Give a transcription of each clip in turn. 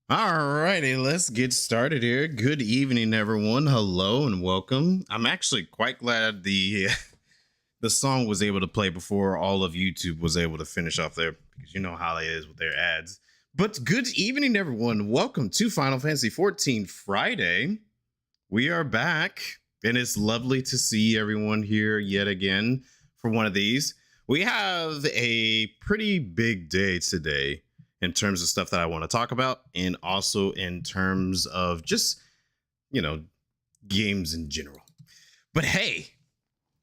Alrighty, let's get started here. Good evening, everyone. Hello and welcome. I'm actually quite glad the the song was able to play before all of YouTube was able to finish off there, because you know how it is with their ads. But good evening, everyone. Welcome to Final Fantasy 14 Friday. We are back, and it's lovely to see everyone here yet again for one of these. We have a pretty big day today in terms of stuff that I want to talk about, and also in terms of just, you know, games in general. But hey,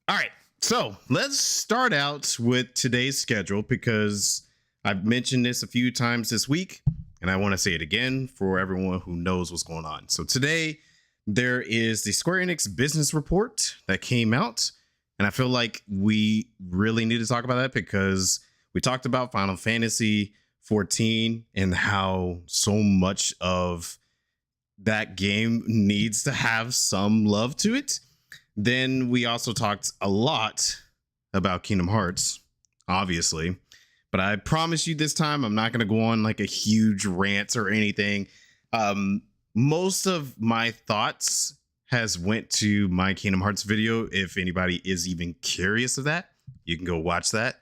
all right, so let's start out with today's schedule, because I've mentioned this a few times this week, and I want to say it again for everyone who knows what's going on. So today, there is the Square Enix business report that came out, and I feel like we really need to talk about that because we talked about Final Fantasy 14 and how so much of that game needs to have some love to it. Then we also talked a lot about Kingdom Hearts, obviously, but I promise you this time I'm not going to go on like a huge rant or anything. Most of my thoughts has went to my Kingdom Hearts video. If anybody is even curious of that, you can go watch that.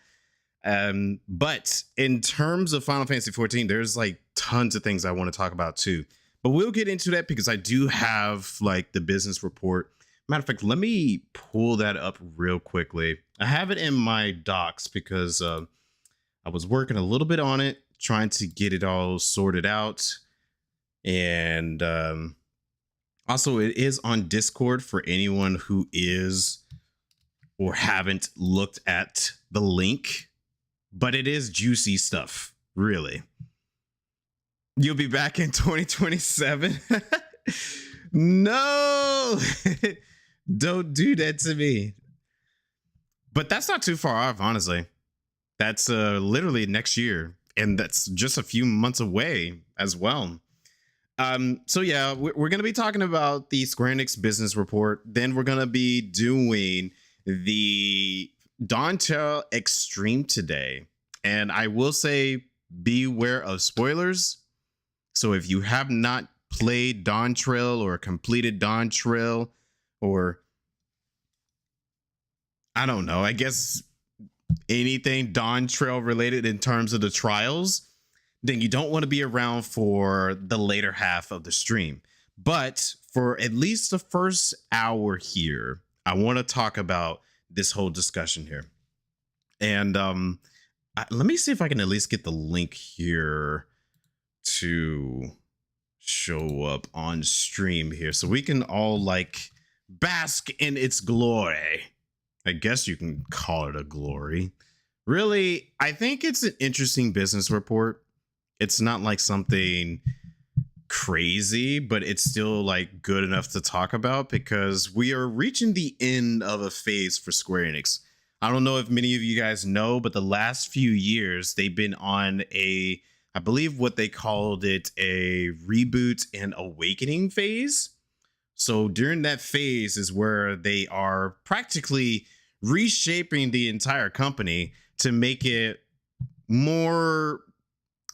But in terms of Final Fantasy 14, there's like tons of things I want to talk about too. But we'll get into that because I do have like the business report. Matter of fact, let me pull that up real quickly. I have it in my docs because I was working a little bit on it, trying to get it all sorted out. And also, it is on Discord for anyone who is or haven't looked at the link. But it is juicy stuff, really. You'll be back in 2027. No, don't do that to me. But that's not too far off, honestly. That's literally next year, and that's just a few months away as well. So yeah, we're going to be talking about the Square Enix business report. Then we're going to be doing the Dawntrail Extreme today. And I will say beware of spoilers. So if you have not played Dawntrail or completed Dawntrail, or I don't know, I guess anything Dawntrail related in terms of the trials, then you don't want to be around for the later half of the stream. But for at least the first hour here, I want to talk about this whole discussion here. And let me see if I can at least get the link here to show up on stream here so we can all like bask in its glory. I guess you can call it a glory. Really, I think it's an interesting business report. It's not like something crazy, but it's still like good enough to talk about because we are reaching the end of a phase for Square Enix. I don't know if many of you guys know, but the last few years they've been on a, I believe what they called it, a reboot and awakening phase. So during that phase is where they are practically reshaping the entire company to make it more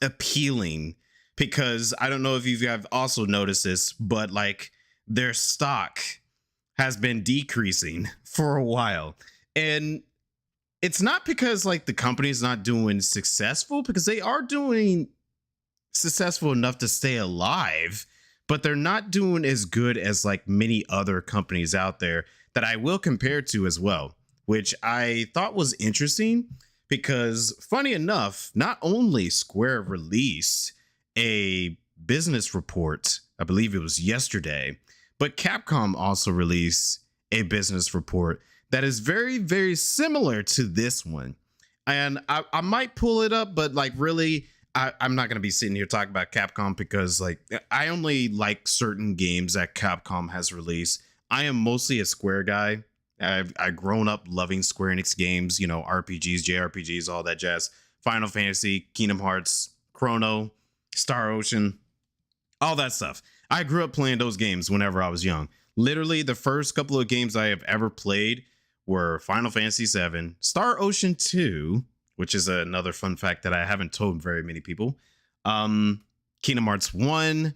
appealing, because I don't know if you have also noticed this, but like their stock has been decreasing for a while. And it's not because like the company's not doing successful, because they are doing successful enough to stay alive, but they're not doing as good as like many other companies out there that I will compare to as well, which I thought was interesting because funny enough, not only Square released a business report, I believe it was yesterday, but Capcom also released a business report that is very, very similar to this one. And I might pull it up, but like really, I'm not going to be sitting here talking about Capcom because like I only like certain games that Capcom has released. I am mostly a Square guy. I've grown up loving Square Enix games, you know, RPGs, JRPGs, all that jazz. Final Fantasy, Kingdom Hearts, Chrono, Star Ocean, all that stuff. I grew up playing those games whenever I was young. Literally, the first couple of games I have ever played were Final Fantasy VII, Star Ocean 2, which is another fun fact that I haven't told very many people, Kingdom Hearts 1,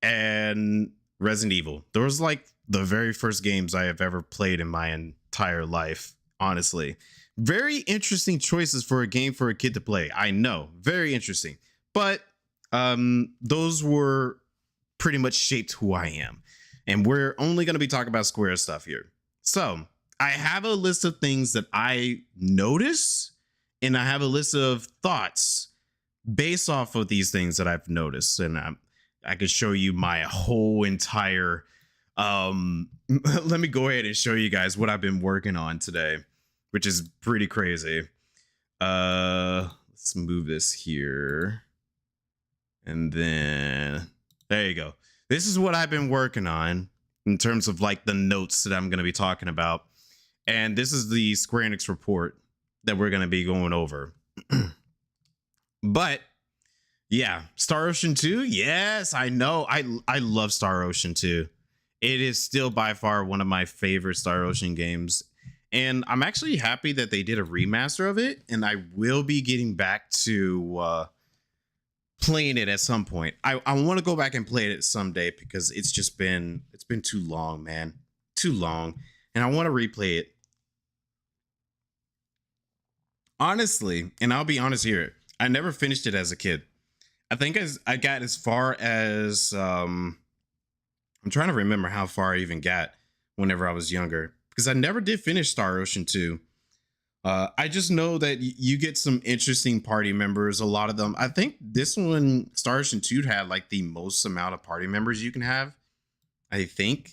and Resident Evil. Those were like the very first games I have ever played in my entire life, honestly. Very interesting choices for a game for a kid to play. I know, very interesting. But those were pretty much shaped who I am. And we're only going to be talking about Square stuff here. So I have a list of things that I notice, and I have a list of thoughts based off of these things that I've noticed. And I could show you my whole entire let me go ahead and show you guys what I've been working on today, which is pretty crazy. Let's move this here. And then there you go. This is what I've been working on in terms of like the notes that I'm going to be talking about. And this is the Square Enix report that we're going to be going over. But yeah, Star Ocean 2. Yes, I know. I love Star Ocean 2. It is still by far one of my favorite Star Ocean games. And I'm actually happy that they did a remaster of it. And I will be getting back to playing it at some point. I want to go back and play it someday because it's been too long, man. Too long. And I want to replay it. Honestly, and I'll be honest here, I never finished it as a kid. I think I got as far as I'm trying to remember how far I even got whenever I was younger, because I never did finish Star Ocean 2. I just know that you get some interesting party members. A lot of them. I think this one, Star Ocean 2, had like the most amount of party members you can have, I think.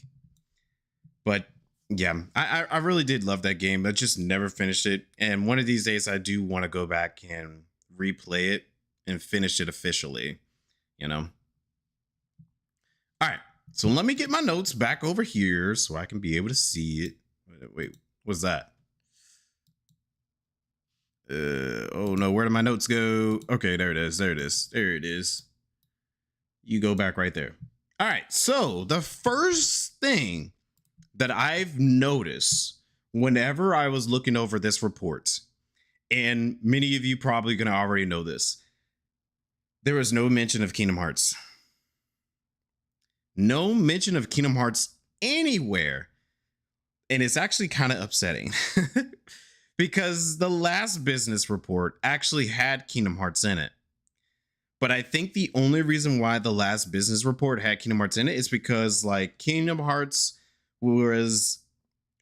But yeah, I really did love that game. I just never finished it. And one of these days I do want to go back and replay it and finish it officially, you know? All right. So let me get my notes back over here so I can be able to see it. Wait, what's that? Oh no, where did my notes go? Okay, there it is. There it is. There it is. You go back right there. All right. So the first thing that I've noticed whenever I was looking over this report, and many of you probably gonna already know this, there was no mention of Kingdom Hearts. No mention of Kingdom Hearts anywhere. And it's actually kind of upsetting because the last business report actually had Kingdom Hearts in it. But I think the only reason why the last business report had Kingdom Hearts in it is because like Kingdom Hearts was,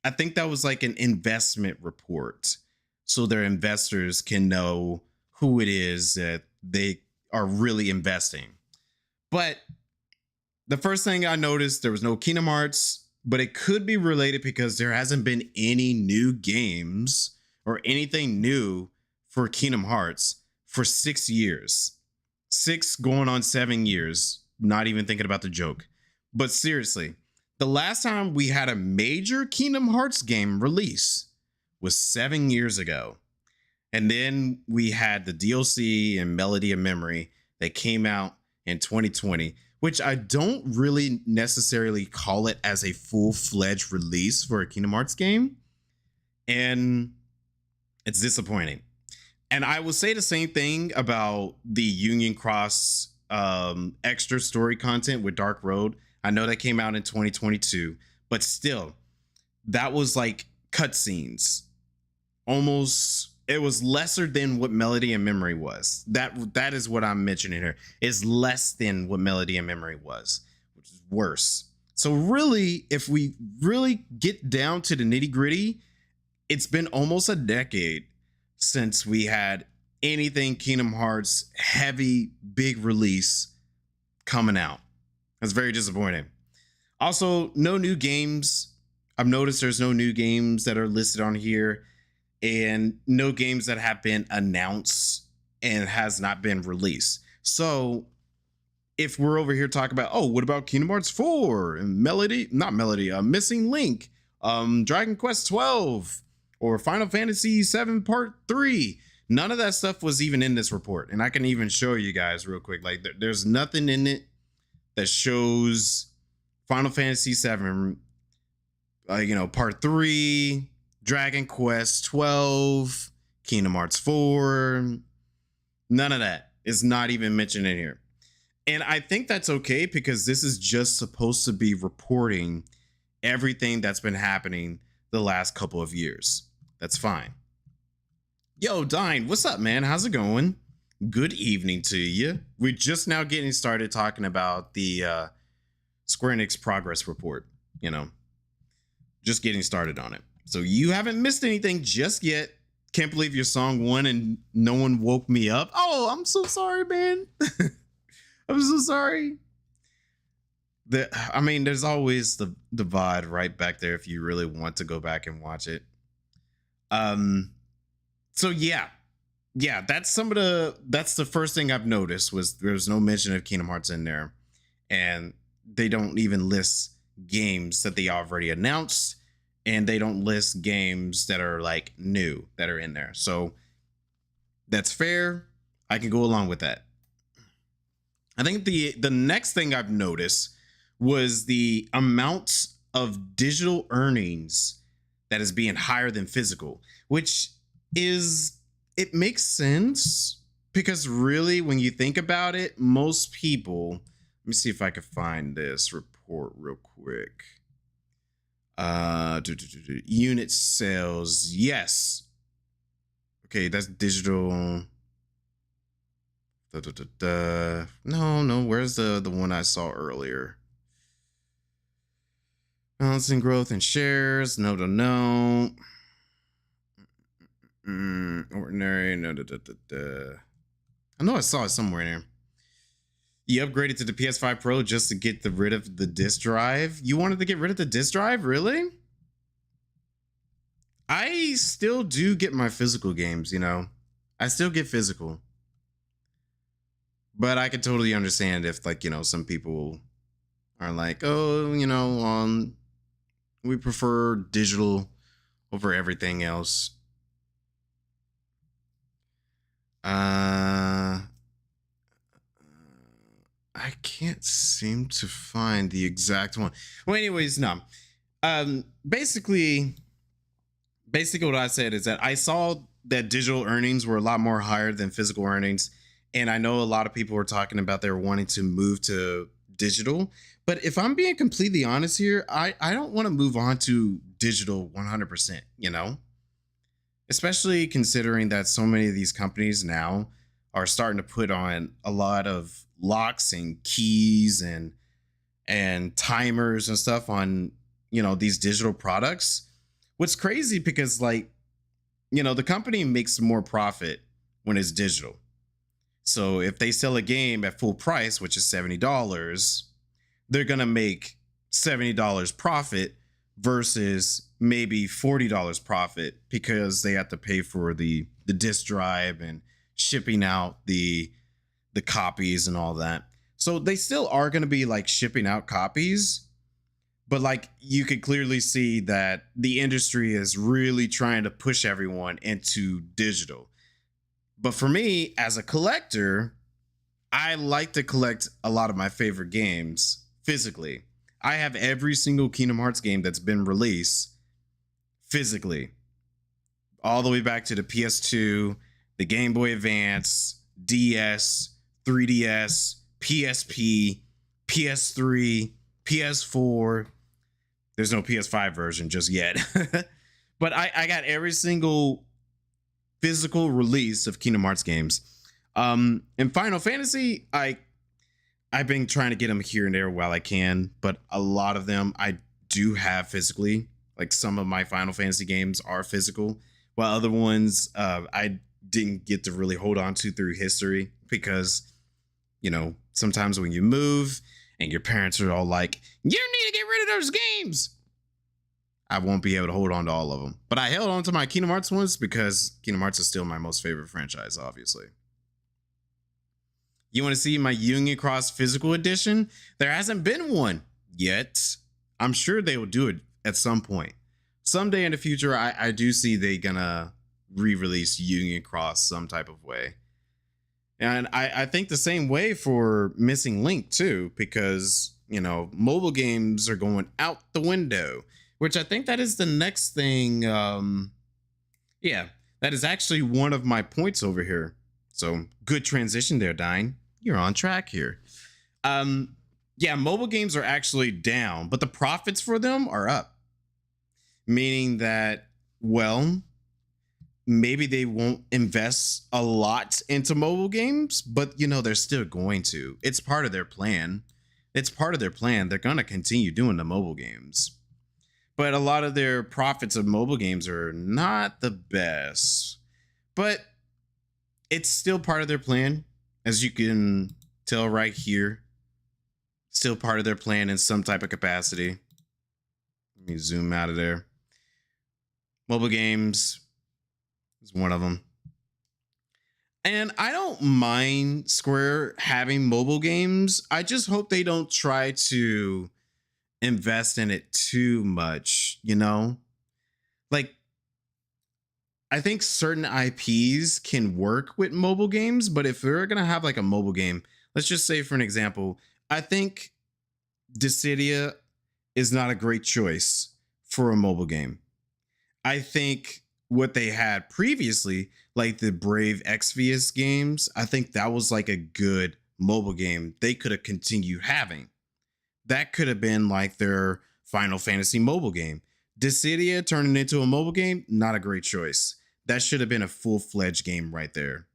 I think that was like an investment report. So their investors can know who it is that they are really investing. But the first thing I noticed, there was no Kingdom Hearts, but it could be related because there hasn't been any new games or anything new for Kingdom Hearts for 6 years. 6 going on 7 years. Not even thinking about the joke. But seriously, the last time we had a major Kingdom Hearts game release was 7 years ago. And then we had the DLC and Melody of Memory that came out in 2020. Which I don't really necessarily call it as a full-fledged release for a Kingdom Hearts game. And it's disappointing. And I will say the same thing about the Union Cross extra story content with Dark Road. I know that came out in 2022, but still, that was like cutscenes. Almost, it was lesser than what Melody and Memory was. That is what I'm mentioning here. Is less than what Melody and Memory was, which is worse. So really, if we really get down to the nitty gritty, it's been almost a decade since we had anything Kingdom Hearts heavy, big release coming out. That's very disappointing. Also, no new games. I've noticed there's no new games that are listed on here. And no games that have been announced and has not been released. So if we're over here talking about, oh, what about Kingdom Hearts 4 and Missing Link, Dragon Quest 12 or Final Fantasy 7 Part 3, none of that stuff was even in this report. And I can even show you guys real quick. Like there's nothing in it that shows Final Fantasy 7, Part 3, Dragon Quest 12, Kingdom Hearts 4, none of that is not even mentioned in here. And I think that's okay because this is just supposed to be reporting everything that's been happening the last couple of years. That's fine. Yo, Dine, what's up, man? How's it going? Good evening to you. We're just now getting started talking about the Square Enix progress report, you know, just getting started on it. So you haven't missed anything just yet. Can't believe your song won and no one woke me up. Oh, I'm so sorry, man. I'm so sorry. I mean, there's always the VOD right back there if you really want to go back and watch it. So yeah, that's the first thing I've noticed was there's no mention of Kingdom Hearts in there, and they don't even list games that they already announced, and they don't list games that are like new that are in there. So that's fair. I can go along with that. I think the next thing I've noticed was the amount of digital earnings that is being higher than physical, which it makes sense because really when you think about it, most people, let me see if I can find this report real quick. Unit sales, yes. Okay, that's digital. No, where's the one I saw earlier? Balancing growth and shares, no. Ordinary, no. I know I saw it somewhere in there. You upgraded to the PS5 Pro just to get rid of the disk drive. You wanted to get rid of the disk drive, really? I still do get my physical games, you know. I still get physical. But I could totally understand if, like, you know, some people are like, oh, you know, we prefer digital over everything else. I can't seem to find the exact one. Well, anyways, no. Basically what I said is that I saw that digital earnings were a lot more higher than physical earnings. And I know a lot of people were talking about they're wanting to move to digital. But if I'm being completely honest here, I don't want to move on to digital 100%, you know? Especially considering that so many of these companies now are starting to put on a lot of locks and keys and timers and stuff on, you know, these digital products. What's crazy because, like, you know, the company makes more profit when it's digital. So if they sell a game at full price, which is $70, they're going to make $70 profit versus maybe $40 profit because they have to pay for the disk drive and shipping out the copies and all that. So they still are going to be like shipping out copies, but like you could clearly see that the industry is really trying to push everyone into digital. But for me as a collector, I like to collect a lot of my favorite games physically. I have every single Kingdom Hearts game that's been released physically, all the way back to the PS2, the Game Boy Advance, DS, 3DS, PSP, PS3, PS4. There's no PS5 version just yet. But I got every single physical release of Kingdom Hearts games. In Final Fantasy, I've been trying to get them here and there while I can, but a lot of them I do have physically. Like some of my Final Fantasy games are physical, while other ones I didn't get to really hold on to through history because, you know, sometimes when you move and your parents are all like, you need to get rid of those games, I won't be able to hold on to all of them. But I held on to my Kingdom Hearts ones because Kingdom Hearts is still my most favorite franchise, obviously. You want to see my Union Cross physical edition? There hasn't been one yet. I'm sure they will do it at some point. Someday in the future, I do see they gonna re-release Union Cross some type of way. And I think the same way for Missing Link too, because, you know, mobile games are going out the window, which I think that is the next thing. Yeah, that is actually one of my points over here. So good transition there, Dine. You're on track here. Yeah, mobile games are actually down, but the profits for them are up, meaning that, well, maybe they won't invest a lot into mobile games, but they're still going to. It's part of their plan. It's part of their plan. They're going to continue doing the mobile games. But a lot of their profits of mobile games are not the best. But it's still part of their plan, as you can tell right here. Still part of their plan in some type of capacity. Let me zoom out of there. Mobile games is one of them. And I don't mind Square having mobile games. I just hope they don't try to invest in it too much, Like, I think certain IPs can work with mobile games, but if we're going to have like a mobile game, let's just say for an example, I think Dissidia is not a great choice for a mobile game. I think what they had previously, like the Brave XIV games, I think that was like a good mobile game they could have continued having. That could have been like their Final Fantasy mobile game. Dissidia turning into a mobile game, not a great choice. That should have been a full-fledged game right there.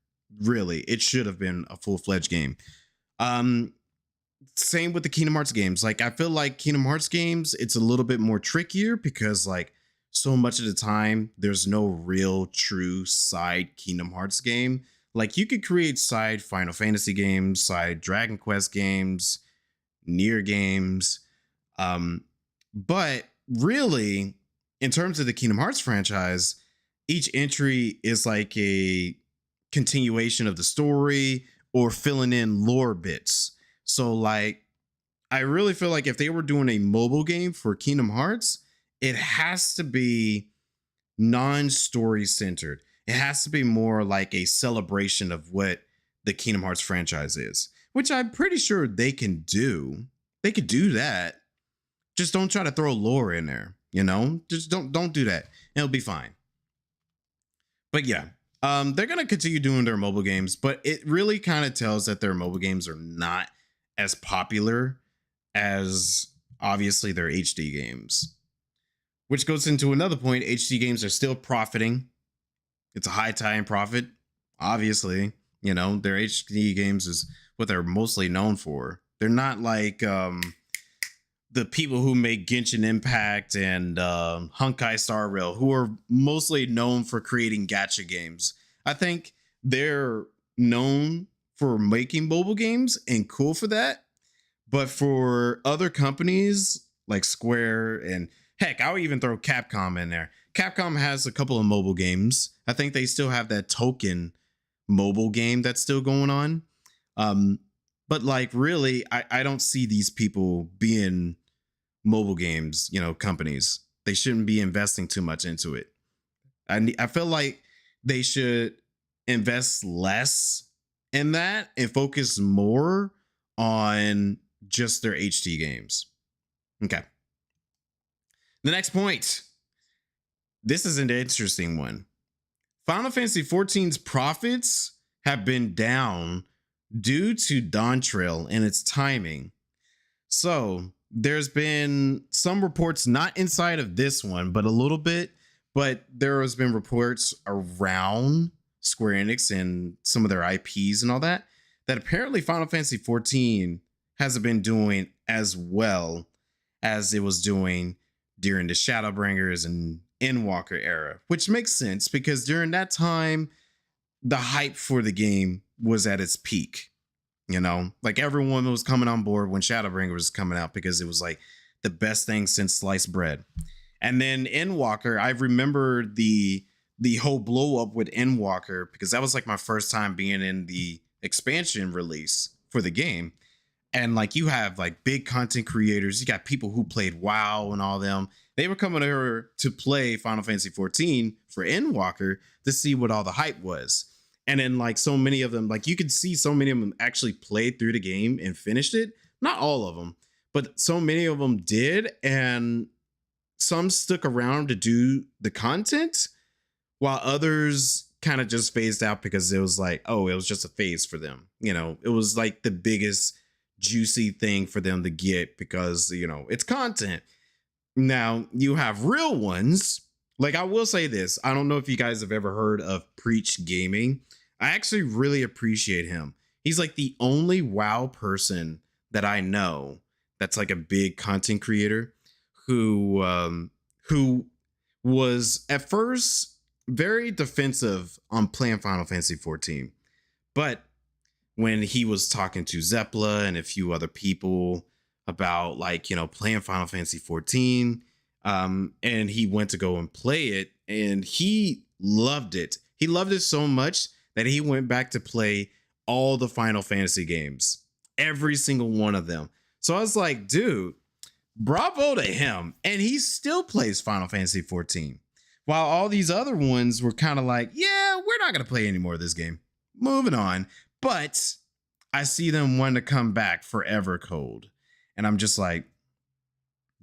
Really, it should have been a full-fledged game. Same with the Kingdom Hearts games. Like, I feel like Kingdom Hearts games, it's a little bit more trickier because like so much of the time there's no real true side Kingdom Hearts game. Like, you could create side Final Fantasy games, side Dragon Quest games, Nier games. But really, in terms of the Kingdom Hearts franchise, each entry is like a continuation of the story or filling in lore bits. So like, I really feel like if they were doing a mobile game for Kingdom Hearts, it has to be non-story centered. It has to be more like a celebration of what the Kingdom Hearts franchise is, which I'm pretty sure they can do. They could do that. Just don't try to throw lore in there, Just don't do that. It'll be fine. But yeah, they're gonna continue doing their mobile games, but it really kind of tells that their mobile games are not as popular as obviously their HD games. Which goes into another point. HD games are still profiting. It's a high tie-in profit. Obviously, their HD games is what they're mostly known for. They're not like the people who make Genshin Impact and Honkai Star Rail, who are mostly known for creating gacha games. I think they're known for making mobile games and cool for that. But for other companies like Square and heck, I would even throw Capcom in there. Capcom has a couple of mobile games. I think they still have that Token mobile game that's still going on. But like, really, I don't see these people being mobile games, companies. They shouldn't be investing too much into it. I feel like they should invest less in that and focus more on just their HD games. Okay. The next point. This is an interesting one. Final Fantasy XIV's profits have been down due to Dawntrail and its timing. So there's been some reports, not inside of this one, but a little bit, but there has been reports around Square Enix and some of their IPs and all that, that apparently Final Fantasy XIV hasn't been doing as well as it was doing during the Shadowbringers and Endwalker era, which makes sense because during that time, the hype for the game was at its peak. Like everyone was coming on board when Shadowbringer was coming out because it was like the best thing since sliced bread. And then Endwalker, I remember the whole blow up with Endwalker because that was like my first time being in the expansion release for the game. And like, you have like big content creators, you got people who played WoW and all them. They were coming over to play Final Fantasy XIV for Endwalker to see what all the hype was. And then like so many of them, like you could see so many of them actually played through the game and finished it. Not all of them, but so many of them did. And some stuck around to do the content while others kind of just phased out because it was like, oh, it was just a phase for them. It was like the biggest juicy thing for them to get because, it's content. Now, you have real ones. Like, I will say this. I don't know if you guys have ever heard of Preach Gaming. I actually really appreciate him. He's like the only WoW person that I know that's like a big content creator who was at first very defensive on playing Final Fantasy 14. But when he was talking to Zeppla and a few other people about playing Final Fantasy 14, and he went to go and play it, and he loved it. He loved it so much that he went back to play all the Final Fantasy games, every single one of them. So I was like, dude, bravo to him. And he still plays Final Fantasy 14. While all these other ones were kind of like, yeah, we're not going to play any more of this game. Moving on. But I see them wanting to come back forever cold. And I'm just like,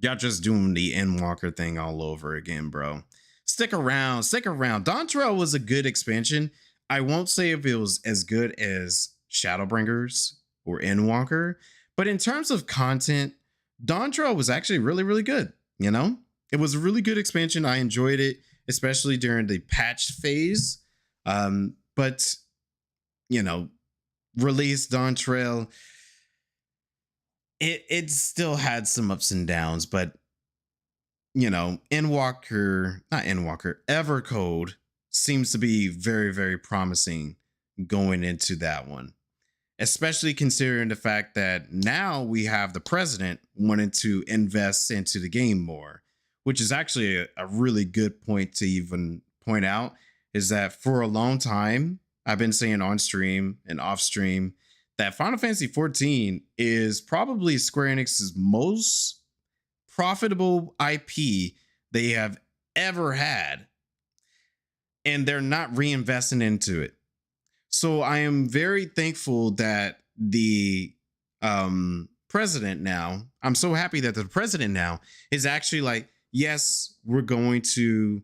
y'all just doing the Endwalker thing all over again, bro. Stick around. Dawntrail was a good expansion. I won't say if it was as good as Shadowbringers or Endwalker, but in terms of content, Dawntrail was actually really, really good. It was a really good expansion. I enjoyed it, especially during the patch phase. But release Dawntrail, it still had some ups and downs, but Evercode seems to be very, very promising going into that one, especially considering the fact that now we have the president wanting to invest into the game more, which is actually a really good point to even point out, is that for a long time, I've been saying on stream and off stream that Final Fantasy 14 is probably Square Enix's most profitable IP they have ever had, and they're not reinvesting into it. So I am very thankful that the president now, I'm so happy that the president now is actually like, yes, we're going to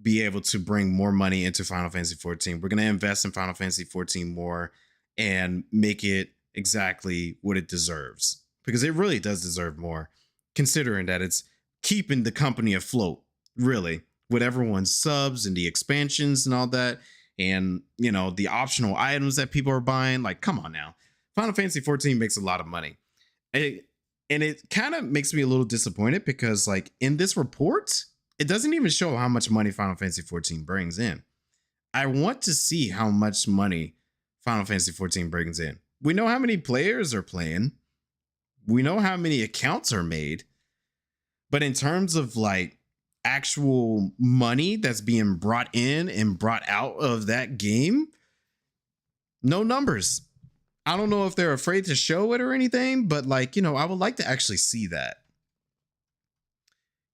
be able to bring more money into Final Fantasy 14. We're going to invest in Final Fantasy 14 more and make it exactly what it deserves, because it really does deserve more, considering that it's keeping the company afloat, really, with everyone's subs and the expansions and all that. And, the optional items that people are buying. Like, come on now. Final Fantasy 14 makes a lot of money. And it kind of makes me a little disappointed because, like, in this report, it doesn't even show how much money Final Fantasy 14 brings in. I want to see how much money Final Fantasy 14 brings in. We know how many players are playing. We know how many accounts are made. But in terms of, like, actual money that's being brought in and brought out of that game, no numbers. I don't know if they're afraid to show it or anything, but I would like to actually see that.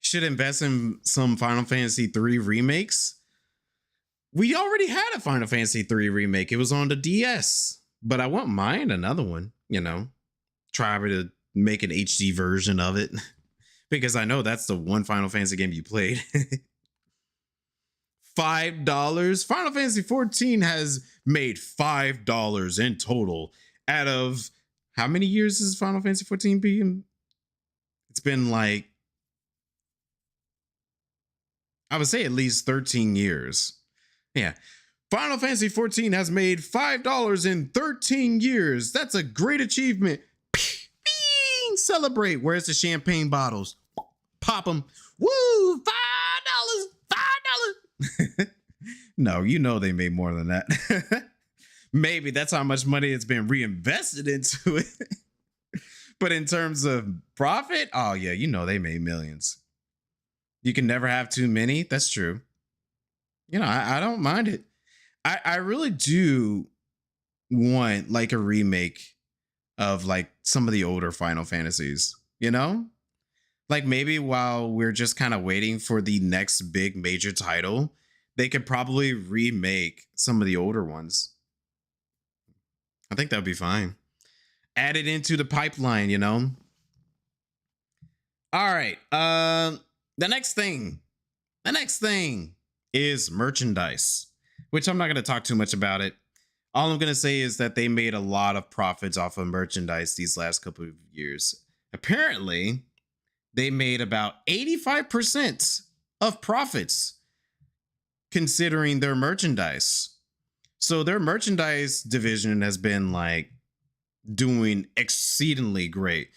Should invest in some Final Fantasy 3 remakes. We already had a Final Fantasy 3 remake. It was on the DS, but I wouldn't mind another one, try to make an HD version of it. Because I know that's the one Final Fantasy game you played. $5. Final Fantasy 14 has made $5 in total out of how many years has Final Fantasy 14 been? It's been like, I would say at least 13 years. Yeah. Final Fantasy 14 has made $5 in 13 years. That's a great achievement. Celebrate. Where's the champagne bottles? Pop them. Woo! $5. $5. No, they made more than that. Maybe that's how much money it's been reinvested into it. But in terms of profit, oh yeah, they made millions. You can never have too many. That's true. I don't mind it. I really do want like a remake of like some of the older Final Fantasies, like maybe while we're just kind of waiting for the next big major title, they could probably remake some of the older ones. I think that would be fine. Add it into the pipeline, All right. The next thing is merchandise, which I'm not going to talk too much about it. All I'm gonna say is that they made a lot of profits off of merchandise these last couple of years. Apparently, they made about 85% of profits considering their merchandise. So their merchandise division has been like doing exceedingly great.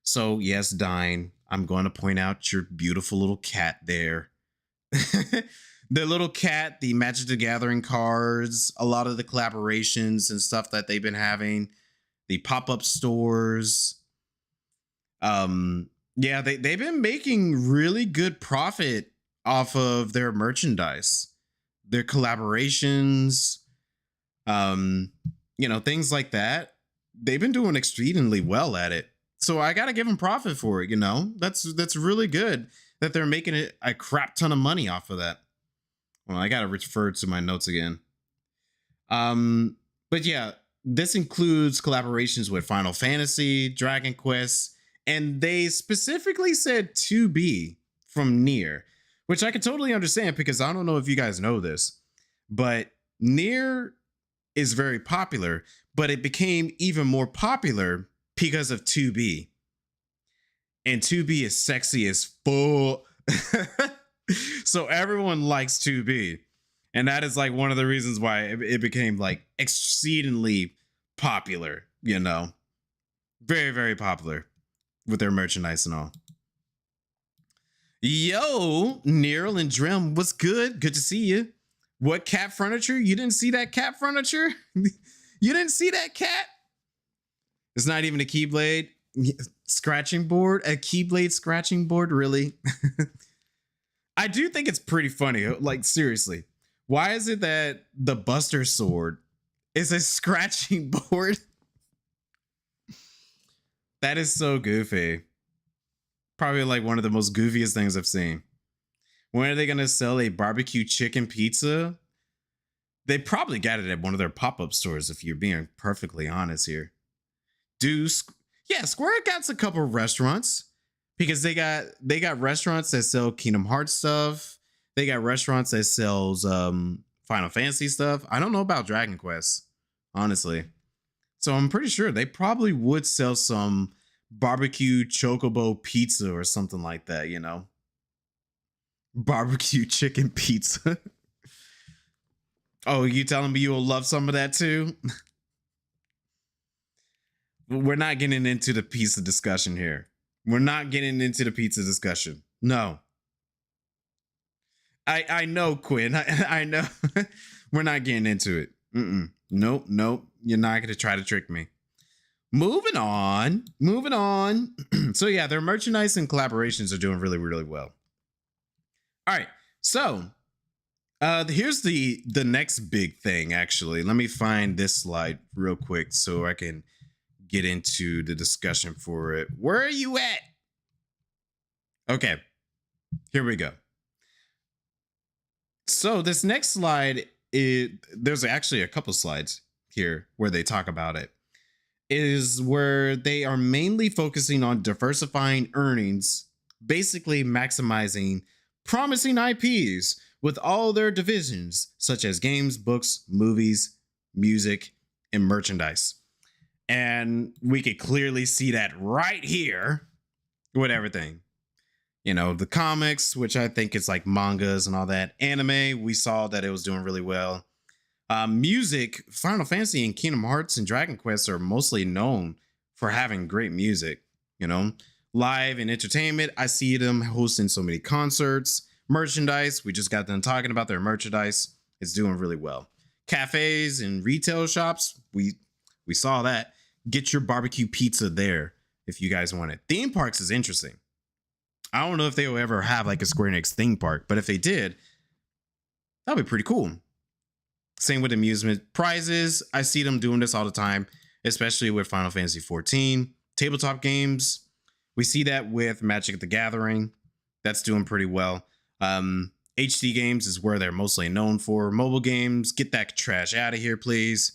So yes, Dine, I'm going to point out your beautiful little cat there. The little cat, the Magic the Gathering cards, a lot of the collaborations and stuff that they've been having, the pop-up stores. Yeah, they've been making really good profit off of their merchandise, their collaborations, things like that. They've been doing extremely well at it. So I gotta give them profit for it, That's really good that they're making it a crap ton of money off of that. Well, I gotta refer to my notes again. But yeah, this includes collaborations with Final Fantasy, Dragon Quest, and they specifically said 2B from Nier, which I can totally understand because I don't know if you guys know this, but Nier is very popular, but it became even more popular because of 2B. And 2B is sexy as fuck. So everyone likes 2B. And that is like one of the reasons why it became like exceedingly popular, Very, very popular with their merchandise and all. Yo, Neryl and Drim, what's good? Good to see you. What cat furniture? You didn't see that cat furniture? You didn't see that cat? It's not even a Keyblade scratching board. A Keyblade scratching board, really? I do think it's pretty funny. Like, seriously. Why is it that the Buster Sword is a scratching board? That is so goofy. Probably like one of the most goofiest things I've seen. When are they going to sell a barbecue chicken pizza? They probably got it at one of their pop-up stores, if you're being perfectly honest here. Square got a couple of restaurants because they got restaurants that sell Kingdom Hearts stuff. They got restaurants that sells Final Fantasy stuff. I don't know about Dragon Quest, honestly. So I'm pretty sure they probably would sell some barbecue chocobo pizza or something like that, Barbecue chicken pizza. Oh, you telling me you'll love some of that too? We're not getting into the pizza discussion here. We're not getting into the pizza discussion. No. I know, Quinn. I know. We're not getting into it. Nope. You're not going to try to trick me. Moving on. So yeah, their merchandise and collaborations are doing really, really well. All right. So here's the next big thing, actually. Let me find this slide real quick so I can get into the discussion for it. Where are you at? Okay. Here we go. So this next slide, there's actually a couple slides here where they talk about it, is where they are mainly focusing on diversifying earnings, basically maximizing promising IPs with all their divisions, such as games, books, movies, music, and merchandise. And we could clearly see that right here with everything. The comics, which I think is like mangas and all that. Anime, we saw that it was doing really well. Music, Final Fantasy and Kingdom Hearts and Dragon Quest are mostly known for having great music. Live and entertainment, I see them hosting so many concerts. Merchandise, we just got them talking about their merchandise. It's doing really well. Cafes and retail shops, we saw that. Get your barbecue pizza there if you guys want it. Theme parks is interesting. I don't know if they will ever have like a Square Enix theme park, but if they did, that'd be pretty cool. Same with amusement prizes. I see them doing this all the time, especially with Final Fantasy 14. Tabletop games, we see that with Magic the Gathering. That's doing pretty well. HD games is where they're mostly known for. Mobile games, get that trash out of here, please.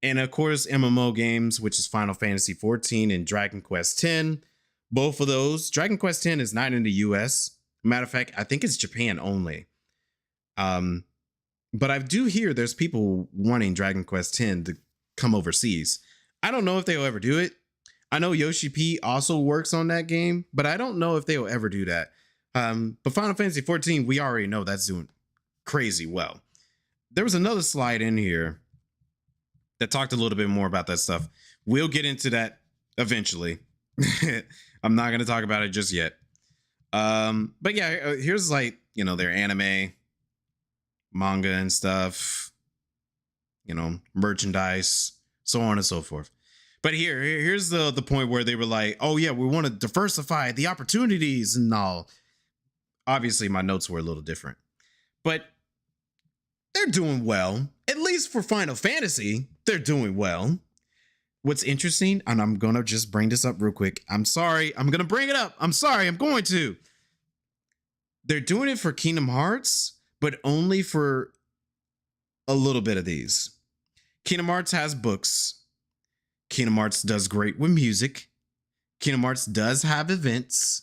And of course, MMO games, which is Final Fantasy 14 and Dragon Quest X. Both of those. Dragon Quest X is not in the US. Matter of fact, I think it's Japan only. But I do hear there's people wanting Dragon Quest X to come overseas. I don't know if they'll ever do it. I know Yoshi P also works on that game, but I don't know if they'll ever do that. But Final Fantasy 14, we already know that's doing crazy well. There was another slide in here that talked a little bit more about that stuff. We'll get into that eventually. I'm not going to talk about it just yet. But yeah, here's like, you know, their anime, manga and stuff, you know, merchandise, so on and so forth. But here's the point where they were like, oh yeah, we want to diversify the opportunities and all. Obviously, my notes were a little different, but they're doing well. At least for Final Fantasy, they're doing well. What's interesting, and I'm going to just bring this up real quick. I'm sorry. I'm going to bring it up. I'm sorry. I'm going to. They're doing it for Kingdom Hearts, but only for a little bit of these. Kingdom Hearts has books. Kingdom Hearts does great with music. Kingdom Hearts does have events.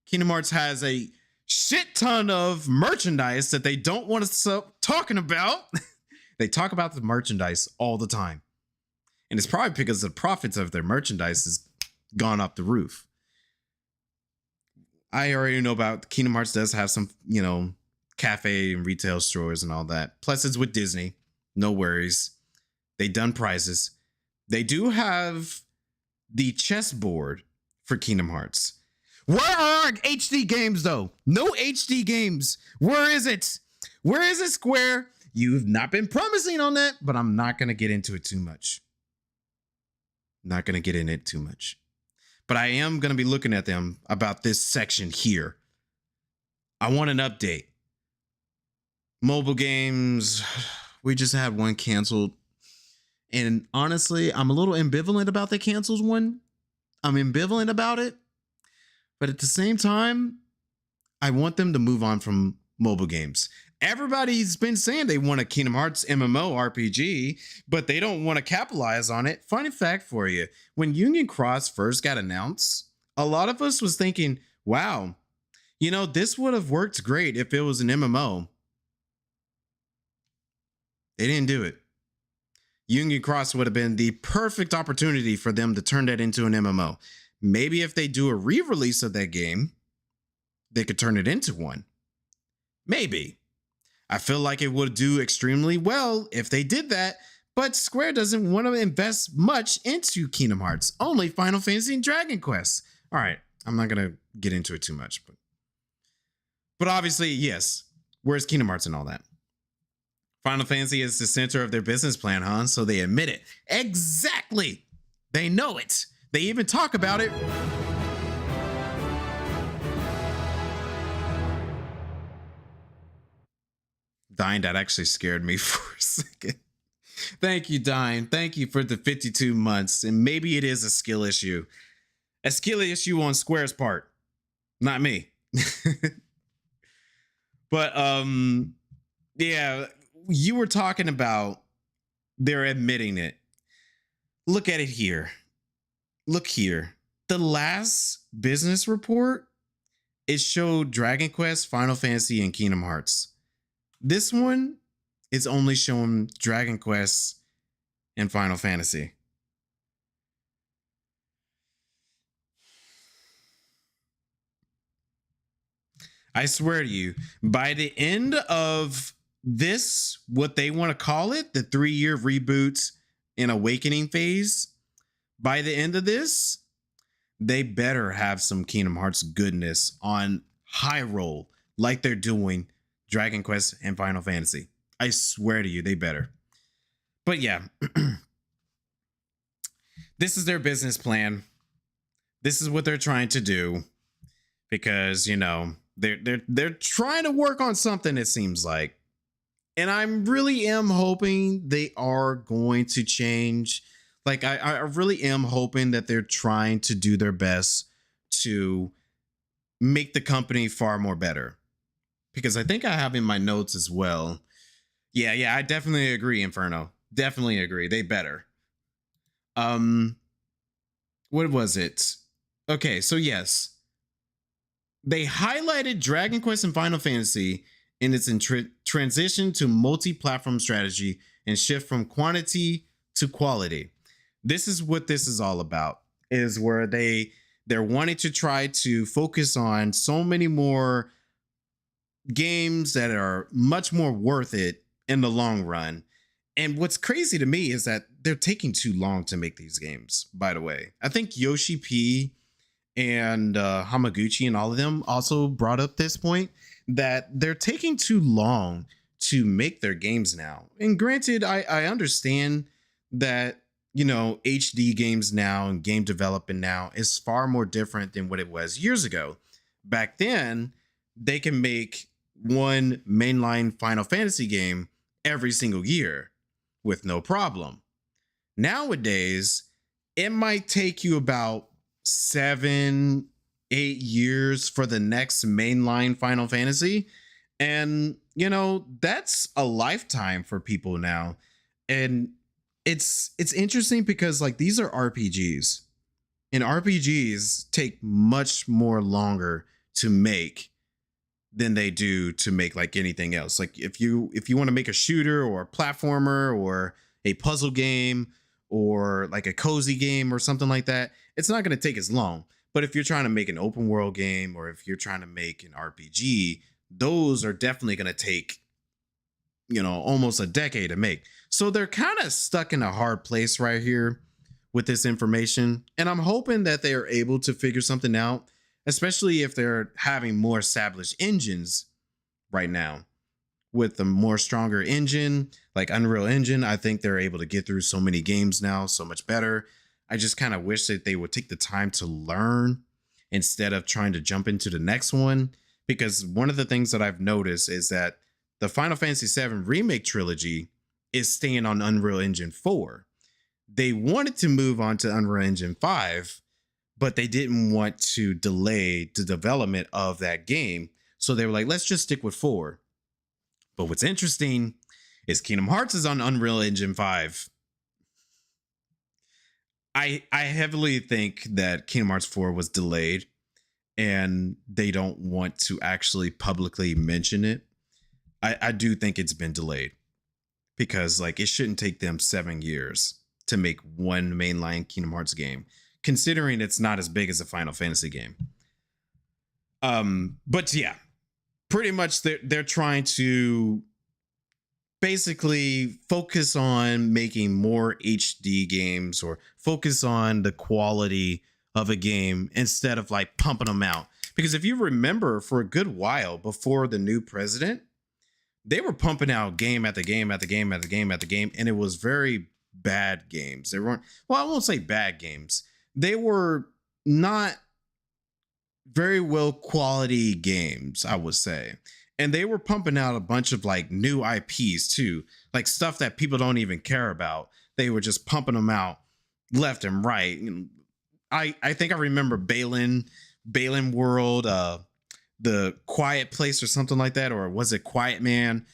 Kingdom Hearts has a shit ton of merchandise that they don't want to stop talking about. They talk about the merchandise all the time. And it's probably because the profits of their merchandise has gone up the roof. I already know about Kingdom Hearts does have some, you know, cafe and retail stores and all that. Plus it's with Disney. No worries. They done prizes. They do have the chessboard for Kingdom Hearts. Where are HD games though? No HD games. Where is it? Where is it, Square? You've not been promising on that, but I'm not going to get into it too much. Not going to get in it too much. But I am going to be looking at them about this section here. I want an update. Mobile games. We just had one canceled. And honestly, I'm a little ambivalent about the cancels one. I'm ambivalent about it. But at the same time, I want them to move on from mobile games. Everybody's been saying they want a Kingdom Hearts MMO RPG, but they don't want to capitalize on it. Funny fact for you, when Union Cross first got announced, a lot of us was thinking, wow, you know, this would have worked great if it was an MMO. They didn't do it. Union Cross would have been the perfect opportunity for them to turn that into an MMO. Maybe if they do a re-release of that game, they could turn it into one. Maybe. I feel like it would do extremely well if they did that, but Square doesn't want to invest much into Kingdom Hearts, only Final Fantasy and Dragon Quest. All right, I'm not going to get into it too much, but obviously, yes, where's Kingdom Hearts and all that? Final Fantasy is the center of their business plan, huh? So they admit it. Exactly. They know it. They even talk about it. Dine, that actually scared me for a second. Thank you, Dine. Thank you for the 52 months. And maybe it is a skill issue. A skill issue on Square's part. Not me. But yeah, you were talking about they're admitting it. Look at it here. Look here. The last business report, it showed Dragon Quest, Final Fantasy, and Kingdom Hearts. This one is only showing Dragon Quest and Final Fantasy. I swear to you, by the end of this, what they want to call it, the 3-year reboot and awakening phase, by the end of this, they better have some Kingdom Hearts goodness on high roll like they're doing Dragon Quest and Final Fantasy. I swear to you, they better. But yeah, this is their business plan. This is what they're trying to do because, you know, they're trying to work on something, it seems like. And I really am hoping they are going to change. Like, I really am hoping that they're trying to do their best to make the company far more better. Because I think I have in my notes as well. Yeah, I definitely agree, Inferno. Definitely agree. They better. What was it? Okay, so yes. They highlighted Dragon Quest and Final Fantasy in its transition to multi-platform strategy and shift from quantity to quality. This is what this is all about, is where they're wanting to try to focus on so many more games that are much more worth it in the long run. And what's crazy to me is that they're taking too long to make these games, by the way. I think Yoshi P and Hamaguchi and all of them also brought up this point, that they're taking too long to make their games now. And granted, I understand that, you know, HD games now and game development now is far more different than what it was years ago. Back then, they can make one mainline Final Fantasy game every single year with no problem. Nowadays, it might take you about 7-8 years for the next mainline Final Fantasy. And, you know, that's a lifetime for people now. And it's interesting because, like, these are RPGs, and RPGs take much more longer to make than they do to make like anything else. Like if you want to make a shooter or a platformer or a puzzle game or like a cozy game or something like that, it's not going to take as long. But if you're trying to make an open world game or if you're trying to make an RPG, those are definitely going to take, you know, almost a decade to make. So they're kind of stuck in a hard place right here with this information. And I'm hoping that they are able to figure something out, especially if they're having more established engines right now. With the more stronger engine, like Unreal Engine, I think they're able to get through so many games now so much better. I just kind of wish that they would take the time to learn instead of trying to jump into the next one. Because one of the things that I've noticed is that the Final Fantasy VII Remake trilogy is staying on Unreal Engine 4. They wanted to move on to Unreal Engine 5, but they didn't want to delay the development of that game. So they were like, let's just stick with 4. But what's interesting is Kingdom Hearts is on Unreal Engine 5. I heavily think that Kingdom Hearts 4 was delayed and they don't want to actually publicly mention it. I do think it's been delayed because like it shouldn't take them 7 years to make one mainline Kingdom Hearts game, considering it's not as big as a Final Fantasy game. But yeah, pretty much they're trying to basically focus on making more HD games or focus on the quality of a game instead of like pumping them out. Because if you remember, for a good while before the new president, they were pumping out game after game after game after game after game, and it was very bad games. They weren't, well, I won't say bad games. They were not very well quality games, I would say. And they were pumping out a bunch of like new IPs too, like stuff that people don't even care about. They were just pumping them out left and right. I think I remember Balin World, the Quiet Place or something like that, or was it Quiet Man?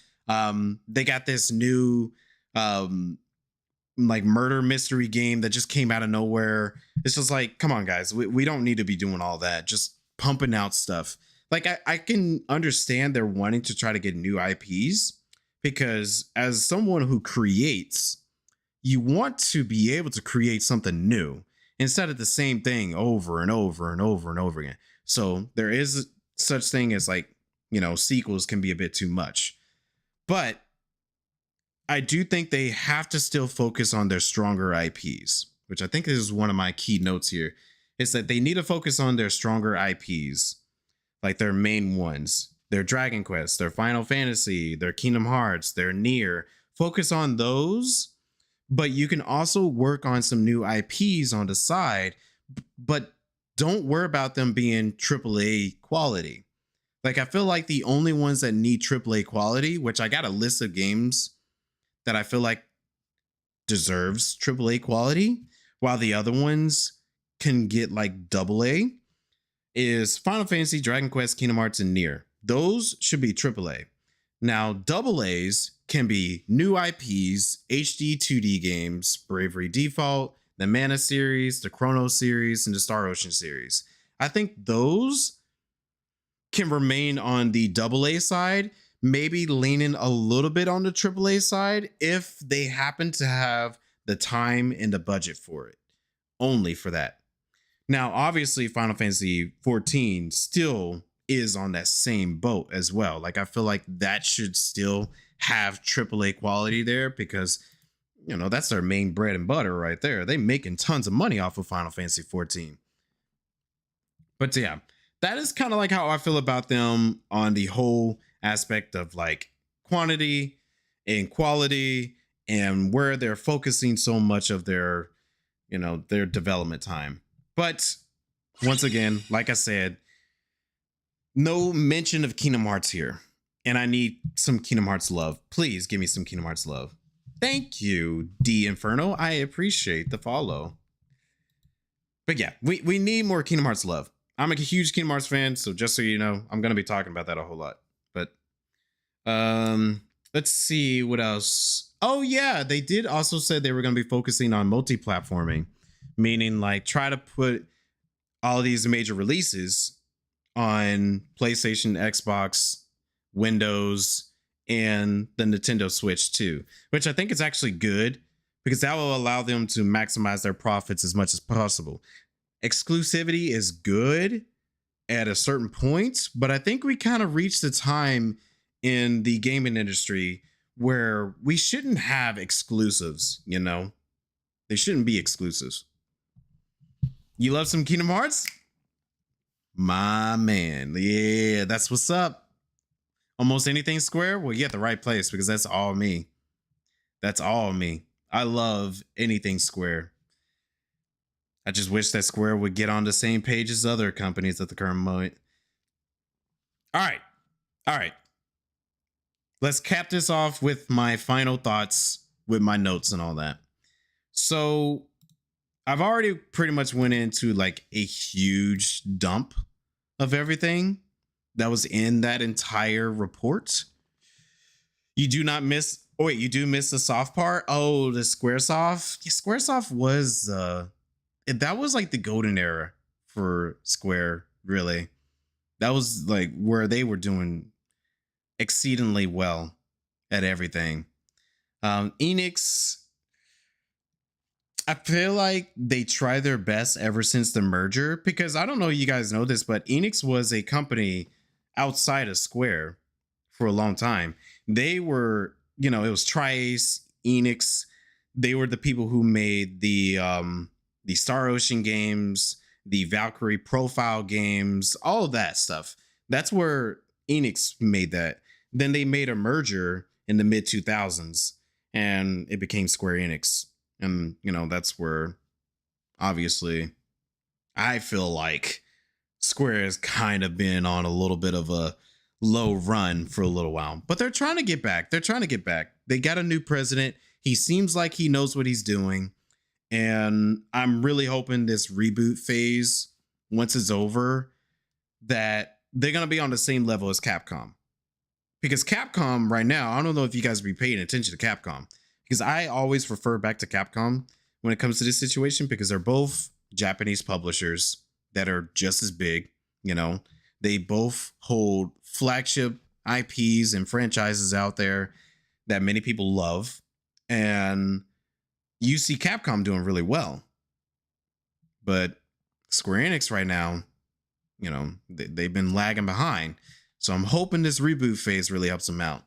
They got this new like murder mystery game that just came out of nowhere. It's just like, come on, guys, we don't need to be doing all that. Just pumping out stuff. Like I can understand they're wanting to try to get new IPs because as someone who creates, you want to be able to create something new instead of the same thing over and over and over and over again. So there is such thing as like, you know, sequels can be a bit too much, but I do think they have to still focus on their stronger IPs, which I think is one of my key notes here, is that they need to focus on their stronger IPs, like their main ones, their Dragon Quest, their Final Fantasy, their Kingdom Hearts, their Nier. Focus on those, but you can also work on some new IPs on the side, but don't worry about them being AAA quality. Like I feel like the only ones that need AAA quality, which I got a list of games that I feel like deserves AAA quality, while the other ones can get like AA, is Final Fantasy, Dragon Quest, Kingdom Hearts, and Nier. Those should be AAA. Now, AA's can be new IPs, HD 2D games, Bravery Default, the Mana series, the Chrono series, and the Star Ocean series. I think those can remain on the AA side maybe leaning a little bit on the AAA side if they happen to have the time and the budget for it, only for that. Now, obviously, Final Fantasy 14 still is on that same boat as well. Like, I feel like that should still have AAA quality there because, you know, that's their main bread and butter right there. They making tons of money off of Final Fantasy 14. But yeah, that is kind of like how I feel about them on the whole aspect of like quantity and quality and where they're focusing so much of their, you know, their development time. But once again, like I said, no mention of Kingdom Hearts here. And I need some Kingdom Hearts love. Please give me some Kingdom Hearts love. Thank you, D Inferno. I appreciate the follow. But yeah, we need more Kingdom Hearts love. I'm a huge Kingdom Hearts fan, so just so you know, I'm going to be talking about that a whole lot. But let's see what else. Oh yeah, they did also say they were going to be focusing on multi-platforming, meaning like try to put all of these major releases on PlayStation, Xbox, Windows, and the Nintendo Switch too, which I think is actually good because that will allow them to maximize their profits as much as possible. Exclusivity is good at a certain point, but I think we kind of reached the time in the gaming industry where we shouldn't have exclusives, you know? They shouldn't be exclusives. You love some Kingdom Hearts? My man. Yeah, that's what's up. Almost anything Square? Well, you're at the right place because that's all me. That's all me. I love anything Square. I just wish that Square would get on the same page as other companies at the current moment. All right. Let's cap this off with my final thoughts with my notes and all that. So I've already pretty much went into like a huge dump of everything that was in that entire report. You do not miss. Oh wait, you do miss the soft part. Oh, the Squaresoft. Yeah, Squaresoft was that was like the golden era for Square, really. That was like where they were doing exceedingly well at everything. Enix, I feel like they try their best ever since the merger, because I don't know if you guys know this, but Enix was a company outside of Square for a long time. They were, you know, it was Trice, Enix. They were the people who made the Star Ocean games, the Valkyrie profile games, all of that stuff. That's where Enix made that. Then they made a merger in the mid 2000s and it became Square Enix. And, you know, that's where obviously I feel like Square has kind of been on a little bit of a low run for a little while, but they're trying to get back. They got a new president. He seems like he knows what he's doing. And I'm really hoping this reboot phase, once it's over, that they're going to be on the same level as Capcom. Because Capcom right now, I don't know if you guys be paying attention to Capcom, because I always refer back to Capcom when it comes to this situation, because they're both Japanese publishers that are just as big. You know, they both hold flagship IPs and franchises out there that many people love. And you see Capcom doing really well. But Square Enix right now, you know, they've been lagging behind. So I'm hoping this reboot phase really helps them out.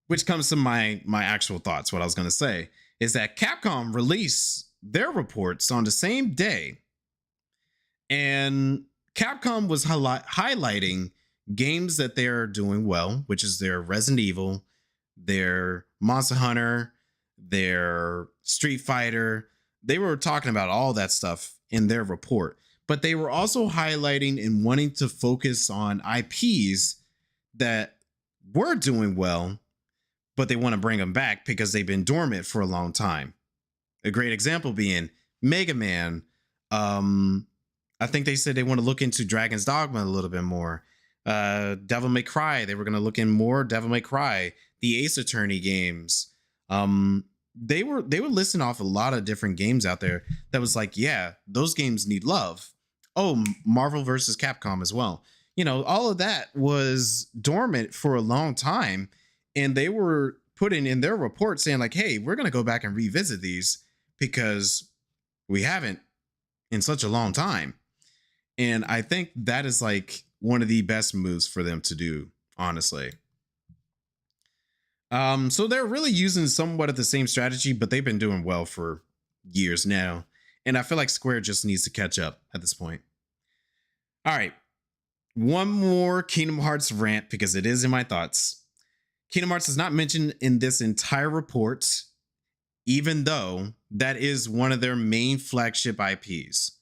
Which comes to my actual thoughts. What I was going to say is that Capcom released their reports on the same day. And Capcom was highlighting games that they're doing well, which is their Resident Evil, their Monster Hunter, their Street Fighter. They were talking about all that stuff in their report. But they were also highlighting and wanting to focus on IPs that were doing well, but they want to bring them back because they've been dormant for a long time. A great example being Mega Man. I think they said they want to look into Dragon's Dogma a little bit more. Devil May Cry. They were going to look in more Devil May Cry. The Ace Attorney games. They were listing off a lot of different games out there that was like, yeah, those games need love. Oh, Marvel versus Capcom as well. all of that was dormant for a long time. And they were putting in their report saying, like, hey, we're going to go back and revisit these because we haven't in such a long time. And I think that is like one of the best moves for them to do, honestly. So they're really using somewhat of the same strategy, but they've been doing well for years now. And I feel like Square just needs to catch up at this point. All right. One more Kingdom Hearts rant because it is in my thoughts. Kingdom Hearts is not mentioned in this entire report, even though that is one of their main flagship IPs,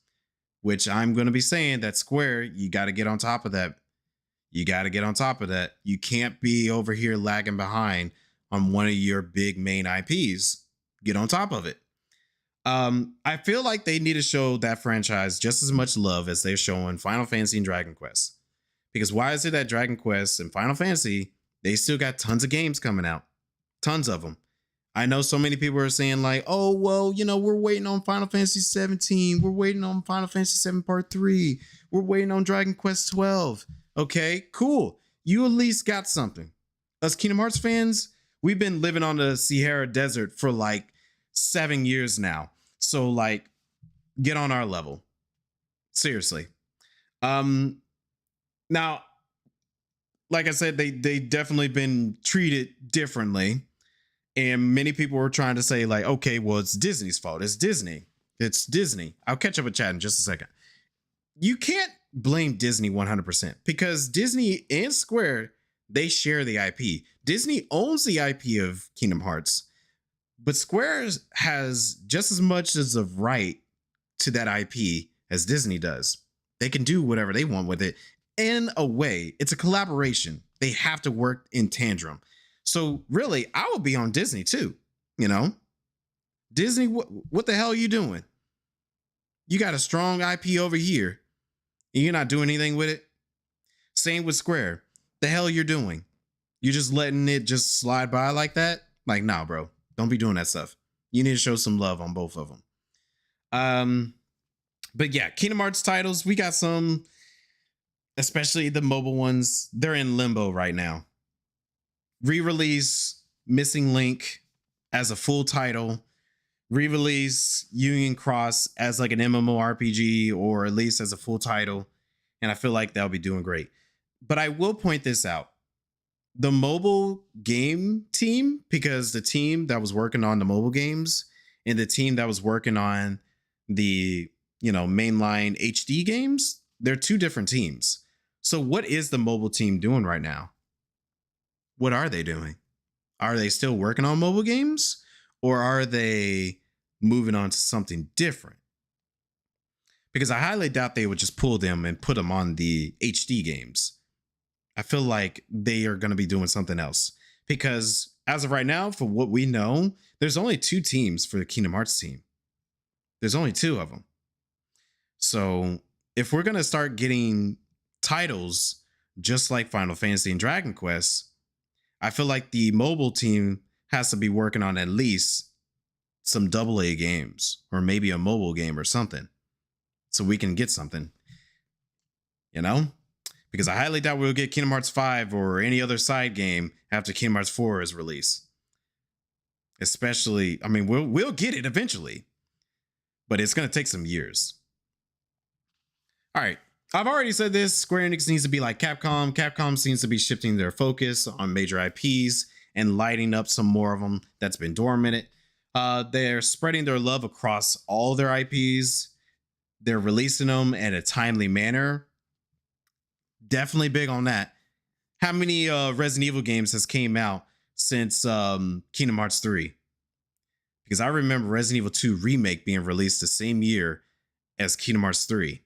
which I'm going to be saying that Square, you got to get on top of that. You got to get on top of that. You can't be over here lagging behind on one of your big main IPs. Get on top of it. I feel like they need to show that franchise just as much love as they're showing Final Fantasy and Dragon Quest. Because why is it that Dragon Quest and Final Fantasy, they still got tons of games coming out? Tons of them. I know so many people are saying like, oh, well, we're waiting on Final Fantasy 17. We're waiting on Final Fantasy 7 Part 3. We're waiting on Dragon Quest 12. Okay, cool. You at least got something. Us Kingdom Hearts fans, we've been living on the Sahara Desert for like 7 years now. So like, get on our level. Seriously. Now, like I said, they definitely been treated differently. And many people were trying to say like, okay, well, it's Disney's fault. It's Disney. It's Disney. I'll catch up with Chad in just a second. You can't blame Disney 100% because Disney and Square, they share the IP. Disney owns the IP of Kingdom Hearts, but Square has just as much as a right to that IP as Disney does. They can do whatever they want with it. In a way, it's a collaboration. They have to work in tandem. So really, I would be on Disney too. Disney, what the hell are you doing? You got a strong IP over here and you're not doing anything with it. Same with Square. The hell you're doing? You're just letting it just slide by like that? Like, nah, bro. Don't be doing that stuff. You need to show some love on both of them. But yeah, Kingdom Hearts titles, we got some, especially the mobile ones. They're in limbo right now. Re-release Missing Link as a full title. Re-release Union Cross as like an MMORPG or at least as a full title. And I feel like they'll be doing great. But I will point this out. The mobile game team, because the team that was working on the mobile games and the team that was working on the, mainline HD games, they're two different teams. So what is the mobile team doing right now? What are they doing? Are they still working on mobile games or are they moving on to something different? Because I highly doubt they would just pull them and put them on the HD games. I feel like they are going to be doing something else because as of right now, for what we know, there's only two teams for the Kingdom Hearts team. There's only two of them. So if we're going to start getting titles just like Final Fantasy and Dragon Quest, I feel like the mobile team has to be working on at least some AA games or maybe a mobile game or something so we can get something, because I highly doubt we'll get Kingdom Hearts 5 or any other side game after Kingdom Hearts 4 is released. Especially, we'll get it eventually, but it's going to take some years. All right. I've already said this. Square Enix needs to be like Capcom. Capcom seems to be shifting their focus on major IPs and lighting up some more of them that's been dormant. They're spreading their love across all their IPs. They're releasing them in a timely manner. Definitely big on that. How many Resident Evil games has came out since Kingdom Hearts 3? Because I remember Resident Evil 2 Remake being released the same year as Kingdom Hearts 3.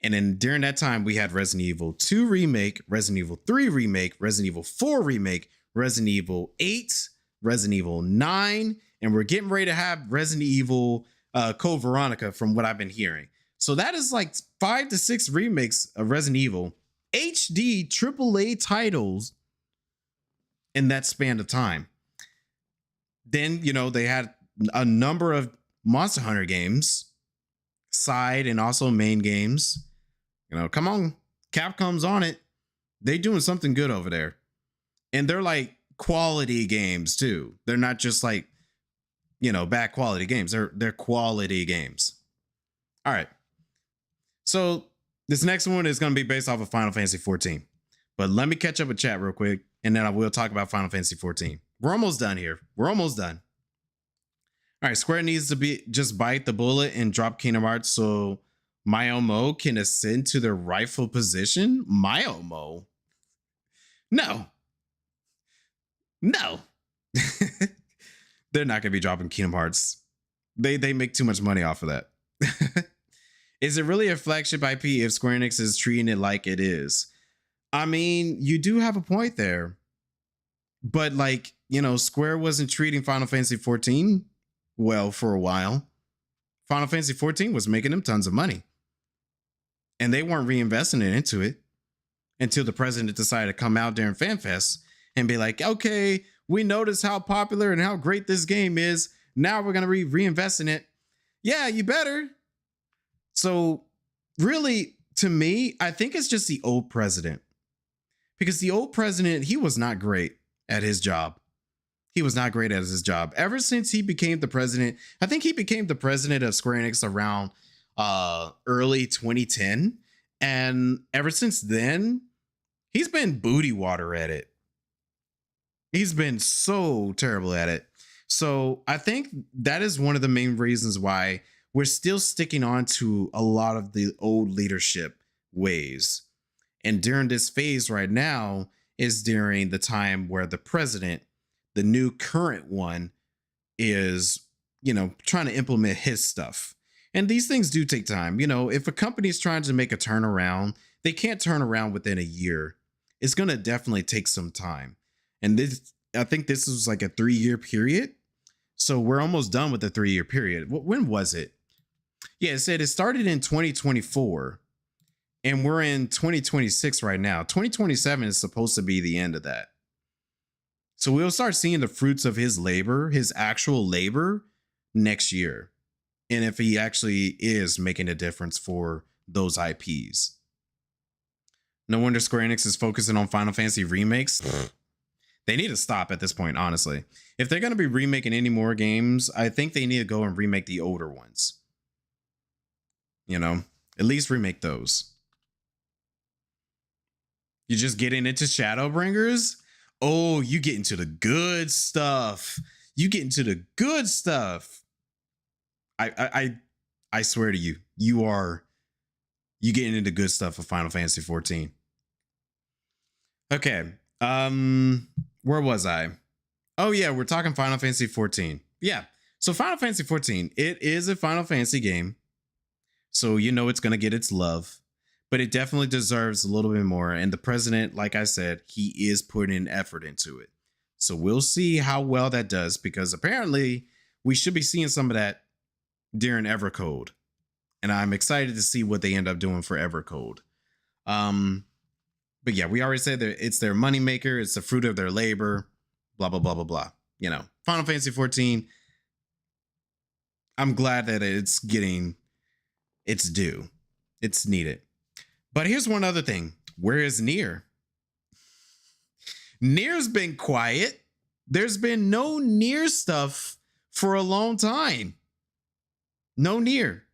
And then during that time, we had Resident Evil 2 Remake, Resident Evil 3 Remake, Resident Evil 4 Remake, Resident Evil 8, Resident Evil 9, and we're getting ready to have Resident Evil Code Veronica from what I've been hearing. So that is like 5 to 6 remakes of Resident Evil, HD AAA titles in that span of time. Then, they had a number of Monster Hunter games, side and also main games. Come on, Capcom's on it. They doing something good over there. And they're like quality games too. They're not just like, bad quality games. They're quality games. All right. So this next one is going to be based off of Final Fantasy 14. But let me catch up with chat real quick, and then I will talk about Final Fantasy 14. We're almost done here. We're almost done. All right, Square needs to just bite the bullet and drop Kingdom Hearts so Myomo can ascend to their rightful position. Myomo? No. They're not going to be dropping Kingdom Hearts. They make too much money off of that. Is it really a flagship IP if Square Enix is treating it like it is? I mean, you do have a point there. But Square wasn't treating Final Fantasy 14 well for a while. Final Fantasy 14 was making them tons of money. And they weren't reinvesting it into it until the president decided to come out during FanFest and be like, okay, we noticed how popular and how great this game is. Now we're going to reinvest in it. Yeah, you better. So really, to me, I think it's just the old president. Because the old president, he was not great at his job. He was not great at his job. Ever since he became the president, I think he became the president of Square Enix around early 2010. And ever since then, he's been booty water at it. He's been so terrible at it. So I think that is one of the main reasons why we're still sticking on to a lot of the old leadership ways. And during this phase right now is during the time where the president, the new current one, is, trying to implement his stuff. And these things do take time. If a company is trying to make a turnaround, they can't turn around within a year. It's going to definitely take some time. And I think this was like a 3-year period. So we're almost done with the 3-year period. When was it? Yeah, it said it started in 2024 and we're in 2026 right now. 2027 is supposed to be the end of that. So we'll start seeing the fruits of his labor, his actual labor, next year. And if he actually is making a difference for those IPs. No wonder Square Enix is focusing on Final Fantasy remakes. They need to stop at this point, honestly. If they're going to be remaking any more games, I think they need to go and remake the older ones. At least remake those. You're just getting into Shadowbringers? Oh, you get into the good stuff. You get into the good stuff. I swear to you, you getting into good stuff of Final Fantasy 14. Okay. Where was I? Oh yeah, we're talking Final Fantasy 14. Yeah. So Final Fantasy 14, it is a Final Fantasy game. So it's going to get its love, but it definitely deserves a little bit more. And the president, like I said, he is putting effort into it. So we'll see how well that does, because apparently we should be seeing some of that during Evercode. And I'm excited to see what they end up doing for Evercode. But yeah, we already said that it's their moneymaker. It's the fruit of their labor, blah, blah, blah, blah, blah. Final Fantasy 14. I'm glad that it's getting its due. It's needed. But here's one other thing. Where is Nier? Nier's been quiet. There's been no Nier stuff for a long time. No Nier.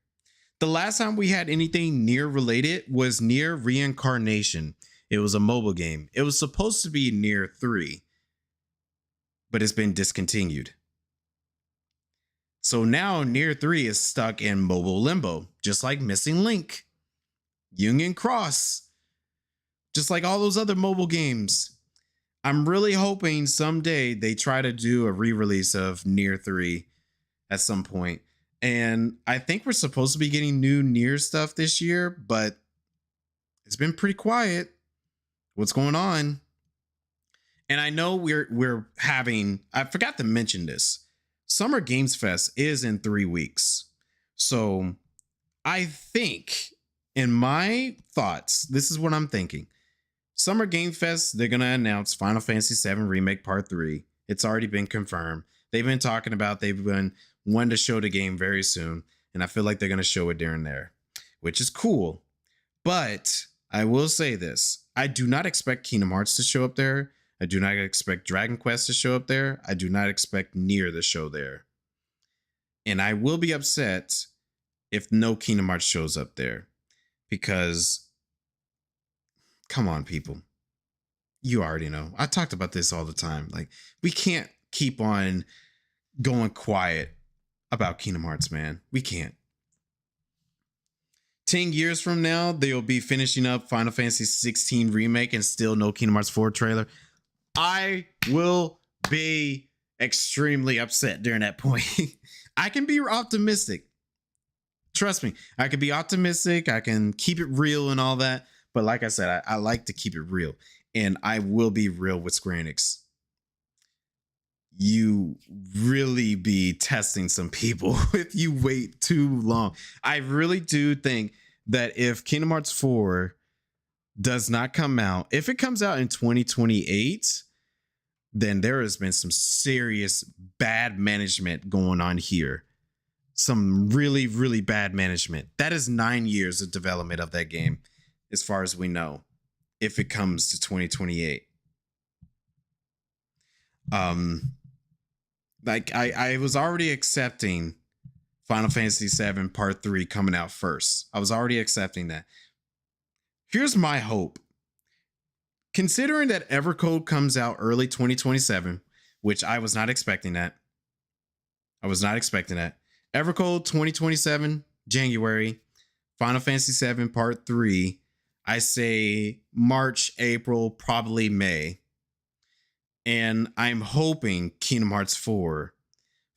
The last time we had anything Nier related was Nier Reincarnation. It was a mobile game. It was supposed to be Nier 3, but it's been discontinued. So now Nier 3 is stuck in mobile limbo, just like Missing Link, Union Cross, just like all those other mobile games. I'm really hoping someday they try to do a re-release of Nier 3 at some point. And I think we're supposed to be getting new Nier stuff this year, but it's been pretty quiet. What's going on? And I know we're having, I forgot to mention this. Summer Games Fest is in 3 weeks. So I think, in my thoughts, this is what I'm thinking. Summer Game Fest, they're going to announce Final Fantasy VII Remake Part 3. It's already been confirmed. They've been talking about, they've been wanting to show the game very soon. And I feel like they're going to show it during there, which is cool. But I will say this. I do not expect Kingdom Hearts to show up there. I do not expect Dragon Quest to show up there. I do not expect Nier to show there. And I will be upset if no Kingdom Hearts shows up there. Because, come on, people. You already know. I talked about this all the time. Like, we can't keep on going quiet about Kingdom Hearts, man. We can't. 10 years from now, they'll be finishing up Final Fantasy 16 Remake and still no Kingdom Hearts 4 trailer. I will be extremely upset during that point. I can be optimistic. Trust me, I can be optimistic. I can keep it real and all that. But like I said, I like to keep it real. And I will be real with Square Enix. You really be testing some people if you wait too long. I really do think that if Kingdom Hearts 4 does not come out, if it comes out in 2028, then there has been some serious bad management going on here. Some really, really bad management. That is 9 years of development of that game, as far as we know, if it comes to 2028. Like I was already accepting Final Fantasy VII Part 3 coming out first. I was already accepting that. Here's my hope. Considering that Evercode comes out early 2027, which I was not expecting that. I was not expecting that. Evercode 2027, January. Final Fantasy VII Part 3. I say March, April, probably May. And I'm hoping Kingdom Hearts 4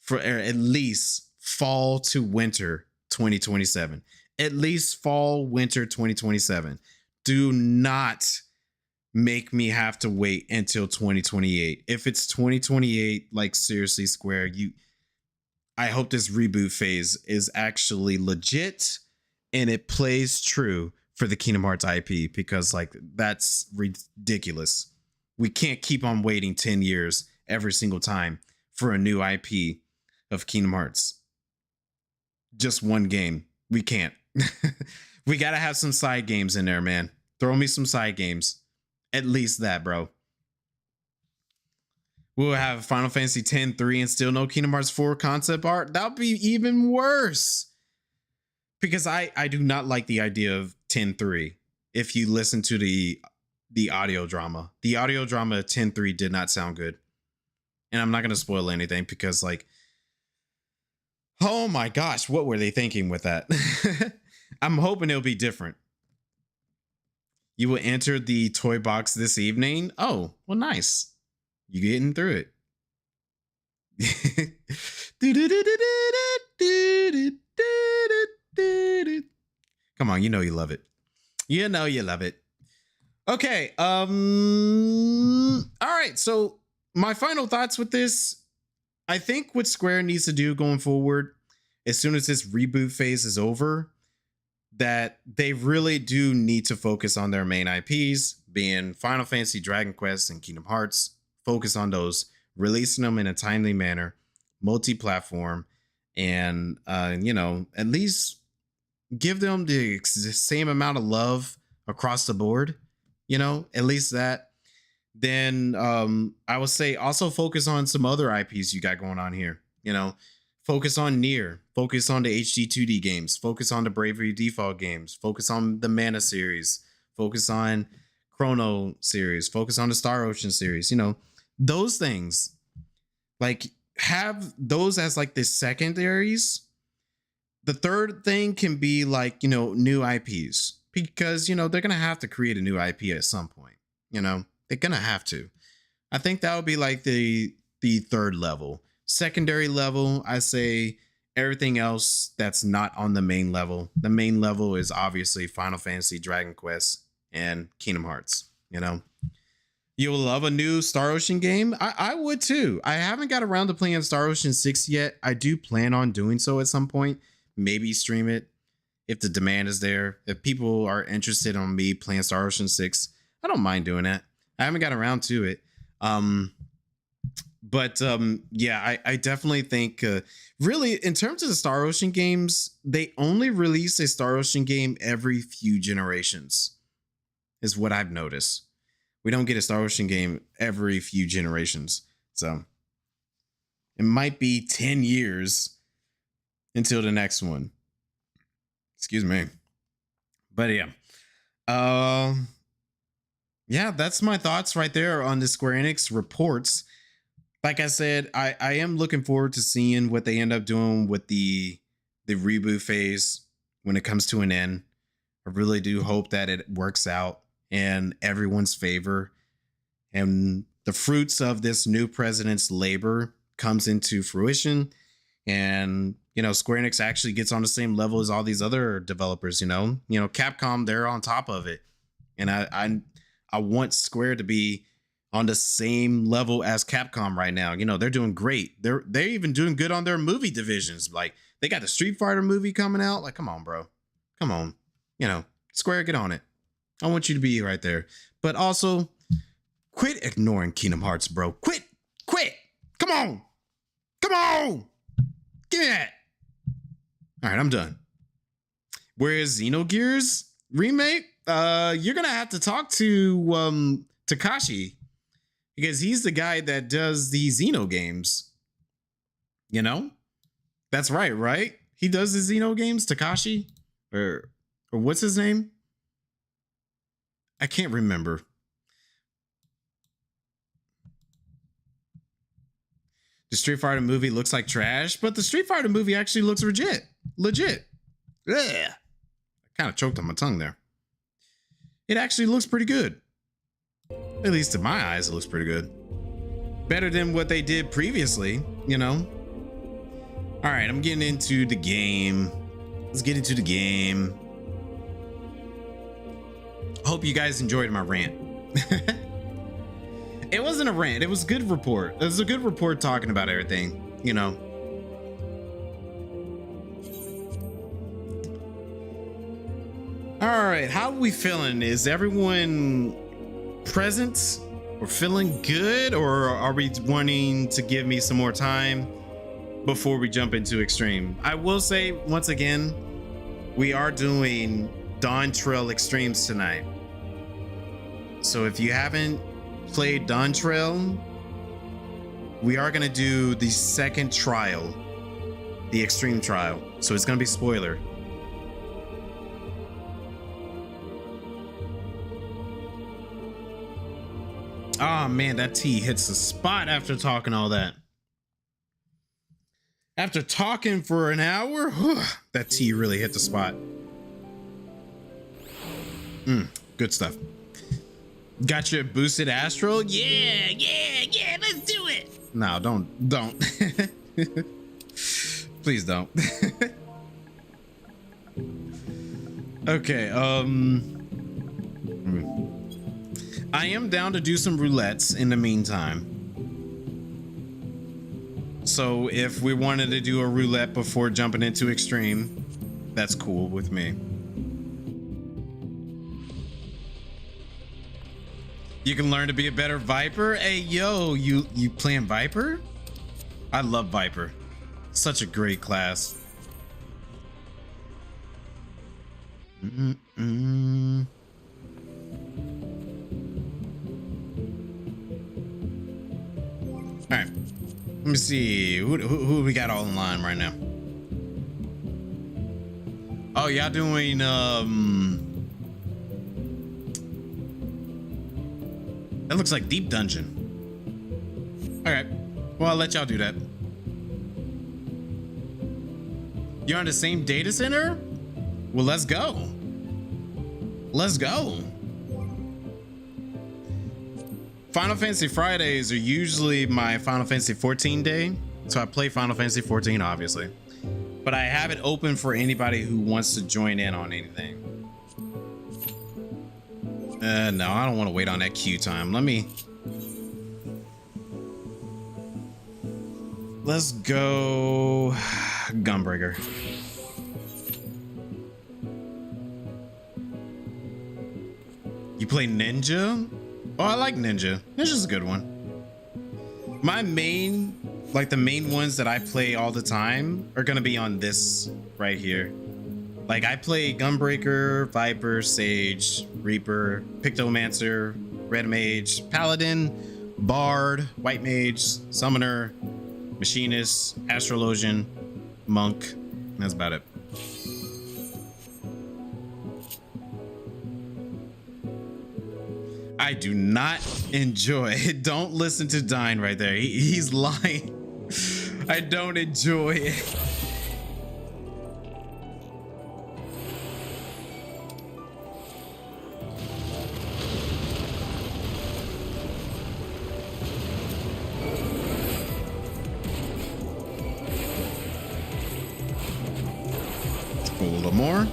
for at least fall to winter 2027. At least fall, winter 2027. Do not make me have to wait until 2028. If it's 2028, like seriously, Square, I hope this reboot phase is actually legit and it plays true for the Kingdom Hearts IP, because like that's ridiculous. We can't keep on waiting 10 years every single time for a new IP of Kingdom Hearts. Just one game. We can't. We got to have some side games in there, man. Throw me some side games. At least that, bro. We'll have Final Fantasy X-3 and still no Kingdom Hearts 4 concept art. That would be even worse. Because I do not like the idea of X-3. If you listen to the audio drama. The audio drama of X-3 did not sound good. And I'm not going to spoil anything because, like, oh my gosh, what were they thinking with that? I'm hoping it'll be different. You will enter the toy box this evening. Oh, well, nice. You getting through it. Come on, you know you love it. You know you love it. Okay. All right. So my final thoughts with this, I think what Square needs to do going forward, as soon as this reboot phase is over, that they really do need to focus on their main IPs, being Final Fantasy, Dragon Quest, and Kingdom Hearts. Focus on those, releasing them in a timely manner, multi-platform, and at least give them the same amount of love across the board. At least that. Then I would say also focus on some other IPs you got going on here. Focus on Nier, focus on the HD 2D games, focus on the Bravery Default games, focus on the Mana series, focus on Chrono series, focus on the Star Ocean series. Those things, like, have those as like the secondaries. The third thing can be like, new IPs, because, they're going to have to create a new IP at some point. They're going to have to. I think that would be like the third level. Secondary level, I say everything else that's not on the main level. The main level is obviously Final Fantasy, Dragon Quest, and Kingdom Hearts. You'll love a new Star Ocean game. I would too. I haven't got around to playing Star Ocean 6 yet. I do plan on doing so at some point. Maybe stream it if the demand is there. If people are interested on me playing Star Ocean 6, I don't mind doing that. I haven't got around to it. Yeah, I definitely think really in terms of the Star Ocean games, they only release a Star Ocean game every few generations. is what I've noticed. We don't get a Star Ocean game every few generations. So it might be 10 years until the next one. Excuse me. But yeah. Yeah, that's my thoughts right there on the Square Enix reports. Like I said, I am looking forward to seeing what they end up doing with the reboot phase when it comes to an end. I really do hope that it works out in everyone's favor and the fruits of this new president's labor comes into fruition, and Square Enix actually gets on the same level as all these other developers. Capcom, they're on top of it, and I want Square to be on the same level as Capcom right now. They're doing great. They're even doing good on their movie divisions. Like, they got the Street Fighter movie coming out. Like, come on, bro. Come on. Square, get on it. I want you to be right there. But also, quit ignoring Kingdom Hearts, bro. Quit. Come on. Give me that. All right, I'm done. Whereas Xenogears remake, you're going to have to talk to Takashi, because he's the guy that does the Xeno games. That's right? He does the Xeno games, Takashi? Or what's his name? I can't remember. The Street Fighter movie looks like trash, but the Street Fighter movie actually looks legit. Yeah. I kind of choked on my tongue there. It actually looks pretty good. At least in my eyes, it looks pretty good. Better than what they did previously, All right, I'm getting into the game. Let's get into the game. Hope you guys enjoyed my rant. It wasn't a rant. It was a good report. It was a good report talking about everything, All right, how are we feeling? Is everyone present or feeling good, or are we wanting to give me some more time before we jump into Extreme? I will say once again, we are doing Dawntrail Extremes tonight. So if you haven't played Dawntrail, we are going to do the second trial, the Extreme trial. So it's going to be spoiler. Oh man, that tea hits the spot after talking all that. After talking for an hour, that tea really hit the spot. Good stuff. Got your boosted Astral? Yeah, let's do it. No, don't. Please don't. Okay, I am down to do some roulettes in the meantime. So if we wanted to do a roulette before jumping into Extreme, that's cool with me. You can learn to be a better Viper. Hey, yo, you playing Viper? I love Viper. Such a great class. All right. Let me see. Who we got all in line right now? Oh, y'all doing that looks like Deep Dungeon. All right. Well, I'll let y'all do that. You're on the same data center? Well, let's go. Let's go. Final Fantasy Fridays are usually my Final Fantasy 14 day. So I play Final Fantasy 14, obviously. But I have it open for anybody who wants to join in on anything. No, I don't want to wait on that queue time. Let's go Gunbreaker. You play Ninja? Oh, I like Ninja. Ninja's a good one. My main, like the main ones that I play all the time are gonna be on this right here. Like I play Gunbreaker, Viper, Sage, Reaper, Pictomancer, Red Mage, Paladin, Bard, White Mage, Summoner, Machinist, Astrologian, Monk. That's about it. I do not enjoy it. Don't listen to Dine right there. He's lying. I don't enjoy it. A little more.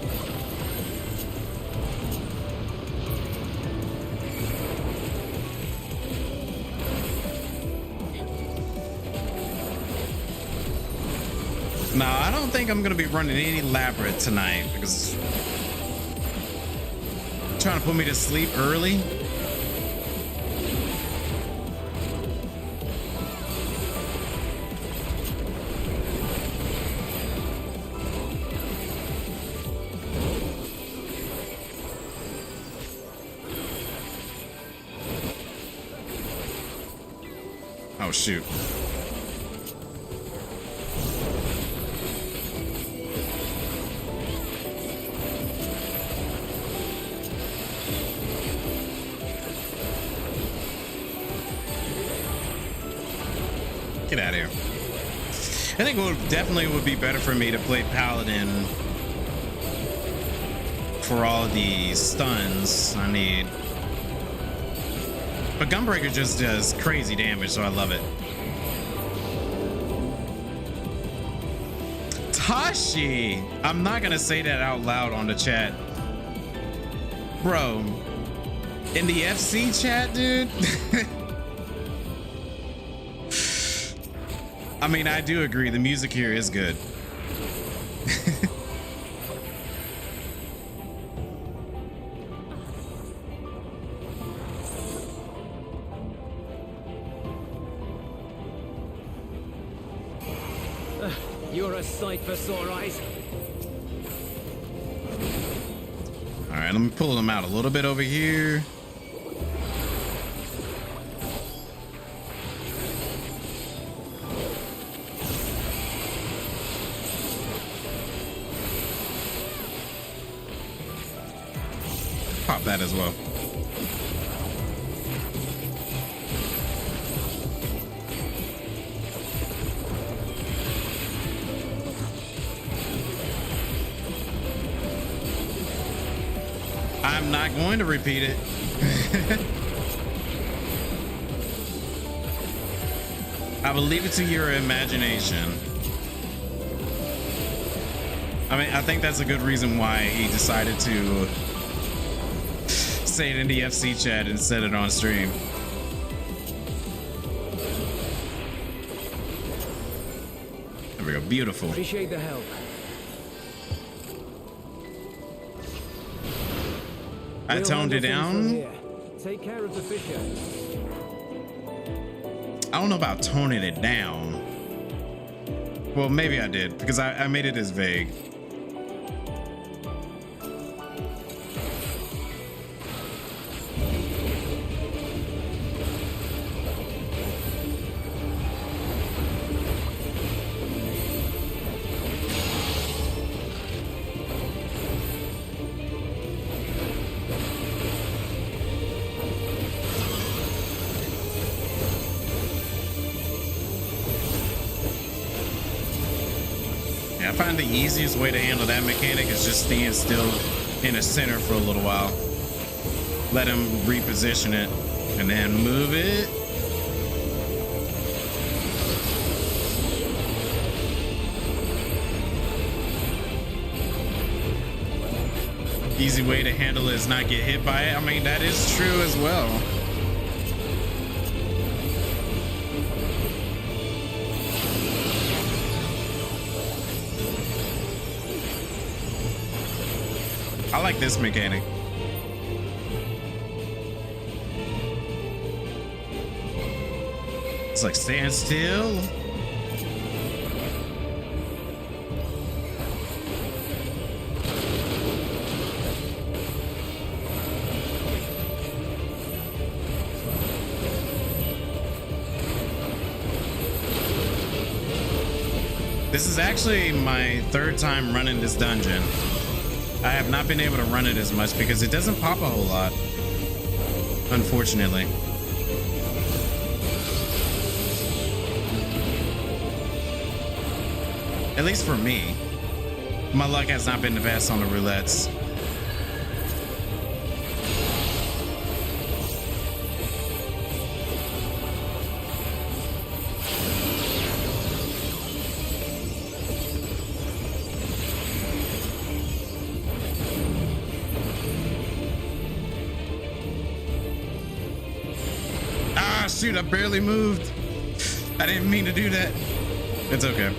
No, I don't think I'm gonna be running any Labyrinth tonight because it's trying to put me to sleep early. Oh shoot. Get out of here. I think it definitely would be better for me to play Paladin for all of the stuns I need. But Gunbreaker just does crazy damage, so I love it. Tashi! I'm not gonna say that out loud on the chat. Bro, in the FC chat, dude. I mean, I do agree. The music here is good. You're a sight for sore eyes. All right, let me pull them out a little bit over here. Pop that as well. I'm not going to repeat it. I will leave it to your imagination. I mean, I think that's a good reason why he decided to say it in the FC chat and set it on stream. There we go. Beautiful. Appreciate the help. I toned it down. Take care of the fisher. I don't know about toning it down. Well, maybe I did because I made it as vague. I find the easiest way to handle that mechanic is just staying still in the center for a little while. Let him reposition it and then move it. Easy way to handle it is not get hit by it. I mean, that is true as well. I like this mechanic. It's like stand still. This is actually my third time running this dungeon. I have not been able to run it as much because it doesn't pop a whole lot, unfortunately. At least for me. My luck has not been the best on the roulettes. Ah, shoot, I barely moved. I didn't mean to do that. It's okay.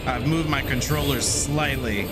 I've moved my controller slightly.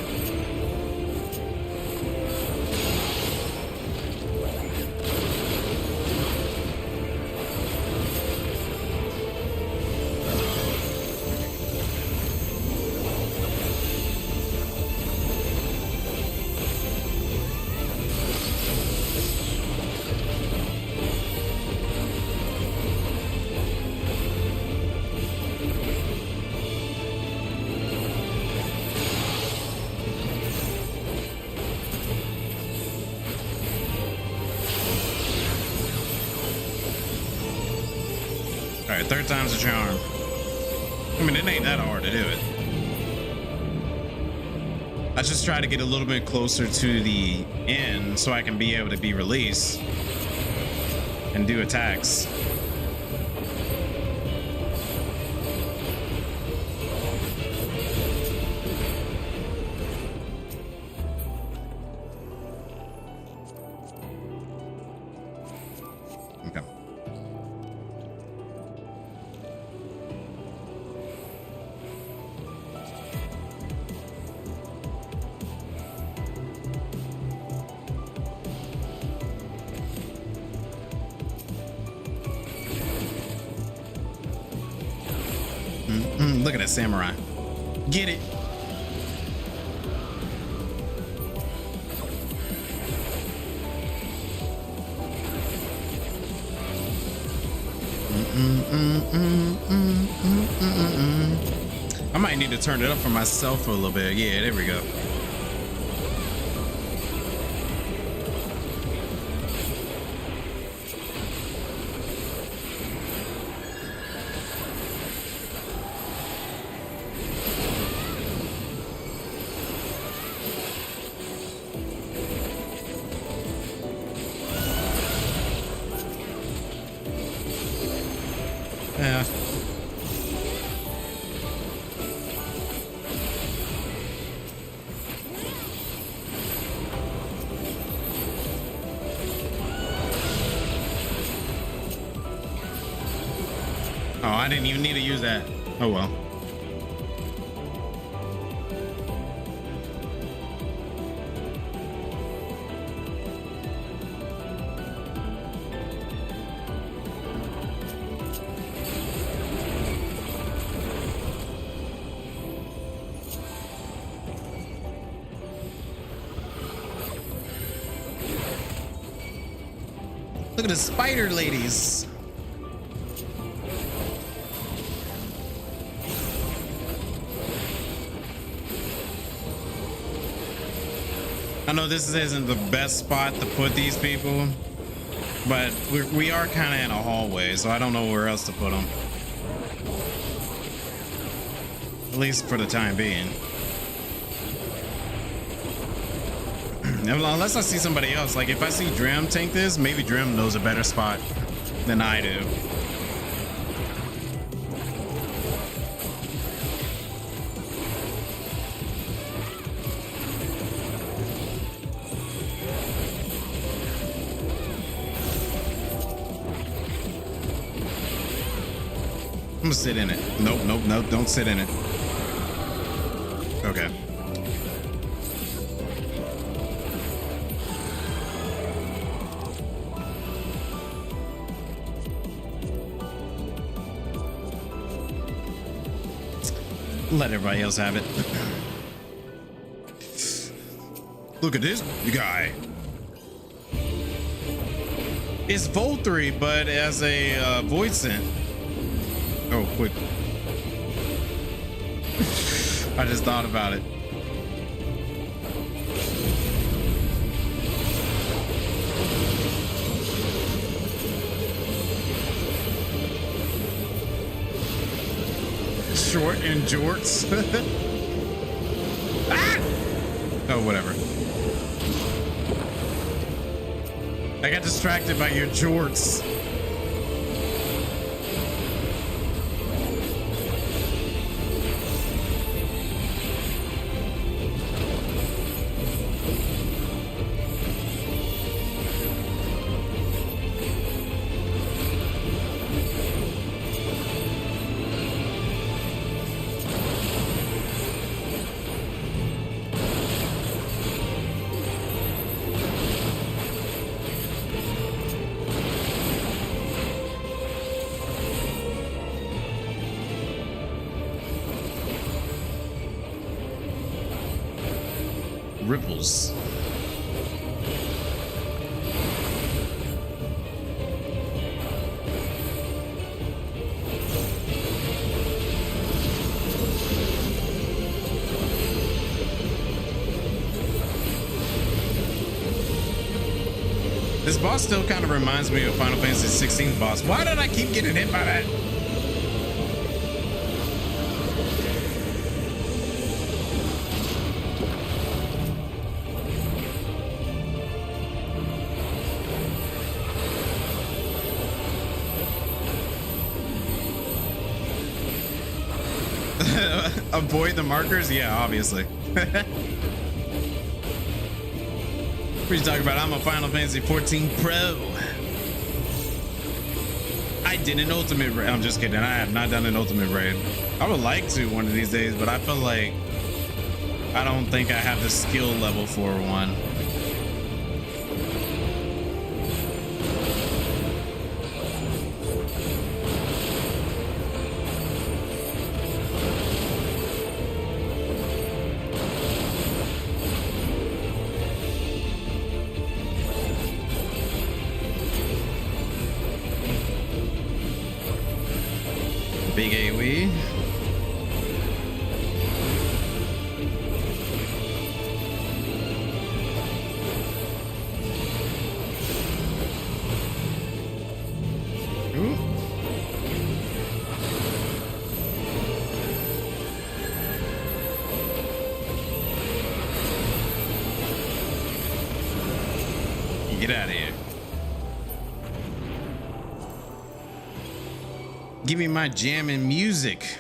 All right, third time's a charm. I mean, it ain't that hard to do it. I just try to get a little bit closer to the end so I can be able to be released and do attacks. Okay. Look at that samurai. Get it. I might need to turn it up for myself for a little bit. Yeah, there we go. Yeah. Oh, I didn't even need to use that. Oh well. Look at the spider ladies. I know this isn't the best spot to put these people, but we are kind of in a hallway, so I don't know where else to put them. At least for the time being. Unless I see somebody else. Like if I see Drim tank this, maybe Drim knows a better spot than I do. I'm gonna sit in it. Nope, nope, nope, don't sit in it. Okay. Let everybody else have it. Look at this guy. It's Vol3, but as a void scent. Oh, quick. I just thought about it. Short and jorts. Ah! Oh, whatever. I got distracted by your jorts. Ripples. This boss still kind of reminds me of Final Fantasy 16 boss. Why did I keep getting hit by that? Avoid the markers? Yeah, obviously. What are you talking about? I'm a Final Fantasy 14 Pro. I did an ultimate raid. I'm just kidding. I have not done an ultimate raid. I would like to one of these days, but I feel like I don't think I have the skill level for one. Big AoE. Ooh. Get out of here. Give me my jamming music.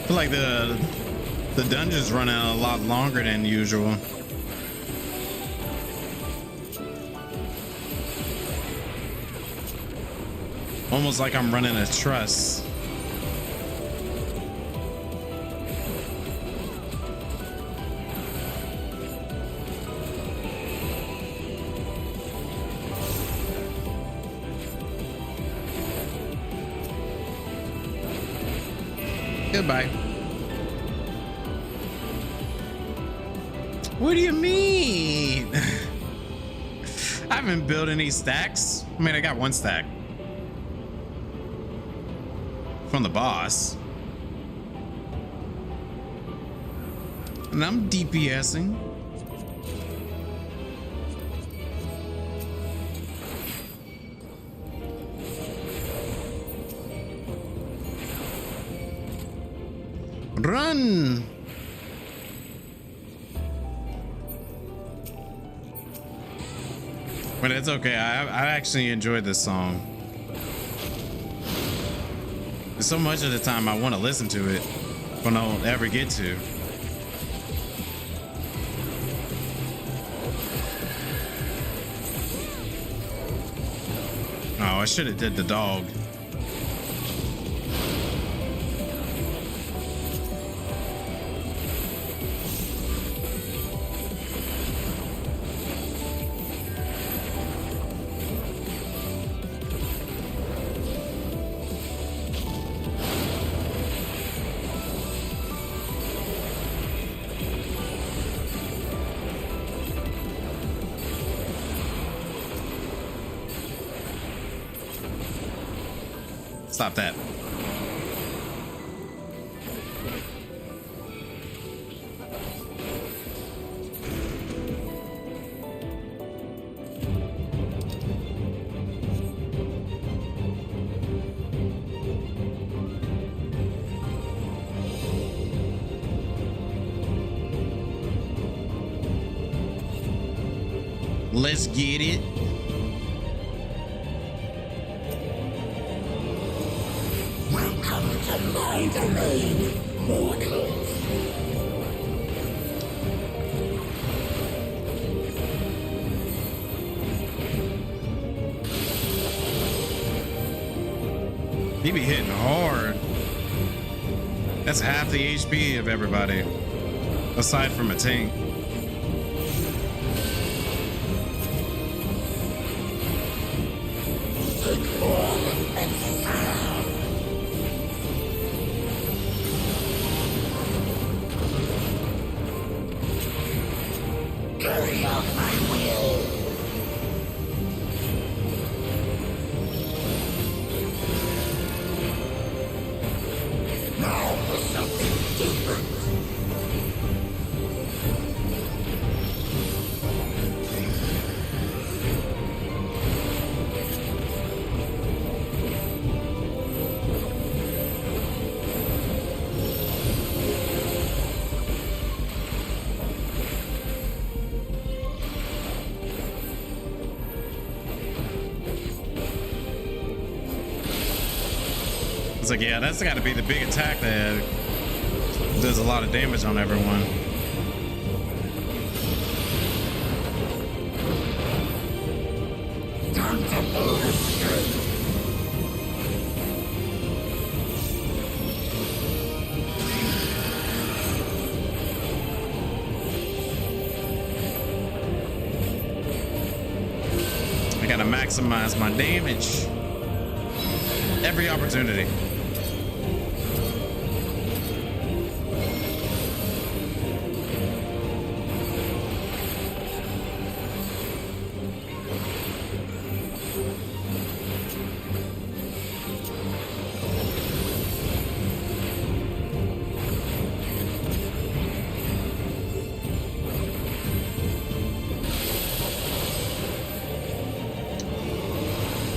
I feel like the dungeon's running a lot longer than usual. Almost like I'm running a truss. Goodbye. What do you mean? I haven't built any stacks. I mean, I got one stack from the boss. And I'm DPSing. Run! But it's okay. I actually enjoyed this song. So much of the time I want to listen to it, but I don't ever get to. Oh, I should have did the dog. Stop that. Let's get it. My domain, mortals. He be hitting hard. That's half the HP of everybody, aside from a tank. Carry out my will. Now for something different. It's like, yeah, that's got to be the big attack that does a lot of damage on everyone. Time to move straight. I got to maximize my damage. Every opportunity.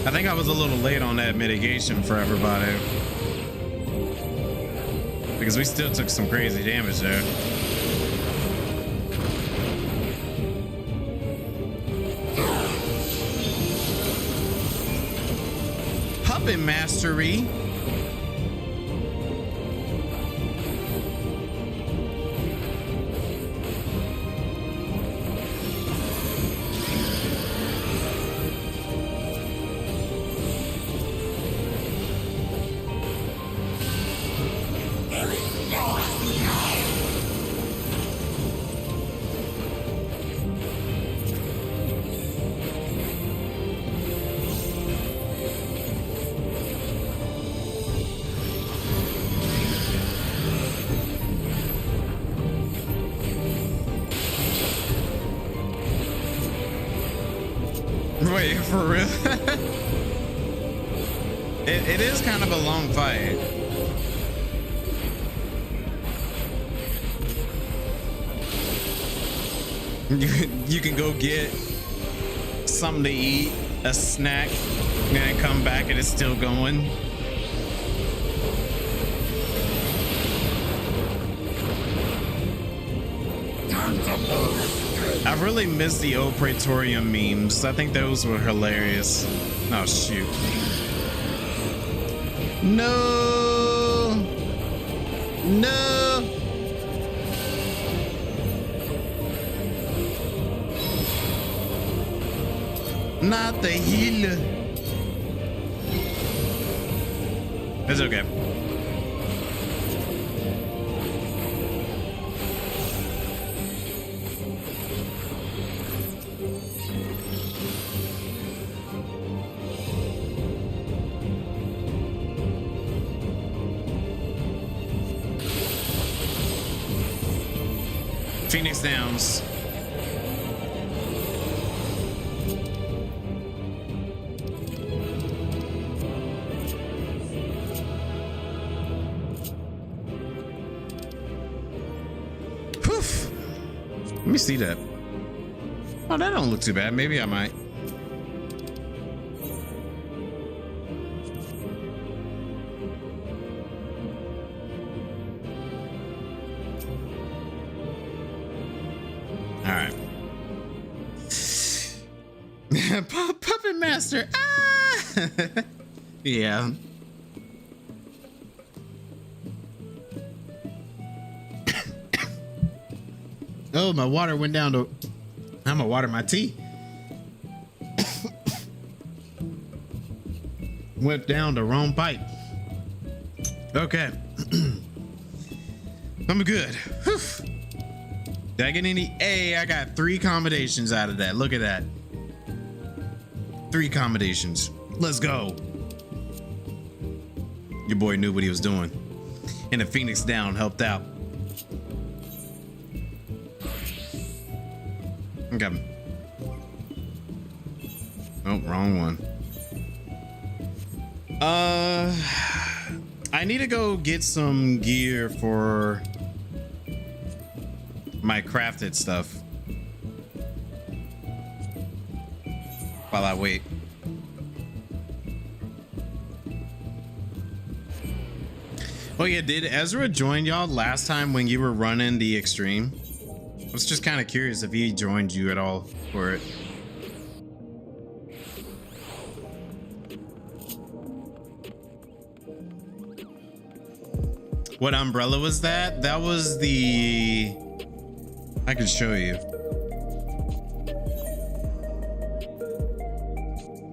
I think I was a little late on that mitigation for everybody, because we still took some crazy damage there. Puppet mastery. Wait, for real? It is kind of a long fight. You can go get something to eat, a snack, and then come back and it's still going. I really miss the old Praetorium memes. I think those were hilarious. Oh shoot. No. No. Not the healer. It's okay. Phoenix Downs. Poof. Let me see that. Oh, that don't look too bad. Maybe I might. All right. Puppet Master. Ah! Yeah. Oh, my water went down to. I'm gonna water my tea. Went down the wrong pipe. Okay. I'm good. Whew. Did I get any? Hey, I got 3 accommodations out of that. Look at that. 3 accommodations. Let's go. Your boy knew what he was doing. And the Phoenix Down helped out. Okay. Oh, wrong one. I need to go get some gear for my crafted stuff while I wait. Oh yeah, did Ezra join y'all last time when you were running the Extreme? I was just kind of curious if he joined you at all for it. What umbrella was that? That was the... I can show you.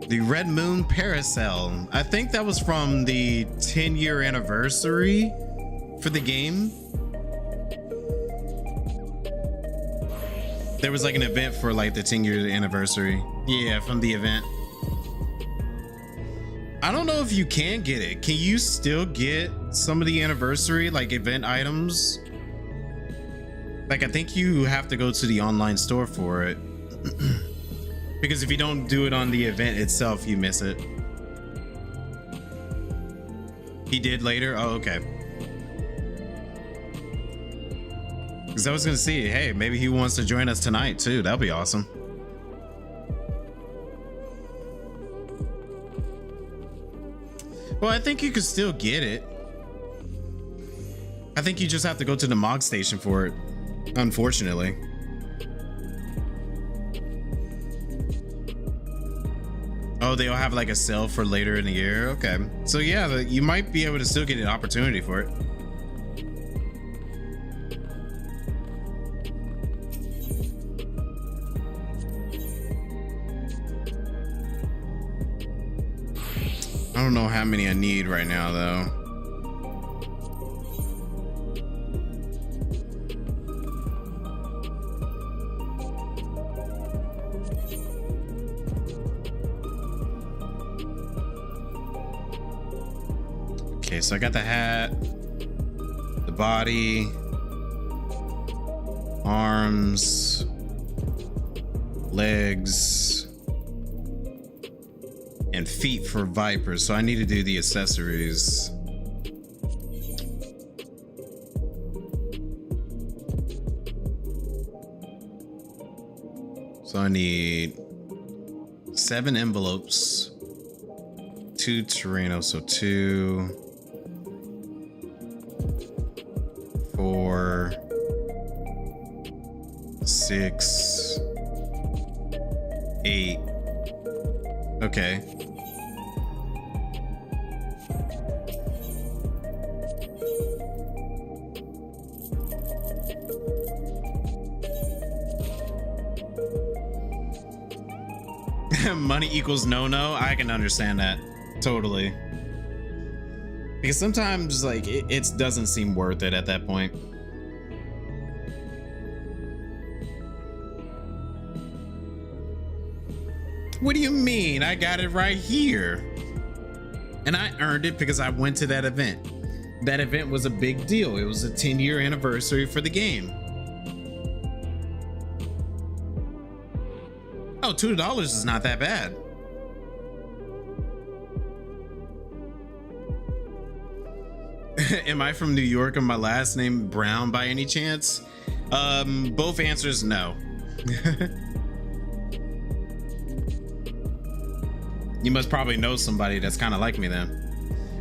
The Red Moon Paracel. I think that was from the 10-year anniversary for the game. There was like an event for like the 10-year anniversary. Yeah, from the event. I don't know if you can get it. Can you still get some of the anniversary like event items? Like, I think you have to go to the online store for it. Because if you don't do it on the event itself, you miss it. He did later? Oh, okay. Because I was going to see, hey, maybe he wants to join us tonight too. That'll be awesome. Well, I think you could still get it. I think you just have to go to the MOG station for it, unfortunately. Oh, they'll have like a sale for later in the year. Okay. So yeah, you might be able to still get an opportunity for it. I don't know how many I need right now though. Okay, so I got the hat, the body, arms, legs, and feet for Vipers. So I need to do the accessories. So I need 7 envelopes, 2 Torino, so 2, 4, 6, 8. Okay. Money equals no. I can understand that totally, because sometimes like it doesn't seem worth it at that point. What do you mean? I got it right here, and I earned it because I went to that event. That event was a big deal. It was a 10-year anniversary for the game. Oh, $2 is not that bad. Am I from New York and my last name Brown by any chance? Both answers no. You must probably know somebody that's kind of like me then.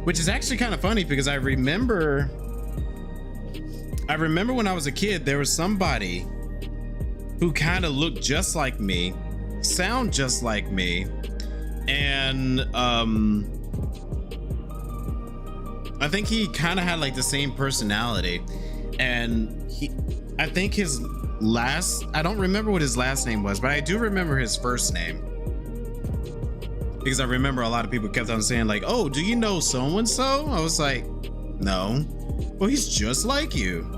Which is actually kind of funny because I remember when I was a kid, there was somebody who kind of looked just like me, sound just like me, and I think he kind of had like the same personality, and I think his I don't remember what his last name was, but I do remember his first name, because I remember a lot of people kept on saying like, oh, do you know so and so? I was like, no. Well, he's just like you.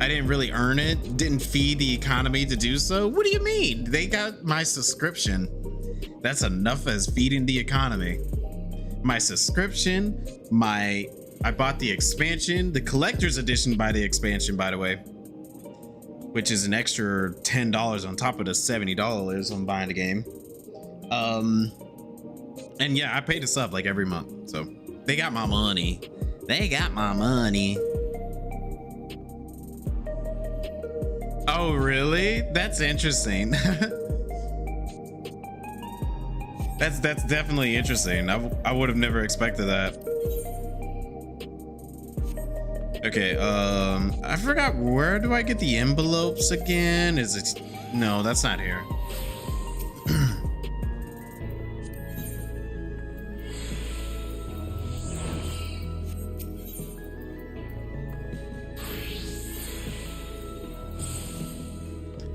I didn't really earn it, didn't feed the economy to do so. What do you mean? They got my subscription. That's enough as feeding the economy. My subscription, I bought the expansion, the collector's edition by the expansion, by the way, which is an extra $10 on top of the $70 I'm buying the game. And yeah, I pay the sub like every month. So they got my money. They got my money. Oh, really? That's interesting. That's definitely interesting. I would have never expected that. Okay, I forgot, where do I get the envelopes again? Is it, no, that's not here.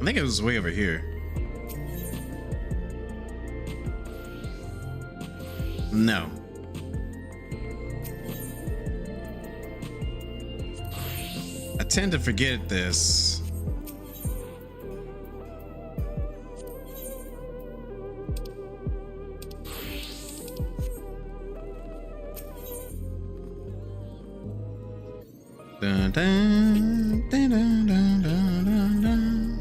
I think it was way over here. No. I tend to forget this. Dun, dun, dun, dun, dun, dun, dun.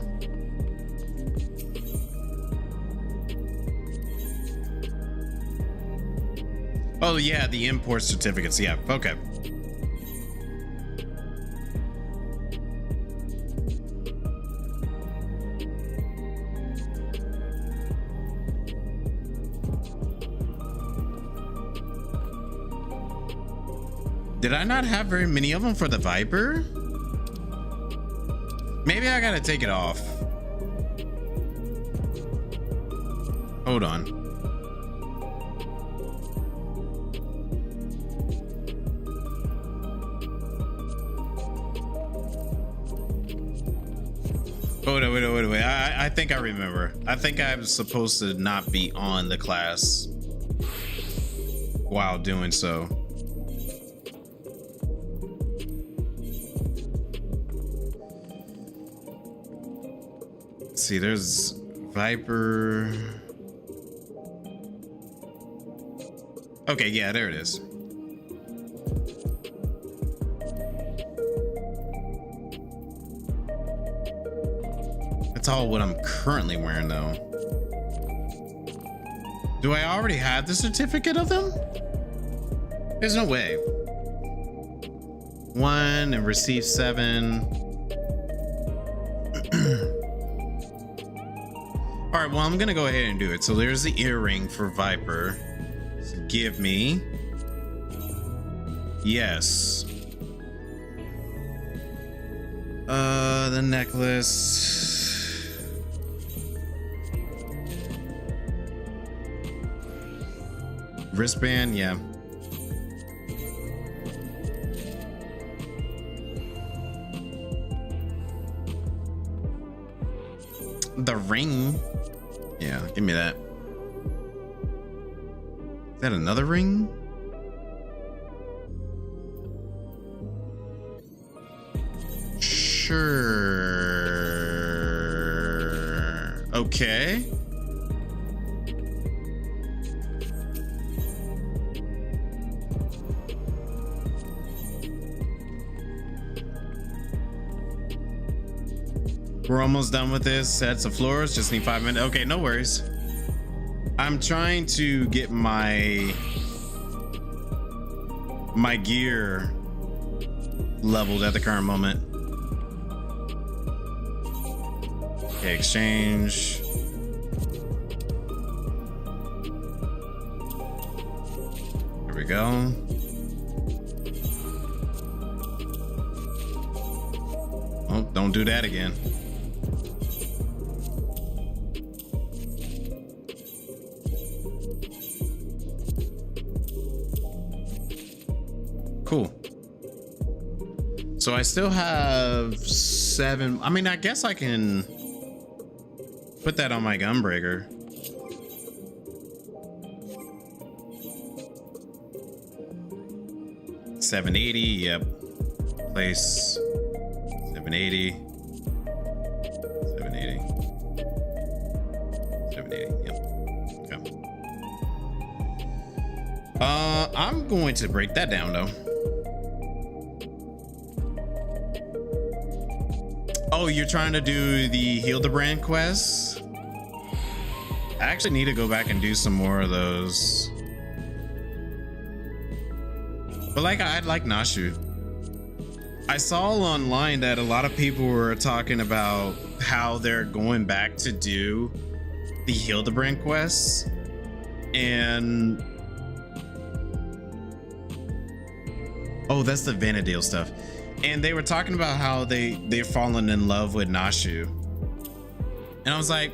Oh yeah, the import certificates. Yeah, okay. Did I not have very many of them for the Viper? Maybe I gotta take it off. Hold on. Wait. I think I remember. I think I was supposed to not be on the class while doing so. Let's see, there's Viper. Okay, yeah, there it is. That's all what I'm currently wearing though. Do I already have the certificate of them? There's no way. 1 and receive 7. All right, well, I'm gonna go ahead and do it. So there's the earring for Viper. So give me. Yes. The necklace. Wristband, yeah. The ring. Yeah, give me that. Is that another ring? Sure. Okay. We're almost done with this. Sets of floors. Just need 5 minutes. Okay, no worries. I'm trying to get my gear leveled at the current moment. Okay, exchange. There we go. Oh, don't do that again. Cool. So I still have 7. I mean, I guess I can put that on my gunbreaker. $780. Yep. Place 780. 780. 780. Yep. Okay. I'm going to break that down though. Oh, you're trying to do the Hildebrand quest? I actually need to go back and do some more of those. But like, I'd like Nashu. I saw online that a lot of people were talking about how they're going back to do the Hildebrand quests. And oh, that's the Vanadale stuff. And they were talking about how they're falling in love with Nashu. And I was like,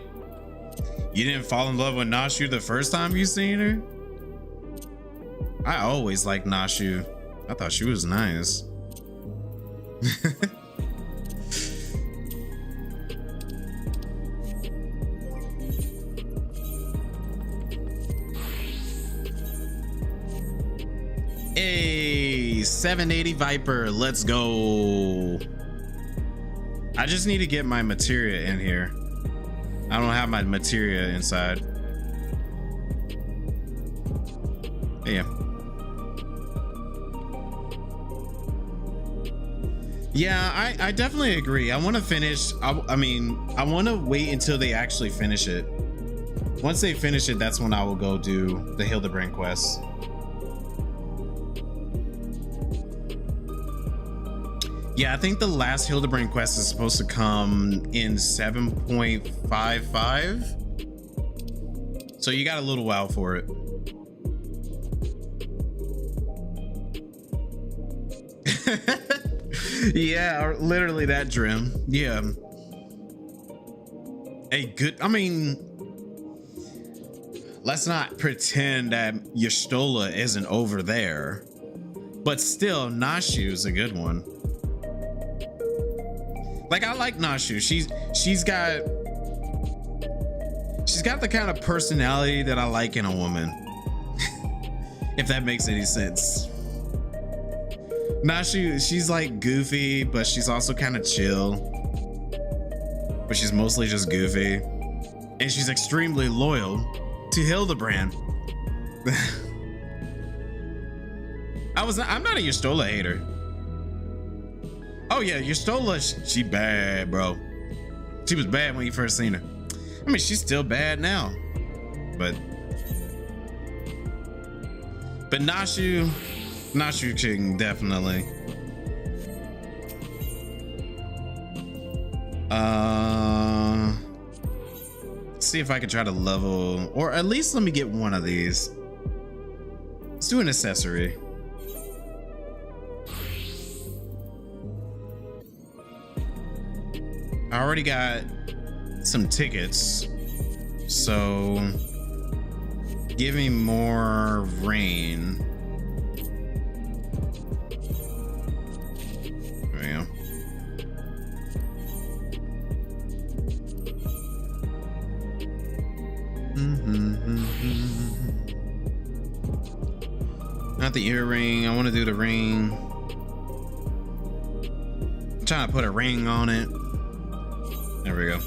you didn't fall in love with Nashu the first time you seen her? I always liked Nashu. I thought she was nice. Hey, 780 Viper, let's go. I just need to get my materia in here. I don't have my materia inside. Yeah. Yeah, I definitely agree. I want to finish. I mean, I want to wait until they actually finish it. Once they finish it, that's when I will go do the Hildebrand quest. Yeah, I think the last Hildebrand quest is supposed to come in 7.55. So you got a little while for it. Yeah, literally that Drim. Yeah. A good, I mean, let's not pretend that Y'shtola isn't over there, but still Nashu is a good one. Like, I like Nashu. She's got the kind of personality that I like in a woman. If that makes any sense. Nashu, she's like goofy, but she's also kind of chill. But she's mostly just goofy. And she's extremely loyal to Hildebrand. I'm not a Y'shtola hater. Oh yeah, Y'shtola, she bad, bro. She was bad when you first seen her. I mean, she's still bad now. But Nashu chicken, definitely. Let's see if I can try to level, or at least let me get one of these. Let's do an accessory. I already got some tickets, so give me more rain. There we go. Not the earring. I want to do the ring. I'm trying to put a ring on it. There we go.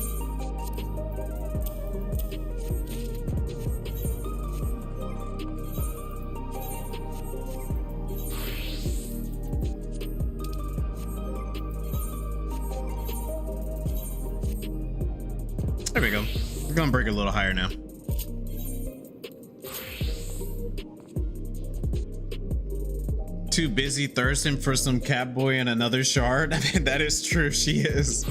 There we go. We're gonna break it a little higher now. Too busy thirsting for some Catboy and another shard. I mean, that is true. She is.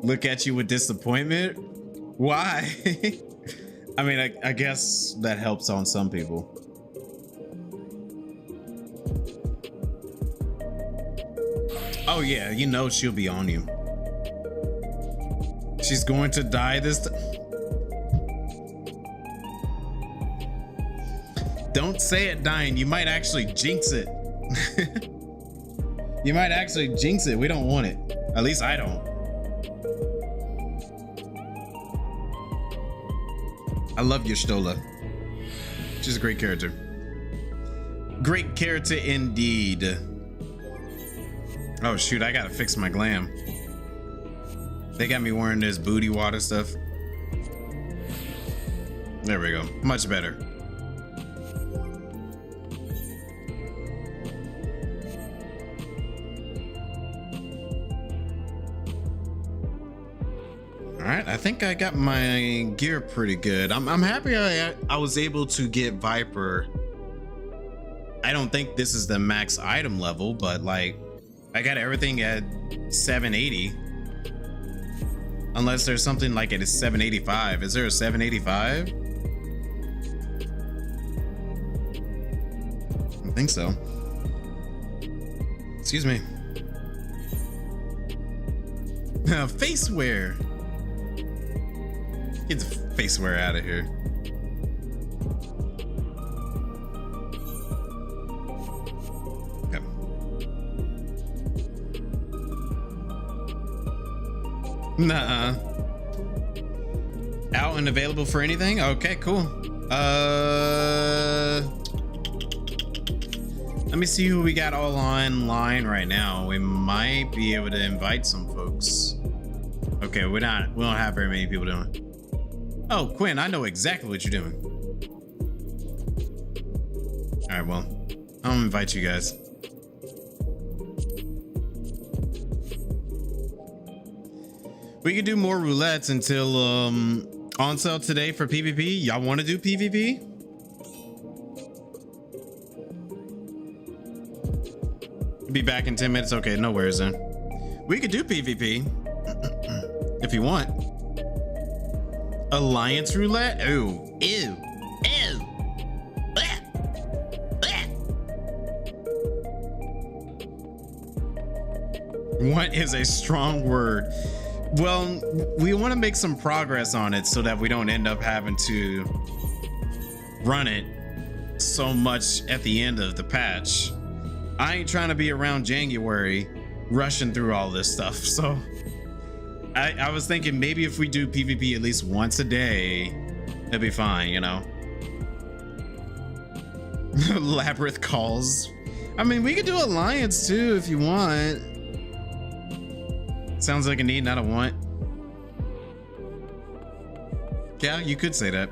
Look at you with disappointment. Why? I mean, I guess that helps on some people. Oh yeah, you know she'll be on you. She's going to die this time. Don't say it, dying. You might actually jinx it. You might actually jinx it. We don't want it. At least I don't. I love your Stola. She's a great character. Great character indeed. Oh shoot, I gotta fix my glam. They got me wearing this booty water stuff. There we go. Much better. All right, I think I got my gear pretty good. I'm happy I was able to get Viper. I don't think this is the max item level, but like I got everything at 780. Unless there's something like it is 785. Is there a 785? I don't think so. Excuse me. Face wear. Get the face wear out of here. Okay. Nuh-uh. Out and available for anything? Okay, cool. Let me see who we got all online right now. We might be able to invite some folks. Okay, we don't have very many people doing. Oh, Quinn, I know exactly what you're doing. All right, well, I'll invite you guys. We could do more roulettes until on sale today for PvP. Y'all want to do PvP? Be back in 10 minutes. Okay, no worries then. We could do PvP if you want. Alliance roulette? Ew. Ew. Ew. What is a strong word? Well, we want to make some progress on it so that we don't end up having to run it so much at the end of the patch. I ain't trying to be around January rushing through all this stuff, so I was thinking maybe if we do PvP at least once a day, it'd be fine, you know. Labyrinth calls. I mean, we could do Alliance too if you want. Sounds like a need, not a want. Yeah, you could say that.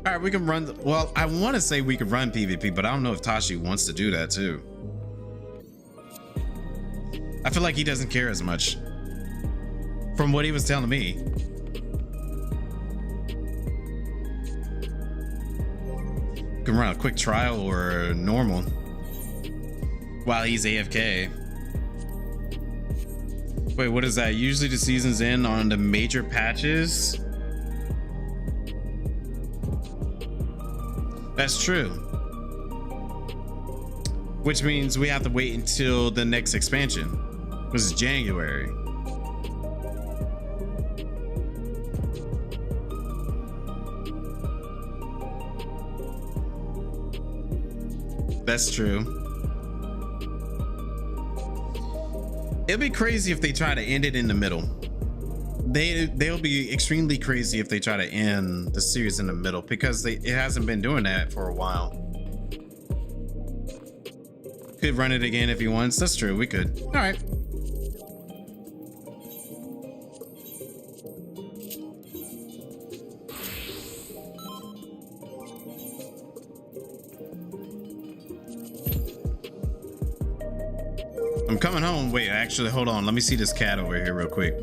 All right, we can run. Well, I want to say we could run PvP, but I don't know if Tashi wants to do that too. I feel like he doesn't care as much from what he was telling me. We can run a quick trial or normal while he's AFK. Wait, what is that? Usually the season's end on the major patches. That's true. which means we have to wait until the next expansion, which is January. That's true. It'll be crazy if they try to end it in the middle. They'll be extremely crazy if they try to end the series in the middle, because it hasn't been doing that for a while. Could run it again if he wants. That's true. We could. All right. I'm coming home. Wait, actually, hold on. Let me see this cat over here real quick.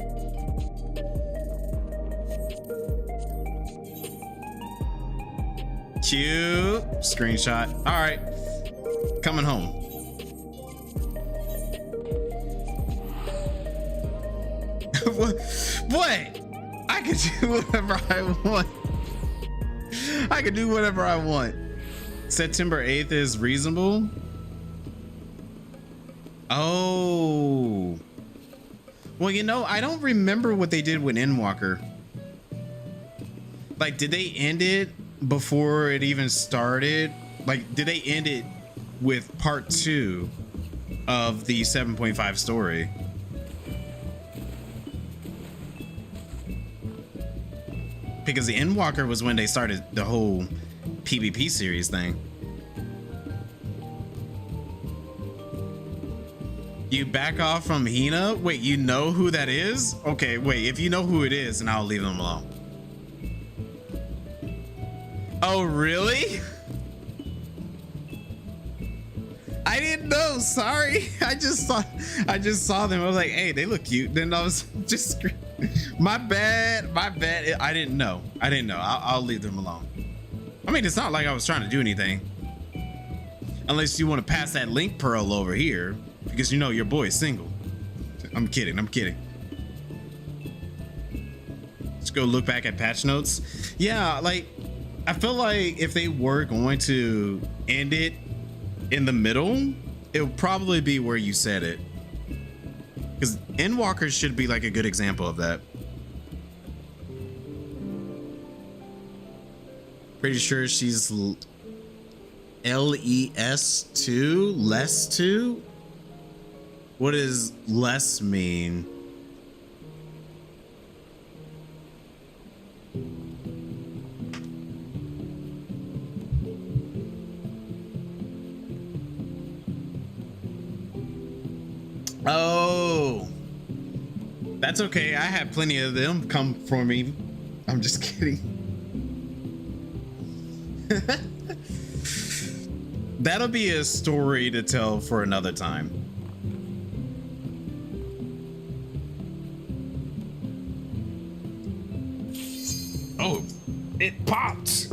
Cute. Screenshot. All right. Coming home. What? I can do whatever I want. I can do whatever I want. September 8th is reasonable. Oh. Well, you know, I don't remember what they did with Endwalker. Like, did they end it before it even started? Like, did they end it with part 2 of the 7.5 story? Because the Endwalker was when they started the whole PvP series thing. You back off from Hina? Wait, you know who that is? Okay, wait, if you know who it is, then I'll leave them alone. Oh, really? I didn't know, sorry. I just saw them. I was like, hey, they look cute. Then I was just, my bad. I didn't know. I'll leave them alone. I mean, it's not like I was trying to do anything. Unless you want to pass that link pearl over here, because you know your boy is single. I'm kidding. Let's go look back at patch notes. Yeah, like, I feel like if they were going to end it in the middle, it would probably be where you said it. Because Endwalker should be like a good example of that. Pretty sure she's LES2? Less 2? What does less mean? Oh, that's okay. I have plenty of them come for me. I'm just kidding. That'll be a story to tell for another time. Oh, it popped.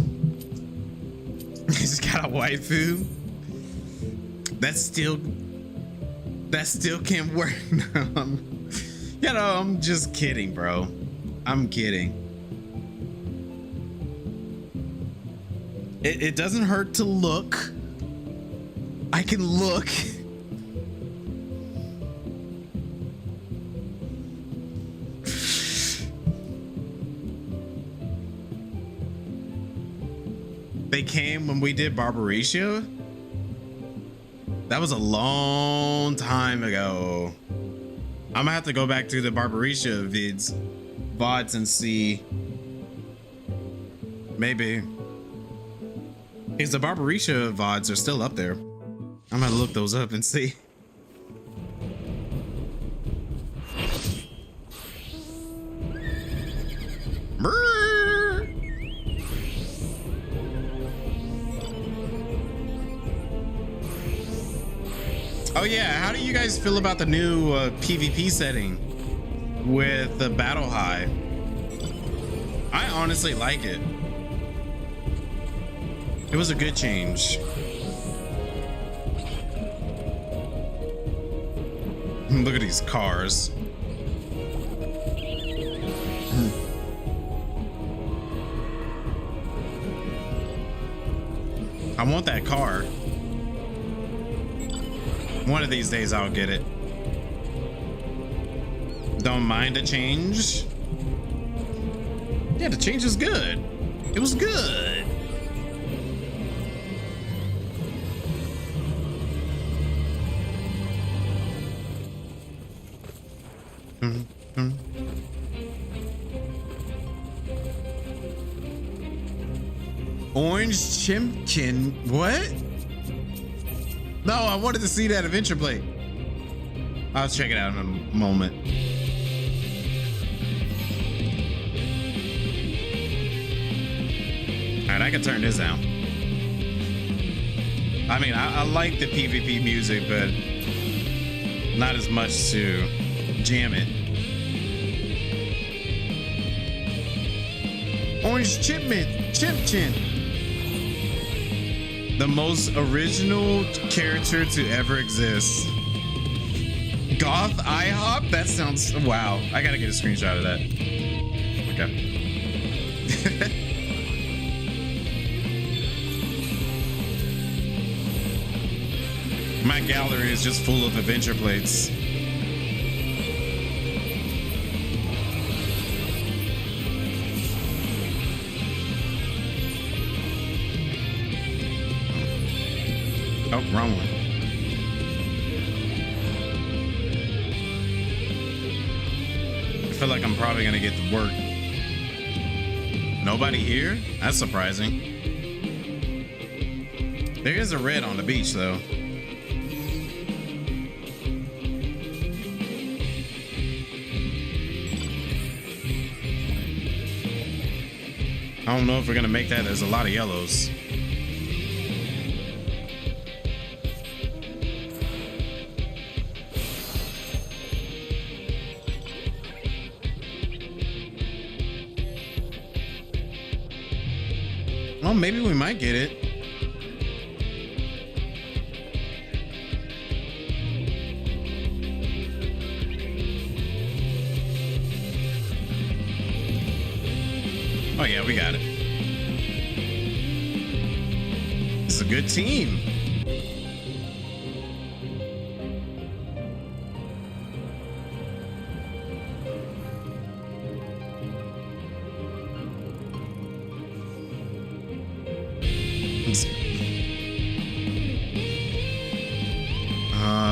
He's got a waifu. That still can't work. You know, I'm just kidding, bro. I'm kidding. It doesn't hurt to look. I can look. They came when we did Barbarecia. That was a long time ago. I'm gonna have to go back to the Barbarecia VODs and see. Maybe. Because the Barbarecia VODs are still up there. I'm gonna look those up and see. Oh yeah, how do you guys feel about the new PvP setting with the battle high? I honestly like it. It was a good change. Look at these cars. I want that car. One of these days I'll get it. Don't mind a change. Yeah, the change is good. It was good. Orange Chimkin. What? No, I wanted to see that adventure plate. I'll check it out in a moment. All right, I can turn this down. I mean, I like the PvP music, but not as much to jam it. Orange Chimkin. The most original character to ever exist. Goth IHOP? That sounds... Wow. I gotta get a screenshot of that. Okay. My gallery is just full of adventure plates. Oh, wrong one. I feel like I'm probably gonna get to work. Nobody here? That's surprising. There is a red on the beach, though. I don't know if we're gonna make that. There's a lot of yellows. Well, maybe we might get it. Oh yeah, we got it. It's a good team.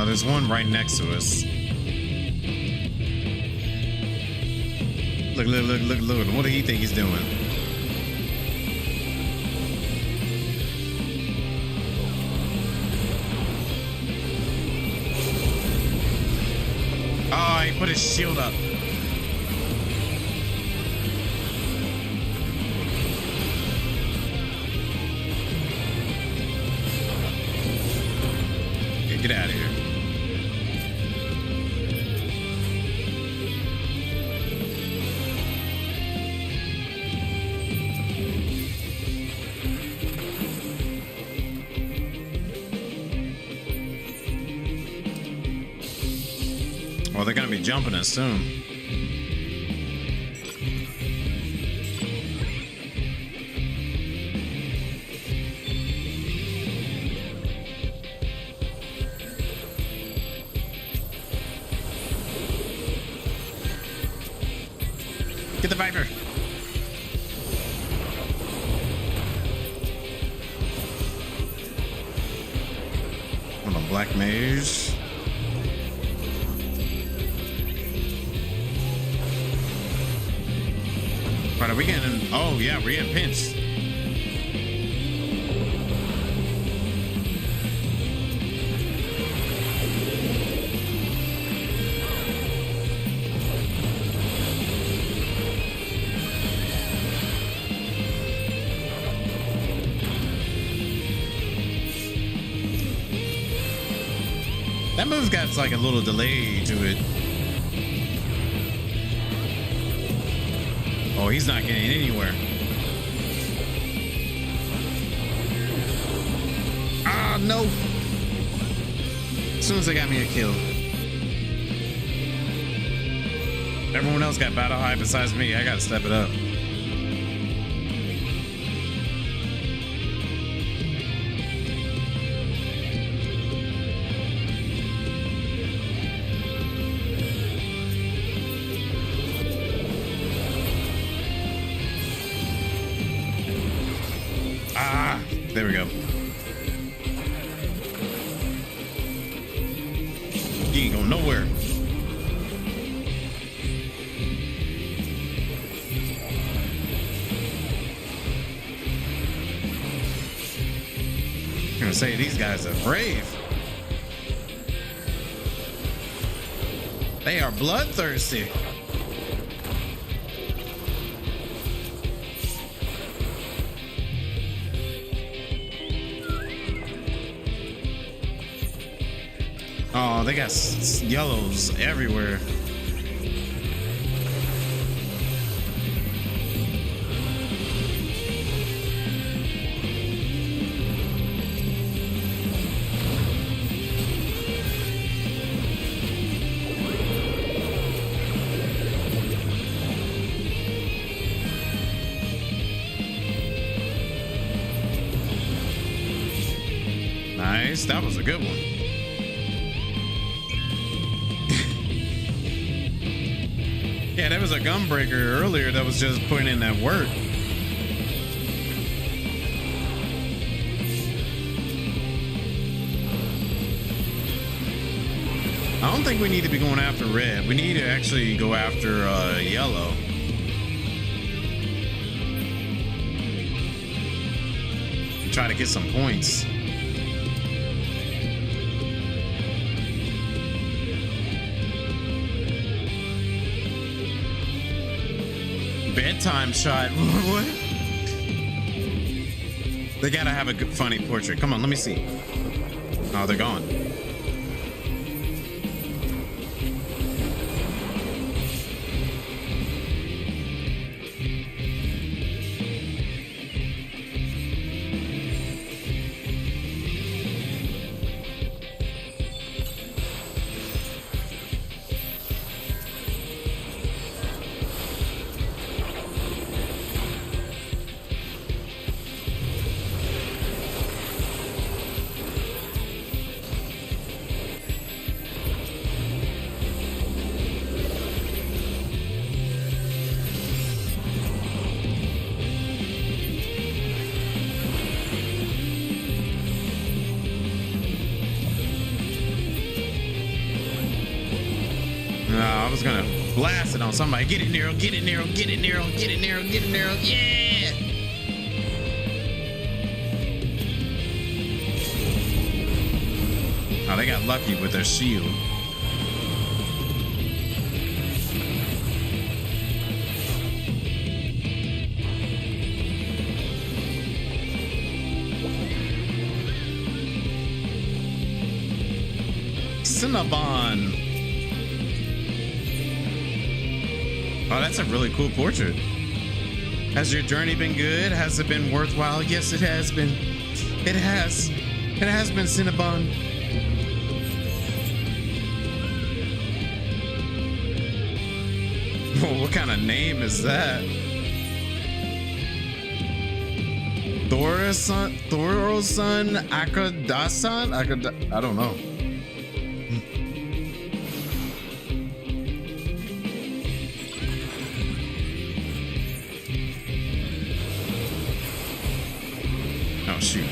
There's one right next to us. Look, look, look, look, look. What do he think he's doing? Oh, he put his shield up. Okay, get out of here. Well, they're gonna be jumping us soon. Get the Viper. Hold on, Black Mage. Right, are we getting... Oh, yeah, we're getting pinched. That move's got like a little delay to it. Oh, he's not getting anywhere. Ah, no. As soon as they got me a kill. Everyone else got battle high besides me. I gotta step it up. There we go. You ain't going nowhere. I'm gonna say these guys are brave. They are bloodthirsty. Oh, they got yellows everywhere. Nice, that was a good one. Yeah, there was a gunbreaker earlier that was just putting in that work. I don't think we need to be going after red. We need to actually go after yellow. Try to get some points. Bedtime shot. What? They gotta have a good, funny portrait. Come on, let me see. Oh, they're gone. I was gonna blast it on somebody. Get it, Nero. Get it, Nero. Get it, Nero. Get it, Nero. Get it, Nero. Yeah. Oh, they got lucky with their shield. Cinnabon. Oh, that's a really cool portrait. Has your journey been good? Has it been worthwhile? Yes, it has been. It has. It has been, Cinnabon. Oh, what kind of name is that? Thoroson, Akadasan? I don't know. Shoot.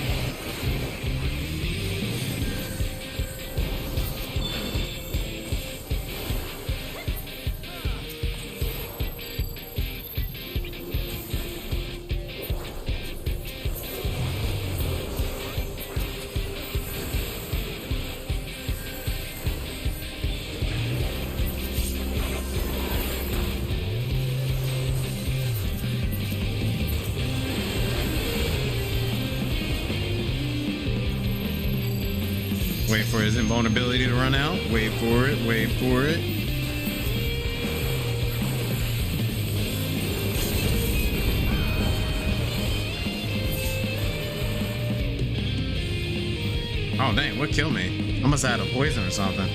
Wait for his invulnerability to run out. Wait for it. Wait for it. Oh, dang. What killed me? I must have had a poison or something.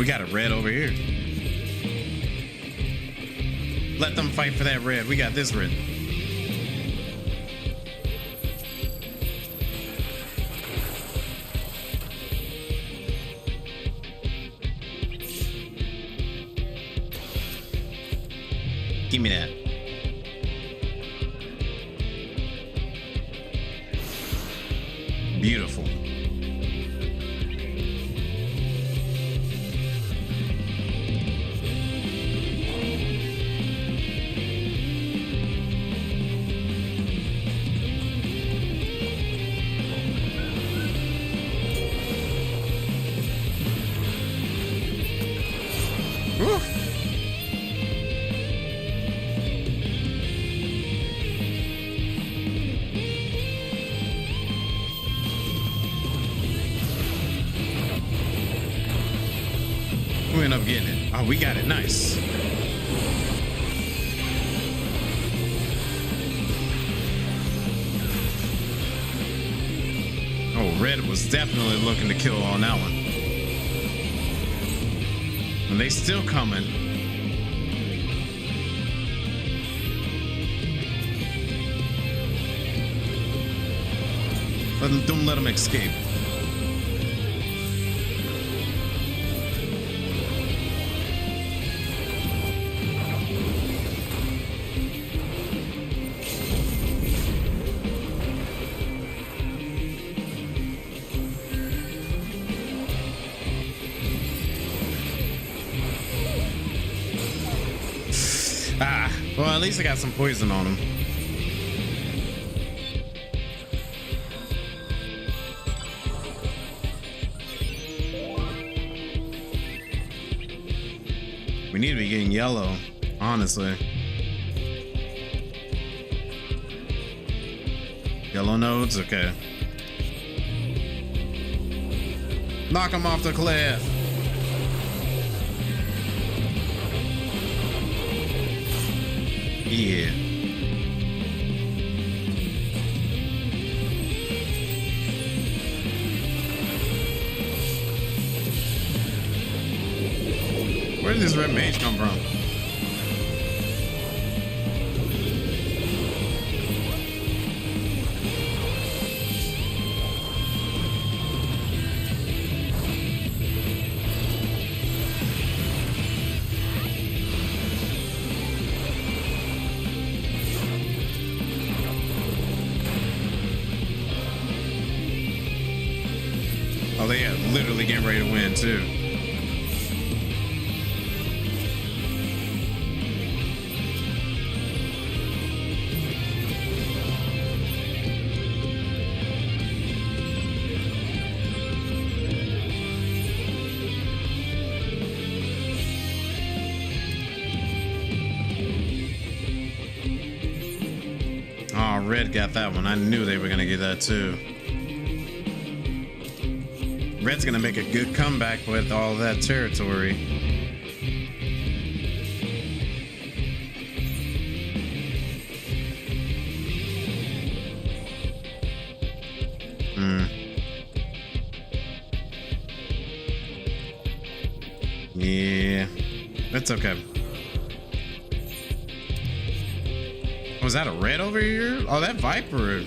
We got a red over here. Let them fight for that red. We got this red. Give me that. Beautiful. Woo. We end up getting it. Oh, we got it. Nice. Oh, red was definitely looking to kill on that one. And they still coming. Don't let them escape. Ah, well, at least I got some poison on him. We need to be getting yellow, honestly. Yellow nodes, okay. Knock him off the cliff. Yeah. Where did this red mage come from? Oh, they are literally getting ready to win, too. Oh, red got that one. I knew they were going to get that, too. Red's gonna make a good comeback with all that territory. Yeah, that's okay. Was that a red over here? Oh, that Viper.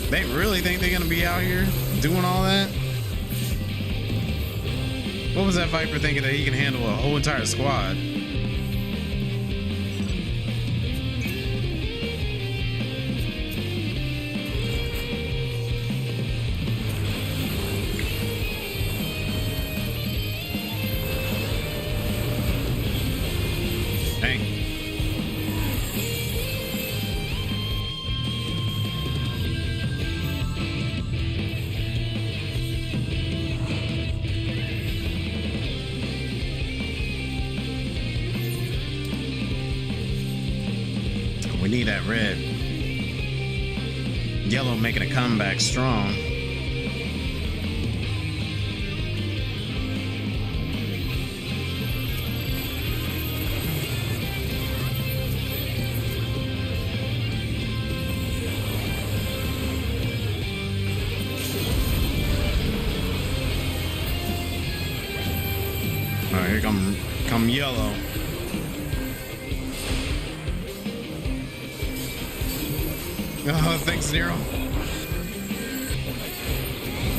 They really think they're gonna be out here doing all that? What was that Viper thinking, that he can handle a whole entire squad? Dang. We need that red. Yellow making a comeback strong. All right, here come yellow. Oh, thanks, Nero.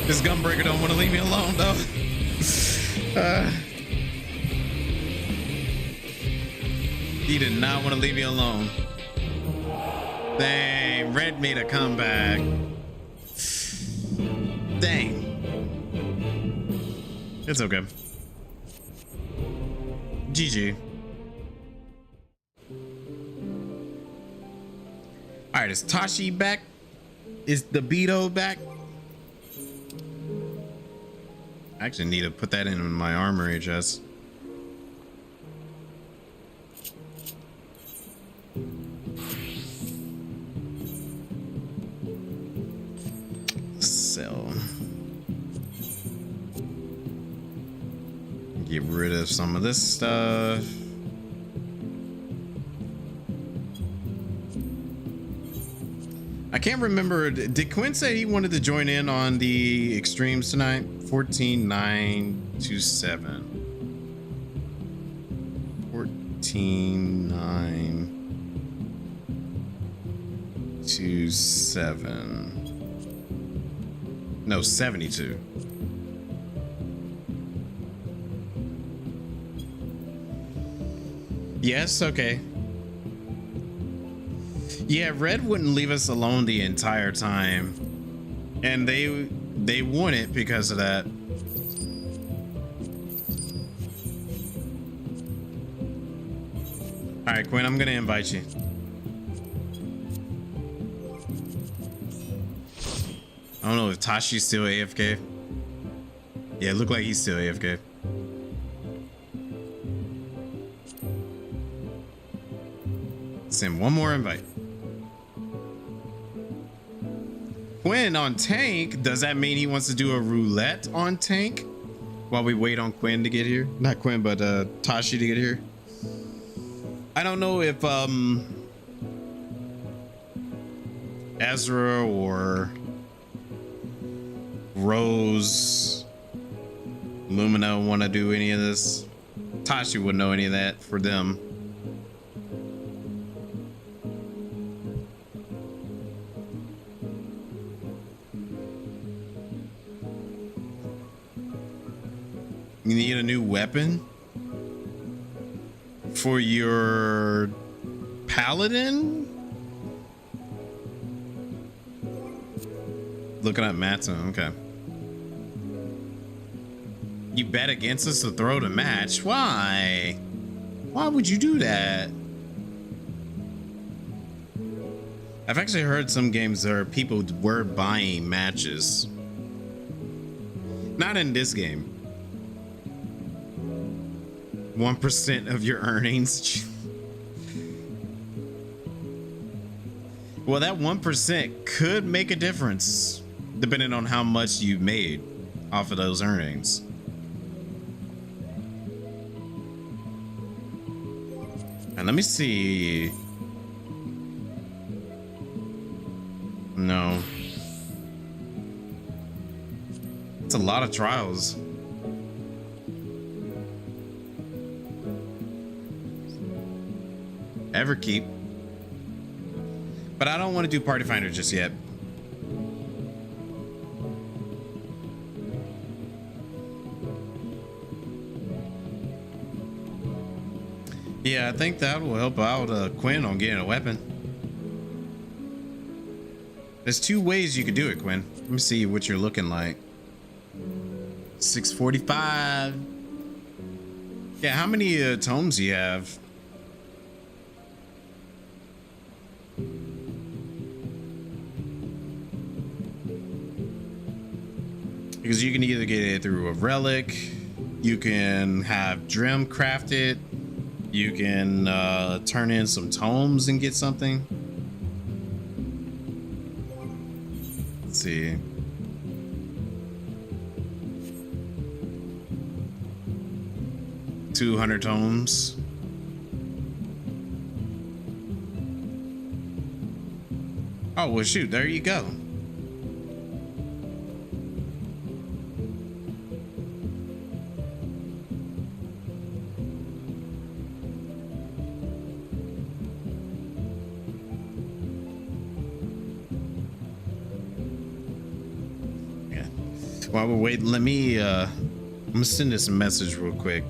This Gunbreaker don't want to leave me alone, though. He did not want to leave me alone. Dang, Red made a comeback. Dang. It's okay. GG. All right, is Tashi back? Is the Beto back? I actually need to put that in my armory chest. Sell. Get rid of some of this stuff. I can't remember. Did Quinn say he wanted to join in on the extremes tonight? 14,927. 14,927. No, 72. Yes, okay. Yeah, Red wouldn't leave us alone the entire time. And they won it because of that. All right, Quinn, I'm gonna invite you. I don't know if Tashi's still AFK. Yeah, it looked like he's still AFK. Send one more invite. Quinn on tank, does that mean he wants to do a roulette on tank while we wait on Quinn to get here? Not Quinn, but Tashi to get here. I don't know if Ezra or Rose, Lumina want to do any of this. Tashi wouldn't know any of that for them. You need a new weapon for your paladin? Looking at Matson, okay. You bet against us to throw the match. Why? Why would you do that? I've actually heard some games where people were buying matches. Not in this game. 1% of your earnings. Well, that 1% could make a difference depending on how much you made off of those earnings. And let me see. No. It's a lot of trials. Everkeep. But I don't want to do Party Finder just yet. Yeah, I think that will help out Quinn on getting a weapon. There's two ways you could do it, Quinn. Let me see what you're looking like. 645. Yeah, how many tomes do you have? Because you can either get it through a relic, you can have Drim crafted, you can turn in some tomes and get something. Let's see. $200 tomes. Oh, well, shoot, there you go. While we're waiting, let me I'm gonna send this message real quick.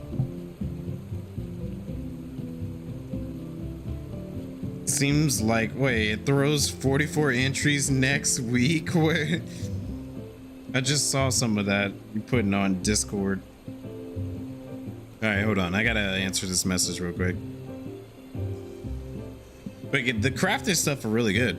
Seems like, wait, it throws 44 entries next week. Where I just saw some of that you putting on Discord. All right, hold on, I gotta answer this message real quick. But the crafting stuff are really good.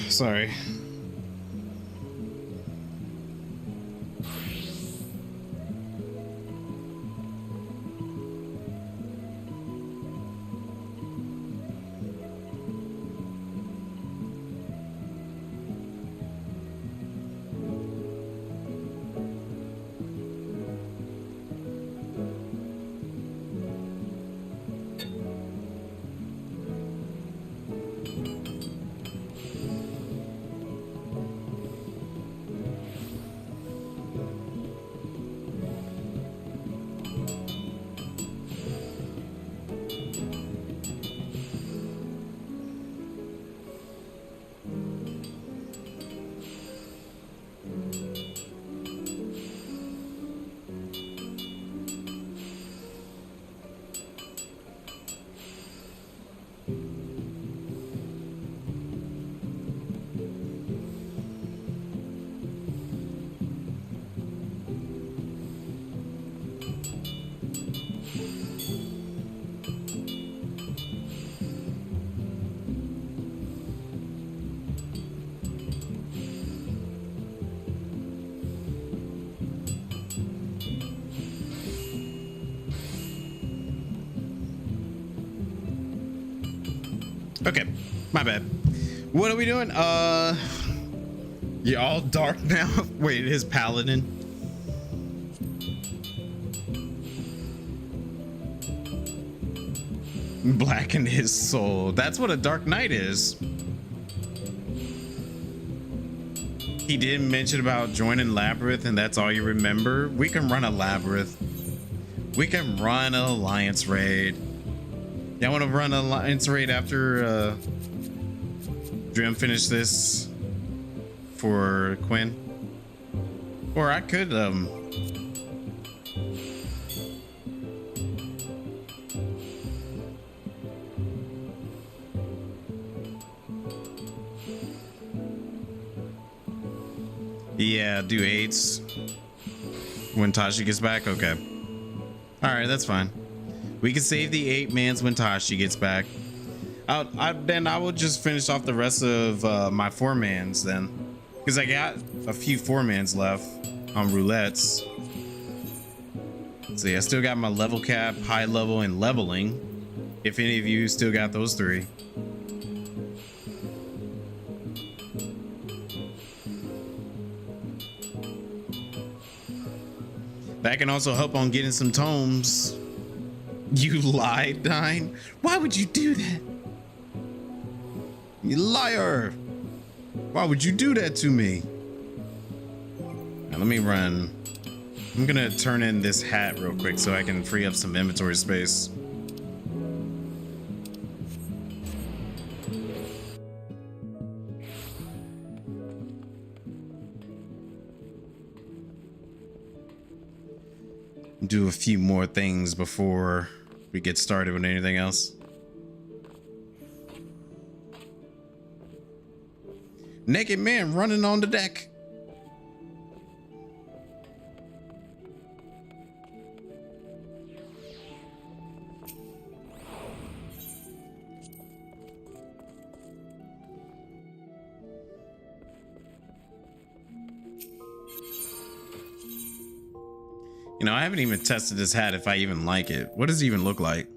Sorry. Okay, my bad. What are we doing? You all dark now? Wait, his paladin. Blacken his soul. That's what a dark knight is. He did mention about joining Labyrinth, and that's all you remember. We can run a Labyrinth. We can run an Alliance raid. Yeah, I want to run an Alliance raid after Drim finish this for Quinn. Or I could yeah, do 8s when Tashi gets back. Okay. All right, that's fine. We can save the 8-mans when Tashi gets back. Then I will just finish off the rest of my 4-mans then, because I got a few 4-mans left on roulettes. So yeah, I still got my level cap, high level, and leveling. If any of you still got those 3. That can also help on getting some tomes. You lied, Dine? Why would you do that? You liar! Why would you do that to me? Now, let me run. I'm gonna turn in this hat real quick so I can free up some inventory space. do a few more things before we get started with anything else. Naked man running on the deck. You know, I haven't even tested this hat if I even like it. What does it even look like?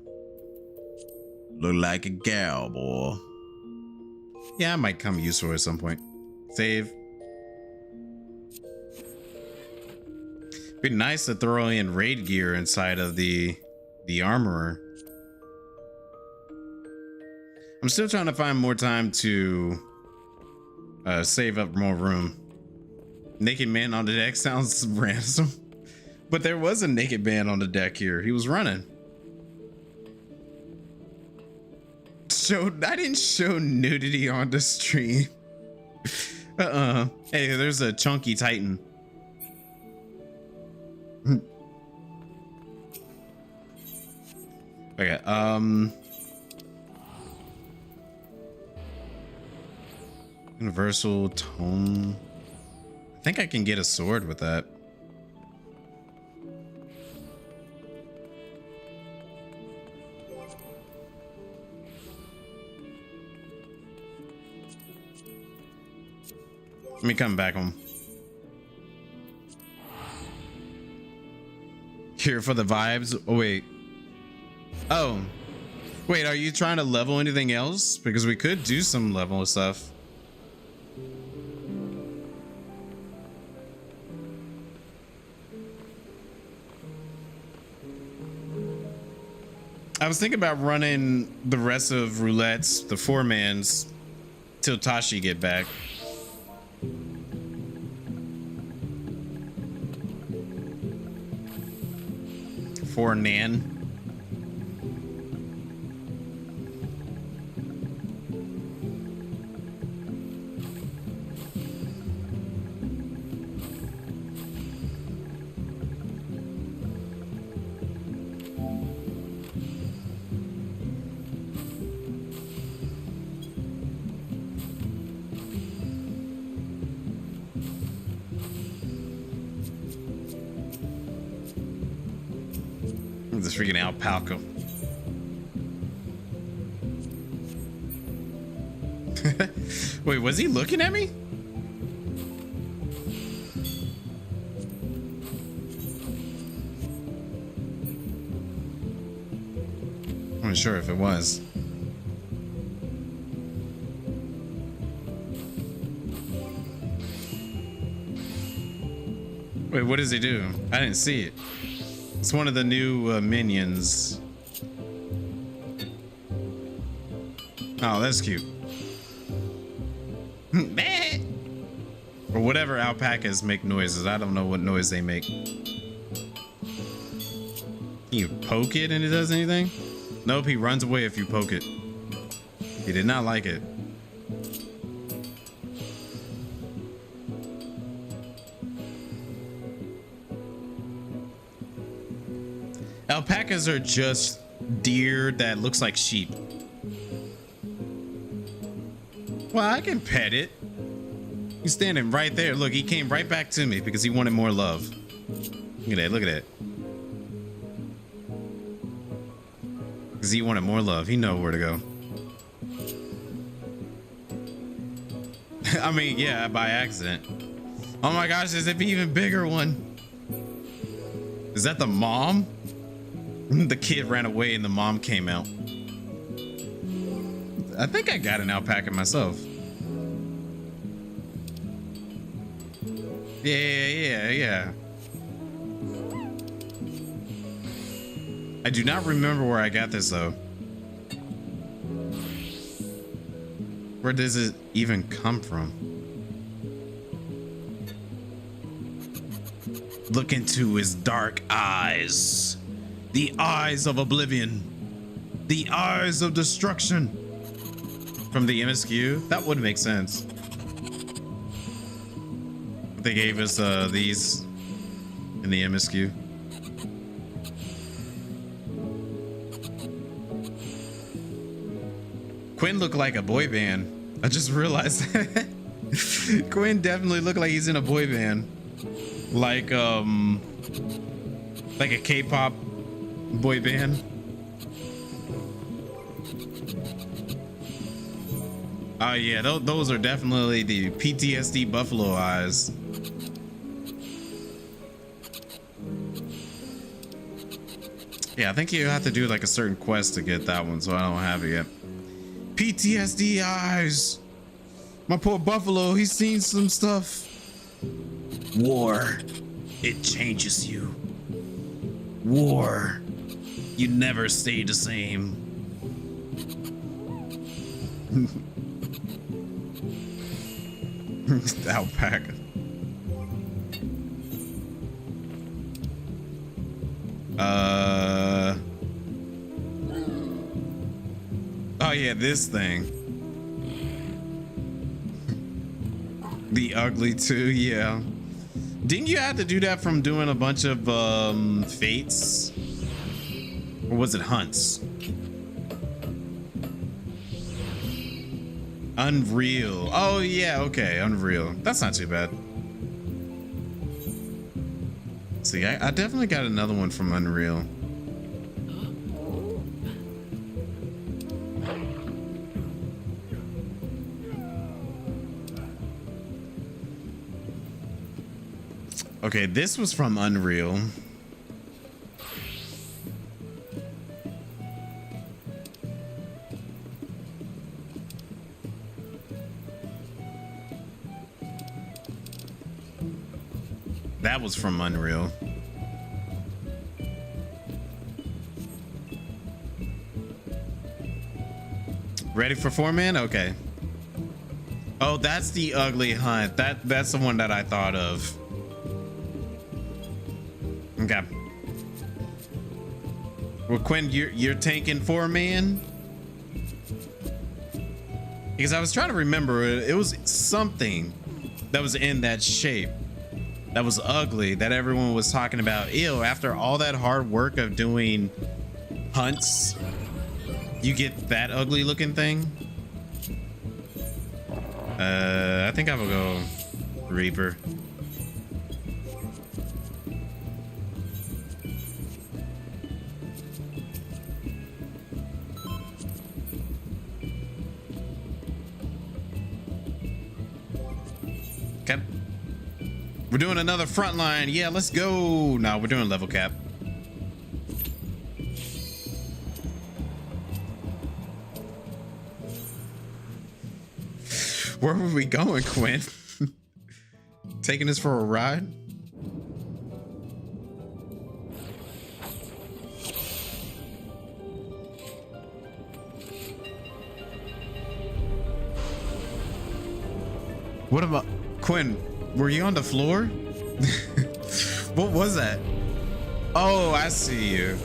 Look like a gal, boy. Yeah, I might come useful at some point. Save. Be nice to throw in raid gear inside of the armorer. I'm still trying to find more time to save up more room. Naked man on the deck sounds random. But there was a naked man on the deck here. He was running. I didn't show nudity on the stream. Hey, there's a chunky titan. Okay, universal tome. I think I can get a sword with that. Let me come back home. Here for the vibes. Oh, wait. Oh. Wait, are you trying to level anything else? Because we could do some level stuff. I was thinking about running the rest of roulettes, the 4-mans, till Tashi get back. For Nan. This freaking alpaca. Wait, was he looking at me? I'm not sure if it was. Wait, what does he do? I didn't see it. It's one of the new minions. Oh, that's cute. Or whatever alpacas make noises. I don't know what noise they make. Can you poke it and it does anything? Nope, he runs away if you poke it. He did not like it. Alpacas are just deer that looks like sheep. Well, I can pet it. He's standing right there. Look, he came right back to me because he wanted more love. Look at that, look at that. Because he wanted more love. He know where to go. I mean, yeah, by accident. Oh my gosh, there's an even bigger one. Is that the mom? The kid ran away and the mom came out. I think I got an alpaca myself. Yeah. I do not remember where I got this though. Where does it even come from? Look into his dark eyes. The eyes of oblivion. The eyes of destruction. From the MSQ? That would make sense. They gave us these in the MSQ. Quinn looked like a boy band. I just realized that. Quinn definitely looked like he's in a boy band. Like a K-pop boy band. Oh yeah, those are definitely the PTSD buffalo eyes. Yeah, I think you have to do like a certain quest to get that one, so I don't have it yet. PTSD eyes. My poor buffalo, he's seen some stuff. War, it changes you. War, you never stay the same. The alpaca. Oh yeah, this thing. The ugly too, yeah. Didn't you have to do that from doing a bunch of fates? Or was it hunts? Unreal. Oh yeah, okay, Unreal. That's not too bad. See, I definitely got another one from Unreal. Okay, this was from Unreal. That was from Unreal. Ready for 4-man? Okay. Oh, that's the ugly hunt. That's the one that I thought of. Okay. Well, Quinn, you're tanking 4-man? Because I was trying to remember, it was something that was in that shape that was ugly that everyone was talking about. Ew, after all that hard work of doing hunts, you get that ugly looking thing. I think I will go Reaper. Okay. We're doing another front line. Yeah, let's go. No, we're doing level cap. Where were we going, Quinn? Taking us for a ride? What about Quinn? Were you on the floor? What was that? Oh, I see you.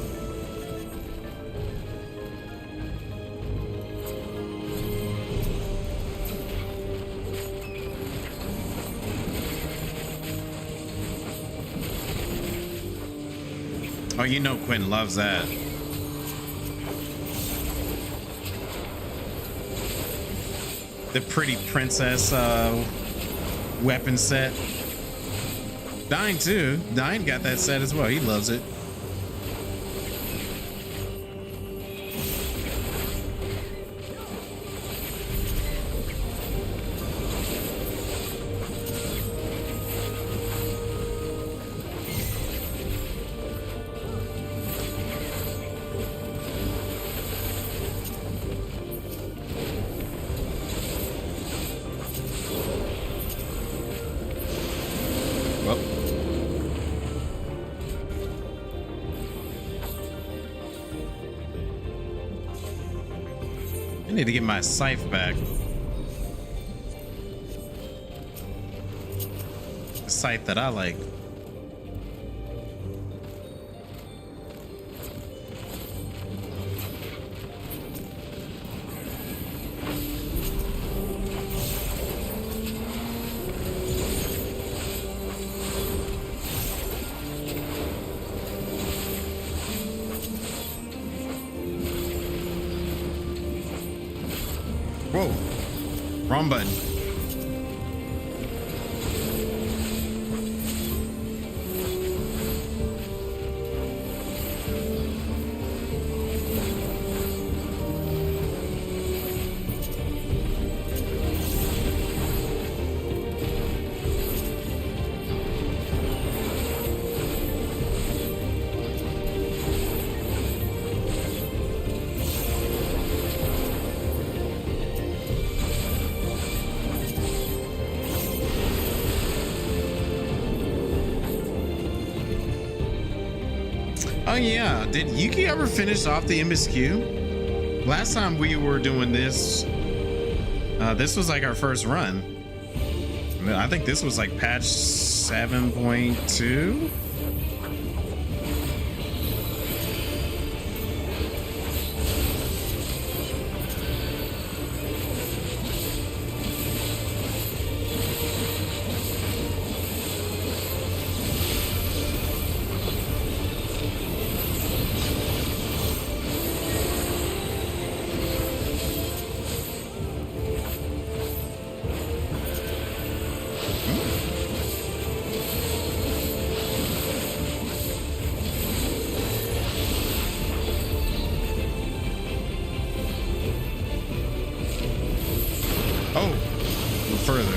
Oh, you know Quinn loves that. The pretty princess weapon set. Dying too. Dying got that set as well. He loves it. I need to get my scythe back. The scythe that I like. Whoa. Wrong button. Oh yeah, did Yuki ever finish off the MSQ? Last time we were doing this, this was like our first run. I think this was like patch 7.2. Oh, a little further.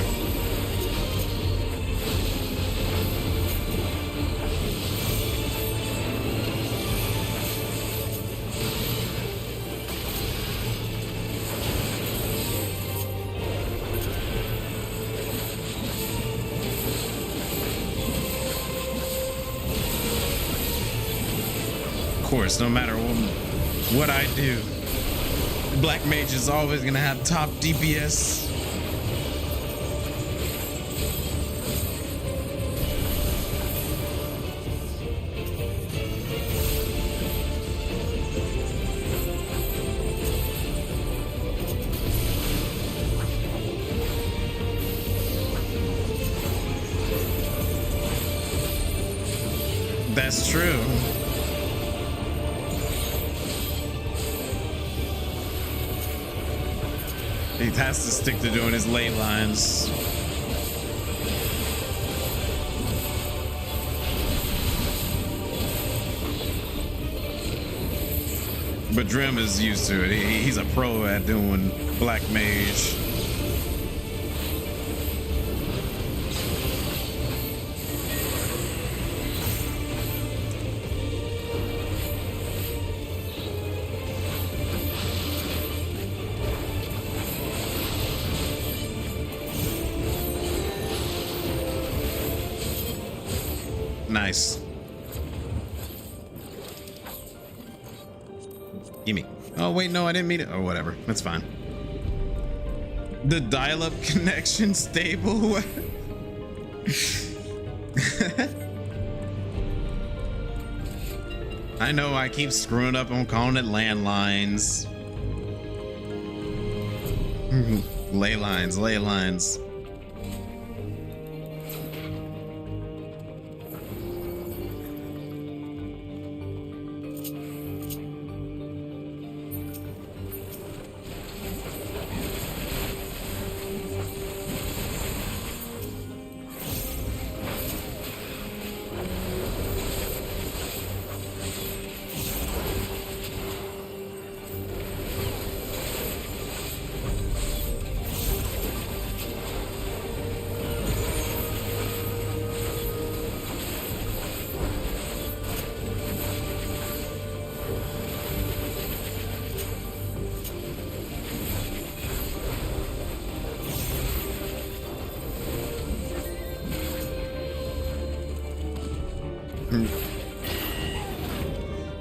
Of course, no matter what I do, Black Mage is always gonna have top DPS. That's true. He has to stick to doing his ley lines. But Drim is used to it. He's a pro at doing Black Mage. Nice. Gimme. Oh wait, no, I didn't mean it. Oh, whatever. That's fine. The dial-up connection stable. I know I keep screwing up on calling it landlines. Ley lines, ley lines.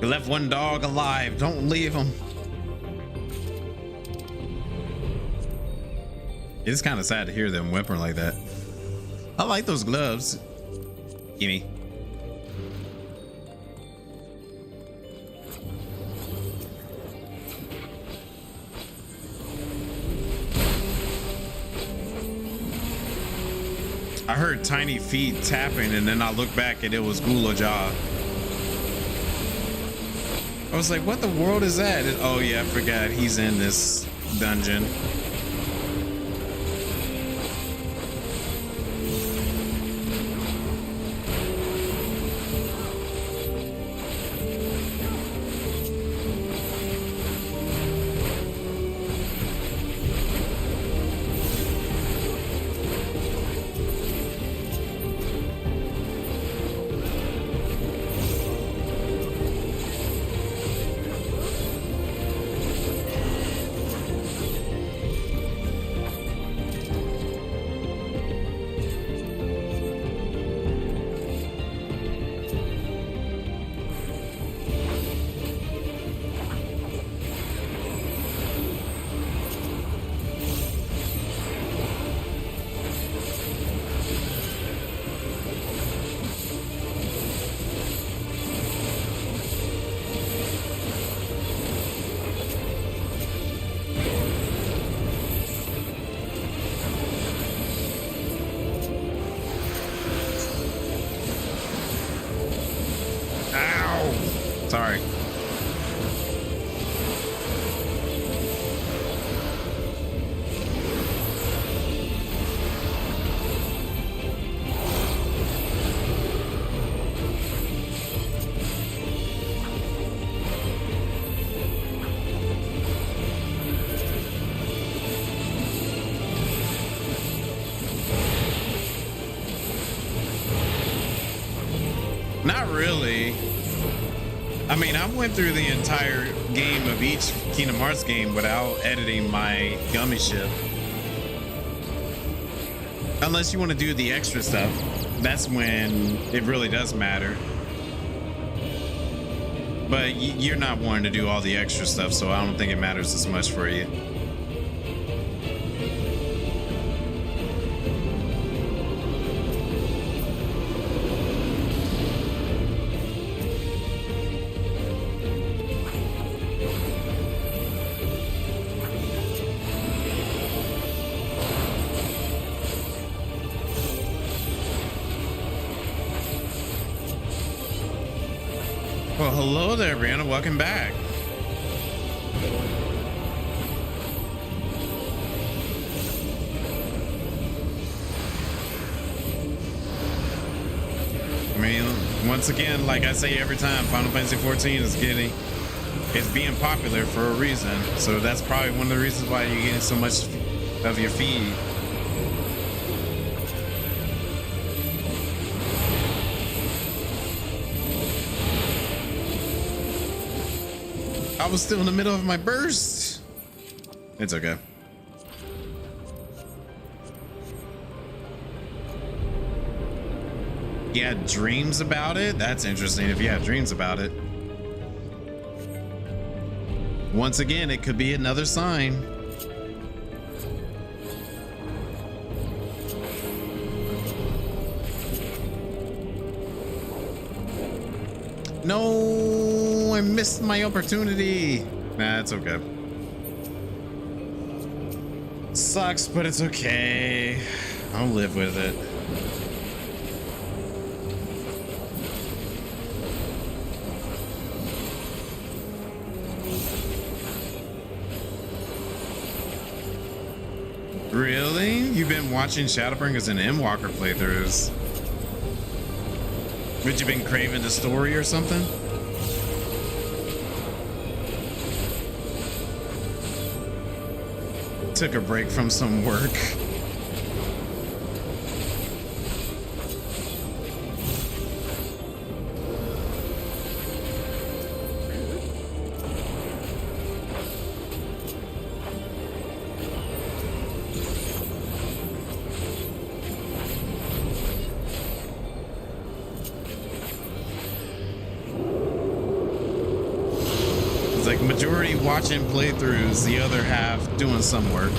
You left one dog alive. Don't leave him. It's kind of sad to hear them whimper like that. I like those gloves. Gimme. I heard tiny feet tapping and then I looked back and it was Gula Jaw. I was like, what the world is that? Oh yeah, I forgot he's in this dungeon. Sorry. Not really. I mean, I went through the entire game of each Kingdom Hearts game without editing my gummy ship. Unless you want to do the extra stuff. That's when it really does matter. But you're not wanting to do all the extra stuff, so I don't think it matters as much for you. Well, hello there, Brianna. Welcome back. I mean, once again, like I say every time, Final Fantasy 14 is being popular for a reason. So that's probably one of the reasons why you're getting so much of your feed. I was still in the middle of my burst. It's okay. You had dreams about it? That's interesting if you had dreams about it. Once again, it could be another sign. No, I missed my opportunity. Nah, it's okay. Sucks, but it's okay. I'll live with it. Really? You've been watching Shadowbringers and Endwalker playthroughs? But you been craving the story or something? Took a break from some work. Majority watching playthroughs, the other half doing some work.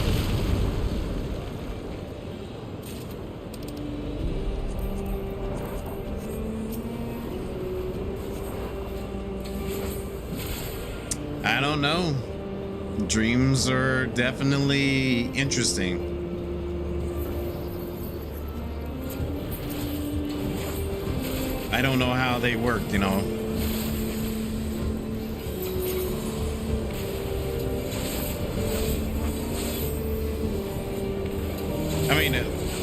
I don't know. Dreams are definitely interesting. I don't know how they work, you know. I mean,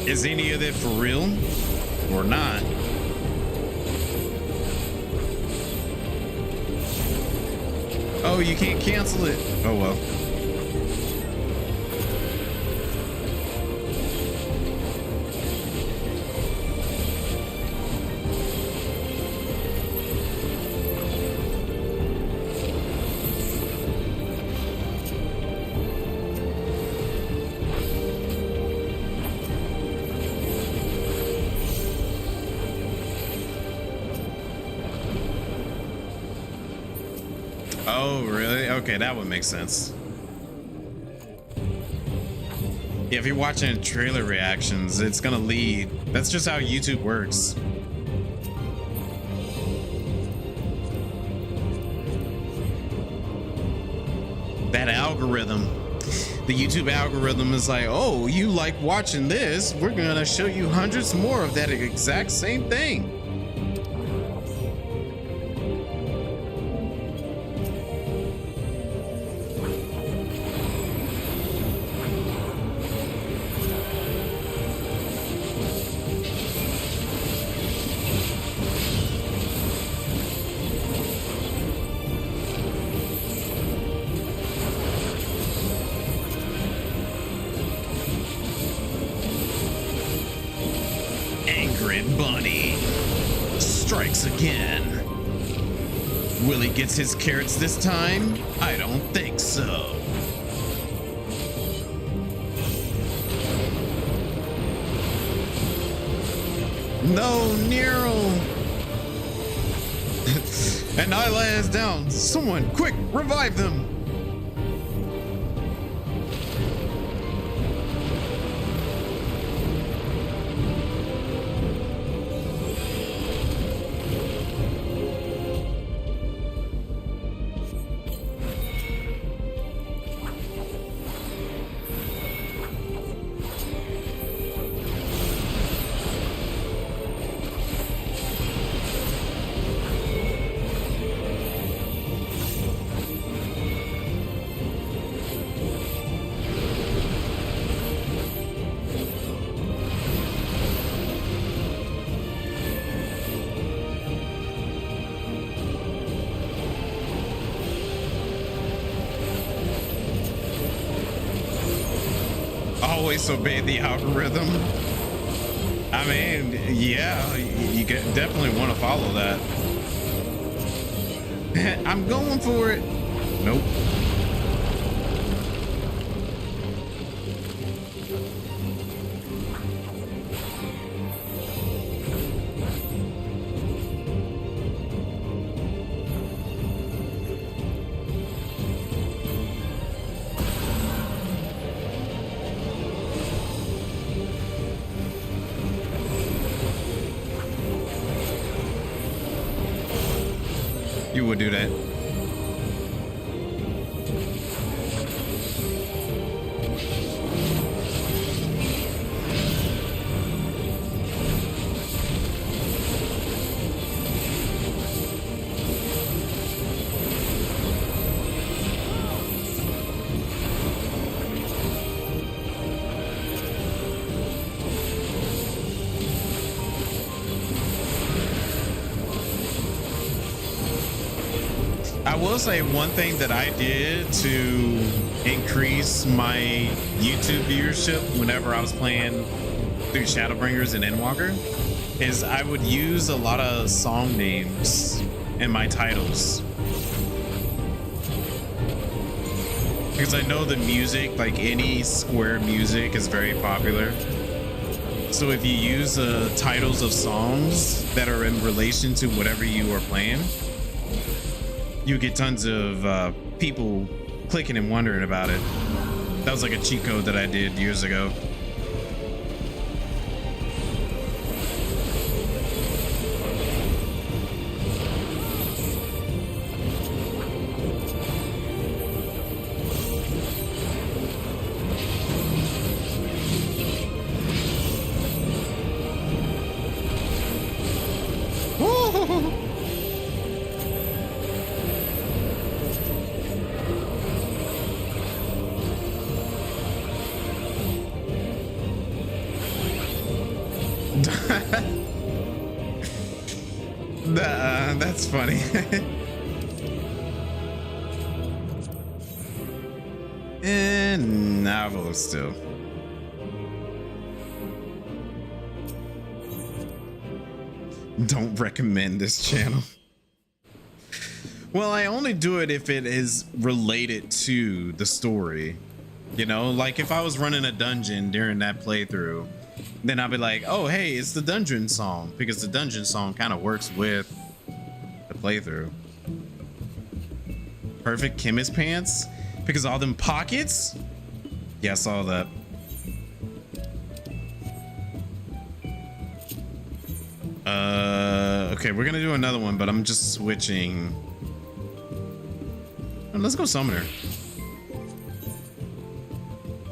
is any of it for real or not? Oh, you can't cancel it. Oh, well. Oh, really? Okay, that would make sense. Yeah, if you're watching trailer reactions, it's gonna lead. That's just how YouTube works. That algorithm. The YouTube algorithm is like, oh, you like watching this? We're gonna show you hundreds more of that exact same thing. Will he gets his carrots this time? I don't think so. No, Nero! And Nyla is down. Someone, quick, revive them! Always obey the algorithm. I mean, yeah, you definitely want to follow that. I'm going for it. Nope. You would do that. I will say one thing that I did to increase my YouTube viewership whenever I was playing through Shadowbringers and Endwalker is I would use a lot of song names in my titles. Because I know the music, like any Square music, is very popular. So if you use titles of songs that are in relation to whatever you are playing, you get tons of people clicking and wondering about it. That was like a cheat code that I did years ago. That's funny. And novel still. Don't recommend this channel. Well, I only do it if it is related to the story. You know, like if I was running a dungeon during that playthrough, then I'll be like, oh, hey, it's the dungeon song, because the dungeon song kind of works with the playthrough. Perfect chemist pants because all them pockets. Yeah, I saw that. Okay, we're gonna do another one, but I'm just switching. Let's go summoner.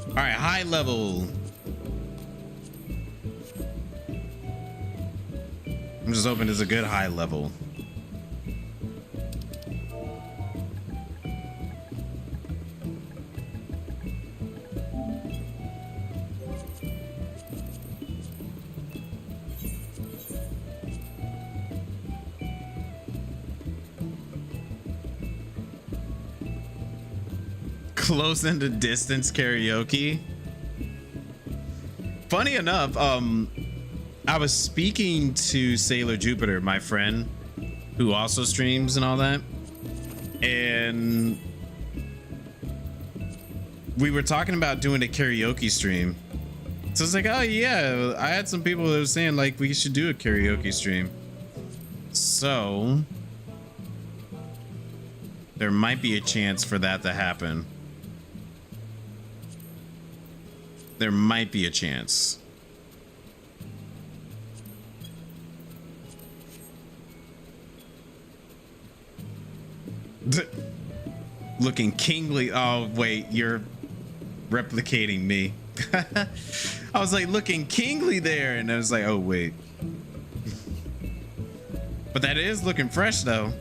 All right, high level. I'm just hoping it's a good high level. Close into distance karaoke. Funny enough, I was speaking to Sailor Jupiter, my friend, who also streams and all that, And we were talking about doing a karaoke stream. So it's like, oh yeah, I had some people that were saying like we should do a karaoke stream. So there might be a chance for that to happen. There might be a chance. Looking kingly. Oh wait, you're replicating me. I was like looking kingly there, and I was like, oh wait. But that is looking fresh though.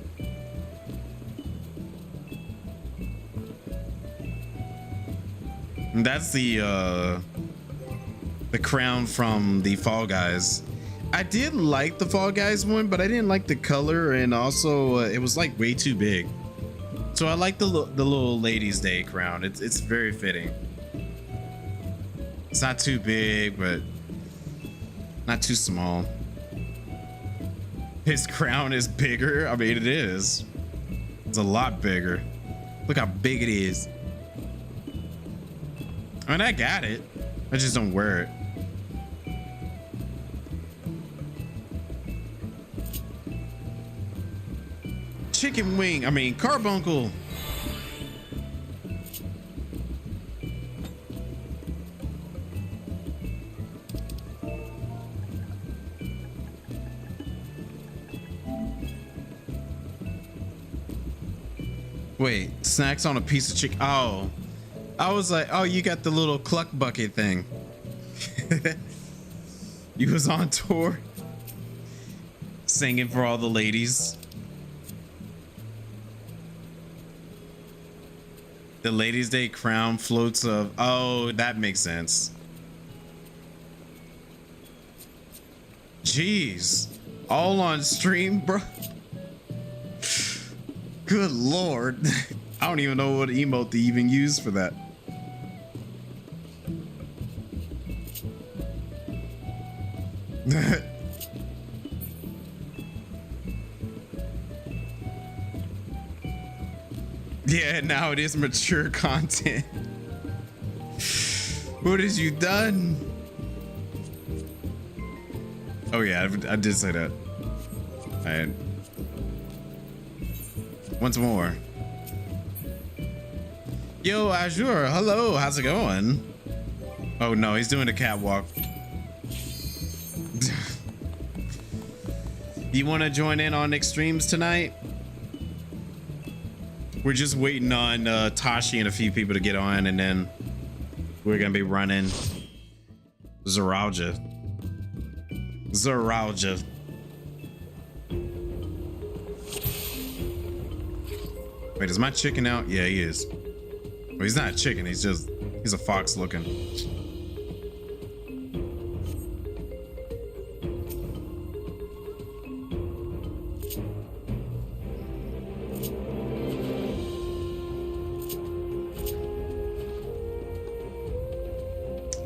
And that's the crown from the Fall Guys. I did like the Fall Guys one, but I didn't like the color, and also it was like way too big. So I like the little Ladies' Day crown. It's very fitting. It's not too big, but not too small. His crown is bigger. I mean, it is. It's a lot bigger. Look how big it is. I mean, I got it. I just don't wear it. Chicken wing. I mean, carbuncle. Wait, snacks on a piece of chicken. Oh, I was like, oh, you got the little cluck bucket thing. You was on tour singing for all the ladies. The Ladies' Day crown floats of. Oh, that makes sense. Jeez, all on stream, bro. Good lord. I don't even know what emote to even use for that. Yeah, now it is mature content. What has you done? Oh yeah, I did say that. Alright. Once more. Yo, Azure, hello, how's it going? Oh no, he's doing a catwalk. You want to join in on Extremes tonight? We're just waiting on Tashi and a few people to get on, and then we're gonna be running Zoralja. Wait, is my chicken out? Yeah, he is. Well, he's not a chicken, he's a fox looking.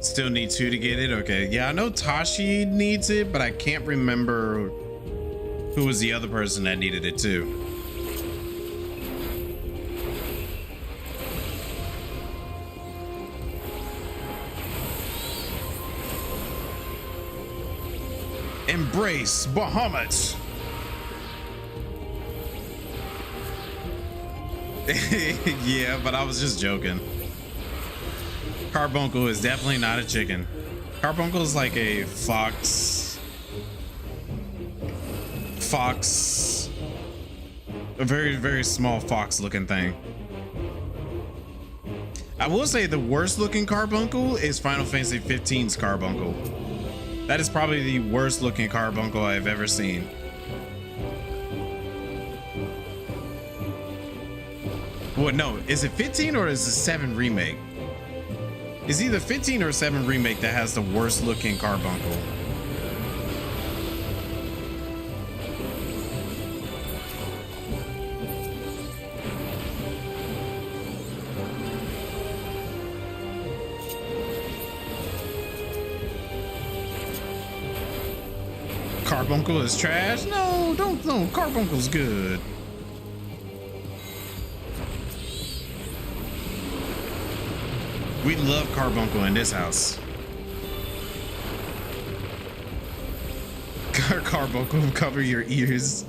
Still need 2 to get it? Okay. Yeah, I know Tashi needs it, but I can't remember who was the other person that needed it too. Embrace Bahamut. Yeah, but I was just joking. Carbuncle is definitely not a chicken. Carbuncle is like a fox. A very, very small fox looking thing. I will say the worst looking carbuncle is Final Fantasy 15's carbuncle. That is probably the worst looking carbuncle I've ever seen. What? No, is it 15 or is it 7 remake? It's either 15 or 7 remake that has the worst looking carbuncle. Carbuncle is trash? No, don't. Carbuncle's good. We love carbuncle in this house. Carbuncle cover your ears.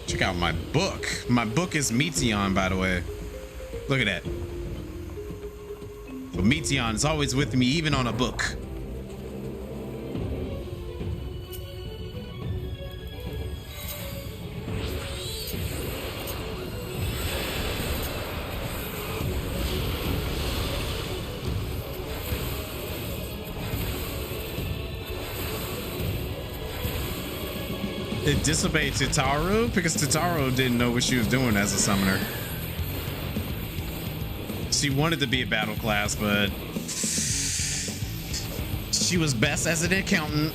Check out my book. My book is Meteon, by the way. Look at that. So Meteon is always with me, even on a book. It dissipates Tataru because Tataru didn't know what she was doing as a summoner. She wanted to be a battle class, but she was best as an accountant.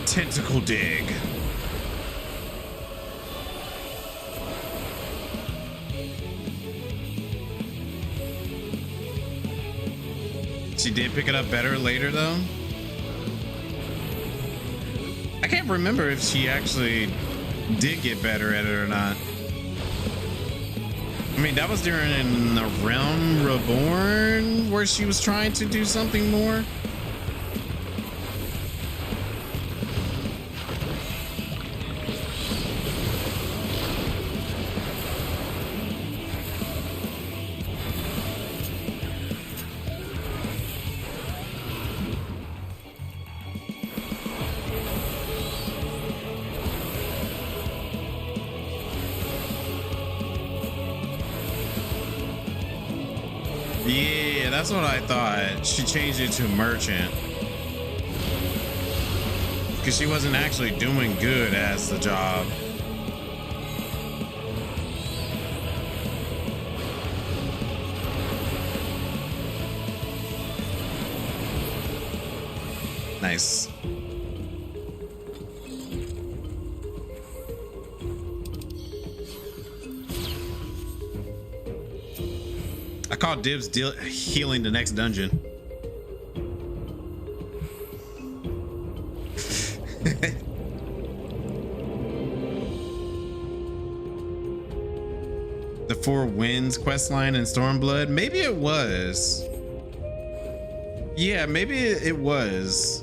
Tentacle dig. She did pick it up better later, though. I can't remember if she actually did get better at it or not. I mean, that was during the Realm Reborn where she was trying to do something more. Yeah, that's what I thought. She changed it to merchant because she wasn't actually doing good as the job. Nice. I call dibs healing the next dungeon. The Four Winds questline in Stormblood? Maybe it was. Yeah, maybe it was.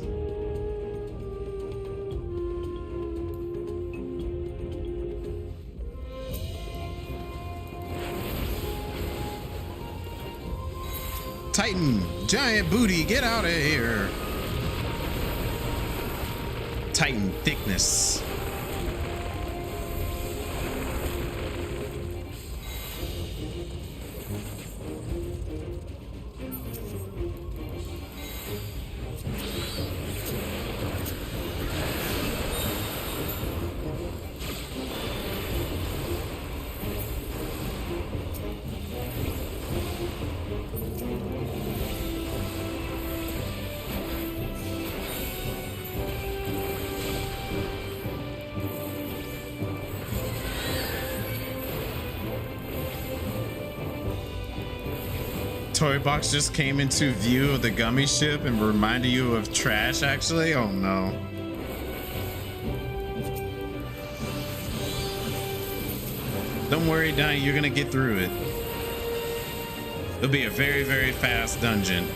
Titan, giant booty, get out of here. Titan thickness. Toy box just came into view of the gummy ship and reminded you of trash, actually? Oh no. Don't worry, Donnie, you're gonna get through it. It'll be a very, very fast dungeon.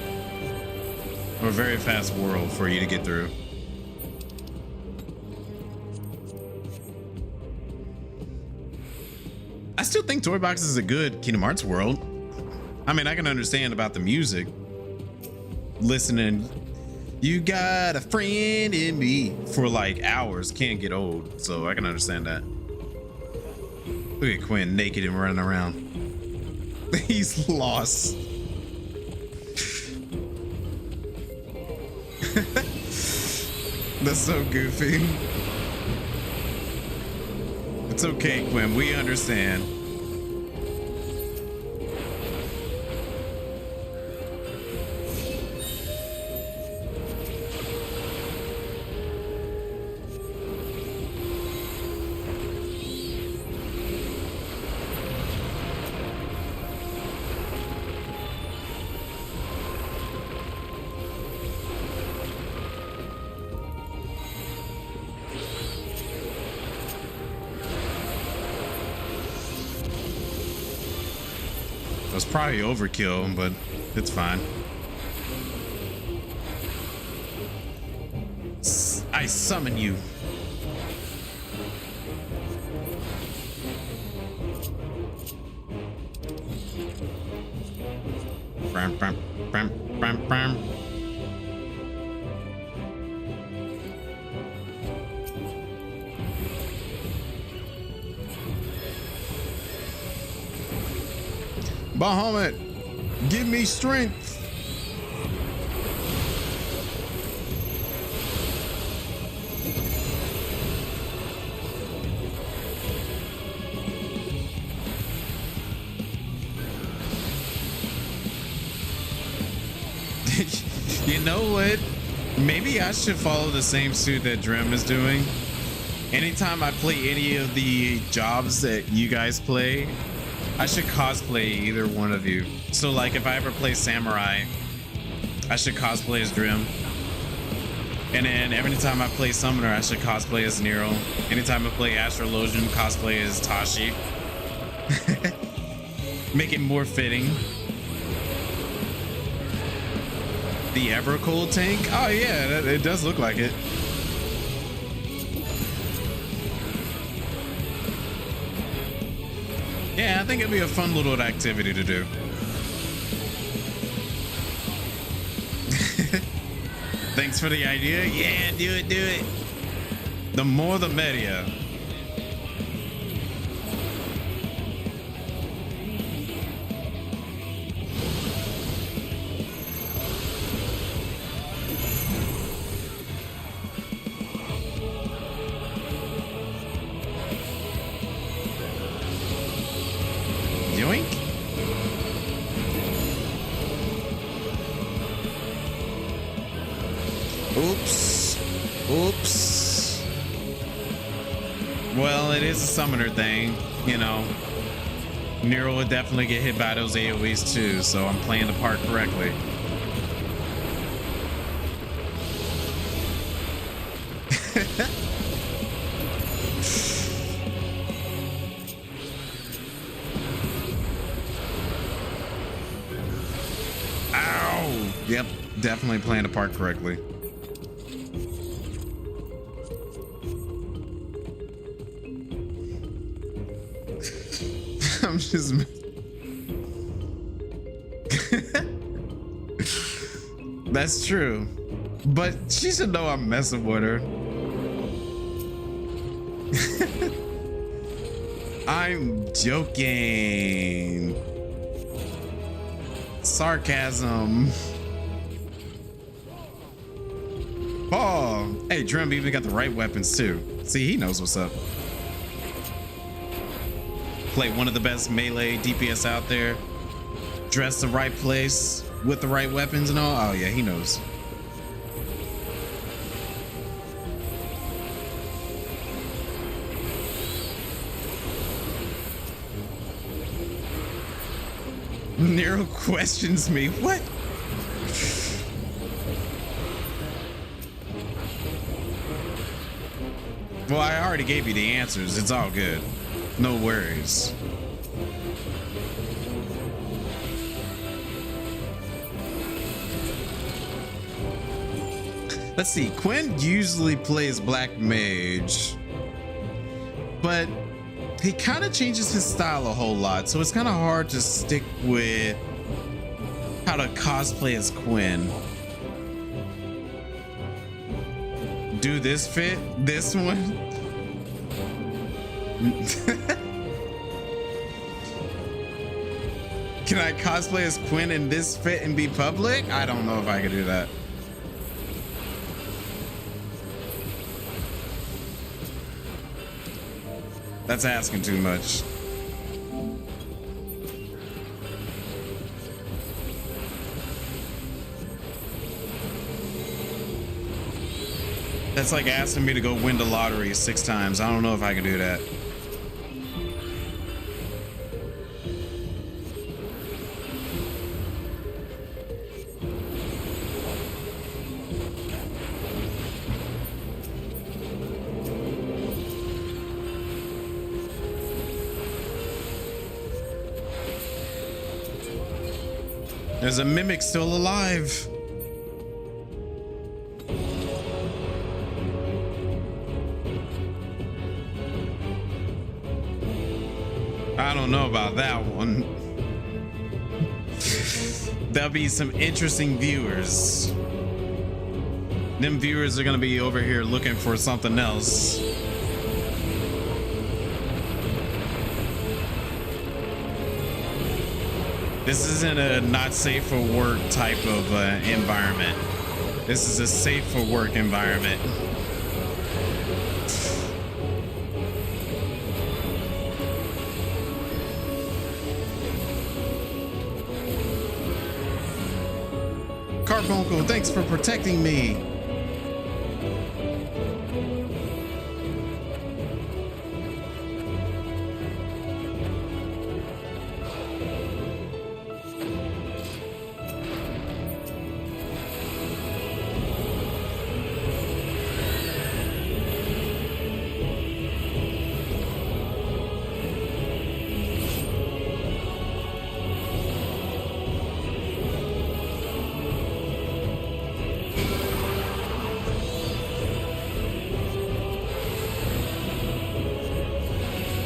Or a very fast world for you to get through. I still think Toy Box is a good Kingdom Hearts world. I mean, I can understand about the music. Listening, you got a friend in me for like hours can't get old. So I can understand that. Look at Quinn naked and running around. He's lost. That's so goofy. It's okay, Quinn. We understand. It was probably overkill, but it's fine. I summon you. Bam, bam, bam, bam, bam. Bahamut, give me strength. You know what? Maybe I should follow the same suit that Drem is doing. Anytime I play any of the jobs that you guys play, I should cosplay either one of you. So like if I ever play Samurai, I should cosplay as Drem. And then every time I play Summoner, I should cosplay as Nero. Anytime I play Astrologian, cosplay as Tashi. Make it more fitting. The Evercold tank? Oh yeah, it does look like it. Yeah, I think it'd be a fun little activity to do. Thanks for the idea. Yeah, do it, do it. The more the merrier. Yoink. Oops. Oops. Well, it is a summoner thing, you know. Nero would definitely get hit by those AoEs too, so I'm playing the part correctly. Ow! Yep, definitely playing the part correctly. I'm just... That's true. But she should know I'm messing with her. I'm joking. Sarcasm. Oh, hey, Drum even got the right weapons too. See, he knows what's up. Play one of the best melee DPS out there. Dress the right place with the right weapons and all. Oh yeah, he knows. Nero questions me. What? Well, I already gave you the answers. It's all good. No worries. Let's see. Quinn usually plays Black Mage, but he kind of changes his style a whole lot, so it's kind of hard to stick with how to cosplay as Quinn. Do this fit? This one? Can I cosplay as Quinn in this fit and be public? I don't know if I can do that. That's asking too much. That's like asking me to go win the lottery 6 times. I don't know if I can do that. There's a mimic still alive. I don't know about that one. There'll be some interesting viewers. Them viewers are gonna be over here looking for something else. This isn't a not safe for work type of environment. This is a safe for work environment. Carbuncle, thanks for protecting me.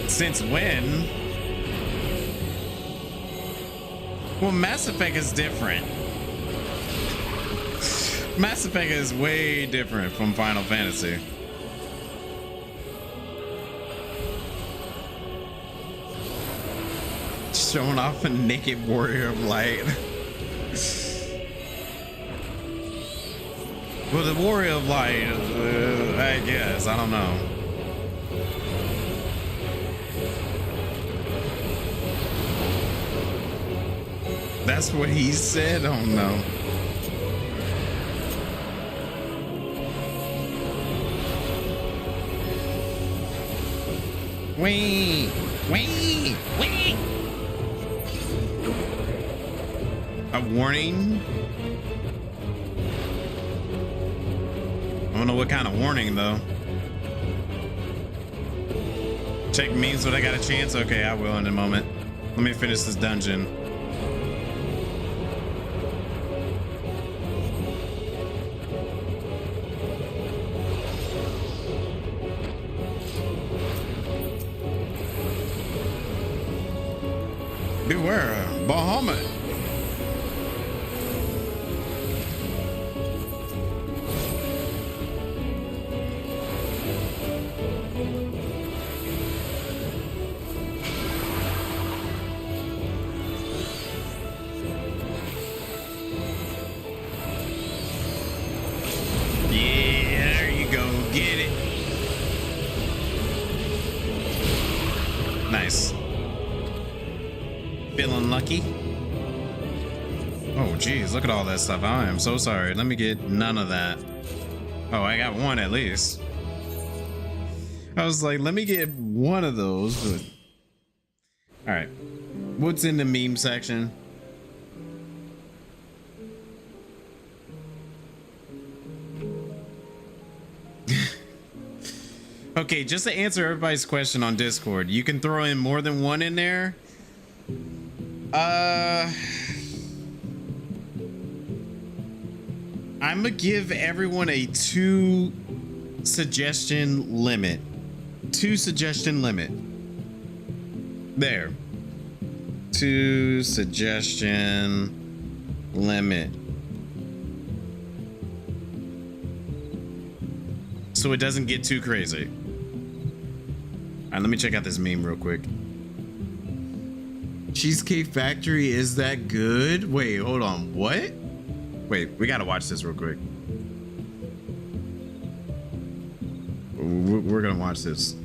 Since when? Well, Mass Effect is different. Mass Effect is way different from Final Fantasy. Showing off a naked warrior of light. Well, the warrior of light, I guess, I don't know. That's what he said? Oh no. Wait. A warning? I don't know what kind of warning though. Check means when I got a chance? Okay, I will in a moment. Let me finish this dungeon. Beware, Bahamut. Yeah, there you go. Get it. Nice. Feeling lucky. Oh geez, look at all that stuff. I am so sorry. Let me get none of that. Oh, I got one at least. I was like, let me get one of those. But... all right, what's in the meme section? Okay, just to answer everybody's question on Discord, you can throw in more than one in there. I'm gonna give everyone a 2 suggestion limit. 2 suggestion limit. There. 2 suggestion limit. So it doesn't get too crazy. All right, let me check out this meme real quick. Cheesecake Factory is that good? Wait, hold on. What? Wait, we gotta watch this real quick. We're gonna watch this.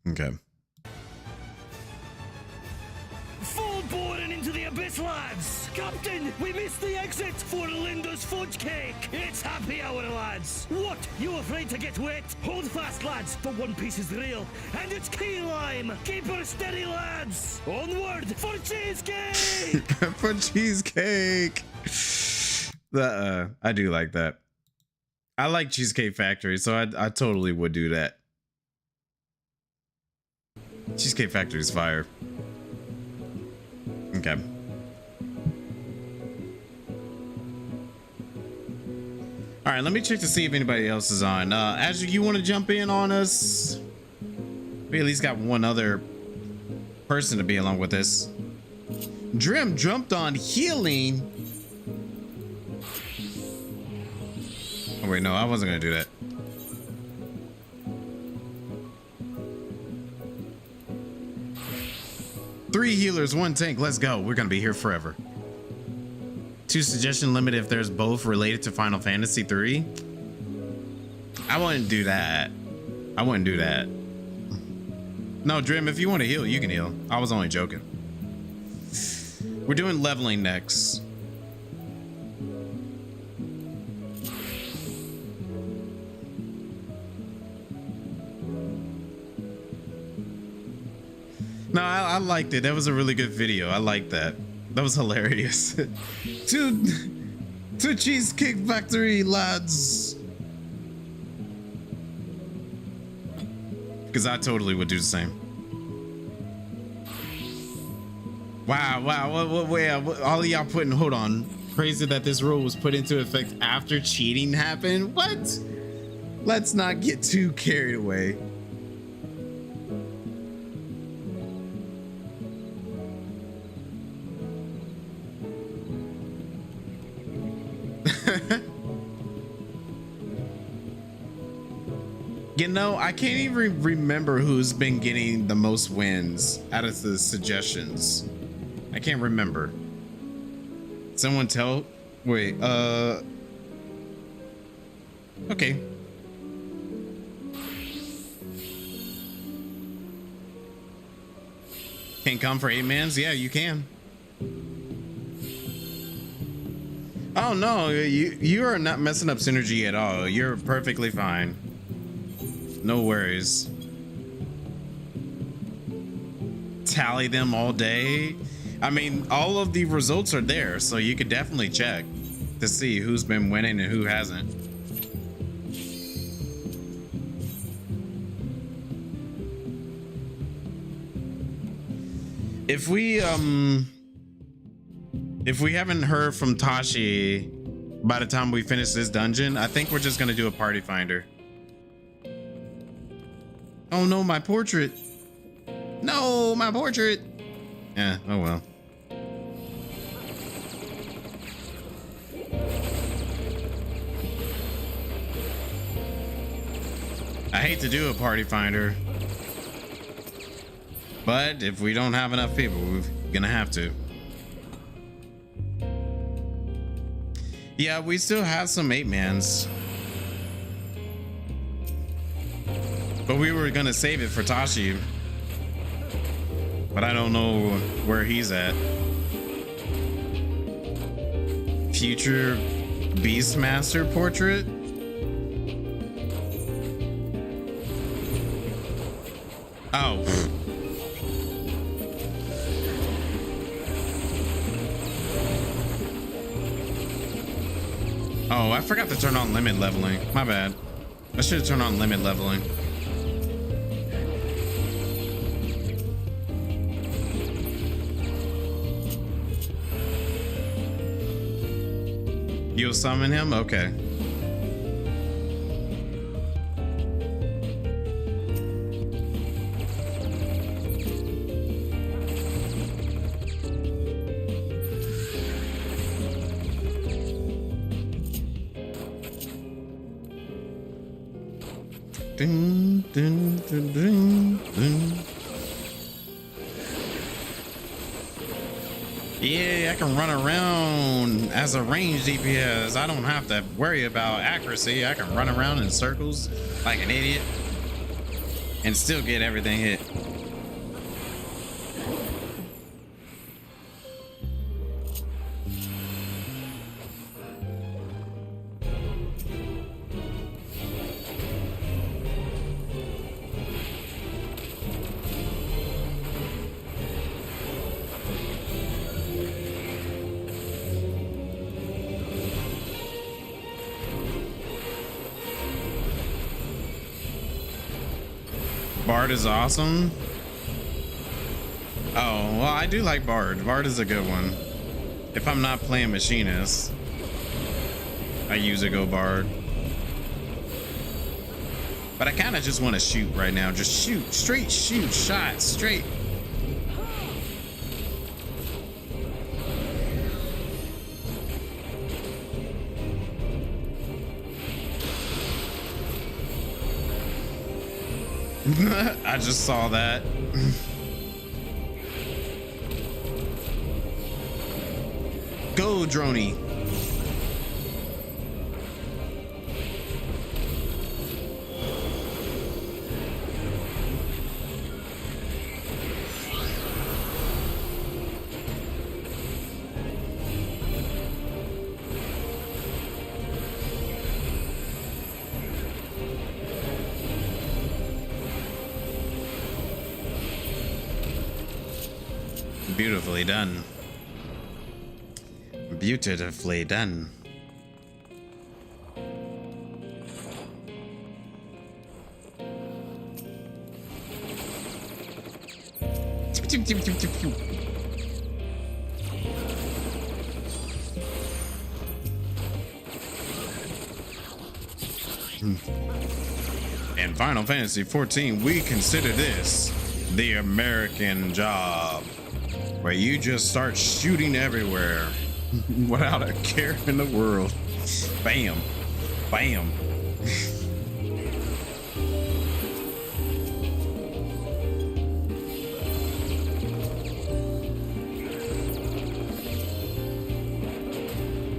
Okay. Full board and into the abyss, lads! Captain, we missed the exit for Linda's fudge cake. It's happy hour, lads. What? You afraid to get wet? Hold fast, lads. The One Piece is real, and it's key lime. Keep her steady, lads. Onward for cheesecake. For cheesecake. I do like that. I like Cheesecake Factory, so I totally would do that. Cheesecake Factory is fire. Okay. All right, let me check to see if anybody else is on. Azure, you want to jump in on us? We at least got one other person to be along with us. Drim jumped on healing. Oh wait, no, I wasn't gonna do that. Three healers, one tank. Let's go. We're gonna be here forever. 2 suggestion limit if there's both related to Final Fantasy 3. I wouldn't do that. I wouldn't do that. No, Drim, if you want to heal, you can heal. I was only joking. We're doing leveling next. No, I liked it. That was a really good video. I liked that. That was hilarious. to Cheesecake Factory, lads. Because I totally would do the same. Wow, what, all of y'all putting, hold on. Crazy that this rule was put into effect after cheating happened. What? Let's not get too carried away. You know, I can't even remember who's been getting the most wins out of the suggestions. I can't remember. Someone tell? Wait, okay. Can come for 8-mans? Yeah, you can. Oh no, you are not messing up synergy at all. You're perfectly fine. No worries. Tally them all day. I mean, all of the results are there, so you could definitely check to see who's been winning and who hasn't. If we haven't heard from Tashi by the time we finish this dungeon, I think we're just gonna do a party finder. Oh no, my portrait. No, my portrait. Yeah, oh well. I hate to do a party finder, but if we don't have enough people, we're gonna have to. Yeah, we still have some 8-mans. But we were gonna save it for Tashi. But I don't know where he's at. Future Beastmaster portrait? Oh. Oh, I forgot to turn on limit leveling. My bad. I should have turned on limit leveling. You'll summon him? Okay. Ding, ding, ding, ding, ding. Yeah, I can run around as a ranged DPS. I don't have to worry about accuracy. I can run around in circles like an idiot and still get everything hit. Bard is awesome. Oh, well, I do like Bard. Bard is a good one. If I'm not playing Machinist, I usually go Bard. But I kind of just want to shoot right now. Just shoot, straight shoot, shots, straight. I just saw that. Go, Droney. Beautifully done. Beautifully done. In Final Fantasy XIV, we consider this the American job, where you just start shooting everywhere without a care in the world. Bam. Bam.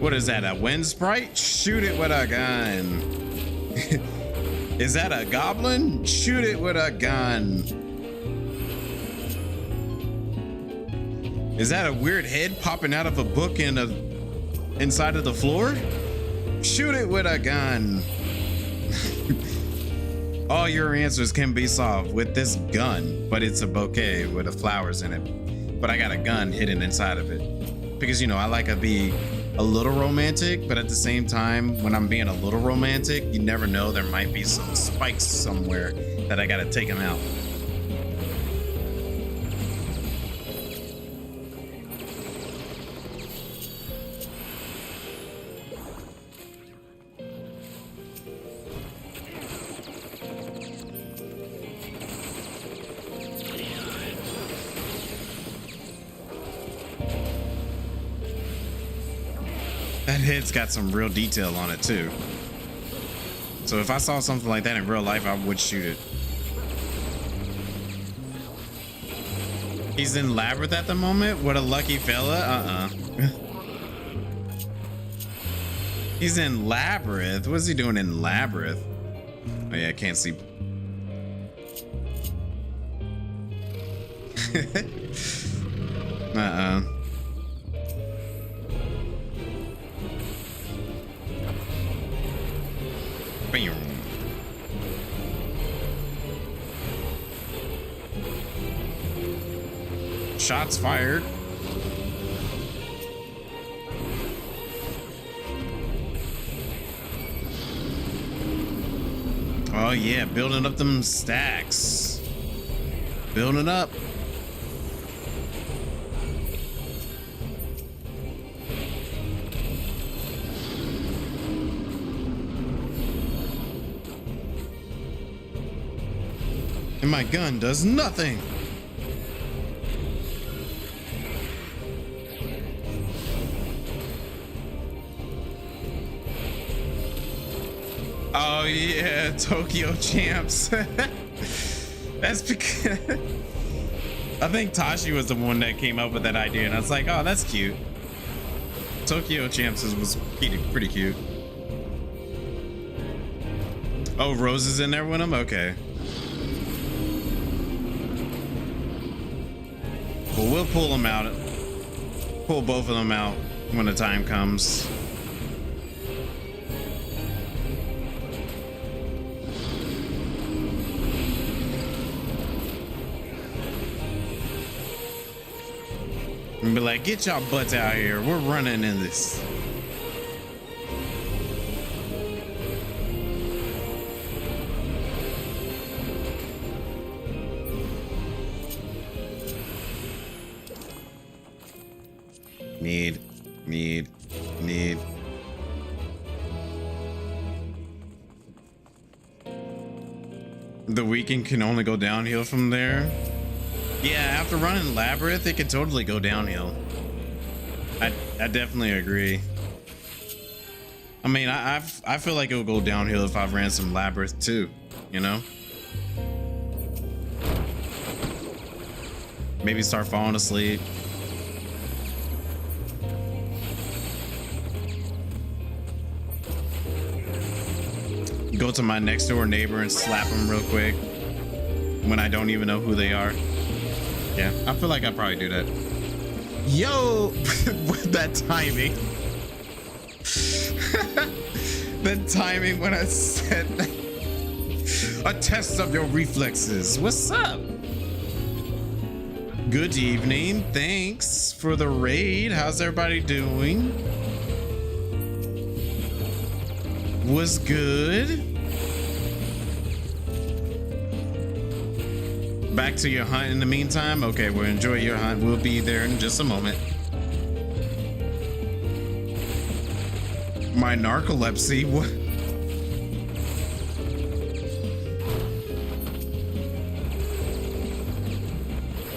What is that, a wind sprite? Shoot it with a gun. Is that a goblin? Shoot it with a gun. Is that a weird head popping out of a book inside of the floor? Shoot it with a gun. All your answers can be solved with this gun, but it's a bouquet with the flowers in it. But I got a gun hidden inside of it. Because, you know, I like to be a little romantic, but at the same time, when I'm being a little romantic, you never know, there might be some spikes somewhere that I gotta take them out. That head's got some real detail on it too. So if I saw something like that in real life, I would shoot it. He's in Labyrinth at the moment? What a lucky fella. He's in Labyrinth. What's he doing in Labyrinth? Oh yeah, I can't see. Bam. Shots fired. Oh yeah, building up them stacks. Building up. And my gun does nothing. Oh yeah, Tokyo champs. That's because I think Tashi was the one that came up with that idea, and I was like, oh, that's cute. Tokyo champs was pretty cute. Oh, Rose is in there with him? Okay. Well, we'll pull them out. Pull both of them out when the time comes. And be like, get y'all butts out here. We're running in this. Need. The weekend can only go downhill from there. Yeah, after running Labyrinth, it can totally go downhill. I definitely agree. I mean, I feel like it'll go downhill if I've ran some Labyrinth too, you know? Maybe start falling asleep. Go to my next door neighbor and slap him real quick when I don't even know who they are. Yeah, I feel like I probably do that. Yo, with that timing. The timing when I said a test of your reflexes. What's up? Good evening. Thanks for the raid. How's everybody doing? Was good. Back to your hunt in the meantime. Okay, well, enjoy your hunt. We'll be there in just a moment. My narcolepsy. What?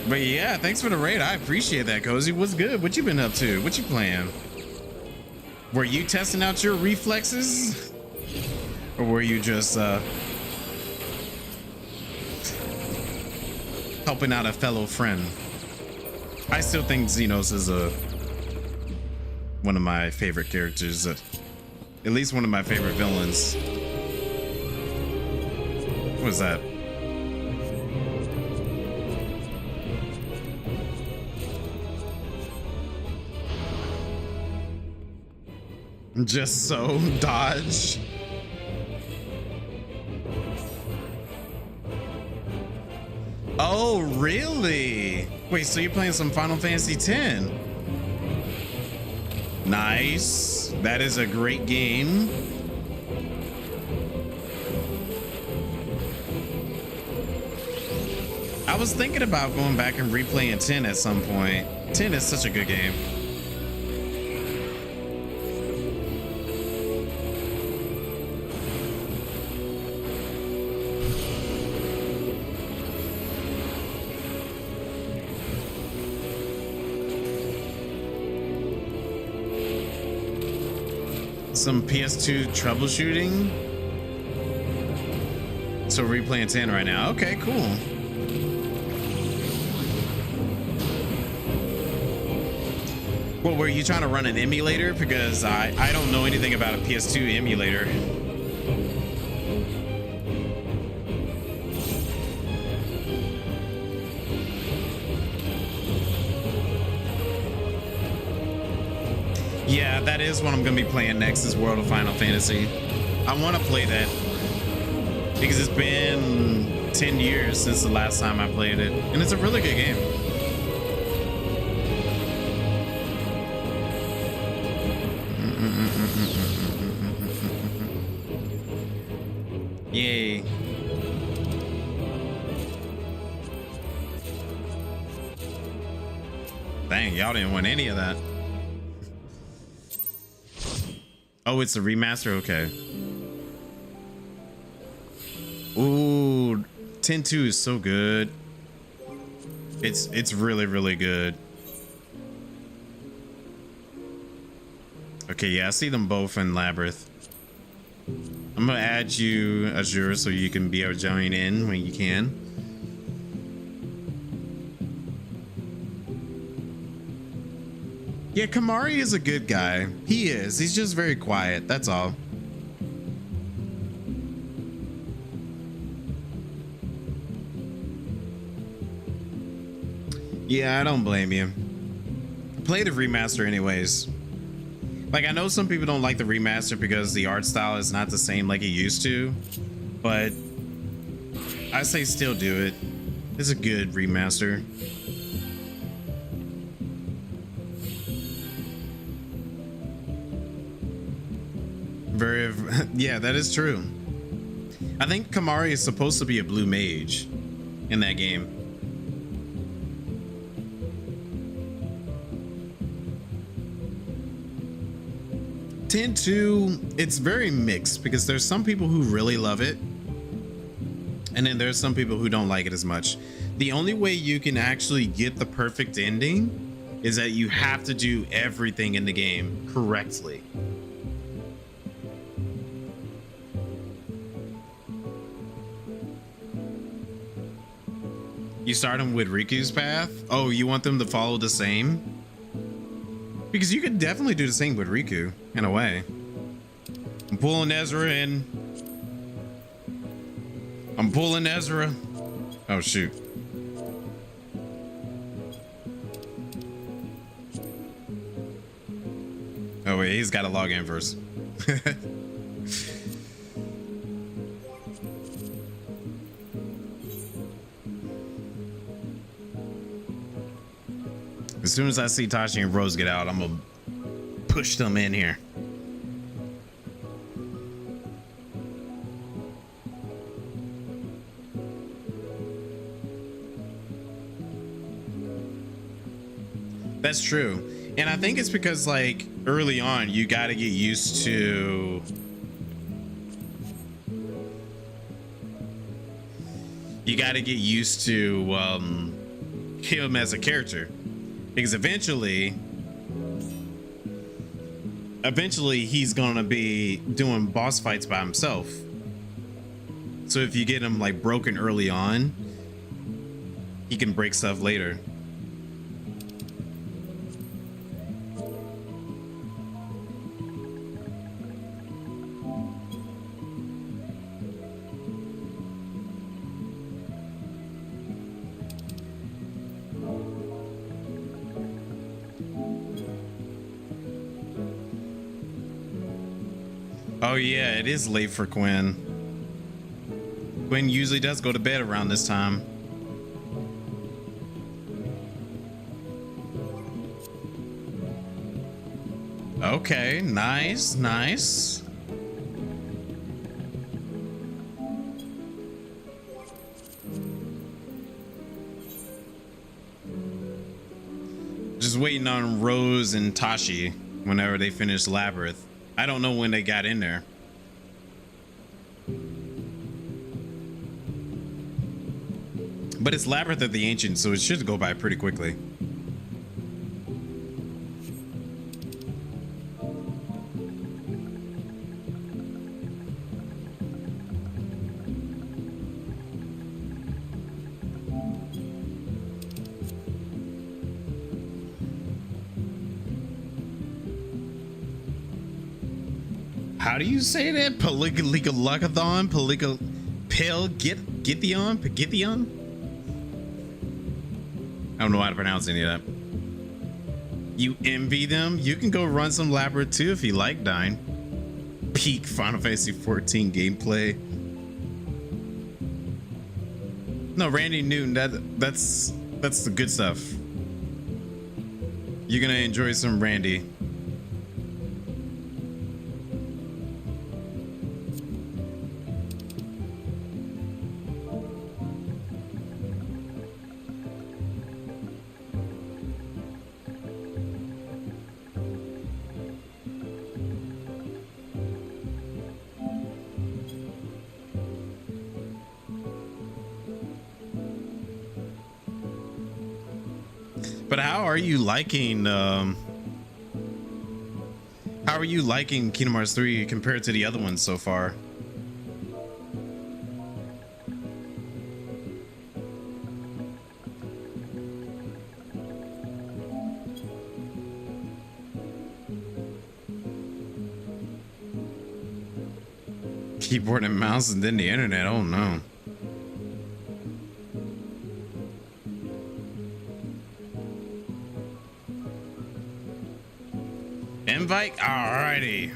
But yeah, thanks for the raid. I appreciate that, Cozy. What's good? What you been up to? What you playing? Were you testing out your reflexes? Or were you just helping out a fellow friend? I still think Xenos is one of my favorite characters. At least one of my favorite villains. What was that? Just so dodge. Oh, really? Wait, so you're playing some Final Fantasy X? Nice. That is a great game. I was thinking about going back and replaying 10 at some point. 10 is such a good game. Some PS2 troubleshooting. So replaying 10 right now. Okay, cool. Well, were you trying to run an emulator? Because I don't know anything about a PS2 emulator. Yeah, that is what I'm gonna be playing next, is World of Final Fantasy. I want to play that because it's been 10 years since the last time I played it, and it's a really good game. Yay. Dang, y'all didn't want any of that. Oh, it's a remaster? Okay. Ooh, 10-2 is so good. It's really, really good. Okay, yeah, I see them both in Labyrinth. I'm gonna add you, Azure, so you can be able to join in when you can. Yeah, Kamari is a good guy. He is. He's just very quiet. That's all. Yeah, I don't blame you. Play the remaster anyways. Like, I know some people don't like the remaster because the art style is not the same like it used to, but I say still do it. It's a good remaster. Very, yeah, that is true. I think Kamari is supposed to be a blue mage in that game. tend to, it's very mixed because there's some people who really love it, and then there's some people who don't like it as much. The only way you can actually get the perfect ending is that you have to do everything in the game correctly. You start them with Riku's path. Oh, you want them to follow the same? Because you could definitely do the same with Riku in a way. I'm pulling Ezra in. I'm pulling Ezra. Oh shoot. Oh wait, he's got to log in first. As soon as I see Tashi and Rose get out, I'm gonna push them in here. That's true. And I think it's because like early on, you got to get used to him as a character. Because eventually he's gonna be doing boss fights by himself. So if you get him like broken early on, he can break stuff later. Oh yeah, it is late for Quinn. Quinn usually does go to bed around this time. Okay, nice, nice. Just waiting on Rose and Tashi whenever they finish Labyrinth. I don't know when they got in there. But it's Labyrinth of the Ancients, so it should go by pretty quickly. How do you say that? Polygalagathon? Githion? I don't know how to pronounce any of that. You envy them? You can go run some Labyrinth too if you like, Dine. Peak Final Fantasy 14 gameplay. No, Randy Newton, that's the good stuff. You're gonna enjoy some Randy. But how are you liking Kingdom Hearts 3 compared to the other ones so far? Keyboard and mouse and then the internet. Oh no. Invite? Alrighty.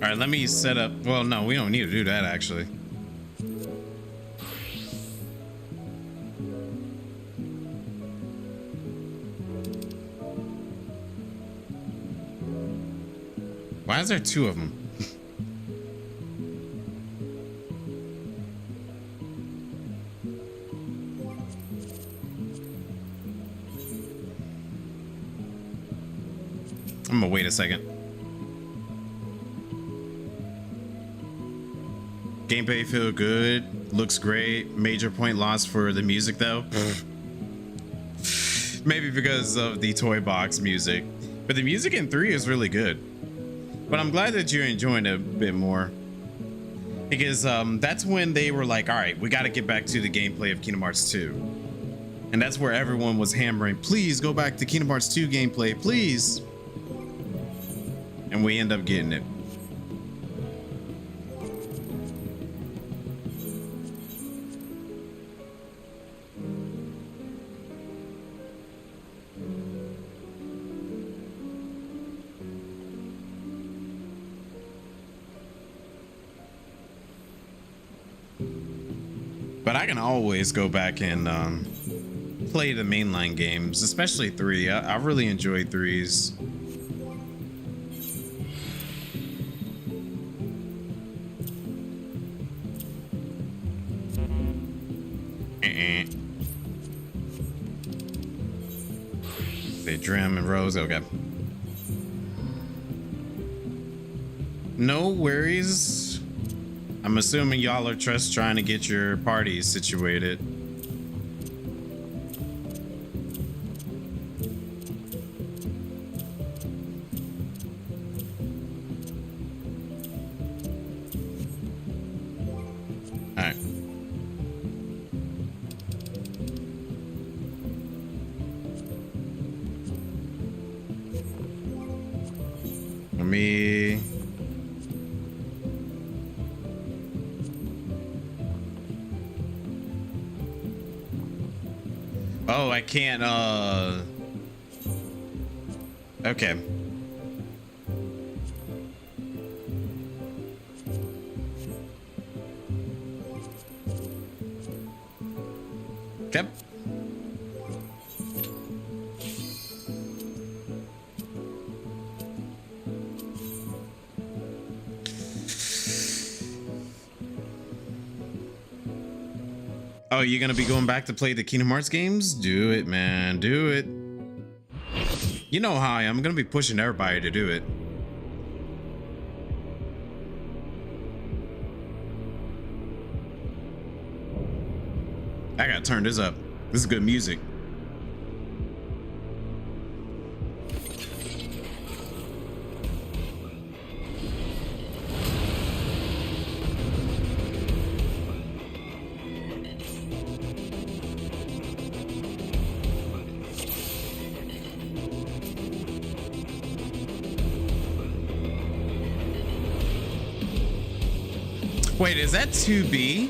Alright, let me set up. Well, no, we don't need to do that actually. Why is there two of them? I'm gonna wait a second. Gameplay feel good, looks great. Major point lost for the music though. Maybe because of the toy box music, but the music in 3 is really good. But I'm glad that you're enjoying it a bit more, because that's when they were like, all right, we got to get back to the gameplay of Kingdom Hearts 2. And that's where everyone was hammering, please go back to Kingdom Hearts 2 gameplay, please. And we end up getting it. But I can always go back and play the mainline games, especially 3. I really enjoy 3's. Say Drim and Rose, okay. No worries. I'm assuming y'all are just trying to get your parties situated. All right. Let me... Oh, I can't, okay. Yep. Oh, you're gonna be going back to play the Kingdom Hearts games? Do it, man. Do it. You know how I am. I'm gonna be pushing everybody to do it. I gotta turn this up. This is good music. Wait, is that 2B?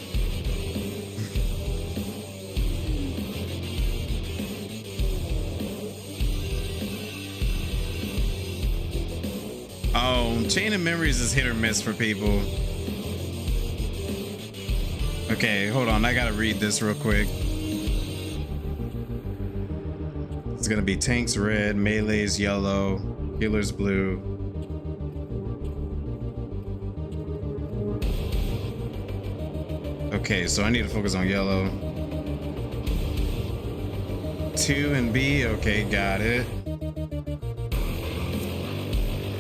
Oh, Chain of Memories is hit or miss for people. Okay, hold on. I gotta read this real quick. It's gonna be tanks red, melees yellow, healers blue. Okay, so I need to focus on yellow. 2 and B, okay, got it.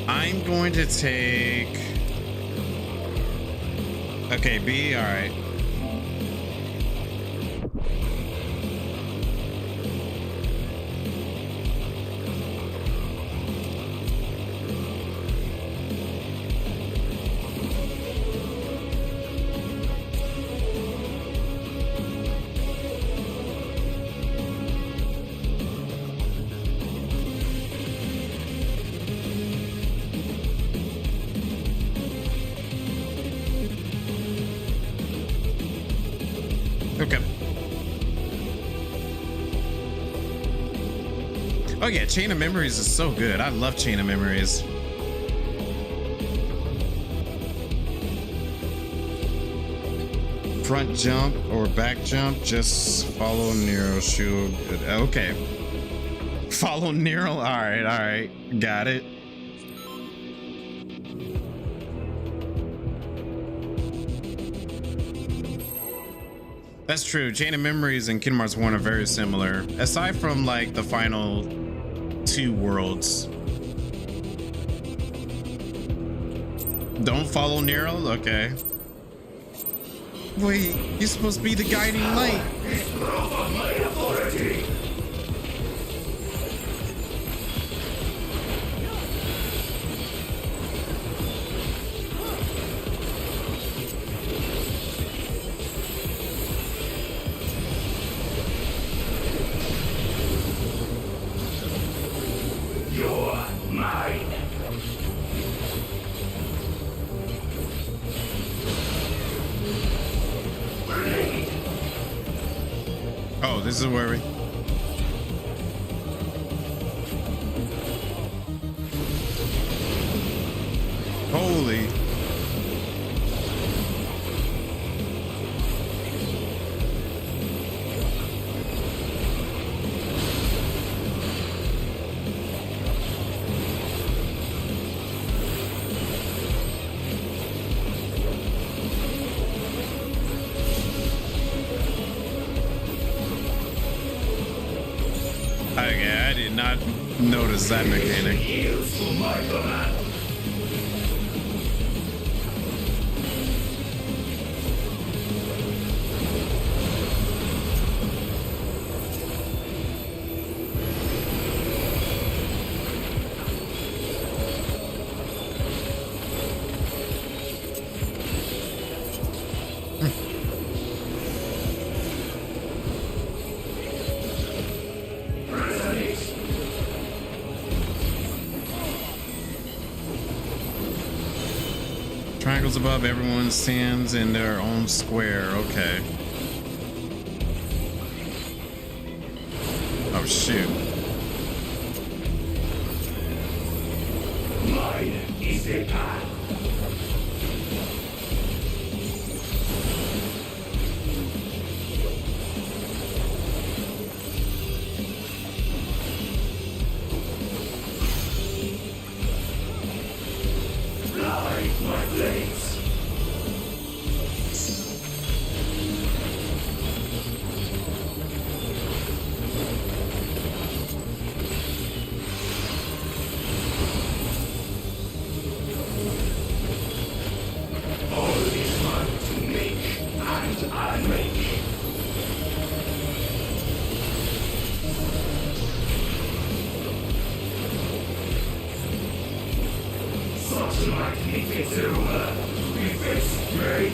I'm going to take... Okay, B, all right. Okay. Oh yeah, Chain of Memories is so good. I love Chain of Memories. Front jump or back jump, just follow Nero shield. Okay. Follow Nero. All right, got it. That's true. Chain of Memories and Kingdom Hearts 1 are very similar, aside from like the final 2 worlds. Don't follow Nero? Okay. Wait, you're supposed to be the guiding light. Is proof of my authority. You're mine. Oh, this is where we... Holy... Okay, I did not notice that mechanic. Yield to my command. Triangles above, everyone stands in their own square. Okay. Oh, shoot. Mine is the path. Fly, my blades. All is mine to make, and unmake. Such magnificent ruler, resist me.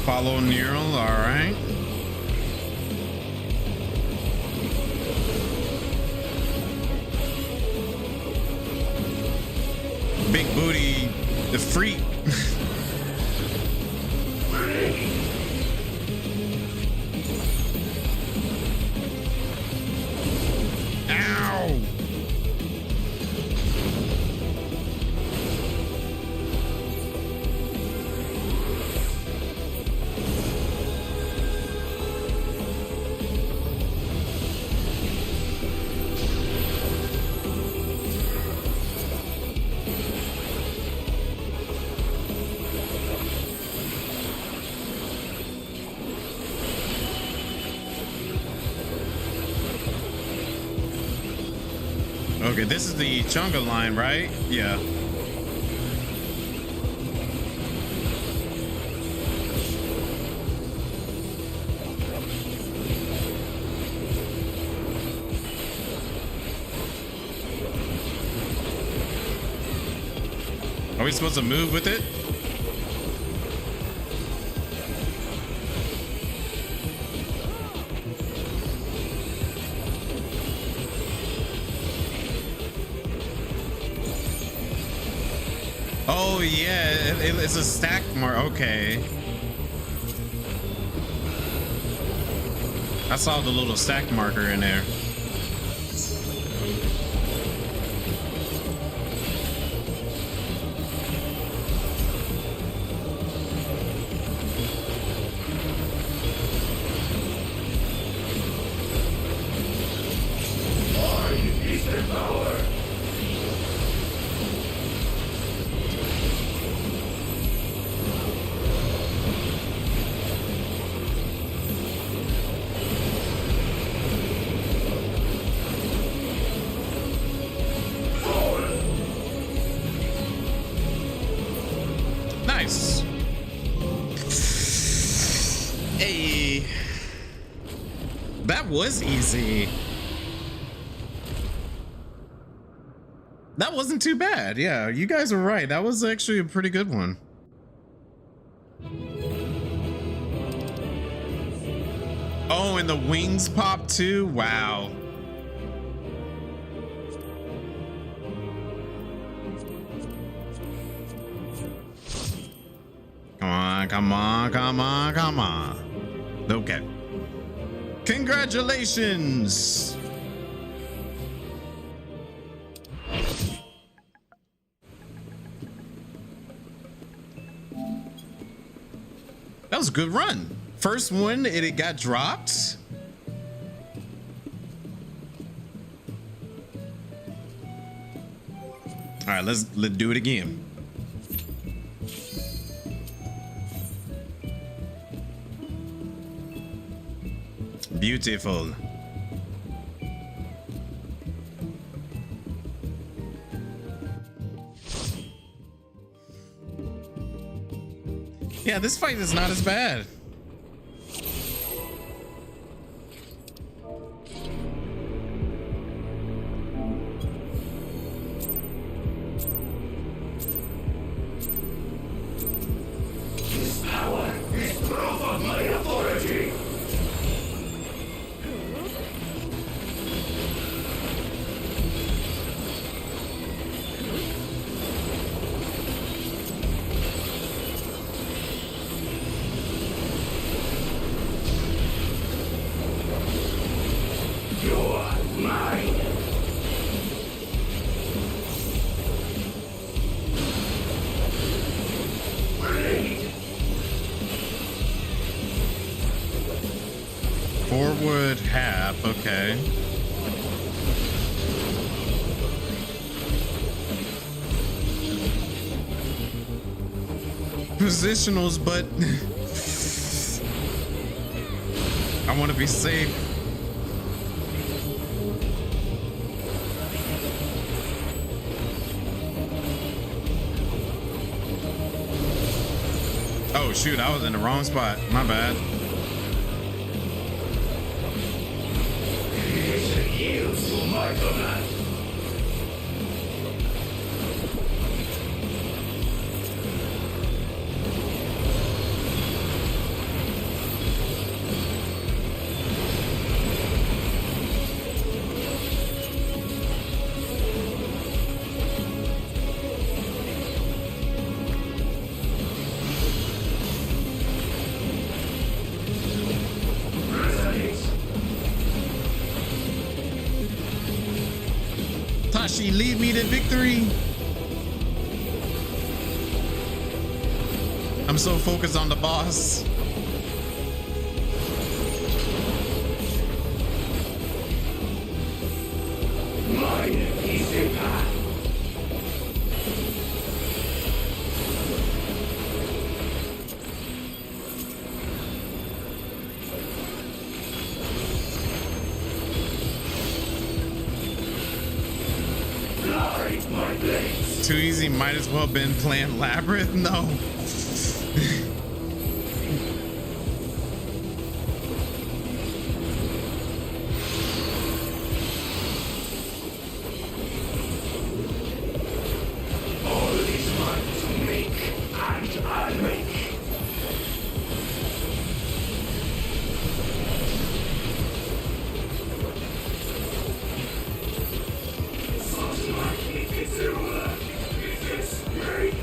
Follow Nero, alright. Big booty, the freak. Ow! Okay, this is the Chunga line, right? Yeah. Are we supposed to move with it? Oh yeah, it's a stack mark. Okay. I saw the little stack marker in there. Mine is the power. Nice. Hey. That was easy. That wasn't too bad. Yeah, you guys are right. That was actually a pretty good one. Oh, and the wings pop too? Wow. Come on, come on, come on, come on. Okay. Congratulations. That was a good run. First one, it got dropped. All right, let's do it again. Beautiful. Yeah, this fight is not as bad. This power is proof of my authority. You're mine. Blade. Forward half, okay. Positionals, but I want to be safe. Oh shoot, I was in the wrong spot. My bad. Creation yields to my command. Resonate. Tashi, lead me to victory. I'm so focused on the boss. Mine is the path. Glide my blades. Too easy, might as well been playing Labyrinth. No. All is mine to make, and I make. Such magnificent work is this great.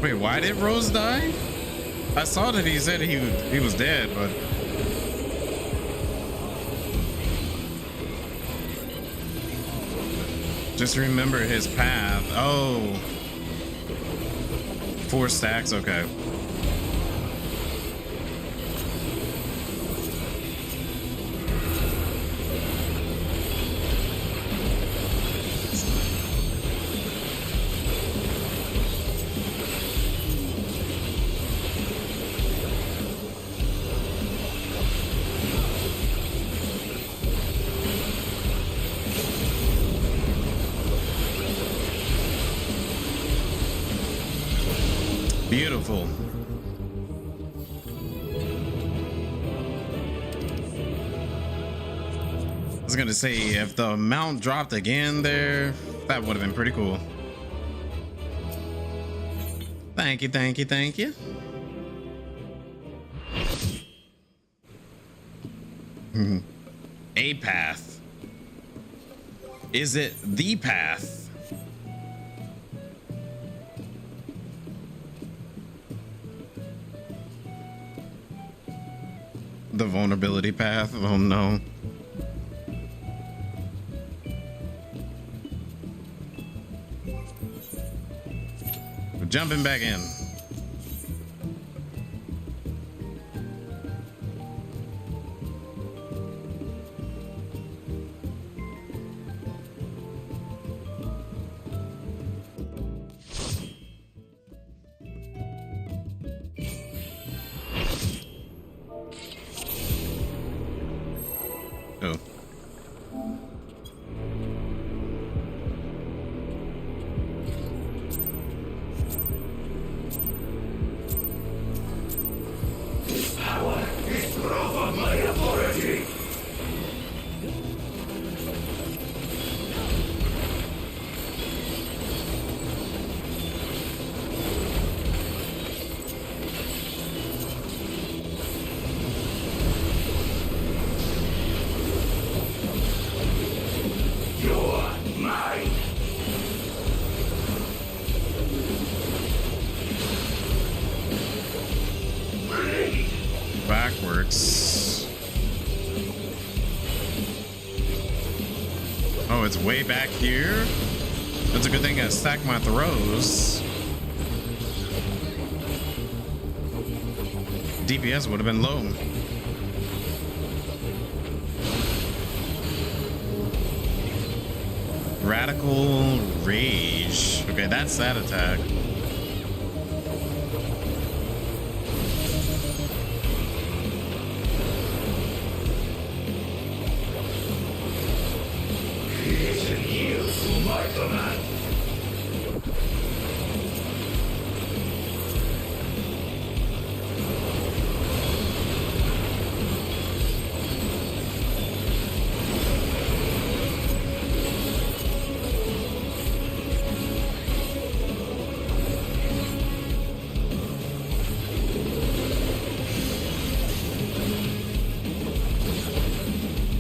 Wait, why did Rose die? I saw that he said he was dead, but just remember his path. Oh, 4 stacks. Okay. Beautiful. I was gonna say, if the amount dropped again there, that would have been pretty cool. Thank you, thank you, thank you. A path. Is it the path? The vulnerability path. Oh no. We're jumping back in. Oh. This power is proof of my authority. You're mine. Blade. Backwards. Oh, it's way back here. That's a good thing I stacked my throws. DPS would have been low. Radical Rage. Okay, that's that attack. Creation yields to my command.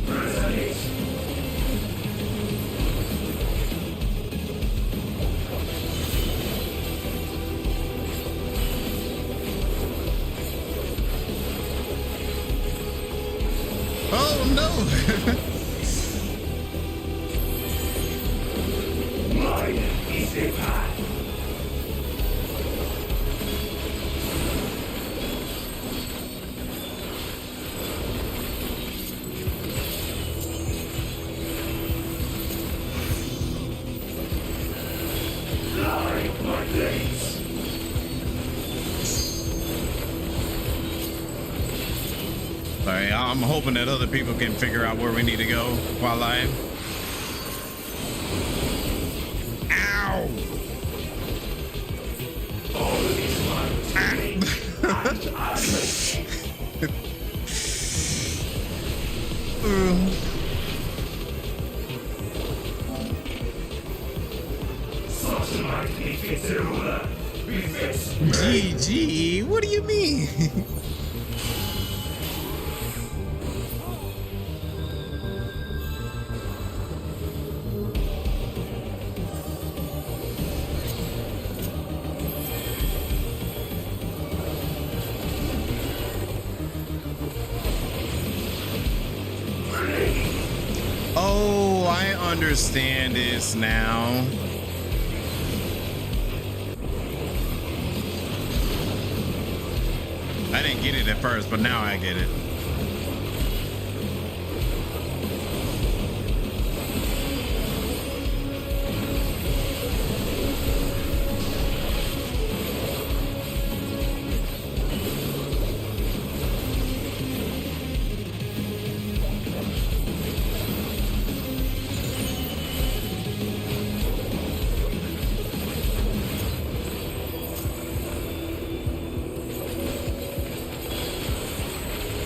Resonate. Oh no! Mine is the path. Lie, my blades. Sorry, I'm hoping that other people can figure out where we need to go while I. Ow! All is one to me, and I such might befits a ruler. Befits GG, what do you mean? understand this now. I didn't get it at first, but now I get it.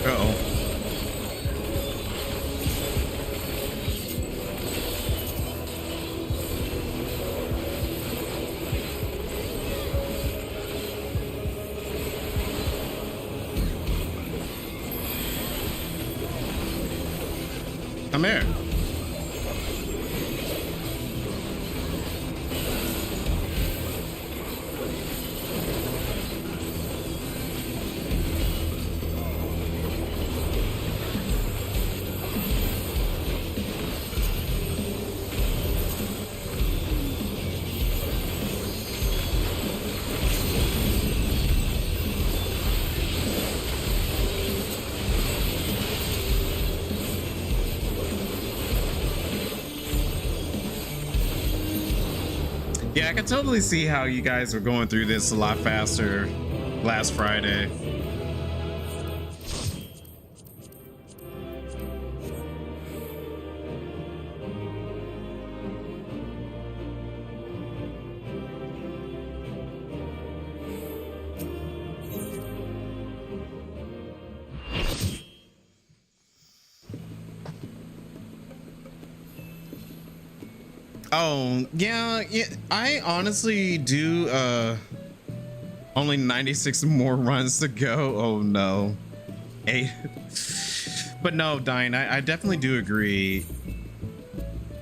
Uh-oh. Come here. Yeah, I can totally see how you guys were going through this a lot faster last Friday. Oh, yeah, I honestly do only 96 more runs to go. Oh no. 8. But no, Dine, I definitely do agree.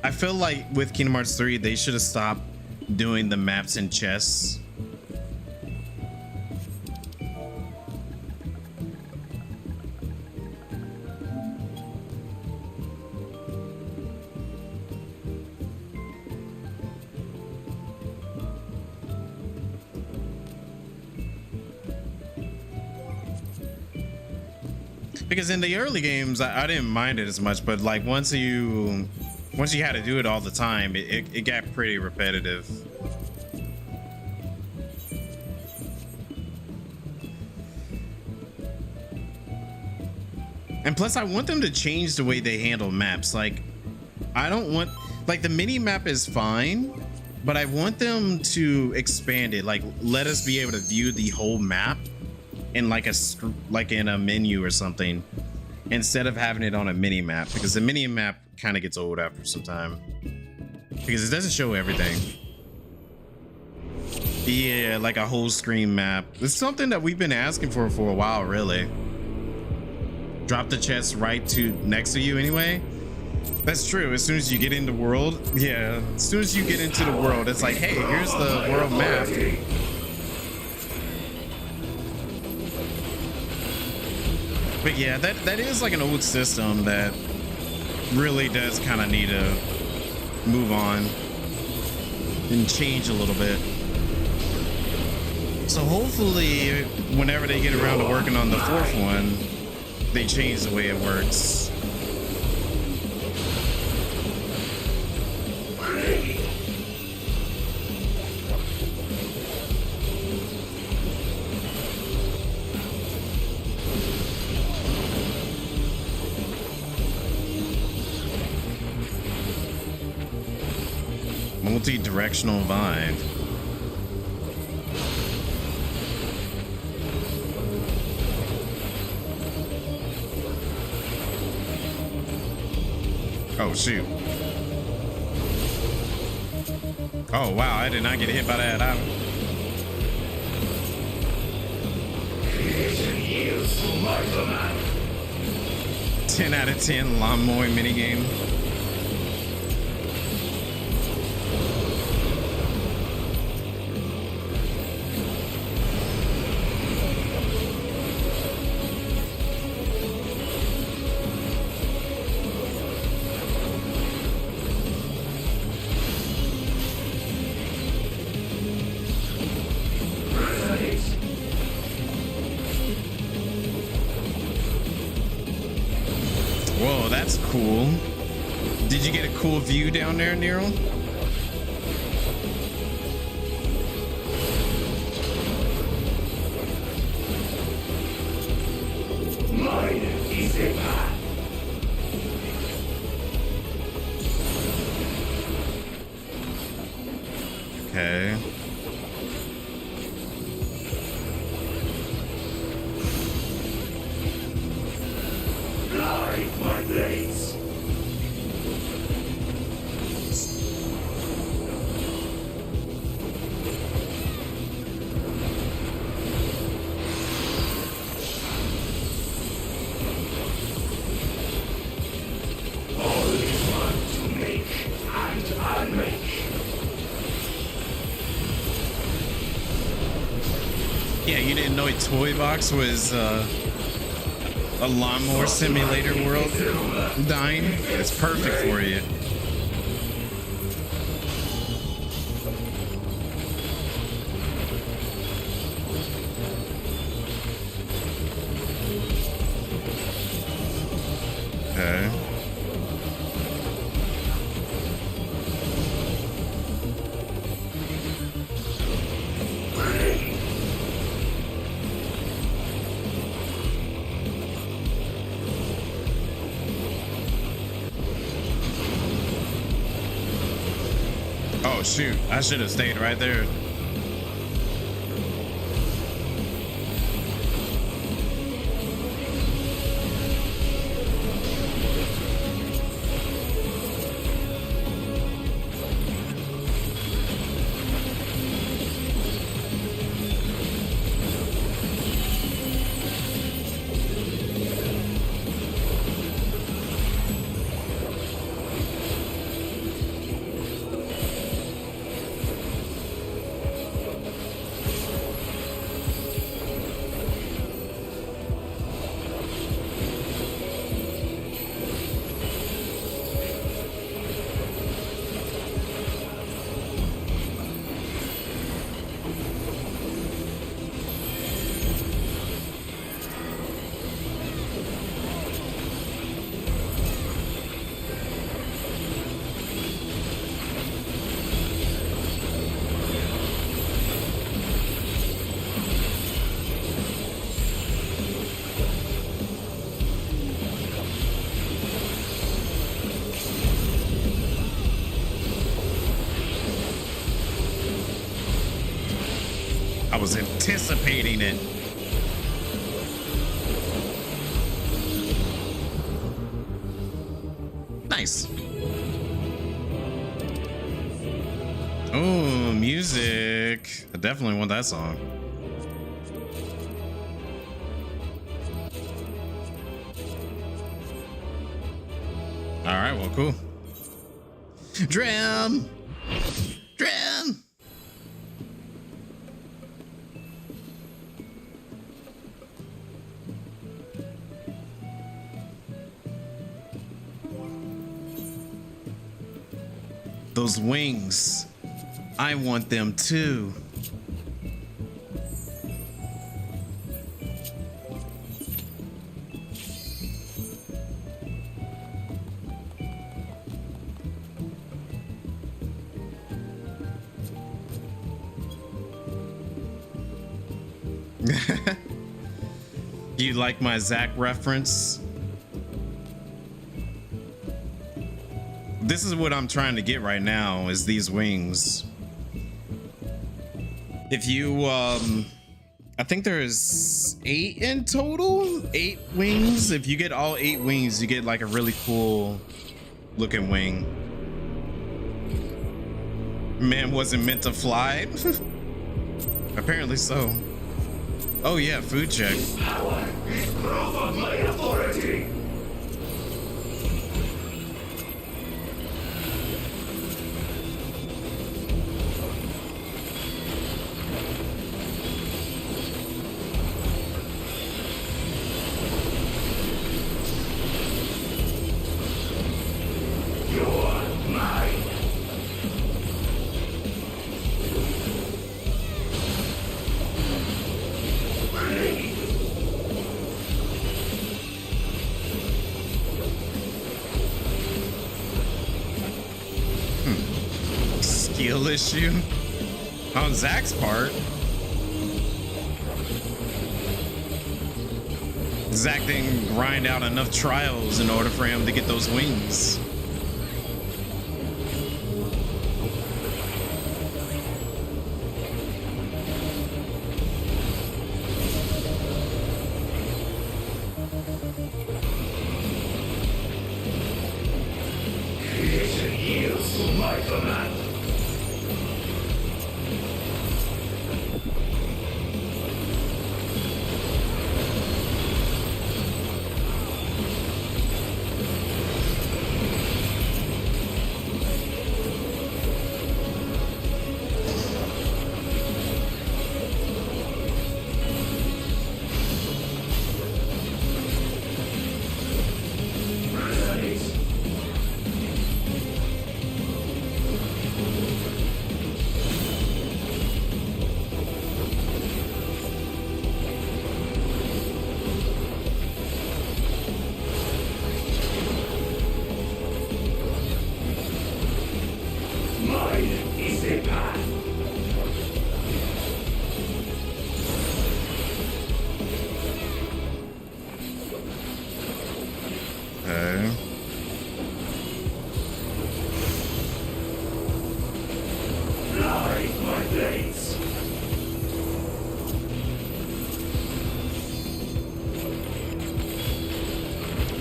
I feel like with Kingdom Hearts 3, they should have stopped doing the maps in chests. Because in the early games, I didn't mind it as much, but like once you had to do it all the time, it got pretty repetitive. And plus, I want them to change the way they handle maps. Like, I don't want, like, the mini map is fine, but I want them to expand it. Like, let us be able to view the whole map in like in a menu or something, instead of having it on a mini map, because the mini map kind of gets old after some time because it doesn't show everything. Yeah, like a whole screen map. It's something that we've been asking for a while, really. Drop the chest right to next to you anyway. That's true. As soon as you get in the world, yeah, as soon as you get into the world, it's like, hey, here's the world map. But yeah, that is like an old system that really does kind of need to move on and change a little bit. So hopefully, whenever they get around to working on the 4th one, they change the way it works. Multi-directional vine. Oh shoot. Oh wow, I did not get hit by that. 10 out of 10 lawn mowing minigame. Whoa, that's cool. Did you get a cool view down there, Nero? Mine is the path. Okay. Glide my blades. All is one to make and unmake. Yeah, you didn't know a toy box was a lawnmower simulator world dying? It's perfect for you. Okay. Oh shoot, I should have stayed right there. I was anticipating it. Nice. Oh, music. I definitely want that song. All right, well, cool. Dram. Dram. Those wings, I want them too. You like my Zach reference? This is what I'm trying to get right now, is these wings. If you I think there's 8 in total, 8 wings. If you get all 8 wings, you get like a really cool looking wing. Man wasn't meant to fly. Apparently so. Oh yeah, food check. Power is proof of my authority. skill issue on Zach's part. Zach didn't grind out enough trials in order for him to get those wings. Creation yields to my command.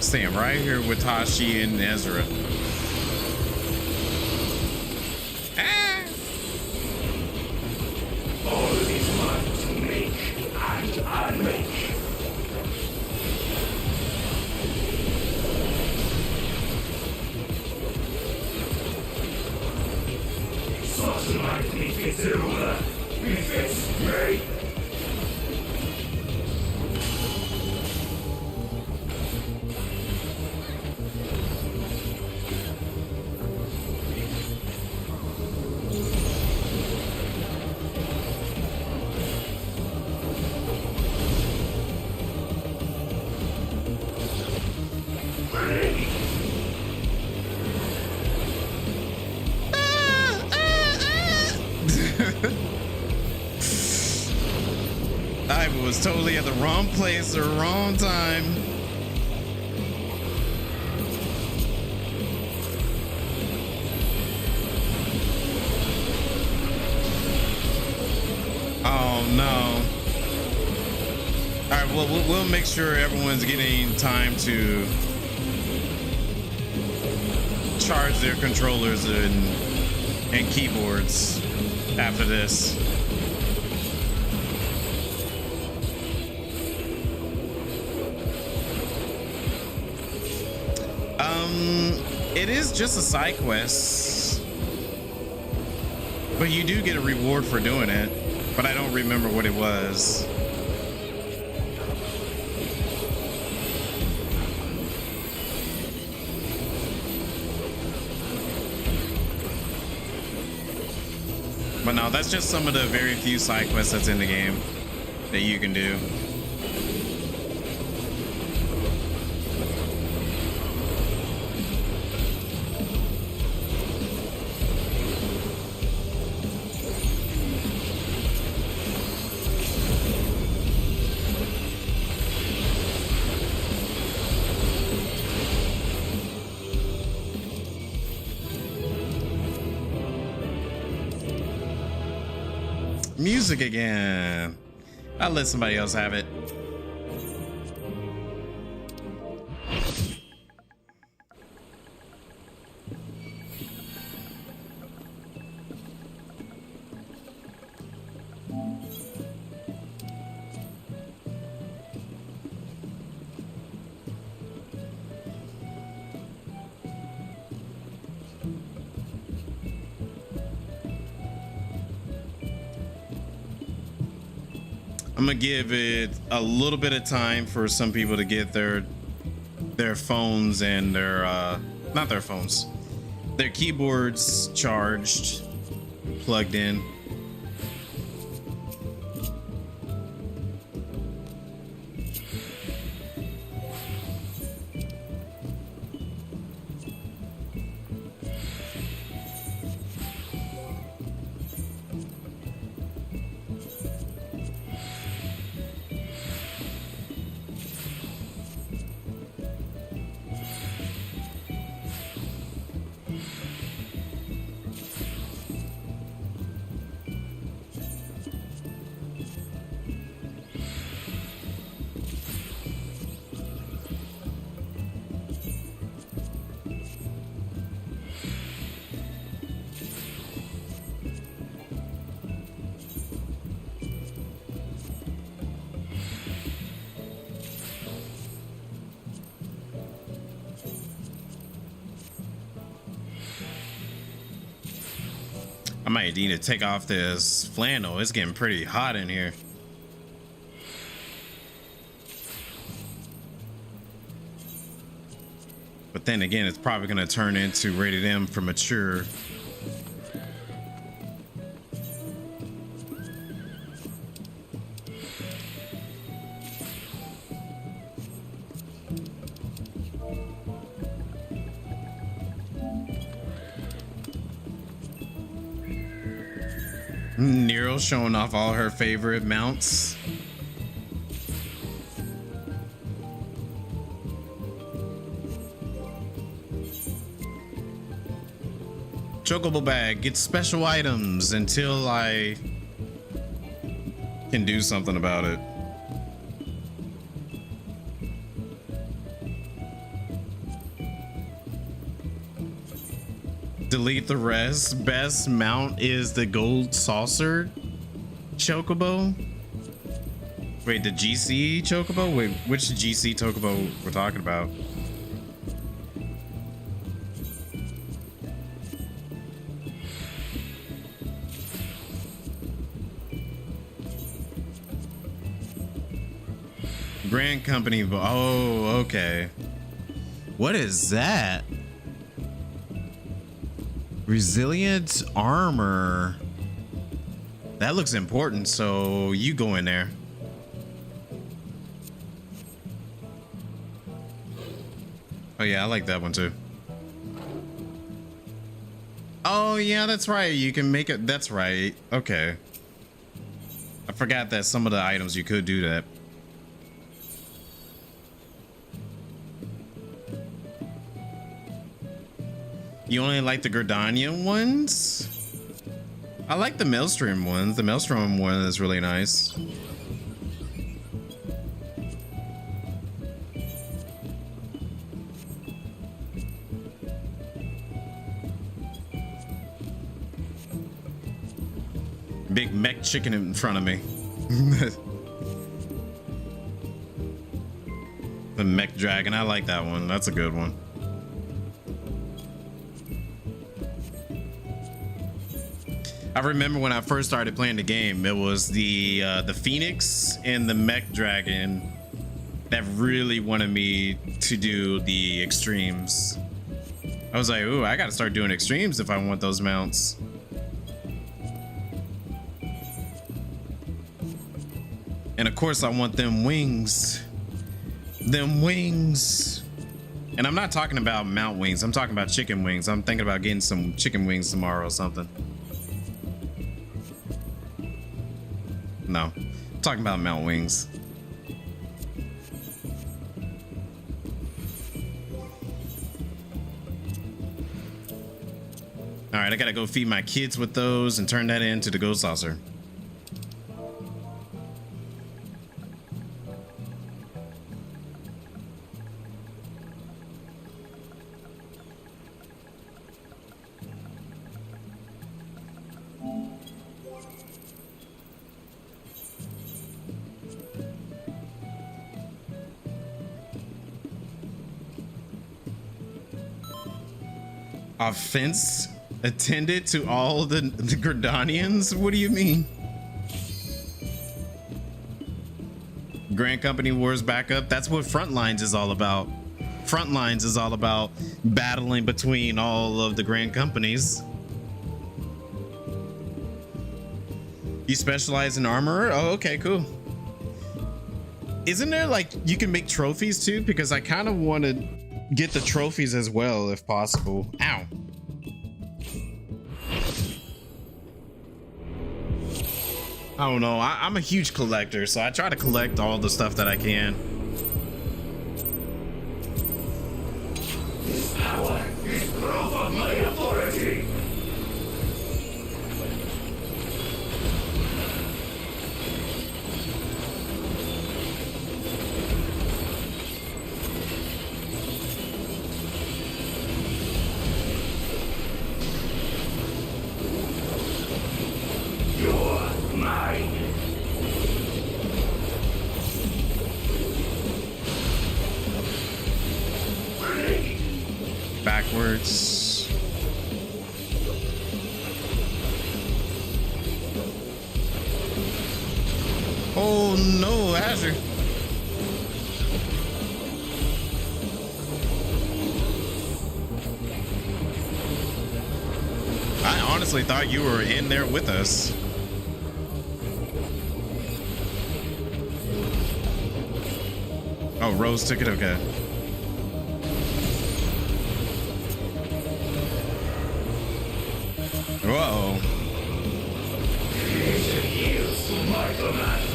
Staying right here with Tashi and Ezra. All is mine to make and unmake. Sorcerer befits the ruler, befits me. I was totally at the wrong place at the wrong time. Oh no. All right, well, we'll make sure everyone's getting time to charge their controllers and keyboards after this. It is just a side quest, but you do get a reward for doing it, but I don't remember what it was. But no, that's just some of the very few side quests that's in the game that you can do. Music again. I'll let somebody else have it. I'm gonna give it a little bit of time for some people to get their phones and their not their phones, their keyboards charged, plugged in. I might need to take off this flannel. It's getting pretty hot in here. But then again, it's probably going to turn into rated M for mature. Nero showing off all her favorite mounts. Chocobo bag gets special items until I can do something about it. Delete the rest. Best mount is the gold saucer chocobo. Wait, the GC chocobo? Wait, which GC chocobo we're talking about? Grand Company. Oh, okay. What is that? Resilient armor. That looks important, so you go in there. Oh yeah, I like that one too. Oh yeah, that's right. You can make it. That's right. Okay. I forgot that some of the items you could do that. You only like the Gerdanian ones? I like the Maelstrom ones. The Maelstrom one is really nice. Big mech chicken in front of me. The mech dragon. I like that one. That's a good one. I remember when I first started playing the game, it was the Phoenix and the Mech Dragon that really wanted me to do the extremes. I was like, ooh, I gotta start doing extremes if I want those mounts. And of course I want them wings. Them wings. And I'm not talking about mount wings, I'm talking about chicken wings. I'm thinking about getting some chicken wings tomorrow or something. No, I'm talking about mount wings. All right, I gotta go feed my kids with those and turn that into the ghost saucer. Offense attended to all the Gerdanians? What do you mean? Grand Company Wars backup. That's what Frontlines is all about. Frontlines is all about battling between all of the Grand Companies. You specialize in armor? Oh, okay, cool. Isn't there like you can make trophies too? Because I kind of want to get the trophies as well if possible. Ow. I don't know. I'm a huge collector, so I try to collect all the stuff that I can. This power is proof of my authority. Backwards. no, Azure. I honestly thought you were in there with us. Oh, Rose took it, okay. Whoa. Creation yields to my command.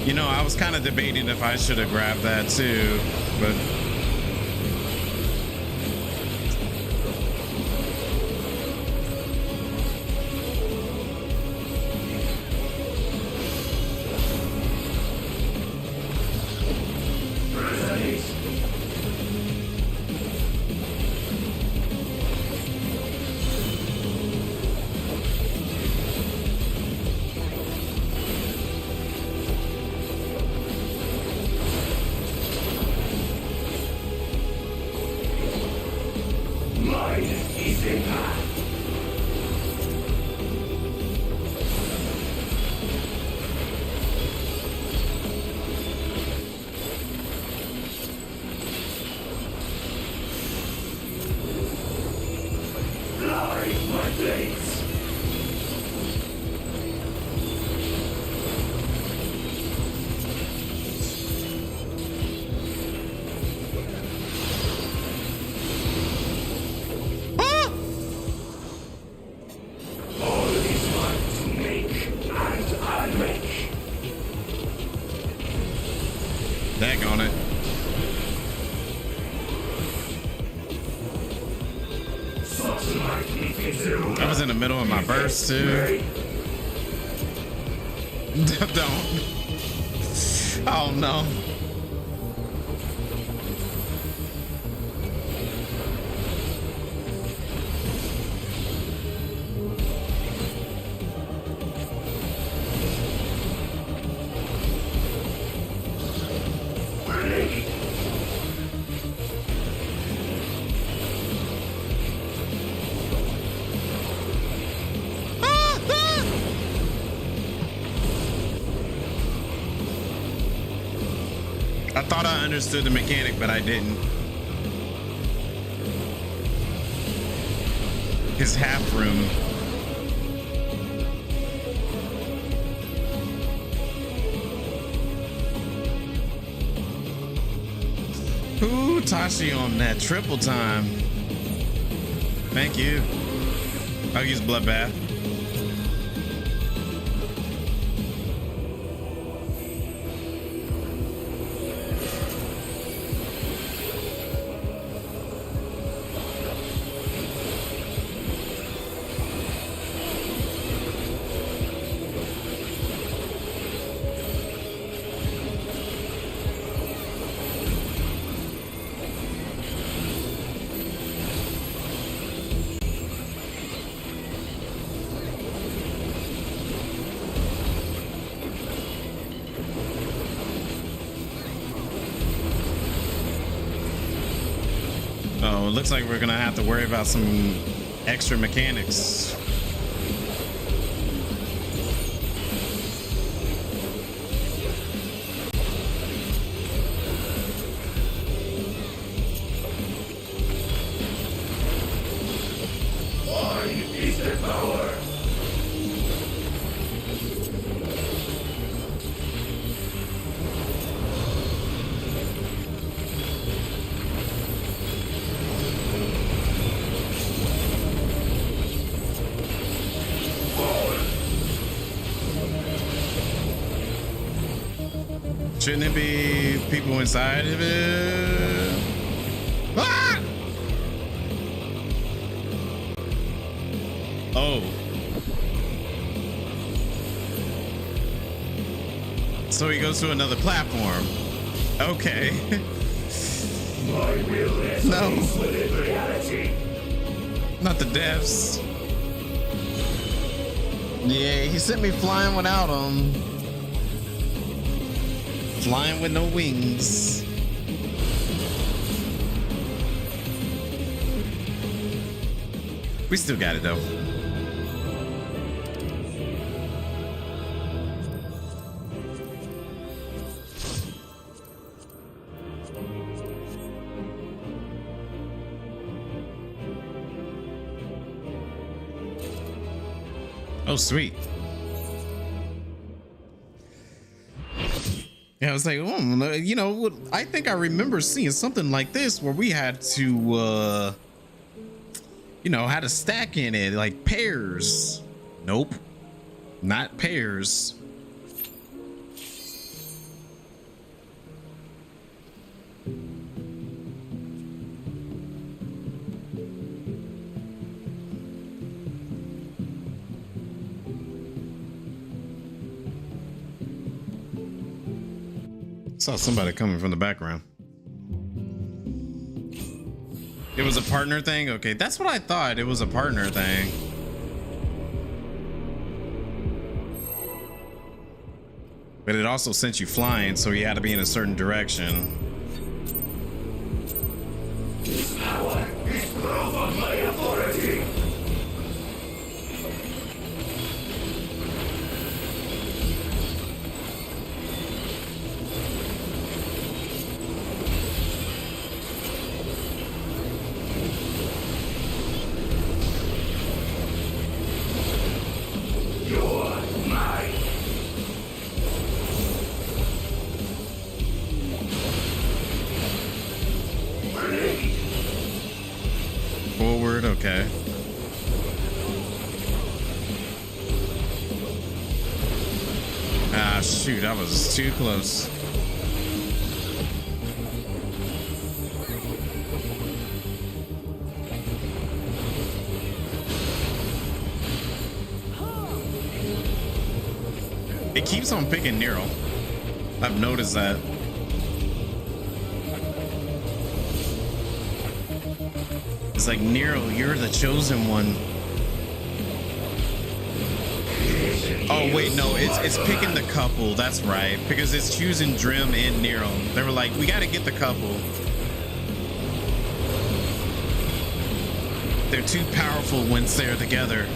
You know, I was kind of debating if I should have grabbed that too, but daggone it. I was in the middle of my burst too. Don't. Oh no. I thought I understood the mechanic, but I didn't. His half room. Ooh, Tashi on that triple time. Thank you. I'll use Bloodbath. Oh, it looks like we're gonna have to worry about some extra mechanics. Mine is the power. Shouldn't it be people inside of it? Ah! Oh. So he goes to another platform. Okay. My will resonates within reality. Not the devs. Yeah, he sent me flying without him. Flying with no wings. We still got it though. Oh, sweet. Yeah, I was like, oh, you know, I think I remember seeing something like this where we had to, you know, had a stack in it, like pairs. Nope, not pairs. Saw somebody coming from the background. It was a partner thing? Okay, that's what I thought. It was a partner thing. But it also sent you flying, so you had to be in a certain direction. This power is proof of my authority. Forward, okay. Ah, shoot, I was too close. It keeps on picking Nero. I've noticed that. It's like, Nero, you're the chosen one. Oh wait, no, it's picking the couple. That's right, because it's choosing Drim and Nero. They were like, we got to get the couple. They're too powerful once they're together.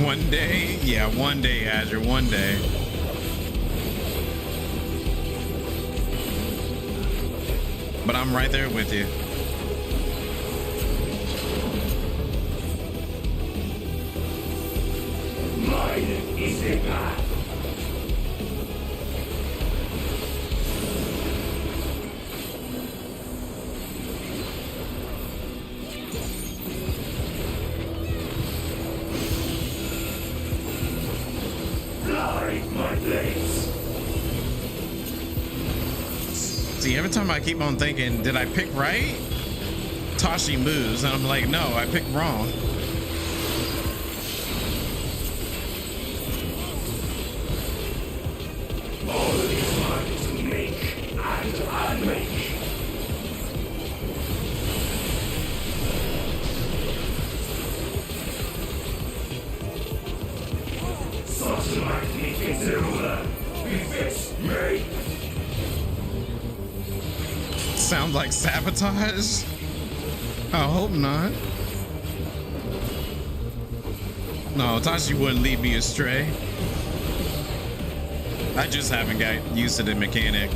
One day, yeah, one day, Azure, one day. But I'm right there with you. Mine is the path. My blades. See, every time I keep on thinking, did I pick right? Tashi moves, and I'm like, no, I picked wrong. All is mine to make and unmake. Such might defeat the ruler. Befits me. Sounds like sabotage? I hope not. No, Tashi wouldn't lead me astray. I just haven't got used to the mechanic.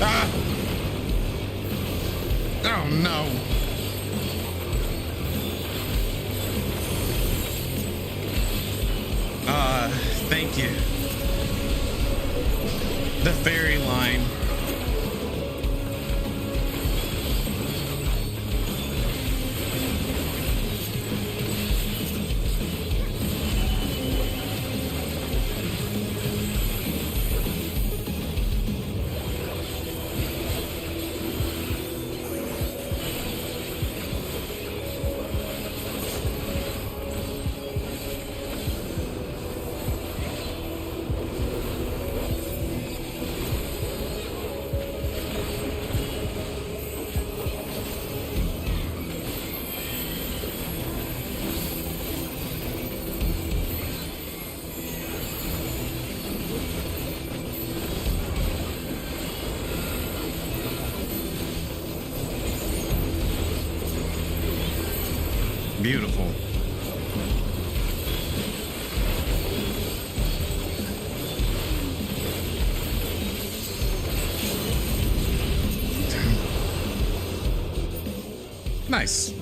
Ah! Oh no. Thank you. The fairy line. Beautiful. Nice.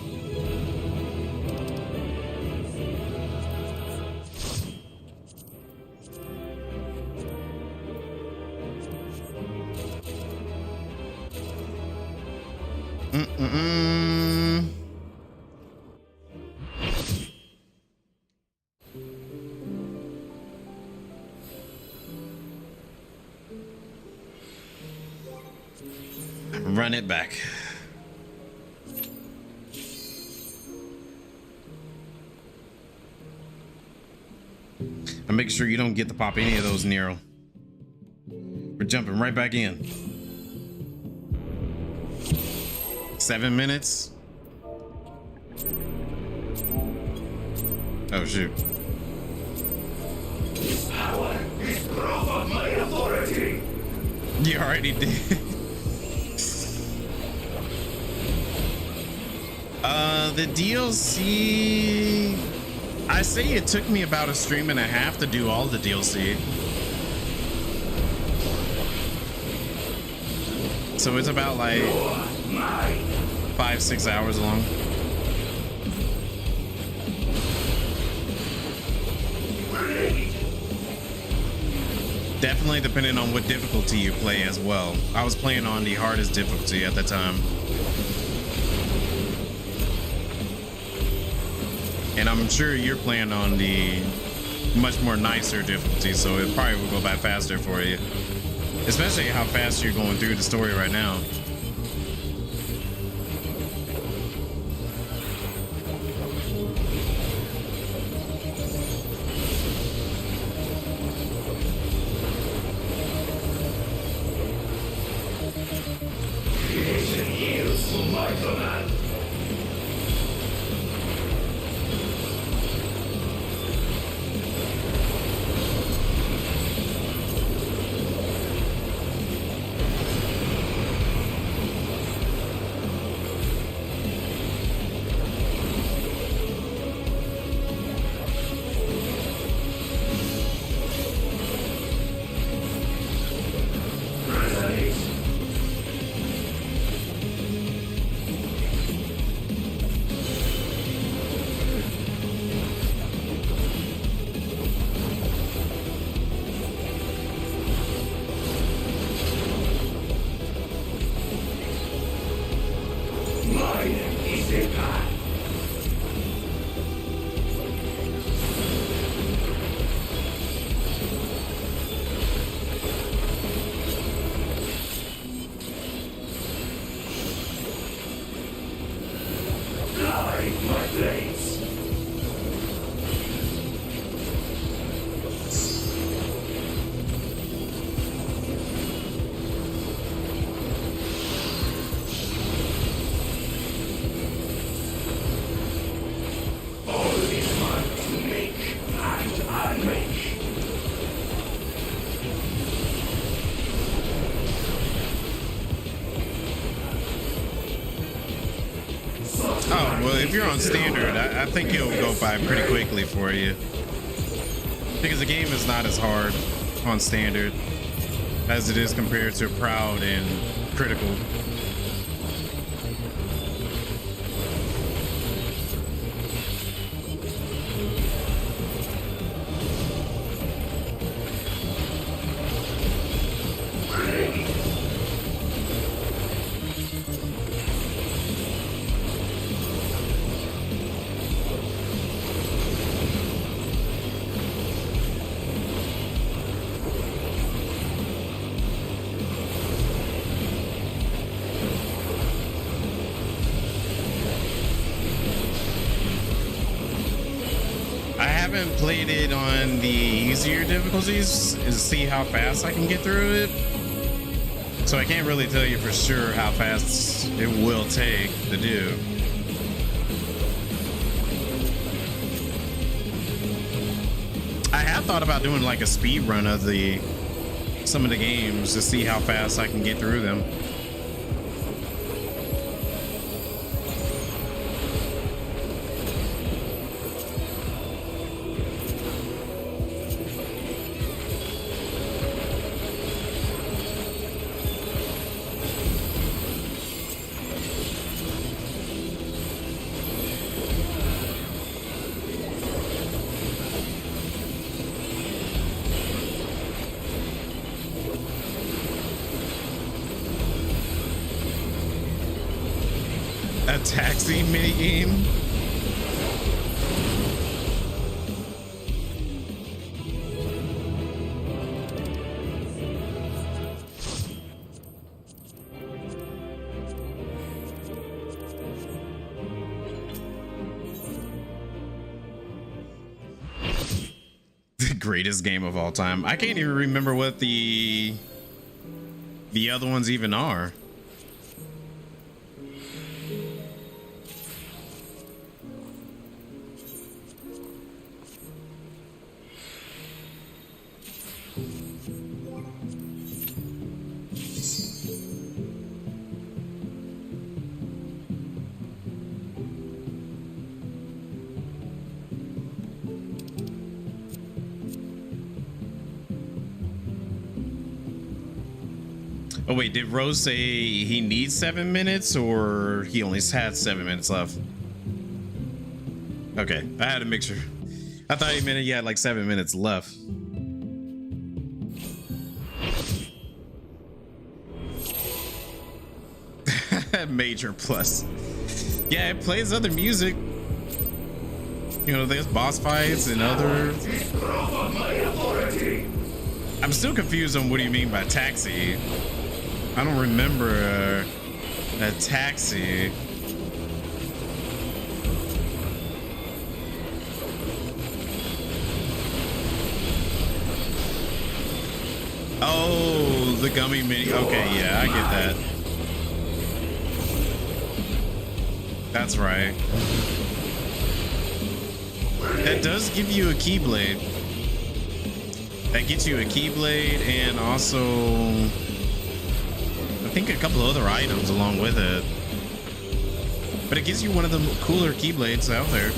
Run it back. And make sure you don't get to pop any of those, Nero. We're jumping right back in. 7 minutes. Oh shoot. This power is proof of my authority. You already did. The DLC, I say it took me about a stream and a half to do all the DLC. So it's about like 5-6 hours long. Definitely depending on what difficulty you play as well. I was playing on the hardest difficulty at the time. And I'm sure you're playing on the much more nicer difficulty, so it probably will go by faster for you. Especially how fast you're going through the story right now. Creation yields to my command. Well, if you're on standard, I think it'll go by pretty quickly for you. Because the game is not as hard on standard as it is compared to Proud and Critical. Played it on the easier difficulties to see how fast I can get through it. So I can't really tell you for sure how fast it will take to do. I have thought about doing like a speed run of some of the games to see how fast I can get through them. taxi minigame. The greatest game of all time. I can't even remember what the other ones even are. Oh wait, did Rose say he needs 7 minutes or he only had 7 minutes left? Okay, I had a mixture. I thought he meant he had like 7 minutes left. Major plus. Yeah, it plays other music. You know, there's boss fights and other. I'm still confused on what do you mean by taxi. I don't remember a taxi. Oh, the gummy mini. Okay, yeah, I get that. That's right. That does give you a keyblade. That gets you a keyblade and also I think a couple of other items along with it. But it gives you one of the cooler keyblades out there.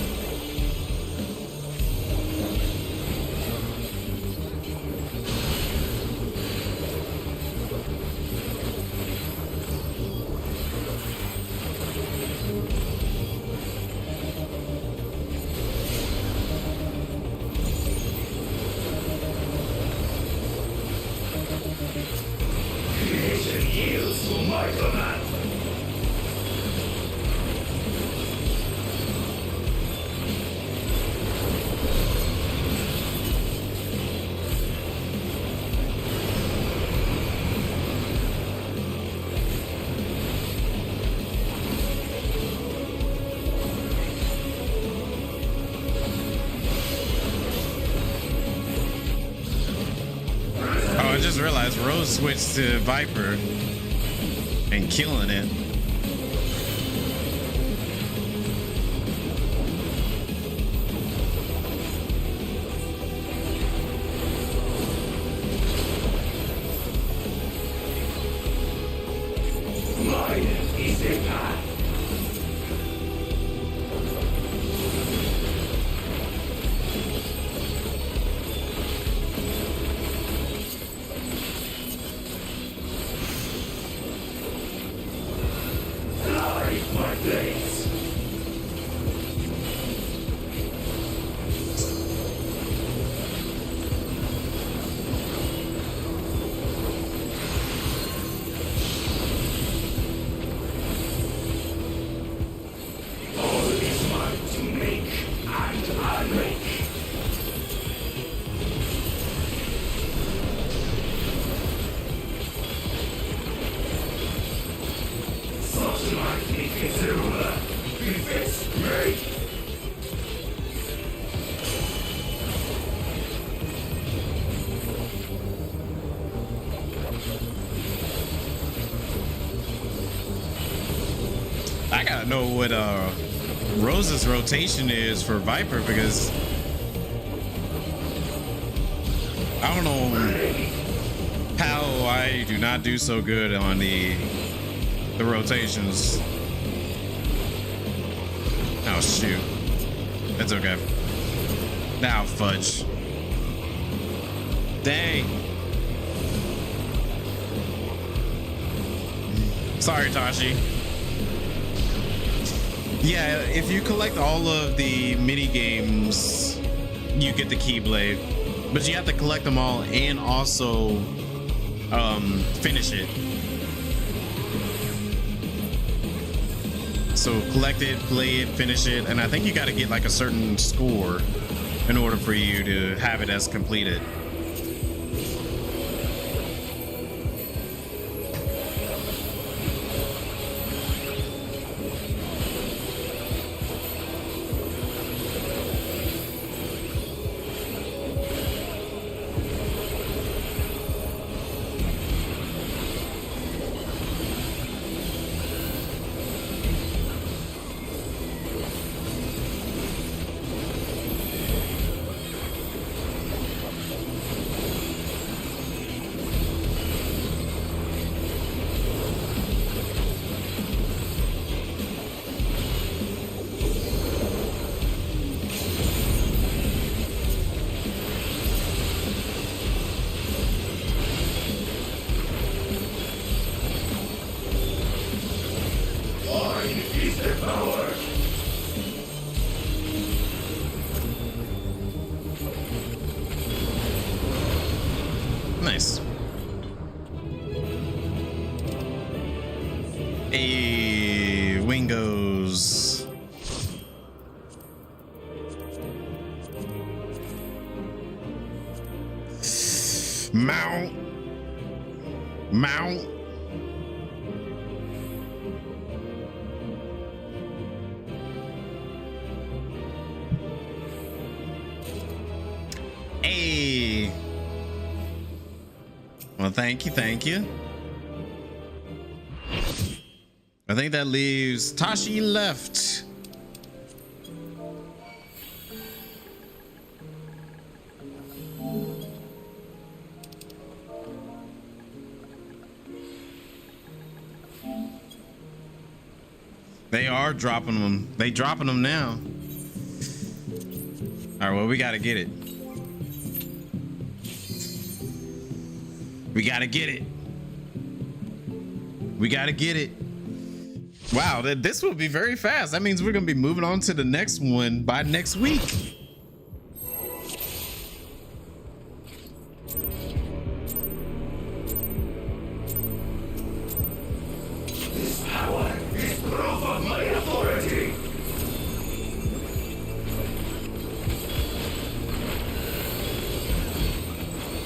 I just realized Rose switched to Viper and killing it. Mine is the path. My place. All is mine to make and unmake. Such might be considerable. Befits me. I gotta know what Rose's rotation is for Viper because I don't know how I do not do so good on the rotations. Oh shoot. That's okay. Now fudge. Dang. Sorry, Tashi. Yeah, if you collect all of the mini games, you get the Keyblade, but you have to collect them all and also finish it. So collect it, play it, finish it, and I think you got to get like a certain score in order for you to have it as completed. Mine is the power. Nice. Hey, Wingos. Mount. Mount. Hey. Well, thank you, thank you. I think that leaves Tashi left. They are dropping them. They dropping them now. All right, well, we gotta get it. We gotta get it. We gotta get it. Wow, this will be very fast. That means we're gonna be moving on to the next one by next week. This power is proof of my authority.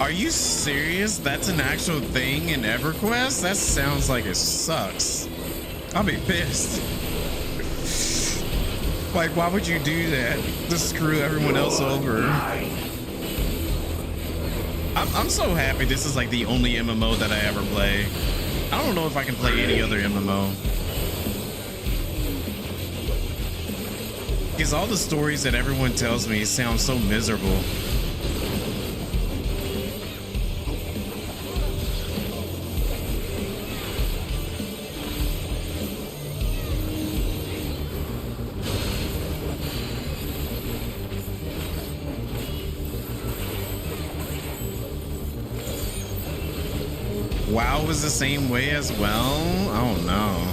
Are you serious? That's an actual thing in EverQuest? That sounds like it sucks. I'll be pissed. Like, why would you do that? To screw everyone else over. I'm so happy this is like the only MMO that I ever play. I don't know if I can play any other MMO. Because all the stories that everyone tells me sound so miserable. WoW was the same way as well? Oh no.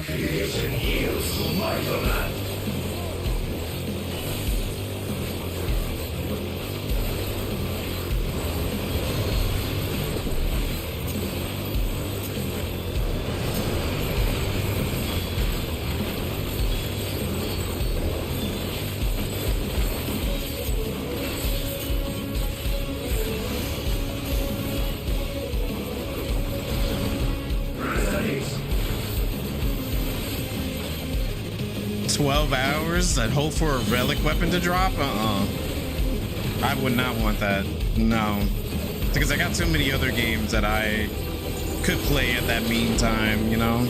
Creation yields to my command. Resonates. 12 hours? I'd hope for a relic weapon to drop? I would not want that. No. Because I got too many other games that I could play at that meantime, you know?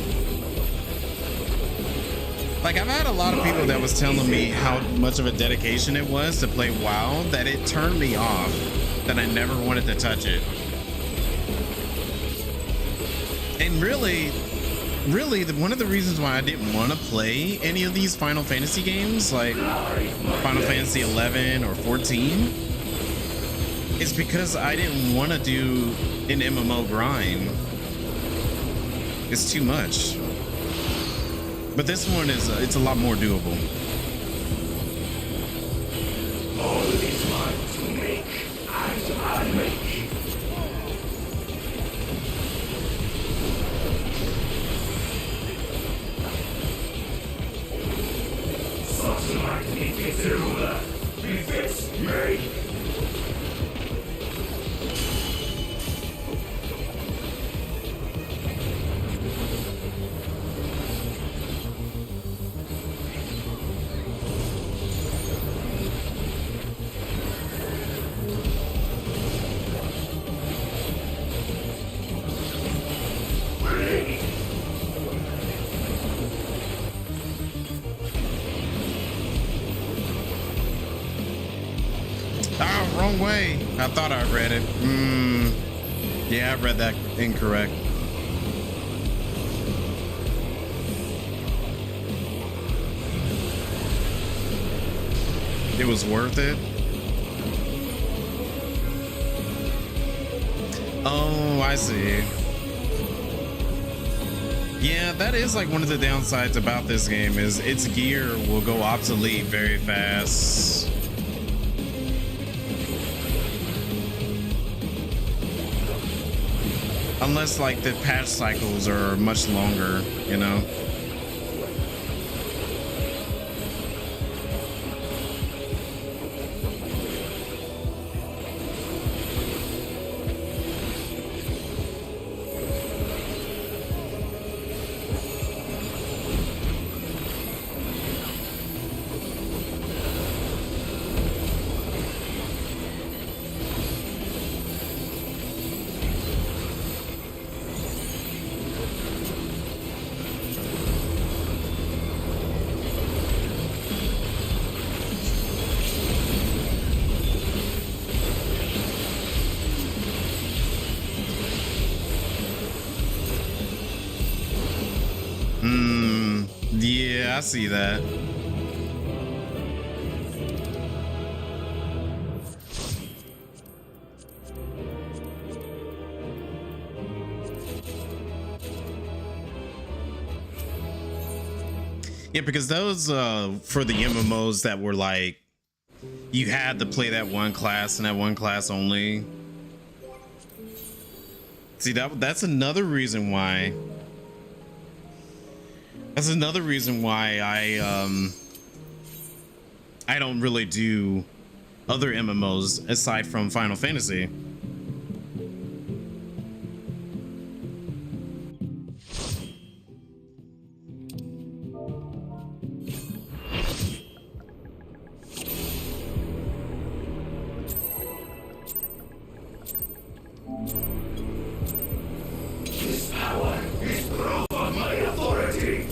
Like, I've had a lot of people that was telling me how much of a dedication it was to play WoW that it turned me off, that I never wanted to touch it. And really, one of the reasons why I didn't want to play any of these Final Fantasy games, like Final Fantasy 11 or 14, is because I didn't want to do an MMO grind. It's too much. But this one is, it's a lot more doable. All is mine to make, and I make. Smart befits a ruler. Befits me. Ah, wrong way. I thought I read it. Yeah, I read that incorrect. It was worth it. Oh, I see. Yeah, that is like one of the downsides about this game is its gear will go obsolete very fast. Unless like the patch cycles are much longer, you know. Yeah, I see that. Yeah, because those for the MMOs that were like you had to play that one class and that one class only. See, that's another reason why. That's another reason why I don't really do other MMOs aside from Final Fantasy. This power is proof of my authority.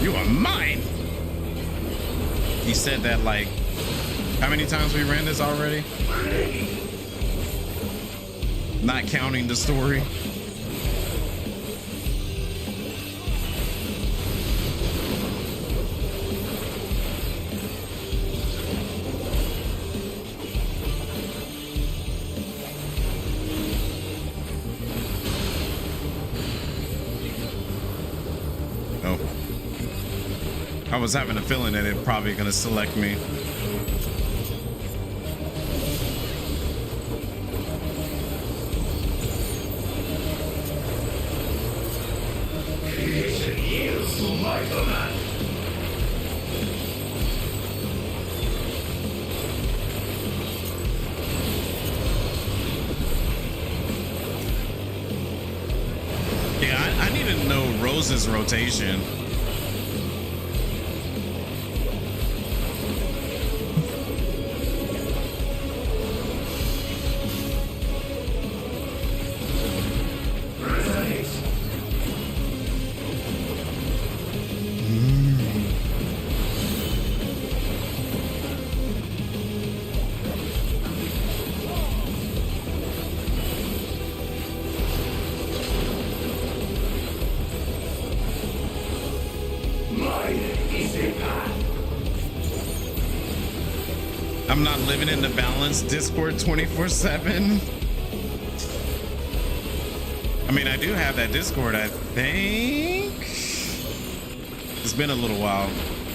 You are mine. He said that like how many times we ran this already? Not counting the story. Oh. I was having a feeling that it's probably gonna select me. Creation yields to my command. Yeah, I need to know Rose's rotation. I'm not living in the balance Discord 24/7. I mean, I do have that Discord, I think. It's been a little while.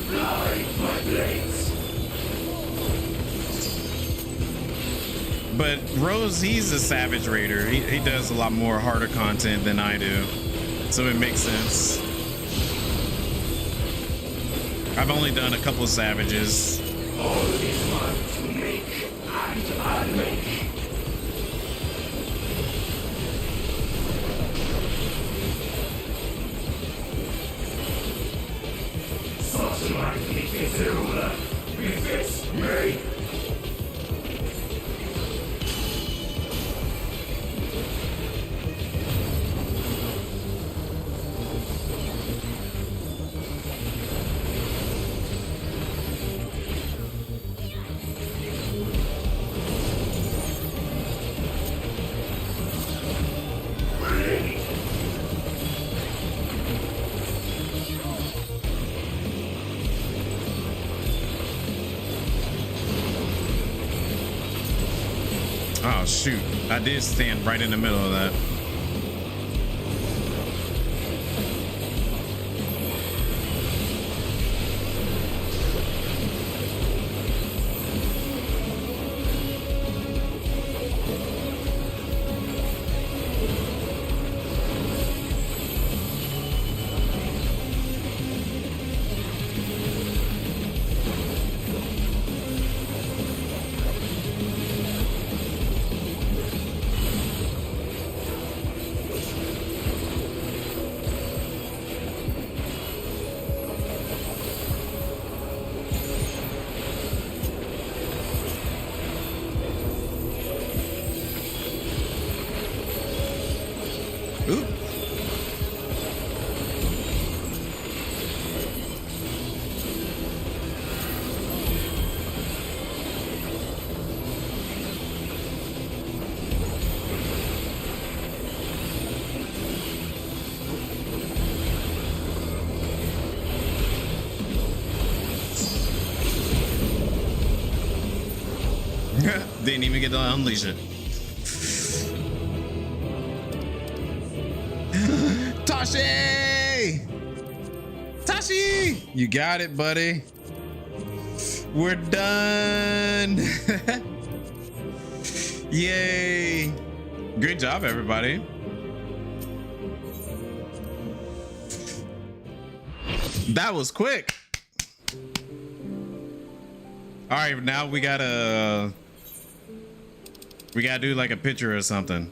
Guide my blades. But Rose, he's a Savage Raider. He does a lot more harder content than I do. So it makes sense. I've only done a couple of Savages. All is mine to make and unmake. Such a magnificent ruler befits me. Oh shoot, I did stand right in the middle of that. Oop. Didn't even get to unleash it. Tashi! Tashi! You got it, buddy. We're done. Yay. Good job, everybody. That was quick. All right, now we gotta do like a picture or something.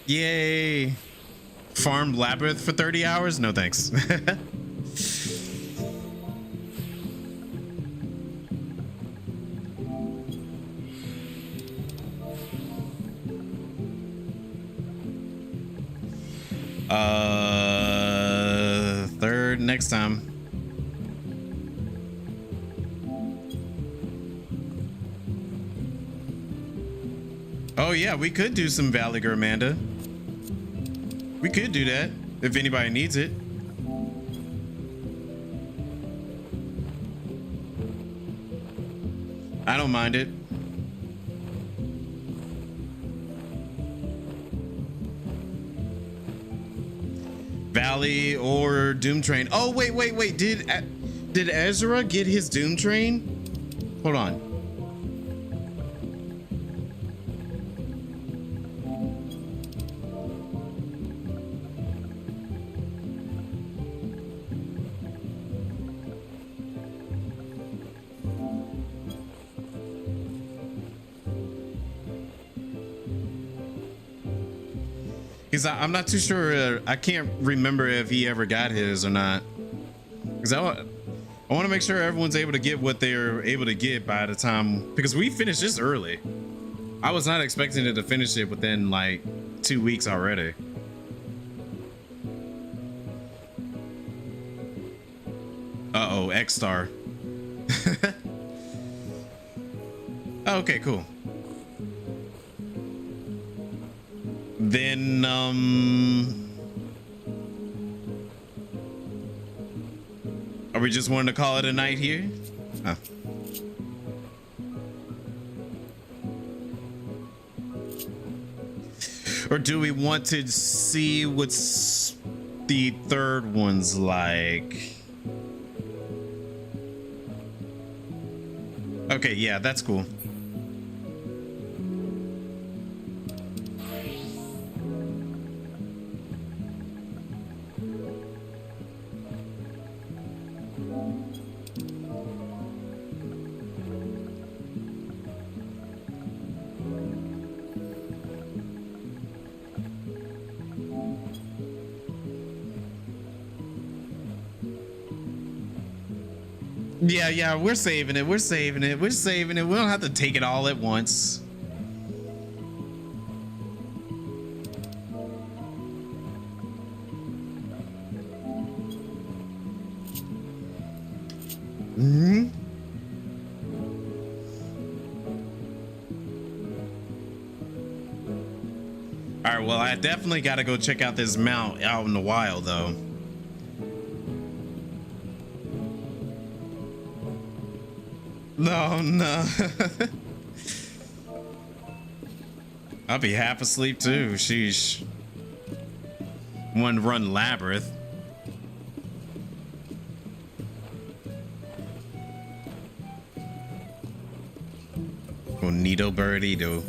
Yay. Farm Labyrinth for 30 hours? No thanks. Third next time. Oh yeah, we could do some Valiger, Amanda. We could do that if anybody needs it. I don't mind it. Valley or Doom Train. Oh wait. Did Ezra get his Doom Train? Hold on. Because I'm not too sure. I can't remember if he ever got his or not. Because I want to make sure everyone's able to get what they're able to get by the time. Because we finished this early. I was not expecting it to finish it within like 2 weeks already. Uh-oh, X-Star. Okay, cool. Then, are we just wanting to call it a night here? Oh. Or do we want to see what's the third one's like? Okay, yeah, that's cool. Yeah, we're saving it. We're saving it. We're saving it. We don't have to take it all at once. All right, well, I definitely got to go check out this mount out in the wild, though. No. I'll be half asleep too. Sheesh. One run labyrinth. Bonito birdito.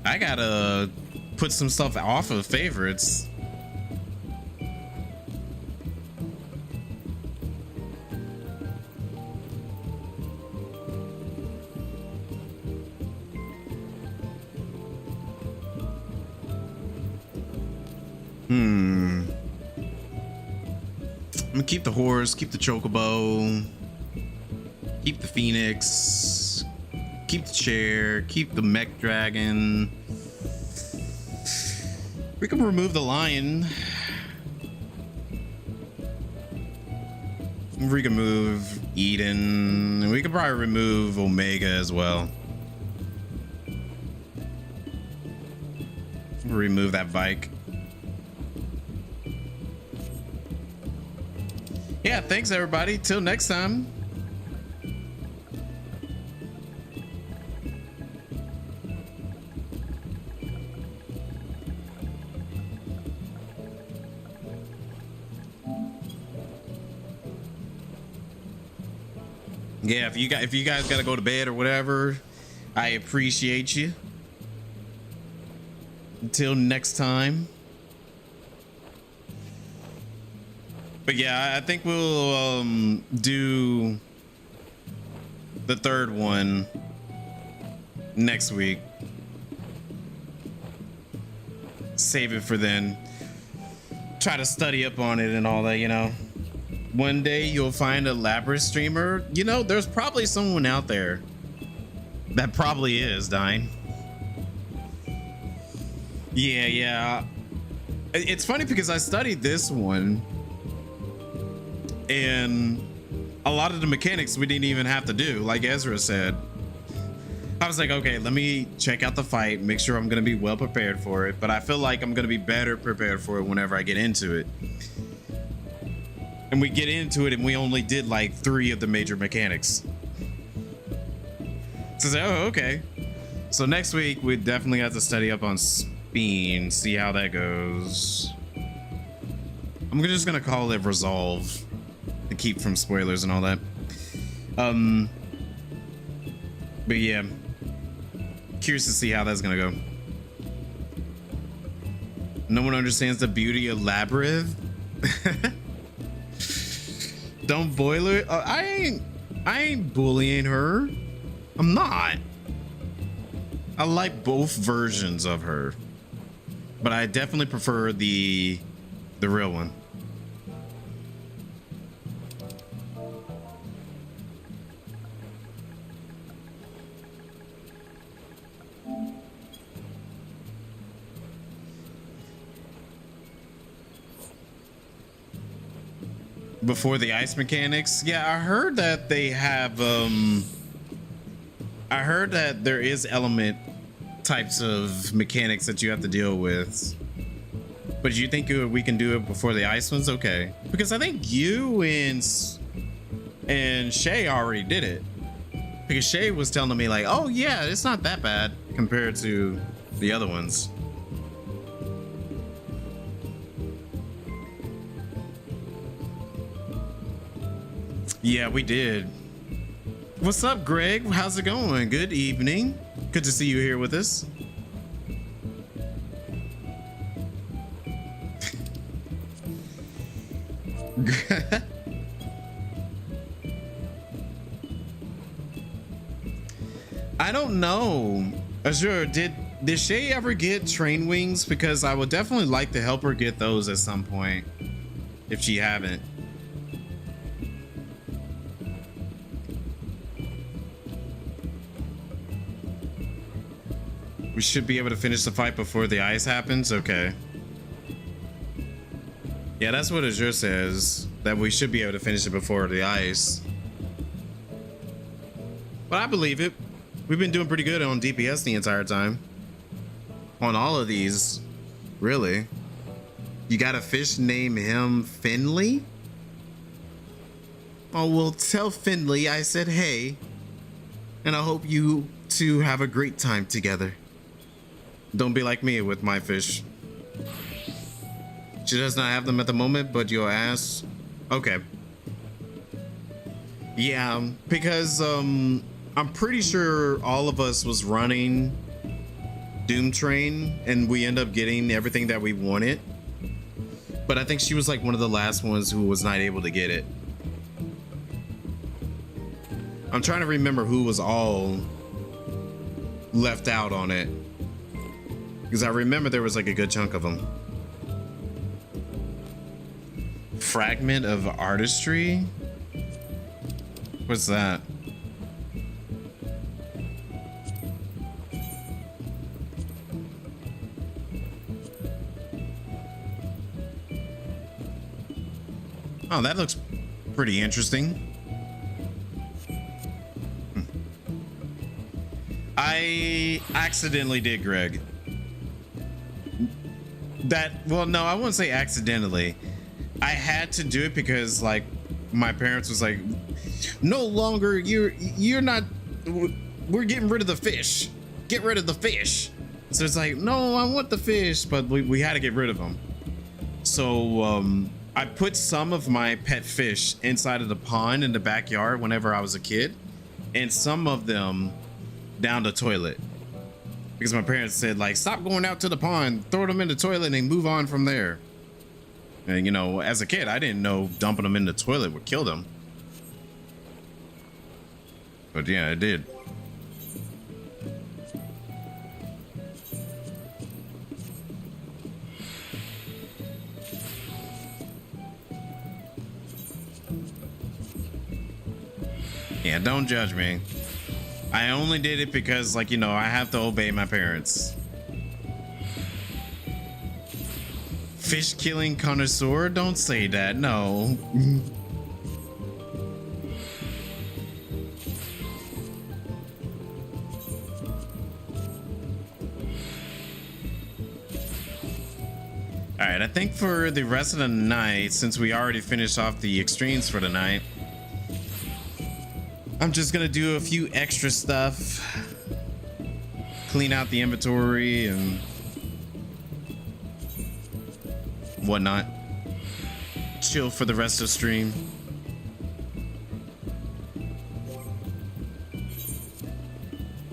I gotta put some stuff off of favorites. I'm gonna keep the horse, keep the chocobo, keep the phoenix, keep the chair, keep the mech dragon. We can remove the lion. We can move Eden, and we could probably remove Omega as well. Remove that bike. Yeah, thanks everybody. Till next time. Yeah, if you guys gotta go to bed or whatever, I appreciate you. Until next time. But yeah, I think we'll do the third one next week. Save it for then. Try to study up on it and all that, you know. One day you'll find a Labyrinth streamer. You know, there's probably someone out there that probably is dying. Yeah. It's funny because I studied this one. And a lot of the mechanics we didn't even have to do, like Ezra said. I was like, okay, let me check out the fight, make sure I'm gonna be well prepared for it. But I feel like I'm gonna be better prepared for it whenever I get into it. And we get into it and we only did like 3 of the major mechanics. So I said, oh, okay. So next week we definitely have to study up on Speen, see how that goes. I'm just gonna call it Resolve to keep from spoilers and all that. But yeah, curious to see how that's gonna go. No one understands the beauty of Labyrinth. Don't boil her. I ain't bullying her. I'm not. I like both versions of her, but I definitely prefer the real one. Before the ice mechanics, yeah, I heard that they have I heard that there is element types of mechanics that you have to deal with. But you think we can do it before the ice ones? Okay, because I think you and Shay already did it. Because Shay was telling me like, oh yeah, it's not that bad compared to the other ones. Yeah, we did. What's up, Greg? How's it going? Good evening. Good to see you here with us. I don't know. Azure, did Shay ever get train wings? Because I would definitely like to help her get those at some point, if she haven't. We should be able to finish the fight before the ice happens. Okay. Yeah, that's what Azure says, that we should be able to finish it before the ice. But I believe it. We've been doing pretty good on DPS the entire time. On all of these, really. You got a fish, name him Finley? Oh, well, tell Finley I said hey. And I hope you two have a great time together. Don't be like me with my fish. She does not have them at the moment, but you'll ask. Okay. Yeah, because I'm pretty sure all of us was running Doom Train and we end up getting everything that we wanted. But I think she was like one of the last ones who was not able to get it. I'm trying to remember who was all left out on it, because I remember there was like a good chunk of them. Fragment of artistry? What's that? Oh, that looks pretty interesting. I accidentally did, Greg. Well, no, I wouldn't say accidentally. I had to do it because like my parents was like, no longer, you're not, we're getting rid of the fish. Get rid of the fish. So it's like, no, I want the fish, but we had to get rid of them. So I put some of my pet fish inside of the pond in the backyard whenever I was a kid, and some of them down the toilet, because my parents said like, stop going out to the pond, throw them in the toilet and move on from there. And you know, as a kid, I didn't know dumping them in the toilet would kill them, but yeah, it did. Yeah, don't judge me. I only did it because, like, you know, I have to obey my parents. Fish killing connoisseur? Don't say that, no. Alright, I think for the rest of the night, since we already finished off the extremes for the night, I'm just gonna do a few extra stuff, clean out the inventory and whatnot, chill for the rest of stream.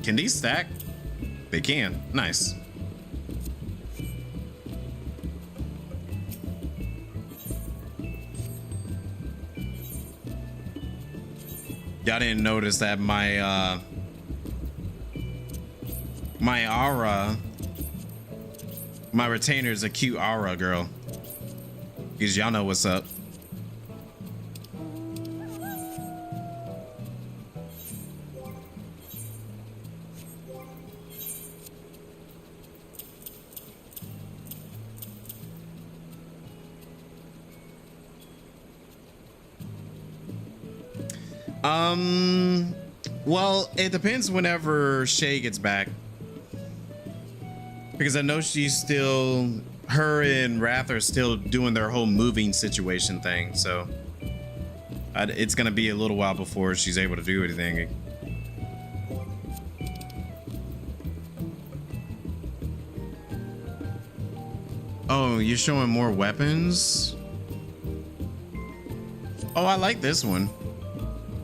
Can these stack? They can. Nice. Y'all didn't notice that my my aura, my retainer is a cute aura girl, because y'all know what's up. Well, it depends whenever Shay gets back, because I know she's still, her and Wrath are still doing their whole moving situation thing, so it's gonna be a little while before she's able to do anything. Oh, you're showing more weapons? Oh, I like this one.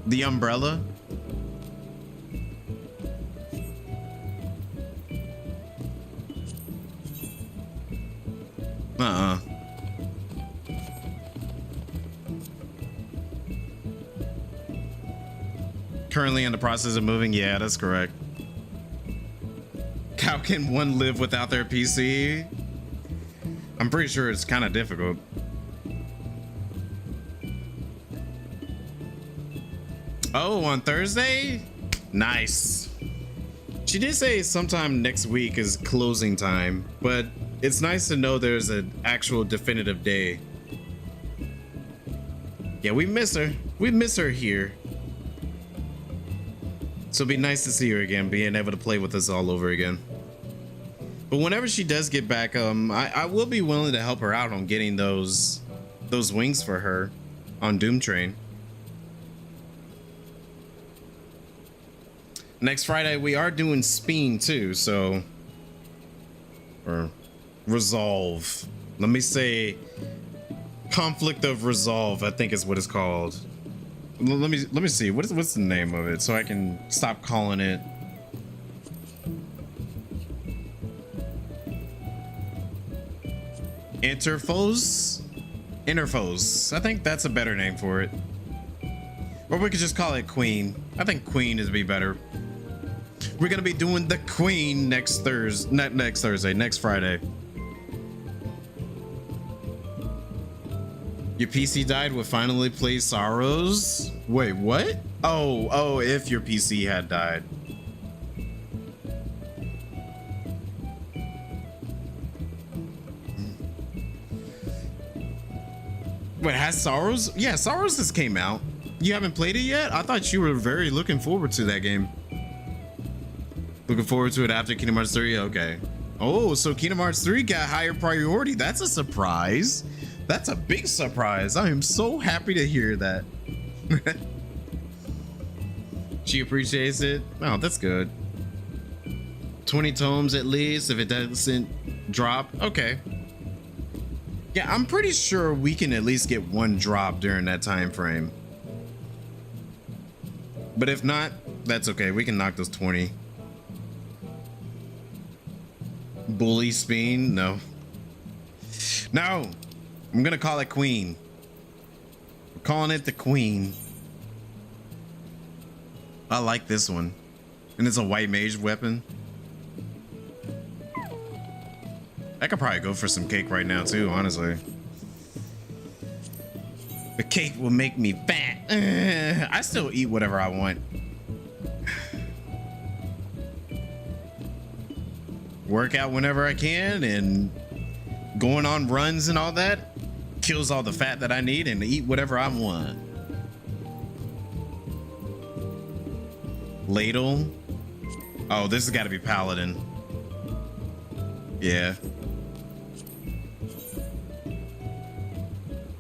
The umbrella. Currently in the process of moving. Yeah, that's correct. How can one live without their PC? I'm pretty sure it's kind of difficult. Oh, on Thursday? Nice. She did say sometime next week is closing time, but it's nice to know there's an actual definitive day. Yeah, we miss her. We miss her here. So it'd be nice to see her again, being able to play with us all over again. But whenever she does get back, I will be willing to help her out on getting those wings for her on Doom Train. Next Friday we are doing Speen too, so or Resolve. Let me say Conflict of Resolve, I think is what it's called. Let me see what's the name of it so I can stop calling it Interfoes. I think that's a better name for it, or we could just call it Queen. I think Queen is be better. We're gonna be doing the Queen next Thursday, next Friday. Your PC died, would finally play Sorrows? Wait, what? Oh, if your PC had died. Wait, has Sorrows? Yeah, Sorrows just came out. You haven't played it yet? I thought you were very looking forward to that game. Looking forward to it after Kingdom Hearts 3? Okay. Oh, so Kingdom Hearts 3 got higher priority. That's a surprise. That's a big surprise. I am so happy to hear that. She appreciates it. Oh, that's good. 20 tomes at least if it doesn't drop. Okay. Yeah, I'm pretty sure we can at least get one drop during that time frame. But if not, that's okay. We can knock those 20. Bully Speen? No. No! I'm gonna call it Queen. We're calling it the Queen. I like this one. And it's a white mage weapon. I could probably go for some cake right now too, honestly. The cake will make me fat. I still eat whatever I want. Work out whenever I can, and going on runs and all that kills all the fat that I need, and eat whatever I want. Ladle. Oh, this has got to be Paladin. Yeah.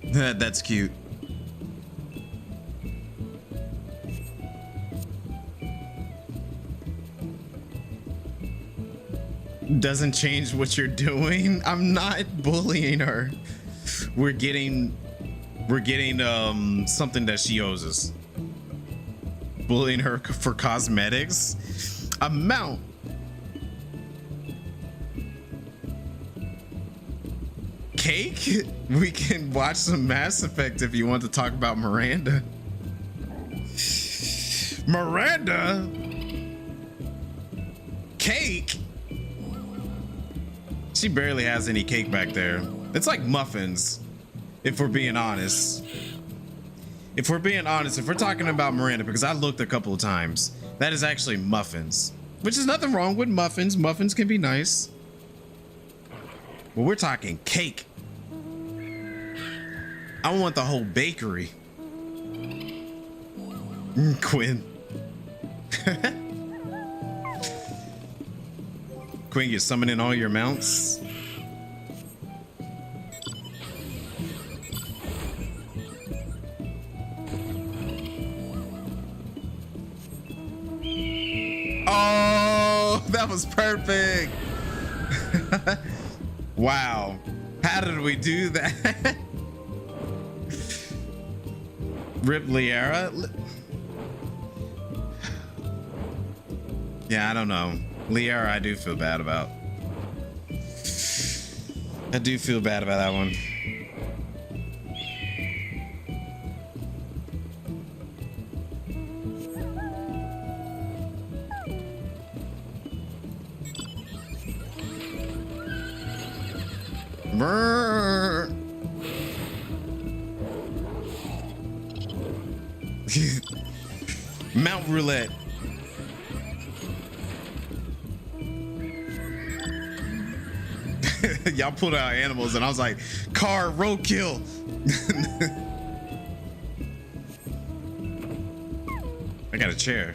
That's cute. Doesn't change what you're doing. I'm not bullying her. We're getting something that she owes us. Bullying her for cosmetics. A mount. Cake? We can watch some Mass Effect if you want to talk about Miranda. Miranda? Cake? She barely has any cake back there. It's like muffins, if we're being honest. If we're being honest, if we're talking about Miranda, because I looked a couple of times, that is actually muffins, which is nothing wrong with muffins. Muffins can be nice. Well, we're talking cake. I want the whole bakery. Quinn. Quinn, you're summoning all your mounts. Oh, that was perfect. Wow. How did we do that? Rip Liara? Yeah, I don't know. Liara, I do feel bad about. I do feel bad about that one. Brrr. Mount Roulette. Y'all pulled out animals and I was like, car roadkill. I got a chair.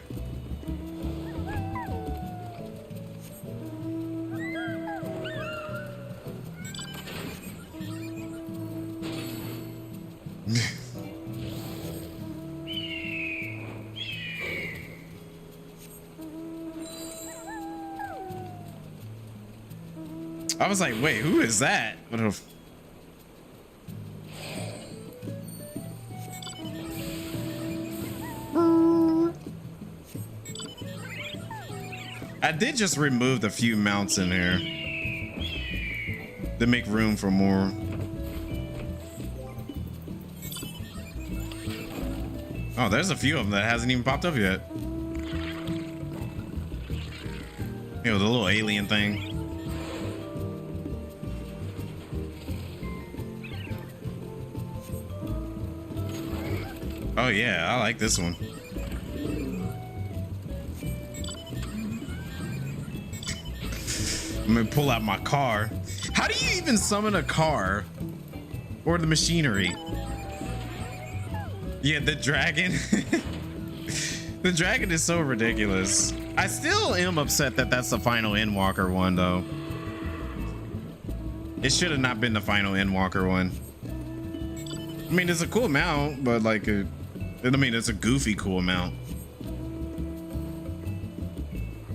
I was like, wait, who is that? I did just remove a few mounts in here to make room for more. Oh, there's a few of them that hasn't even popped up yet. You know, the little alien thing. Oh yeah, I like this one. I'm gonna pull out my car. How do you even summon a car or the machinery? Yeah, the dragon. The dragon is so ridiculous. I still am upset that that's the final Endwalker one though. It should have not been the final Endwalker one. I mean, it's a cool mount, but like I mean, it's a goofy cool mount.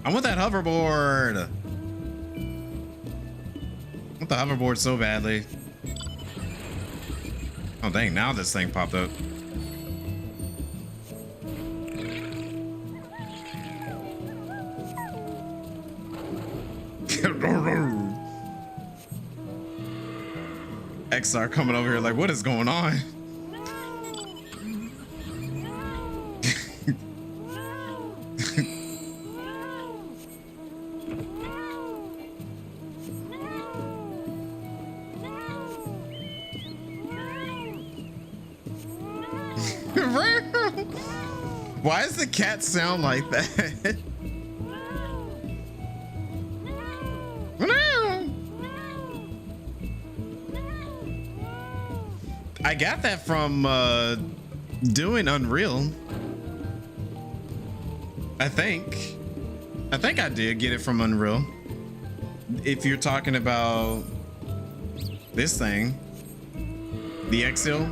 I want that hoverboard. I want the hoverboard so badly. Oh dang, now this thing popped up. XR coming over here like, what is going on? Why does the cat sound like that? I got that from doing Unreal. I think I did get it from Unreal. If you're talking about this thing, the Exil.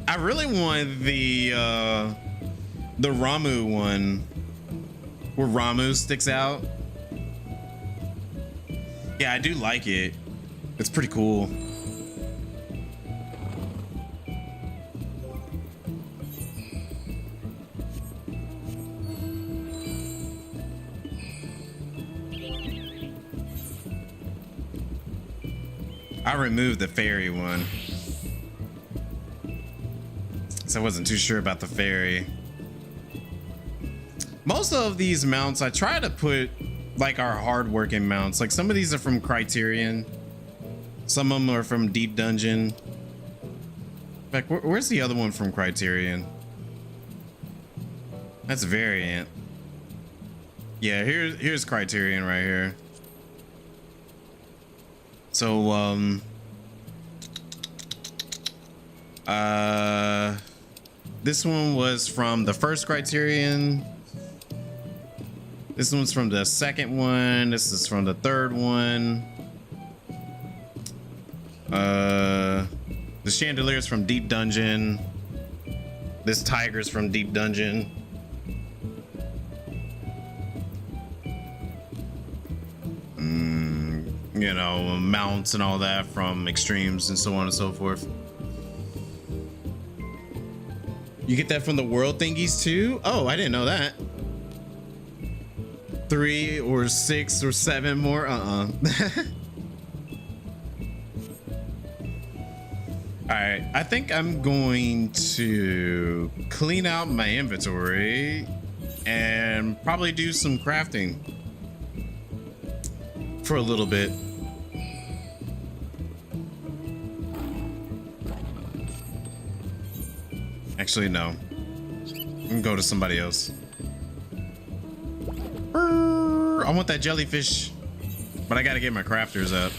I really want the Ramu one where Ramu sticks out. Yeah, I do like it. It's pretty cool. I removed the fairy one. So I wasn't too sure about the fairy. Most of these mounts I try to put like our hard-working mounts. Like some of these are from Criterion. Some of them are from Deep Dungeon. Like, where's the other one from Criterion? That's Variant. Yeah, here's Criterion right here. So, this one was from the first Criterion. This one's from the second one. This is from the third one. The chandelier's from Deep Dungeon. This tiger's from Deep Dungeon. you know, mounts and all that from Extremes and so on and so forth. You get that from the world thingies too? Oh, I didn't know that. 3 or 6 or 7 more? All right, I think I'm going to clean out my inventory and probably do some crafting for a little bit. Actually, no. I'm gonna go to somebody else. I want that jellyfish, but I gotta get my crafters up.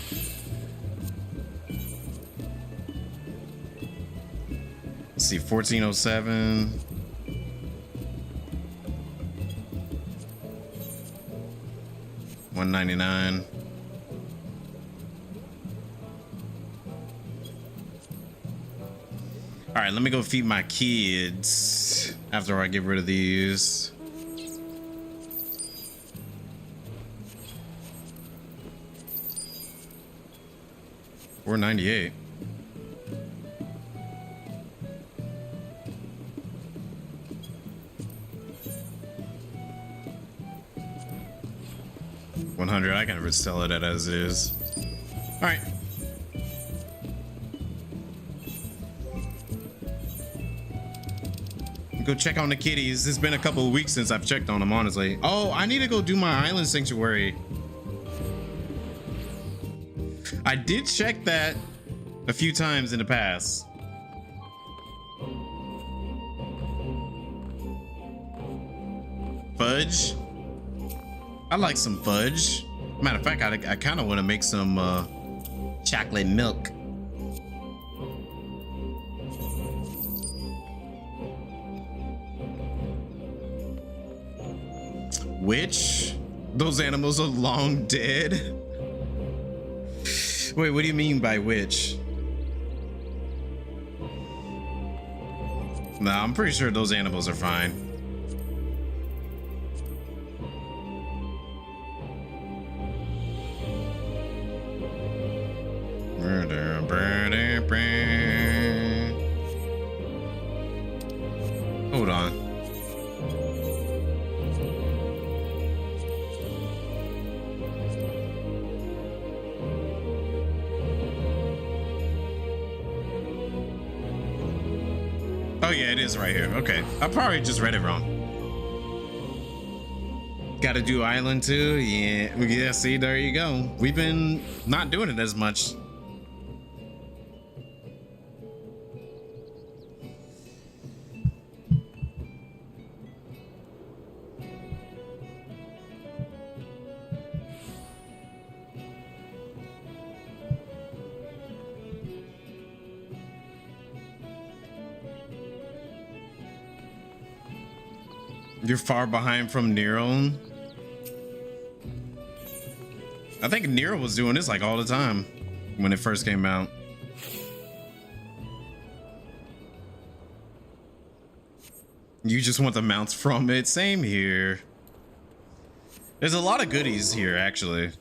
Let's see, 1407. $199. All right, let me go feed my kids after I get rid of these. $4.98. $100. I can sell it as is. All right. Go check on the kitties. It's been a couple of weeks since I've checked on them, honestly. Oh, I need to go do my island sanctuary. I did check that a few times in the past. Fudge. I like some fudge. Matter of fact, I kind of want to make some chocolate milk. Which? Those animals are long dead? Wait, what do you mean by which? Nah, I'm pretty sure those animals are fine. Hold on. Oh yeah, it is right here. Okay, I probably just read it wrong. Got to do island too. Yeah. See, there you go. We've been not doing it as much. You're far behind from Nero. I think Nero was doing this like all the time when it first came out. You just want the mounts from it. Same here. There's a lot of goodies here, actually.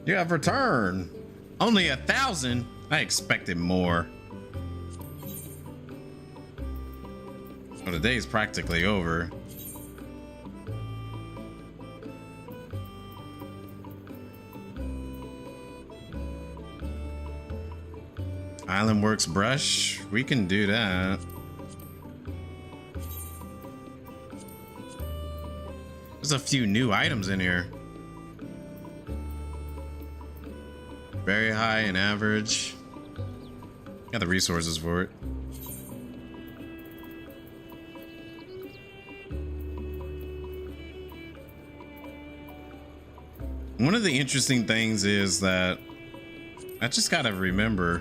You have returned. Only 1,000? I expected more. Well, the day's practically over. Island Works brush? We can do that. There's a few new items in here. Very high and average. Got the resources for it. One of the interesting things is that I just gotta remember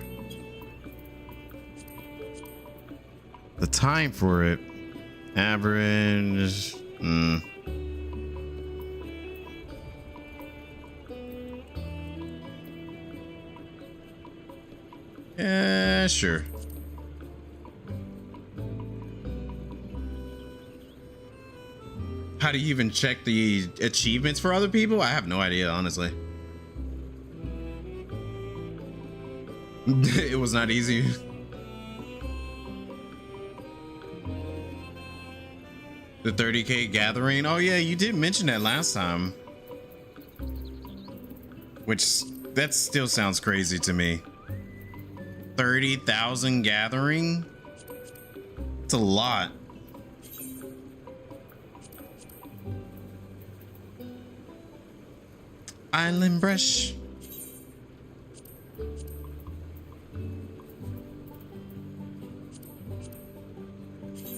the time for it. Average. Yeah, sure. How do you even check the achievements for other people? I have no idea, honestly. It was not easy. The 30K gathering. Oh yeah, you did mention that last time. Which, that still sounds crazy to me. 30,000 gathering? It's a lot. Island brush.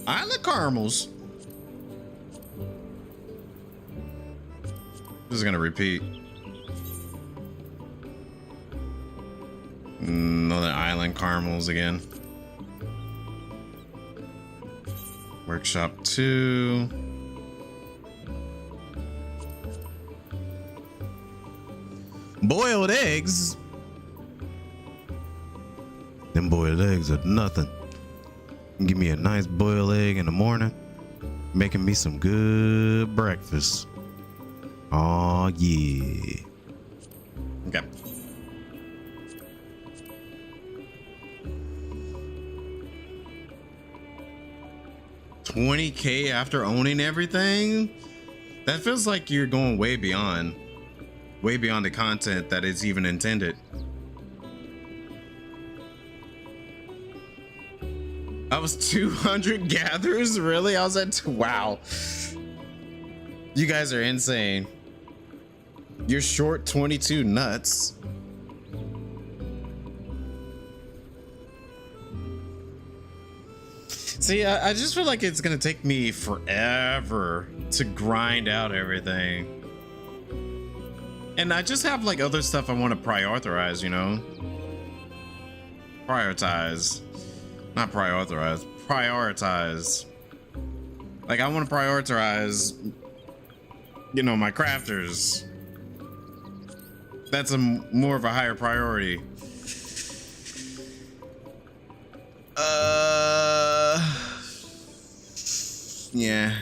Island caramels. This is gonna repeat. Another island caramels again. Workshop 2. Boiled eggs. Them boiled eggs are nothing. Give me a nice boiled egg in the morning, making me some good breakfast. Oh yeah. Okay. $20K after owning everything? That feels like you're going way beyond the content that is even intended. I was 200 gatherers? Really? I was at, wow. You guys are insane. You're short 22 nuts. See, I just feel like it's gonna take me forever to grind out everything. And I just have like other stuff I want to prioritize, you know? Prioritize. Not prioritize. Prioritize. Like I want to prioritize, you know, my crafters. That's more of a higher priority. Yeah.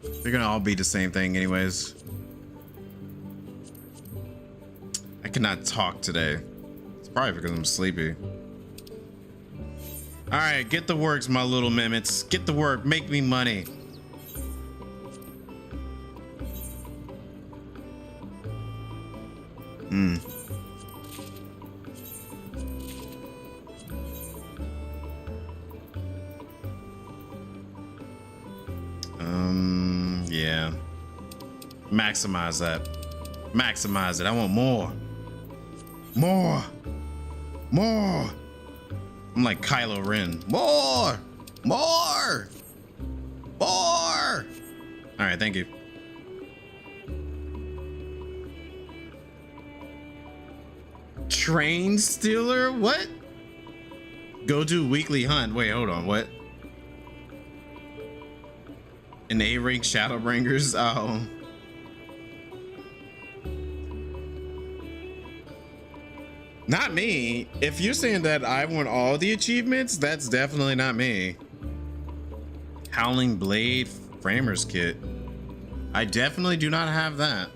They're gonna all be the same thing anyways. I cannot talk today. It's probably because I'm sleepy. All right, get the works, my little mimics. Get the work, make me money. Yeah. Maximize that. Maximize it. I want more. More. More. I'm like Kylo Ren. More. More. More. All right, thank you. Train stealer? What? Go do weekly hunt. Wait, hold on. What? An A-rank Shadowbringers? Oh. Not me. If you're saying that I want all the achievements, that's definitely not me. Howling Blade Framers Kit. I definitely do not have that.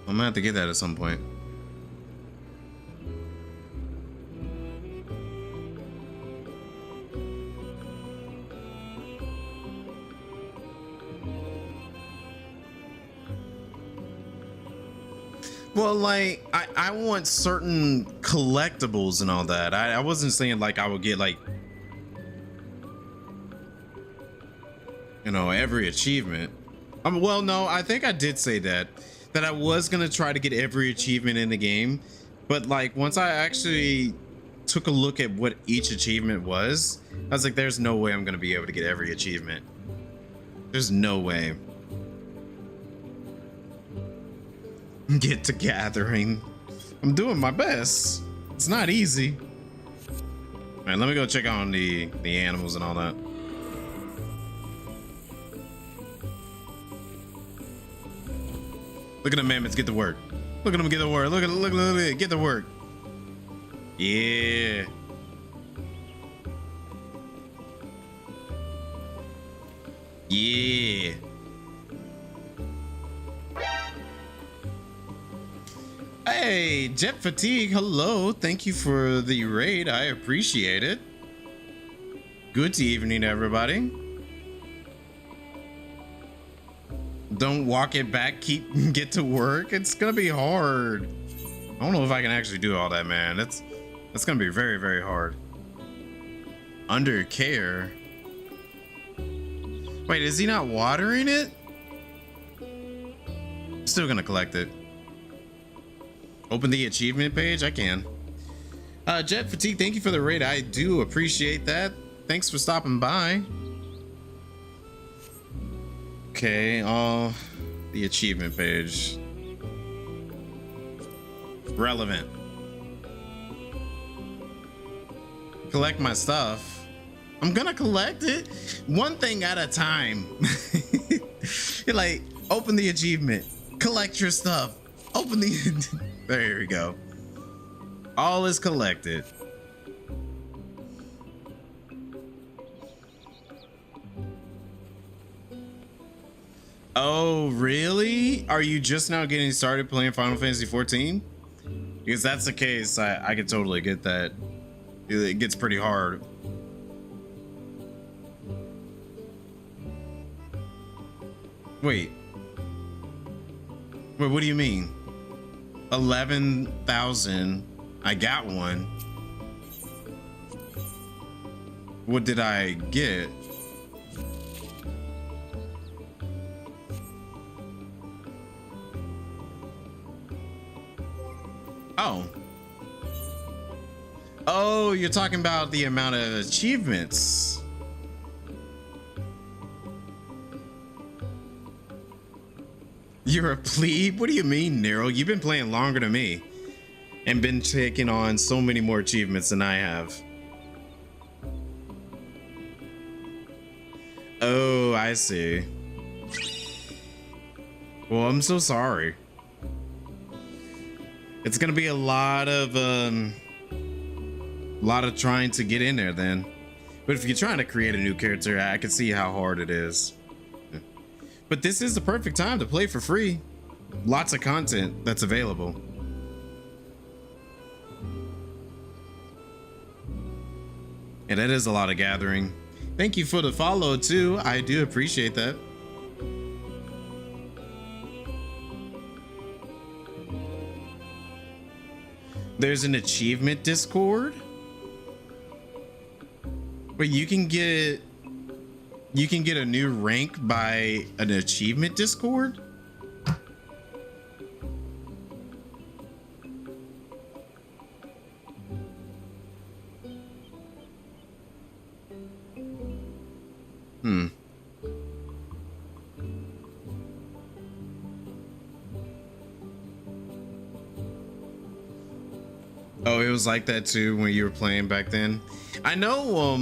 I'm gonna have to get that at some point. Well, like, I want certain collectibles and all that. I wasn't saying like I would get like, you know, every achievement. Well, no, I think I did say that I was gonna try to get every achievement in the game, but like once I actually took a look at what each achievement was, I was like, there's no way I'm gonna be able to get every achievement. There's no way. Get to gathering. I'm doing my best. It's not easy. All right, let me go check on the animals and all that. Look at the mammoths get to work. Look at them get to work. Look at it, get to work. Yeah. Yeah. Hey, Jet Fatigue, hello. Thank you for the raid. I appreciate it. Good evening, everybody. Don't walk it back, get to work. It's gonna be hard. I don't know if I can actually do all that, man. That's gonna be very, very hard. Under care. Wait, is he not watering it? Still gonna collect it. Open the achievement page? I can. Jet Fatigue, thank you for the raid. I do appreciate that. Thanks for stopping by. Okay, the achievement page. Relevant. Collect my stuff. I'm gonna collect it one thing at a time. You're like, open the achievement, collect your stuff, open the there we go. All is collected. Oh, really? Are you just now getting started playing Final Fantasy 14? Because that's the case, I can totally get that. It gets pretty hard. Wait, what do you mean? 11,000. I got one. What did I get? Oh. Oh, you're talking about the amount of achievements. You're a plebe? What do you mean, Nero? You've been playing longer than me and been taking on so many more achievements than I have. Oh, I see. Well, I'm so sorry. It's gonna be a lot of trying to get in there then. But if you're trying to create a new character, I can see how hard it is. But this is the perfect time to play for free. Lots of content that's available. And that is a lot of gathering. Thank you for the follow too. I do appreciate that. There's an achievement Discord. Wait, you can get a new rank by an achievement Discord? Oh, it was like that too when you were playing back then. I know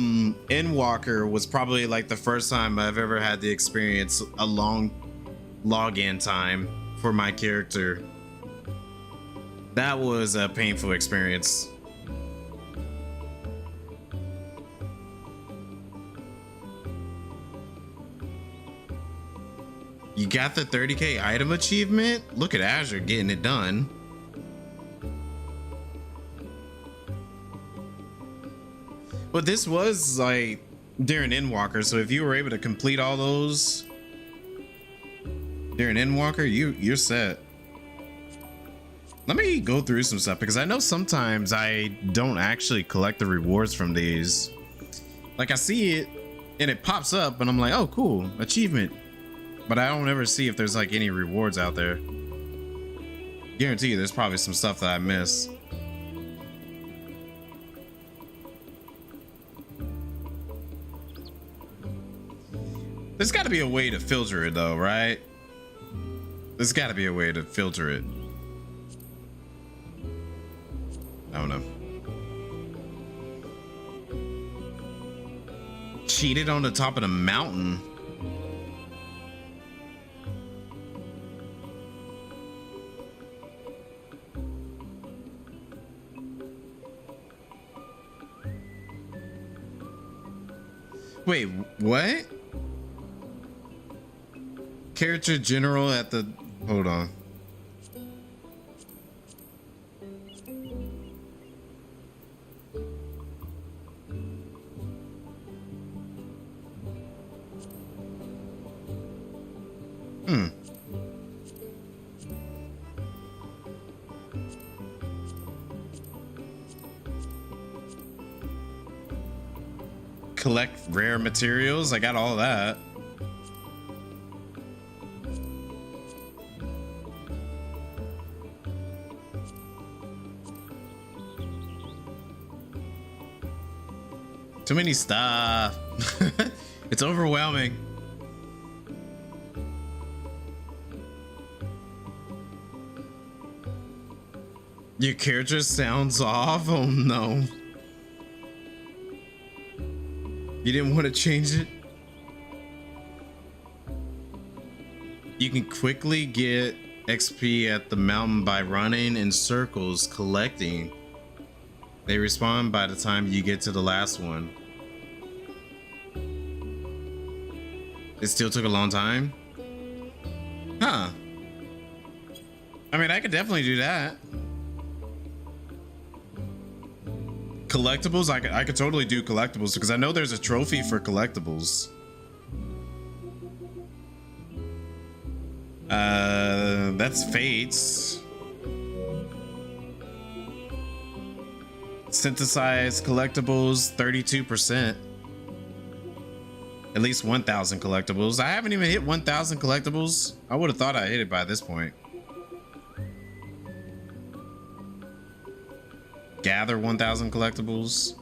Endwalker was probably like the first time I've ever had the experience a long login time for my character. That was a painful experience. You got the 30k item achievement? Look at Azure getting it done. But this was like during Endwalker, so if you were able to complete all those during Endwalker, you're set. Let me go through some stuff because I know sometimes I don't actually collect the rewards from these. Like I see it and it pops up and I'm like, oh cool, achievement. But I don't ever see if there's like any rewards out there. Guarantee you there's probably some stuff that I miss. There's got to be a way to filter it though, right? There's got to be a way to filter it. I don't know. Cheated on the top of the mountain. Wait, what? Character general at the, hold on. Collect rare materials. I got all that. Too many stuff. It's overwhelming. Your character sounds off? Oh no. You didn't want to change it? You can quickly get XP at the mountain by running in circles, collecting. They respawn by the time you get to the last one. It still took a long time? Huh. I mean, I could definitely do that. Collectibles, I could totally do collectibles because I know there's a trophy for collectibles. That's Fates. Synthesized collectibles, 32%. At least 1,000 collectibles. I haven't even hit 1,000 collectibles. I would have thought I hit it by this point. Gather 1,000 collectibles.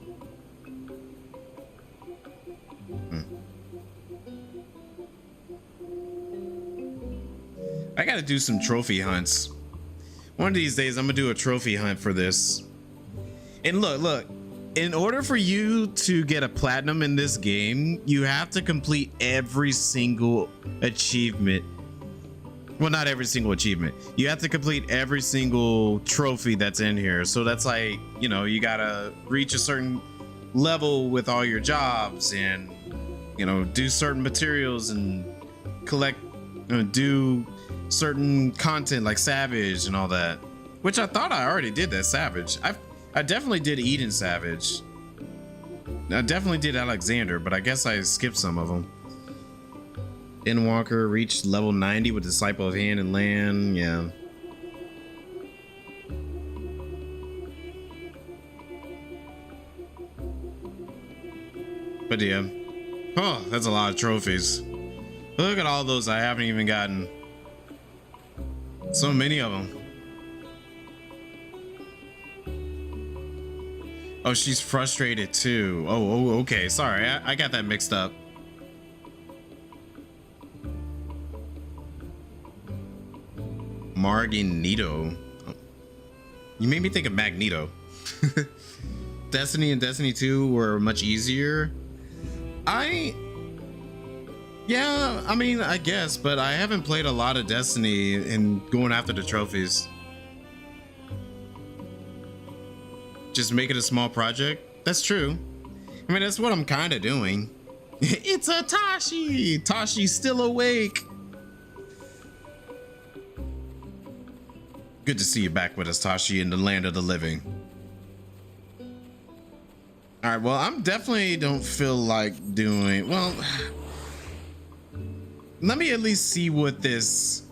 I gotta do some trophy hunts. One of these days, I'm gonna do a trophy hunt for this. And look, in order for you to get a platinum in this game, you have to complete every single achievement. Well, not every single achievement. You have to complete every single trophy that's in here. So that's like, you know, you gotta reach a certain level with all your jobs and, you know, do certain materials and collect, do certain content like Savage and all that. Which I thought I already did that Savage. I definitely did Eden Savage. I definitely did Alexander, but I guess I skipped some of them. Endwalker reached level 90 with Disciple of Hand and Land. Yeah. But yeah. Oh, that's a lot of trophies. Look at all those I haven't even gotten. So many of them. Oh, she's frustrated too. Oh, okay. Sorry, I got that mixed up. Magneto. You made me think of Magneto. Destiny and Destiny 2 were much easier. Yeah, I mean, I guess, but I haven't played a lot of Destiny and going after the trophies. Just make it a small project. That's true. I mean, that's what I'm kind of doing. It's a Tashi. Tashi's still awake. Good to see you back with us, Tashi, in the land of the living. All right, well, I'm definitely don't feel like doing, well, let me at least see what this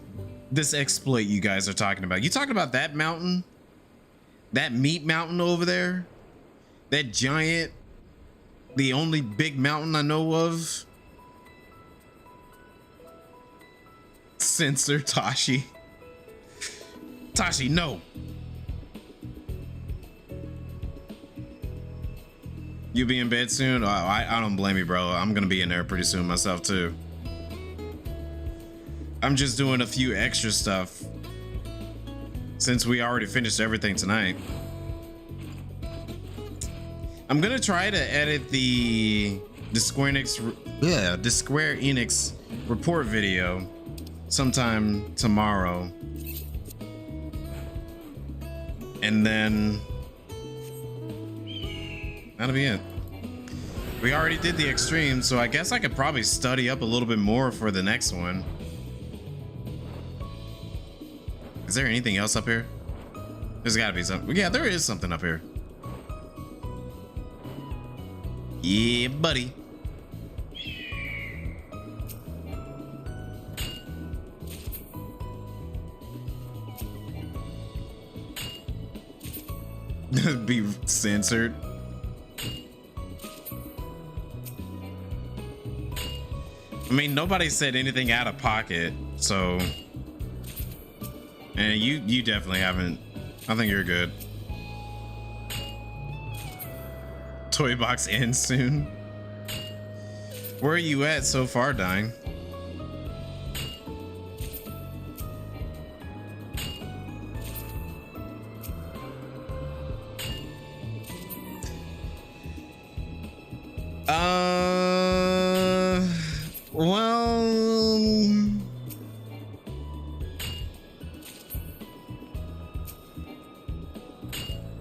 exploit you guys are talking about. You talking about that mountain? That meat mountain over there? That giant, the only big mountain I know of? Censor Tashi. Tashi, no. You be in bed soon? Oh, I don't blame you, bro. I'm gonna be in there pretty soon myself too. I'm just doing a few extra stuff since we already finished everything tonight. I'm gonna try to edit the Square Enix report video sometime tomorrow. And then that'll be it. We already did the extreme, so I guess I could probably study up a little bit more for the next one. Is there anything else up here? There's gotta be something. Yeah, there is something up here. Yeah, buddy. Be censored. I mean, nobody said anything out of pocket, so. And you definitely haven't. I think you're good. Toy box ends soon. Where are you at so far, Dying? Well,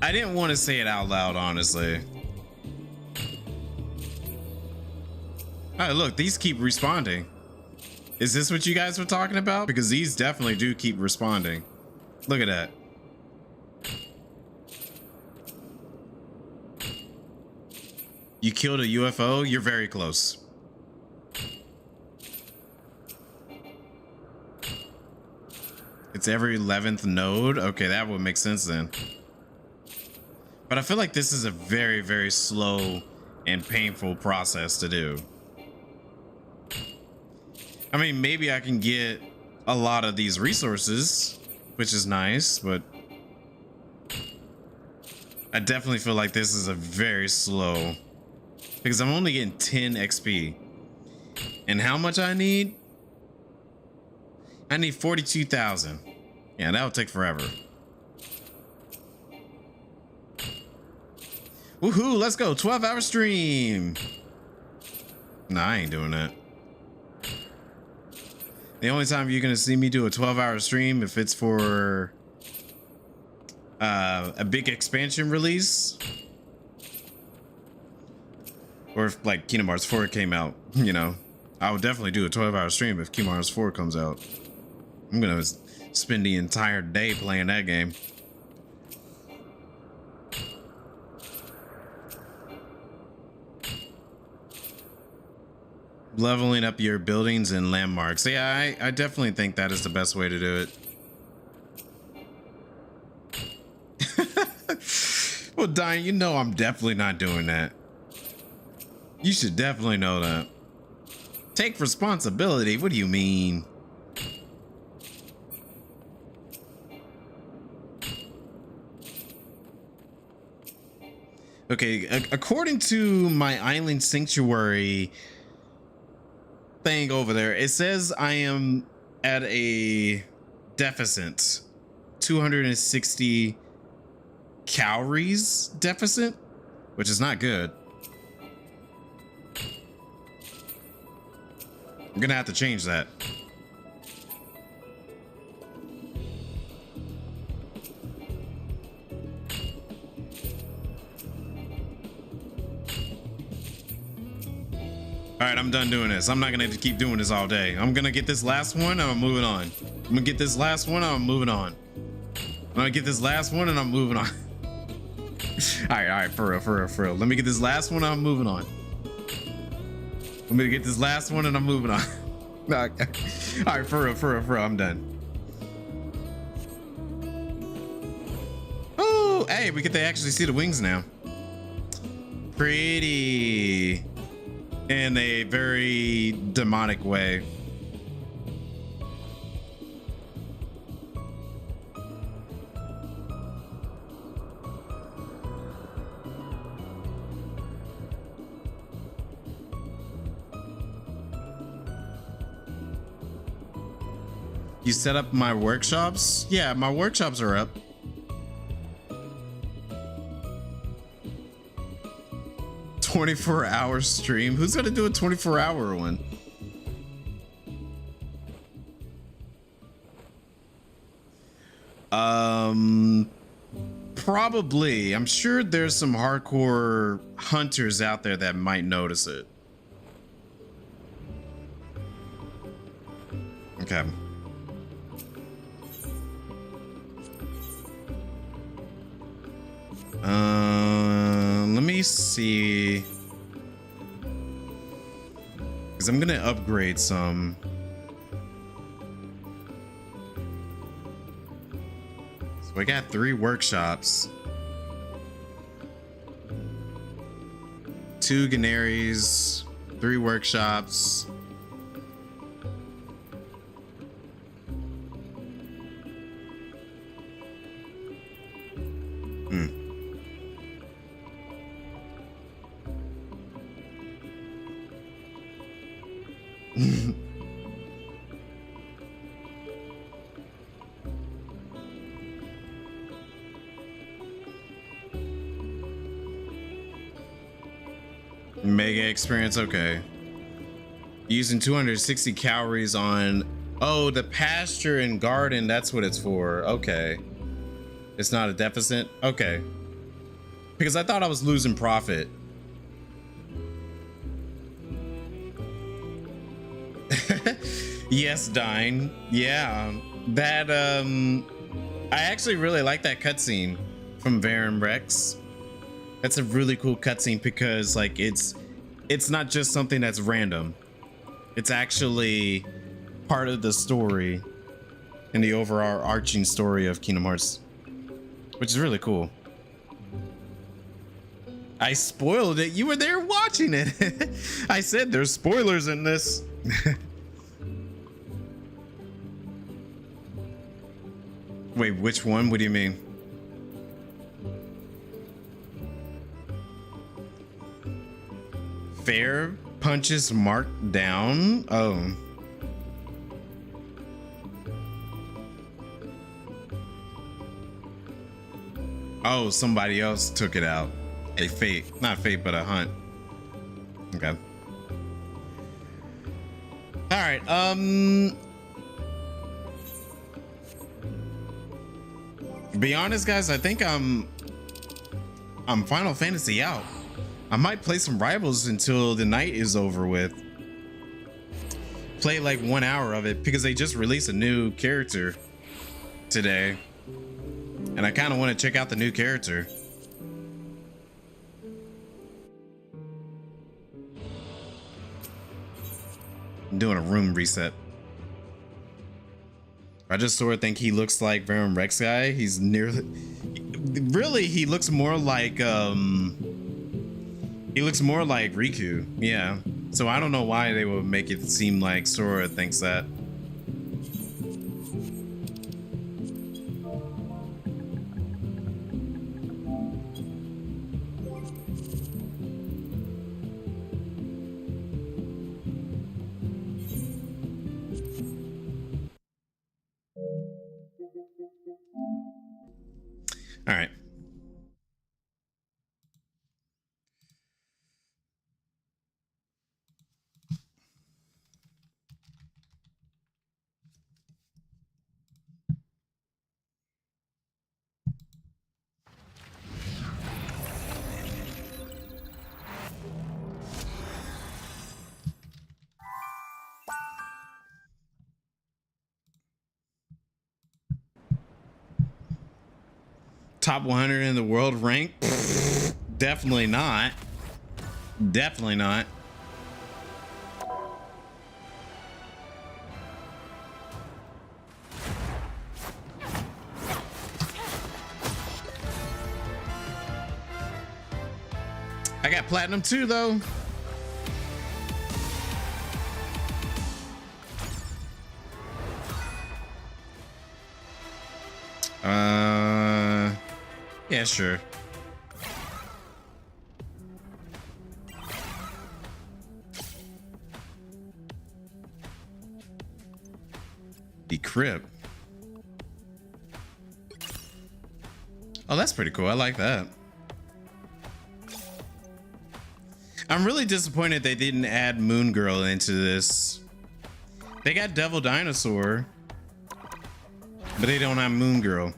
I didn't want to say it out loud, honestly. Oh, look, these keep responding. Is this what you guys were talking about? Because these definitely do keep responding. Look at that. You killed a UFO? You're very close. It's every 11th node? Okay, that would make sense then. But I feel like this is a very, very slow and painful process to do. I mean, maybe I can get a lot of these resources, which is nice, but I definitely feel like this is a very slow, because I'm only getting 10 XP. And how much I need? I need 42,000. Yeah, that'll take forever. Woohoo, let's go. 12-hour stream. Nah, I ain't doing that. The only time you're gonna see me do a 12-hour stream if it's for a big expansion release, or if like Kingdom Hearts 4 came out, you know. I would definitely do a 12-hour stream if Kingdom Hearts 4 comes out. I'm gonna spend the entire day playing that game. Leveling up your buildings and landmarks. Yeah, I definitely think that is the best way to do it. Well, Diane, you know I'm definitely not doing that. You should definitely know that. Take responsibility. What do you mean? Okay, according to my island sanctuary thing over there, it says I am at a deficit, 260 calories deficit, which is not good. I'm gonna have to change that. All right, I'm done doing this. I'm not gonna have to keep doing this all day. I'm gonna get this last one and I'm moving on. I'm gonna get this last one and I'm moving on. I'm gonna get this last one and I'm moving on. All right, for real. Let me get this last one and I'm moving on. I'm gonna get this last one and I'm moving on. All right, for real, I'm done. Oh, hey, we get to actually see the wings now. Pretty. In a very demonic way. You set up my workshops? Yeah, my workshops are up. "24-hour stream." Who's gonna do a 24-hour one? Probably. I'm sure there's some hardcore hunters out there that might notice it. Okay. Let me see. Because I'm gonna upgrade some. So I got 3 workshops. 2 Ganaries, 3 workshops. Mega experience, okay. Using 260 calories on, oh, the pasture and garden, that's what it's for. Okay. It's not a deficit? Okay. Because I thought I was losing profit. Yes, Dine. Yeah. That, I actually really like that cutscene from Varen Rex. That's a really cool cutscene because like it's not just something that's random. It's actually part of the story in the overarching story of Kingdom Hearts, which is really cool. I spoiled it. You were there watching it. I said there's spoilers in this. Wait, which one? What do you mean? Fair punches marked down. Oh. Oh, somebody else took it out. A fate. Not fate, but a hunt. Okay. Alright, to be honest, guys, I think I'm Final Fantasy out. I might play some Rivals until the night is over with. Play like 1 hour of it because they just released a new character today. And I kind of want to check out the new character. I'm doing a room reset. I just sort of think he looks like Varen Rex guy. He's nearly, really, he looks more like Riku. Yeah. So I don't know why they would make it seem like Sora thinks that. All right. Top 100 in the world rank? Definitely not. Definitely not. I got platinum too, though. Yeah, sure. Decrypt. Oh, that's pretty cool. I like that. I'm really disappointed they didn't add Moon Girl into this. They got Devil Dinosaur, but they don't have Moon Girl.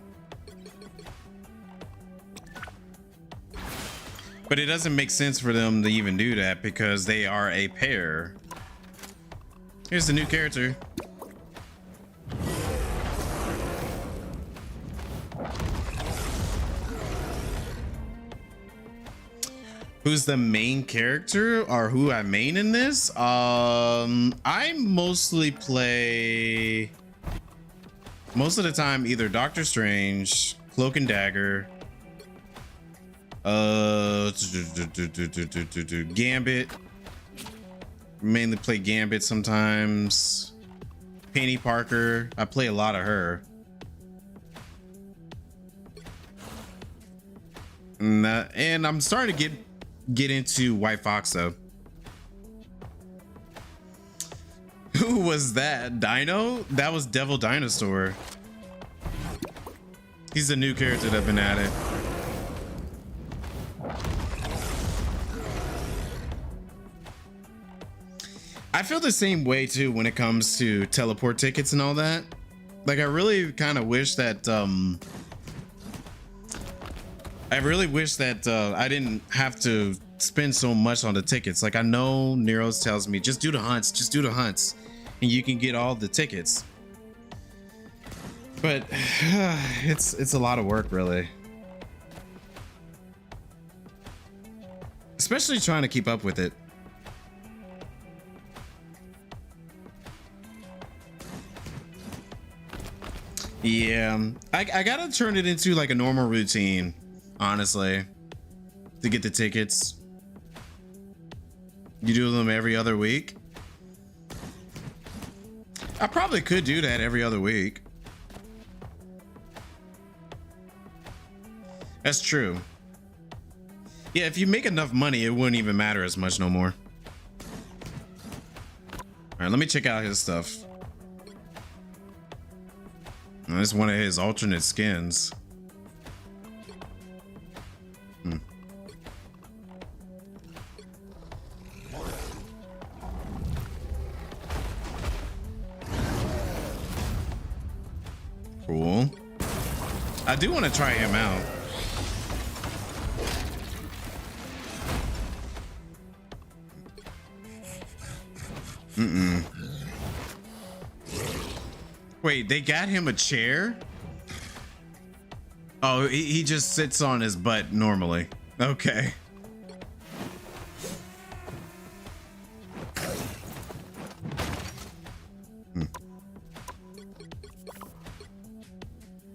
But it doesn't make sense for them to even do that because they are a pair. Here's the new character. Who's the main character or who I main in this? I mostly play most of the time either Doctor Strange, Cloak and Dagger, Gambit. Mainly play Gambit sometimes. Penny Parker. I play a lot of her. And I'm starting to get into White Fox though. Who was that? Dino? That was Devil Dinosaur. He's a new character that's been added. I feel the same way too when it comes to teleport tickets and all that. Like, I really kind of wish that I didn't have to spend so much on the tickets. Like, I know Nero's tells me just do the hunts, and you can get all the tickets. But it's a lot of work, really. Especially trying to keep up with it. Yeah, I gotta turn it into like a normal routine, honestly, to get the tickets. You do them every other week. I probably could do that every other week. That's true. Yeah, if you make enough money, it wouldn't even matter as much no more. All right, let me check out his stuff. Oh, this is one of his alternate skins. Cool. I do want to try him out. Wait, they got him a chair? Oh, he just sits on his butt normally. Okay.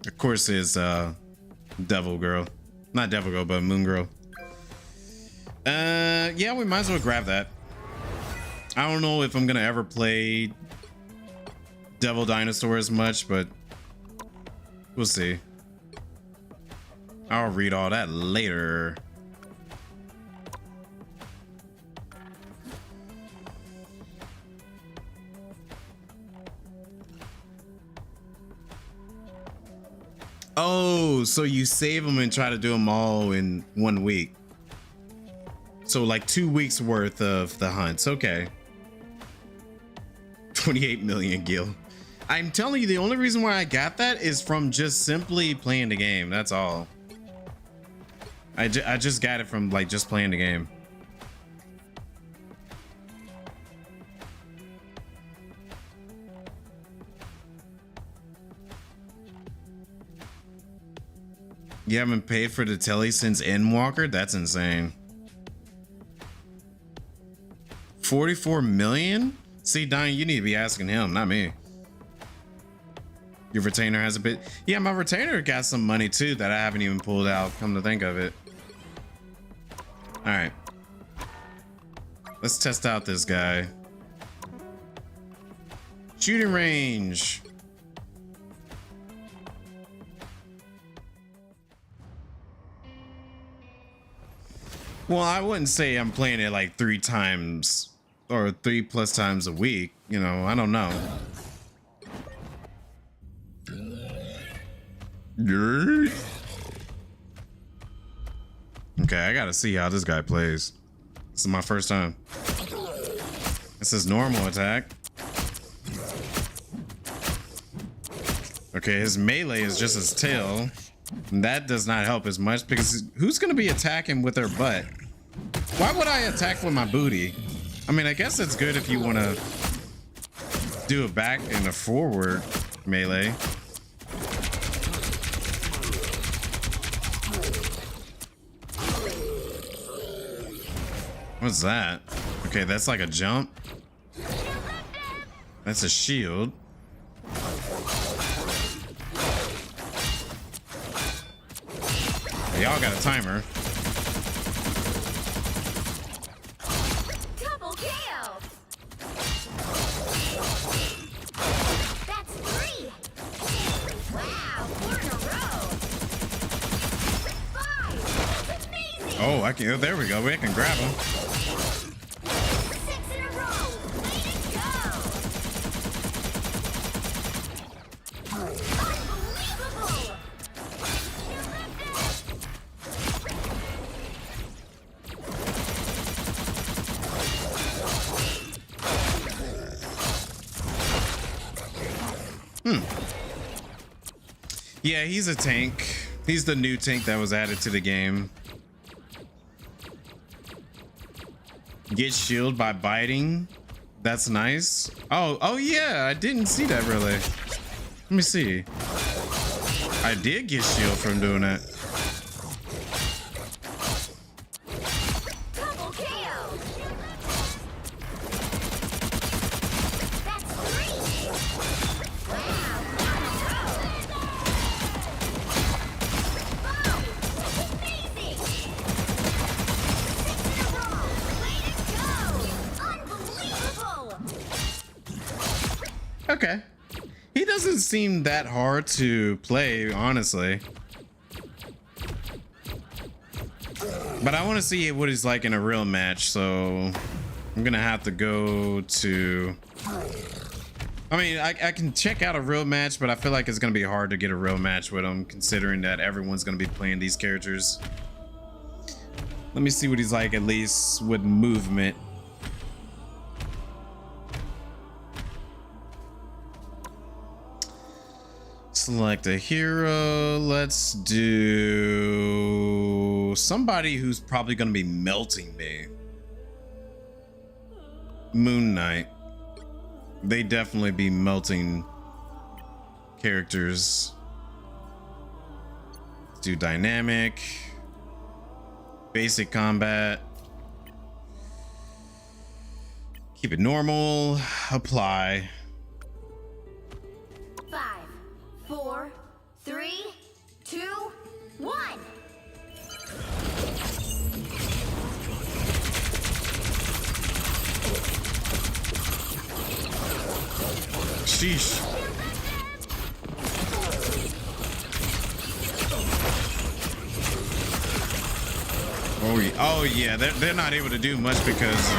Of course, his Devil Girl. Not Devil Girl, but Moon Girl. Yeah, we might as well grab that. I don't know if I'm gonna ever play Devil Dinosaur as much, but we'll see. I'll read all that later. Oh, so you save them and try to do them all in 1 week. So like 2 weeks worth of the hunts. Okay. 28 million gil. I'm telling you, the only reason why I got that is from just simply playing the game. That's all. I just got it from like just playing the game. You haven't paid for the telly since Endwalker? That's insane. 44 million? See, Donnie, you need to be asking him, not me. Your retainer has a bit. Yeah, my retainer got some money too that I haven't even pulled out, come to think of it. All right. Let's test out this guy. Shooting range. Well, I wouldn't say I'm playing it like 3 times or 3+ times a week. You know, I don't know. Okay, I gotta see how this guy plays. This is my first time. This is normal attack. Okay, his melee is just his tail. And that does not help as much because who's gonna be attacking with their butt? Why would I attack with my booty? I mean, I guess it's good if you want to do a back and a forward melee. What's that? Okay, that's like a jump. That's a shield. Y'all got a timer. Double kill. That's 3. Wow, 4 in a row. 5. That's amazing. Oh, I can. There we go. We can grab him. 6 in a row. Way to go. Unbelievable. Yeah, he's a tank. He's the new tank that was added to the game. Get shield by biting. That's nice. Oh yeah, I didn't see that really. Let me see. I did get shield from doing that. Double kill. That's 3. Wow, 4 in a row. 5. Amazing. 6 in a row. Way to go. Unbelievable. Okay. He doesn't seem that hard to play, honestly. But I want to see what he's like in a real match, so I'm gonna have to go to... I mean, I can check out a real match, but I feel like it's gonna be hard to get a real match with him, considering that everyone's gonna be playing these characters. Let me see what he's like, at least with movement. Select a hero. Let's do somebody who's probably going to be melting me. Moon Knight. They definitely be melting characters. Let's do dynamic. Basic combat. Keep it normal. Apply. 5, 4, 3, 2, 1. Sheesh. Oh yeah, they're not able to do much because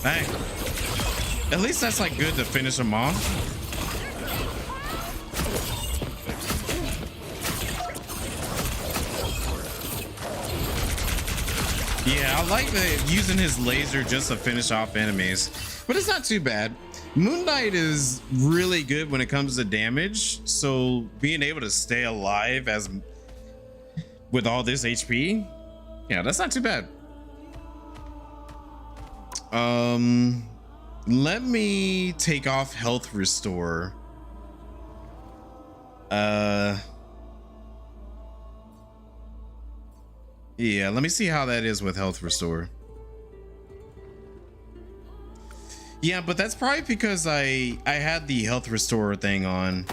hey, at least that's like good to finish them off. Yeah, I like using his laser just to finish off enemies, but it's not too bad. Moon Knight is really good when it comes to damage, so being able to stay alive as with all this HP, yeah, that's not too bad. Let me take off health restore. Yeah, let me see how that is with health restore. Yeah, but that's probably because I had the health restore thing on.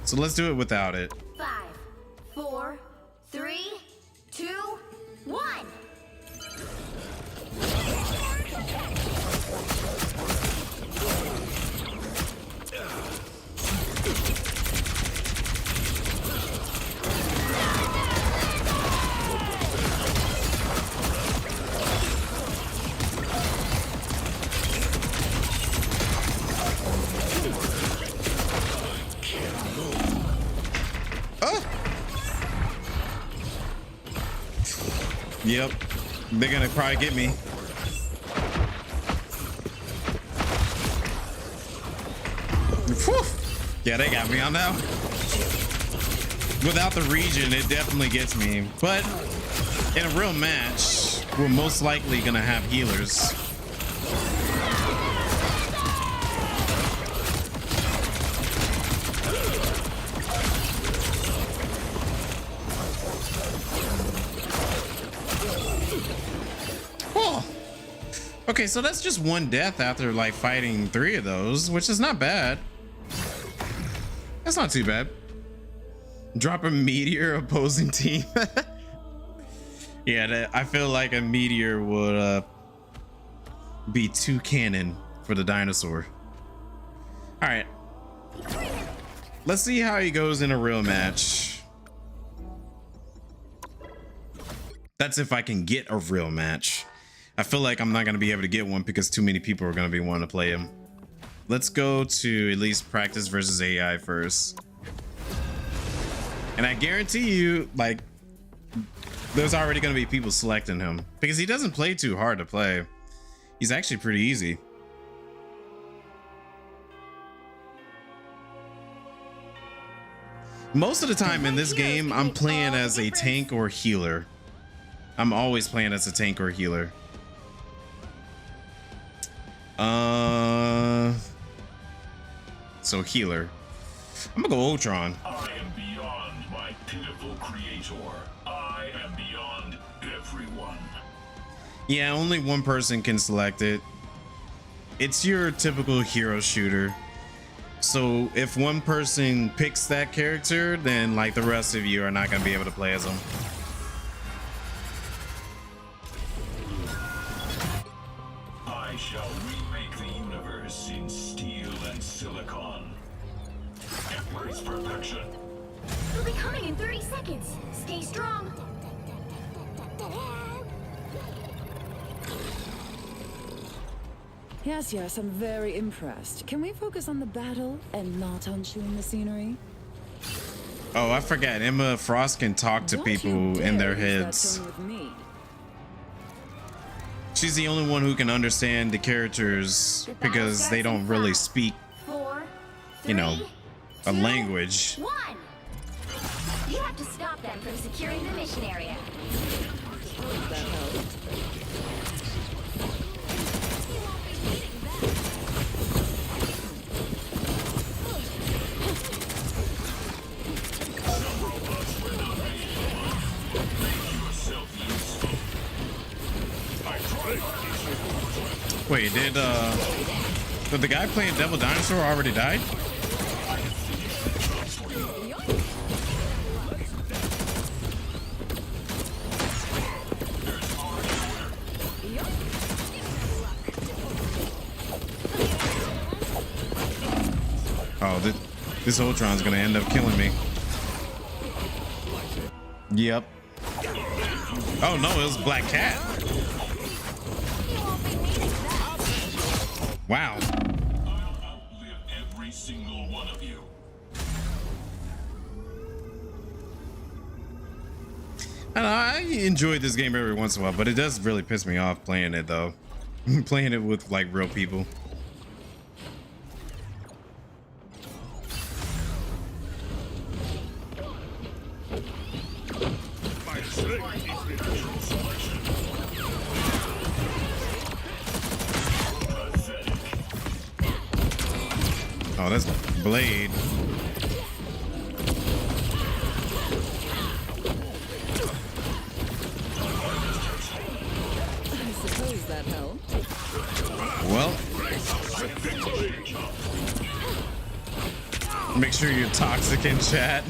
So let's do it without it. 5, 4, 3, 2, 1. Yep, they're gonna probably get me. Whew. Yeah, they got me on that one. Without the region, it definitely gets me. But in a real match, we're most likely gonna have healers. Oh. Okay, so that's just one death after like fighting 3 of those, which is not bad. That's not too bad. Drop a meteor opposing team. Yeah, I feel like a meteor would be too cannon for the dinosaur. All right, let's see how he goes in a real match. That's if I can get a real match. I feel like I'm not going to be able to get one because too many people are going to be wanting to play him. Let's go to at least practice versus AI first. And I guarantee you, like, there's already going to be people selecting him because he doesn't play too hard to play. He's actually pretty easy. Most of the time in this game, I'm playing as a tank or healer. I'm always playing as a tank or healer. So healer. I'm gonna go Ultron. I am beyond my pitiful creator. I am beyond everyone. Yeah, only one person can select it. It's your typical hero shooter. So if one person picks that character, then like the rest of you are not gonna be able to play as them. I shall remake the universe in steel and silicon. Embrace perfection. We'll be coming in 30 seconds. Stay strong. Yes, I'm very impressed. Can we focus on the battle and not on chewing the scenery? Oh, I forgot. Emma Frost can talk to Don't you people dare in their use that heads. tone with me. She's the only one who can understand the characters because they don't really speak, 4, you know, 3, a 2, language. 1. You have to stop them from securing the mission area. That helped. Wait, did the guy playing Devil Dinosaur already died? Oh, this Ultron's gonna end up killing me. Yep. Oh no, it was Black Cat. Wow. I'll outlive every single one of you. I know, I enjoy this game every once in a while, but it does really piss me off playing it though. Playing it with like real people. Oh, that's Blade. I suppose that helped. Well, make sure you're toxic in chat.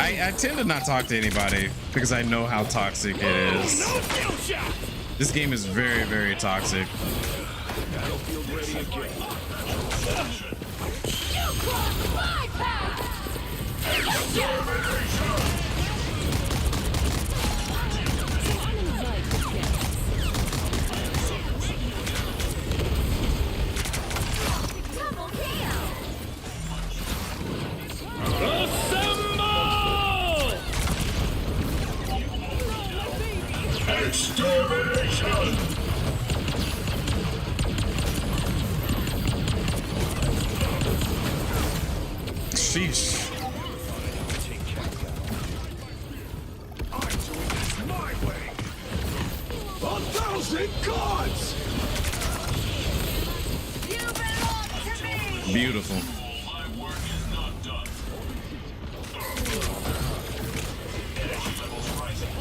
I tend to not talk to anybody because I know how toxic it is. This game is very, very toxic. Extermination! sheesh. I'm doing this my way. 1,000 gods! You belong to me! Beautiful. My work is not done. Energy levels rising.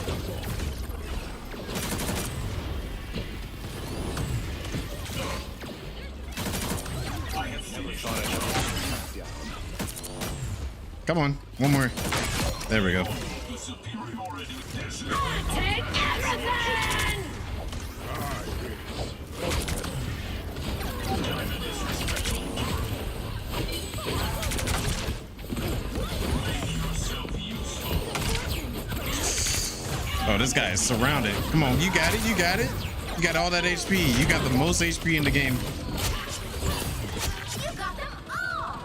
I have finished. Come on, one more. There we go. The superiority is Take everything! Oh, this guy is surrounded. Come on, you got it, you got it. You got all that HP. You got the most HP in the game. You got them all!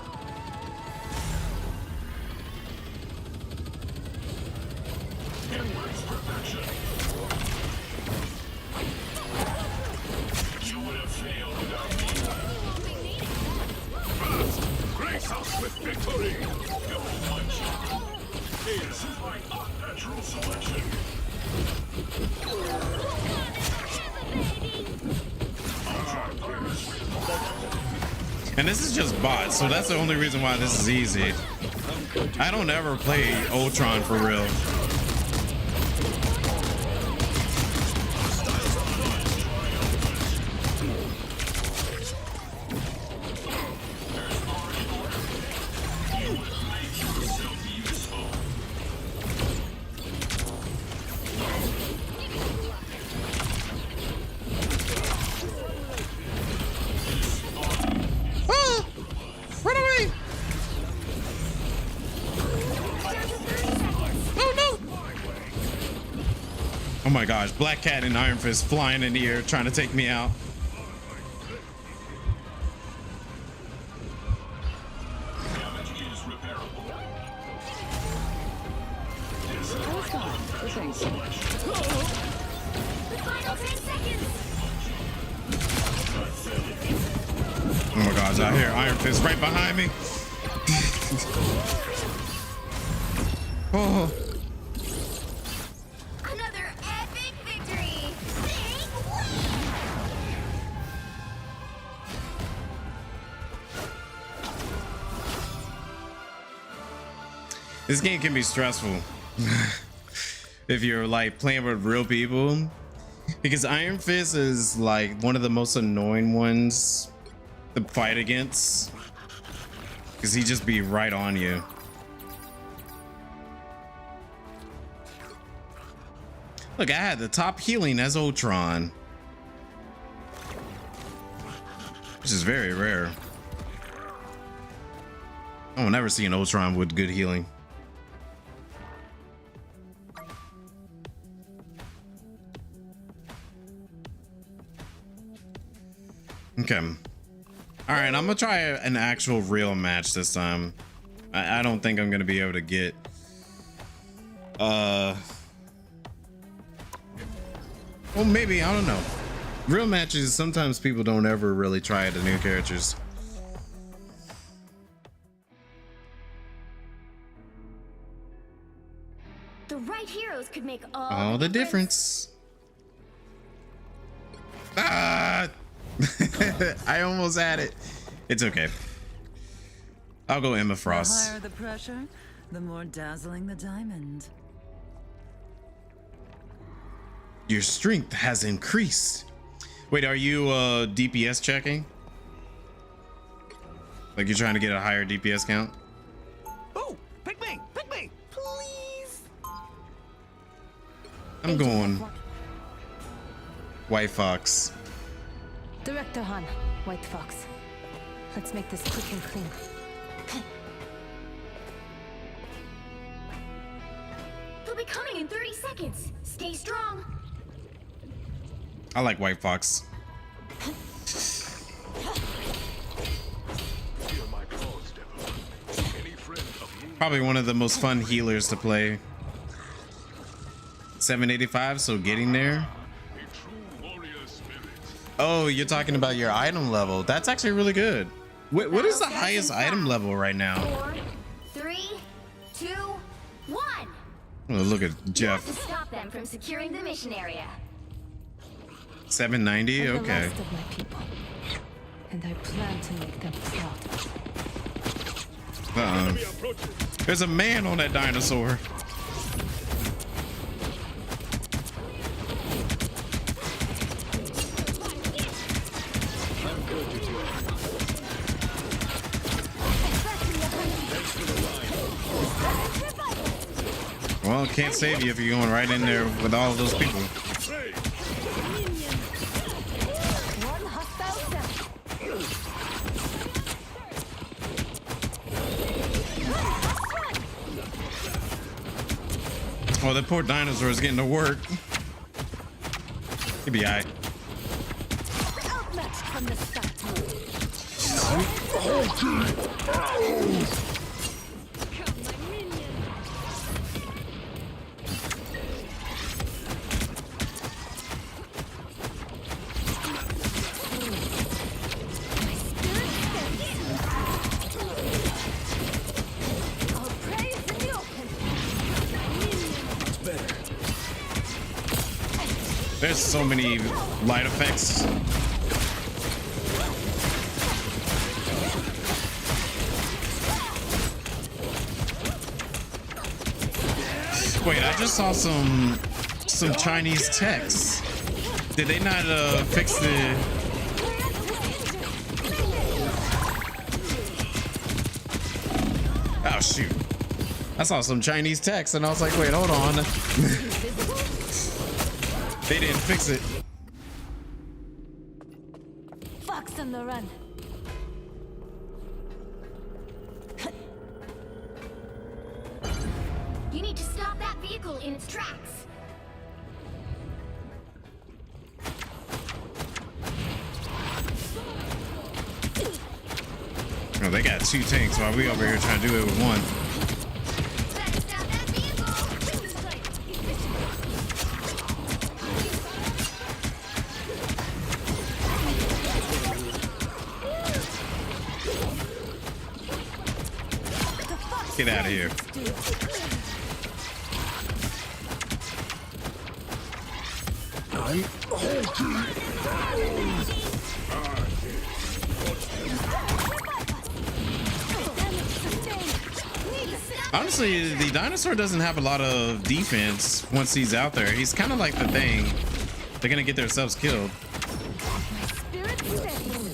You would have failed without me. Grace us with victory! Double punch. This is my unnatural selection. And this is just bots, so that's the only reason why this is easy. I don't ever play Ultron for real. Ah! Run away! Oh no! Oh my gosh, Black Cat and Iron Fist flying in the air trying to take me out. Damage is repairable. The final 10 seconds! Oh my gosh, I hear Iron Fist right behind me. Oh. Another epic victory! Big win! This game can be stressful if you're like playing with real people, because Iron Fist is like one of the most annoying ones to fight against, because he just be right on you. Look, I had the top healing as Ultron, which is very rare. I will never see an Ultron with good healing. Okay. All right, I'm gonna try an actual real match this time. I don't think I'm gonna be able to get well, maybe, I don't know. Real matches, sometimes people don't ever really try the new characters. The right heroes could make All the difference. Ah! I almost had it. It's okay. I'll go Emma The Frost. higher the pressure, the more dazzling the diamond. Your strength has increased. Wait, are you DPS checking? Like you're trying to get a higher DPS count? Oh, pick me, please. I'm going White Fox. Director Han, White Fox. Let's make this quick and clean. They'll be coming in 30 seconds. Stay strong. I like White Fox. Hear my cause, devil. Any friend of you Probably one of the most fun healers to play. 785, so getting there. a true warrior spirit. Oh, you're talking about your item level. That's actually really good. What is the highest item level right now? 4, Oh, look at You have to Jeff. stop them from securing the mission area. 790. Like the Okay. rest of my people. And I plan to make them proud. There's a man on that dinosaur. Well, can't save you if you're going right in there with all of those people. One hostile down. Oh, that poor dinosaur is getting to work. He'll be alright. Outmatched from the start. Our prey is in the open. There's so many light effects. Wait, I just saw some Chinese text. Did they not fix the? Oh shoot! I saw some Chinese text and I was like, wait, hold on. They didn't fix it. Fox on the run. You need to stop that vehicle in its tracks. Oh, they got two tanks while we over here trying to do it with one. Better stop that vehicle. Get out of here. Honestly, the dinosaur doesn't have a lot of defense once he's out there. He's kind of like the thing. They're gonna get themselves killed. Spirit steady.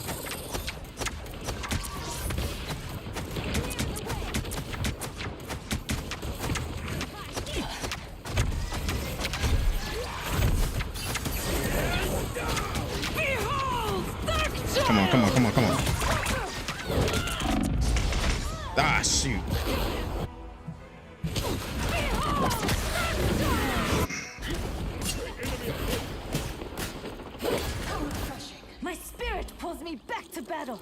Come on, come on, come on, come on. Ah, shoot. My spirit pulls me back to battle.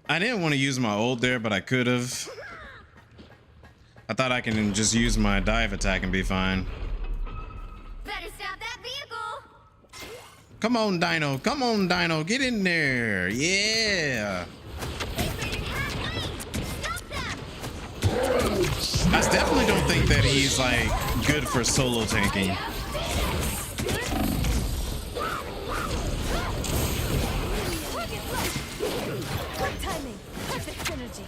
I didn't want to use my ult there, but I could have. I thought I can just use my dive attack and be fine. Better stop that vehicle. Come on, Dino. Come on, Dino. Get in there. Yeah. I definitely don't think that he's like good for solo tanking. Good timing. Perfect synergy.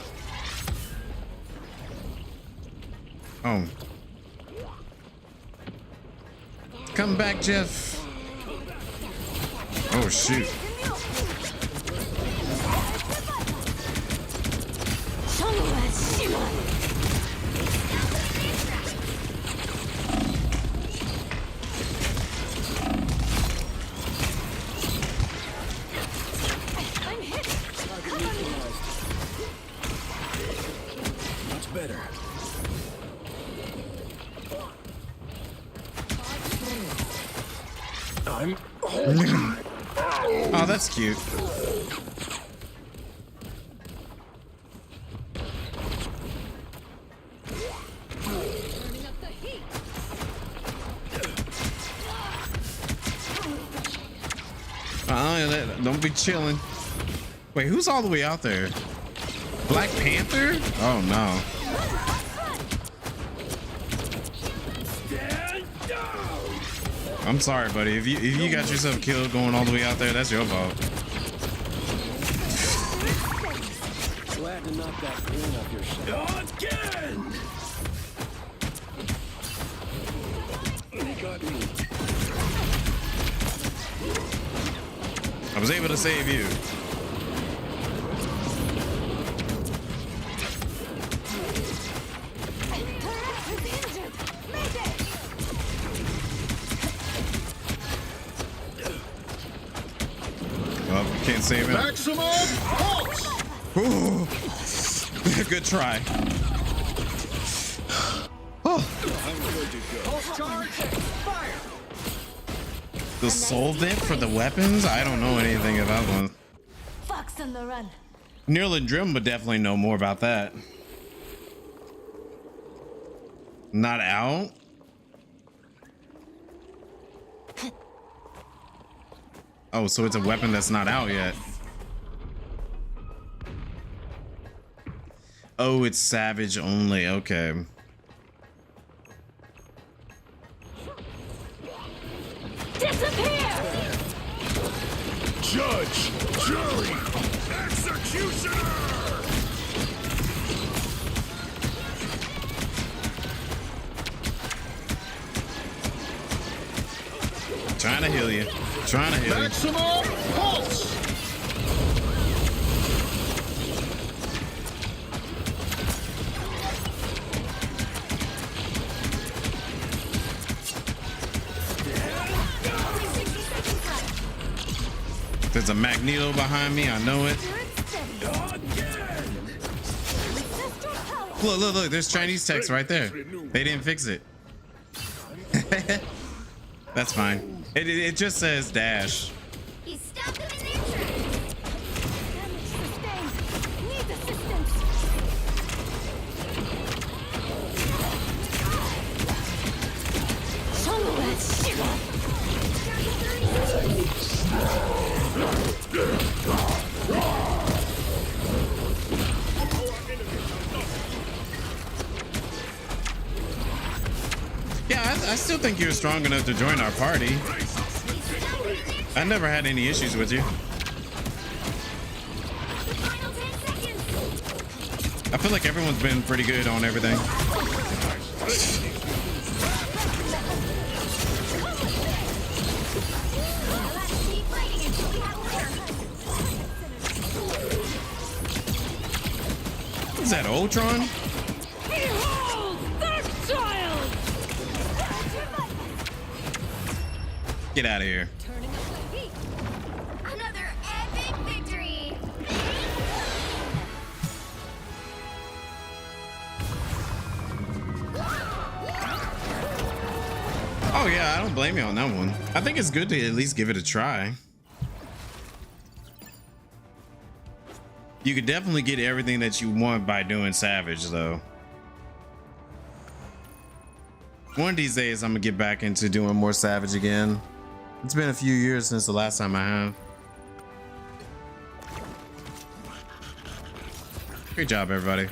Oh. Come back, Jeff. Oh, shoot. I'm hit. Much better. I'm Oh, that's cute. Don't be chilling. Wait, who's all the way out there? Black Panther? Oh no. I'm sorry, buddy. If you got yourself killed going all the way out there, that's your fault. Glad to knock that pain off your shot. Again! He got me. I was able to save you. Oh, can't save him. Maximum pulse! Ooh. Good try. Oh. Pulse charge, fire! The soul vent for the weapons? I don't know anything about one. Fox on the run. Neil and Drim would definitely know more about that. Not out? Oh, so it's a weapon that's not out yet. Oh, it's savage only. Okay. Disappear! Judge, jury, executioner! Trying to heal you. Trying to heal you. Maximum pulse! There's a Magneto behind me. I know it. Look, look, look. There's Chinese text right there. They didn't fix it. That's fine. It just says dash. He stopped them in their tracks. Damage sustained. Need assistance. Yeah, I still think you're strong enough to join our party. I never had any issues with you. Final 10 seconds. I feel like everyone's been pretty good on everything. Let's keep fighting until we have a winner. Is that Ultron? Behold, the child! Get out of here. Turning up the heat. Another epic victory. Oh yeah, I don't blame you on that one. I think it's good to at least give it a try. You could definitely get everything that you want by doing Savage though. One of these days I'm gonna get back into doing more Savage again. It's been a few years since the last time I have. Great job, everybody.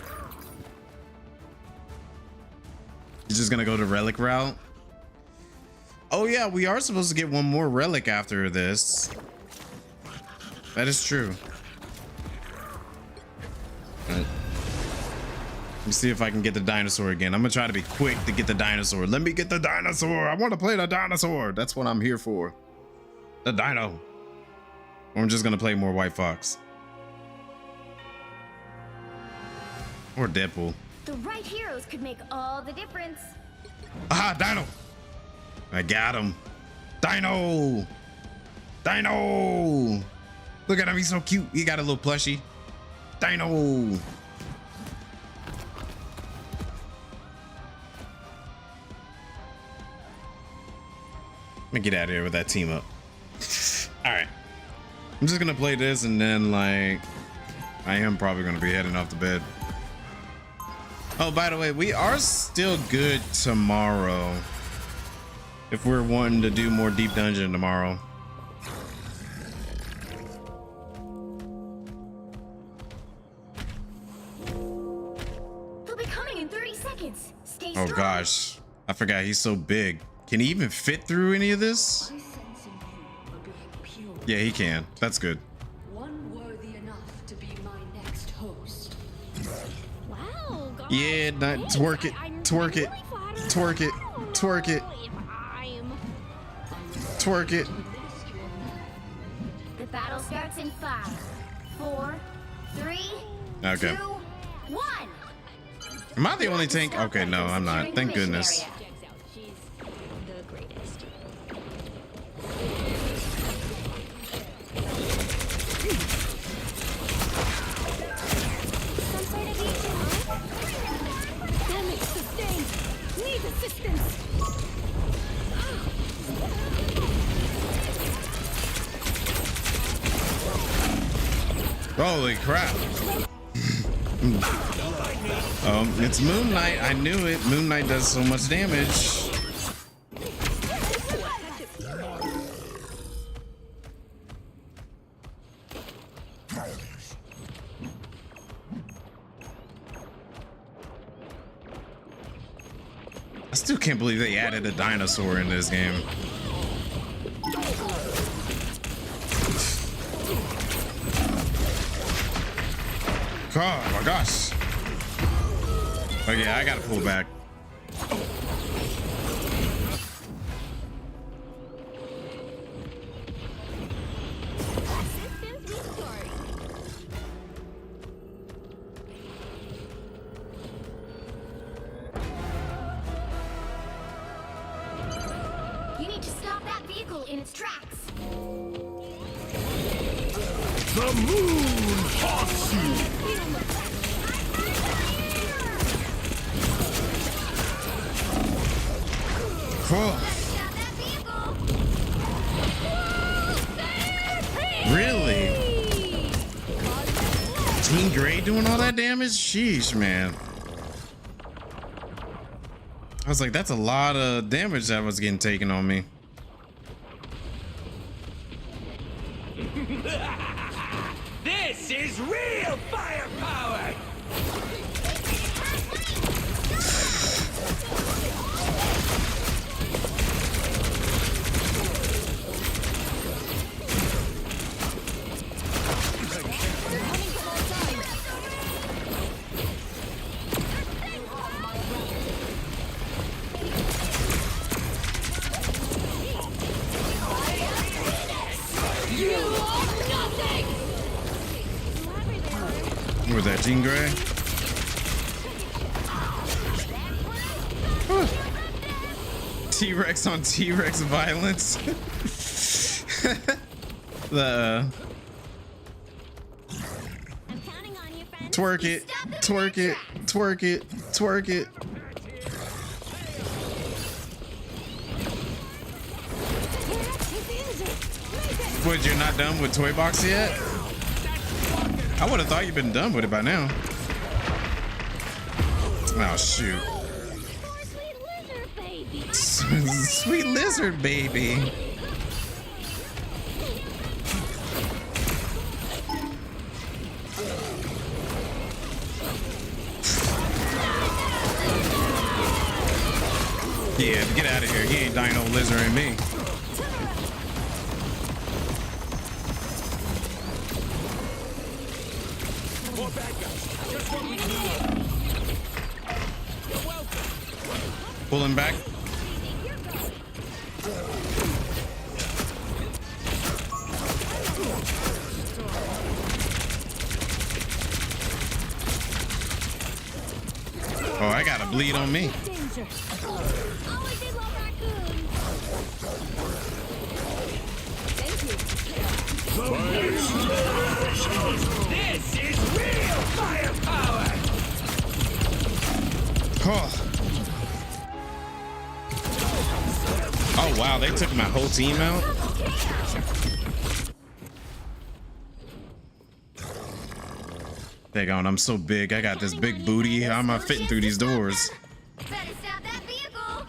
You're just gonna go the relic route? Oh yeah, we are supposed to get one more relic after this. That is true. All right. Let me see if I can get the dinosaur again. I'm gonna try to be quick to get the dinosaur. Let me get the dinosaur. I want to play the dinosaur. That's what I'm here for. The dino. Or I'm just gonna play more White Fox. Or Deadpool. The right heroes could make all the difference. Ah, Dino. I got him. Dino. Dino. Look at him. He's so cute. He got a little plushie. Dino. Let me get out of here with that team up. All right. I'm just going to play this and then, like, I am probably going to be heading off to bed. Oh, by the way, we are still good tomorrow. If we're wanting to do more Deep Dungeon tomorrow. seconds. Stay Oh strong. gosh, I forgot he's so big. Can he even fit through any of this? I sense in you a being pure. Yeah, he can. That's good. One worthy enough to be my next host. Wow. God. Yeah, twerk it, twerk it, twerk it, twerk it, twerk it. The battle starts in 5, 4, 3, Okay. 2, 1. Am I the only tank? Okay, no, I'm not. Thank goodness. She's the greatest. Some sort of issue, huh? Damage sustained. Need assistance. Holy crap. It's Moon Knight. I knew it. Moon Knight does so much damage. I still can't believe they added a dinosaur in this game. Oh my gosh. Okay, I gotta pull back. Assistance restored. You need to stop that vehicle in its tracks. The moon haunts you. Cool. Stop that vehicle. Really? Team Grey doing all that damage? Sheesh, man. I was like, that's a lot of damage that was getting taken on me. This is real firepower. What was that, Jean Grey? T-Rex on T-Rex violence. The I'm counting on you, friend. twerk it, twerk it, twerk it, twerk it. What, you're not done with Toy Box yet? I would have thought you'd been done with it by now. Oh shoot. Sweet lizard baby. Sweet lizard baby. Yeah, get out of here. He ain't dying no lizard in me. More bad guys. Just what we need. You're welcome. Pulling back. Oh, I got a bleed on me. Danger. Always did love raccoons. Thank you. This is real firepower. Oh. Oh wow, they took my whole team out. Dang on, I'm so big. I got this big booty. How am I fitting through these doors? Better stop that vehicle.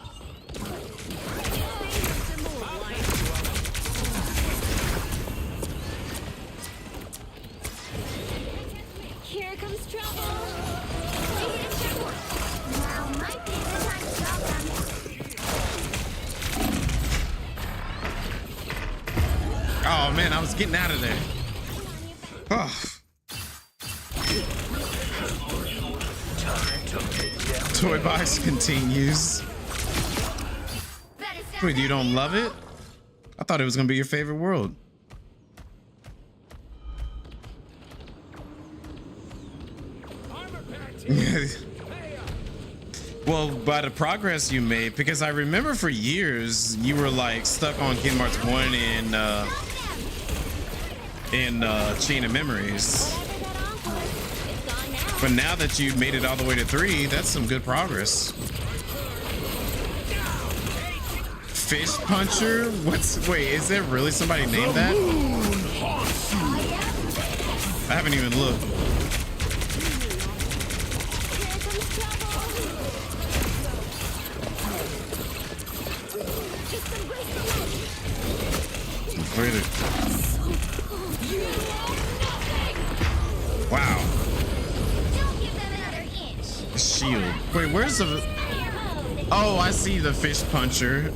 Here comes trouble. Now Oh man, I was getting out of there. Oh. Toy box continues. Wait, you don't love it? I thought it was gonna be your favorite world. Well, by the progress you made, because I remember for years you were like stuck on Kingdom Hearts 1 in Chain of Memories. But now that you've made it all the way to 3, that's some good progress. Fish Puncher? Wait, is there really somebody named that? I haven't even looked. Wow. Shield. Wait, where's the... Oh, I see the Fish Puncher.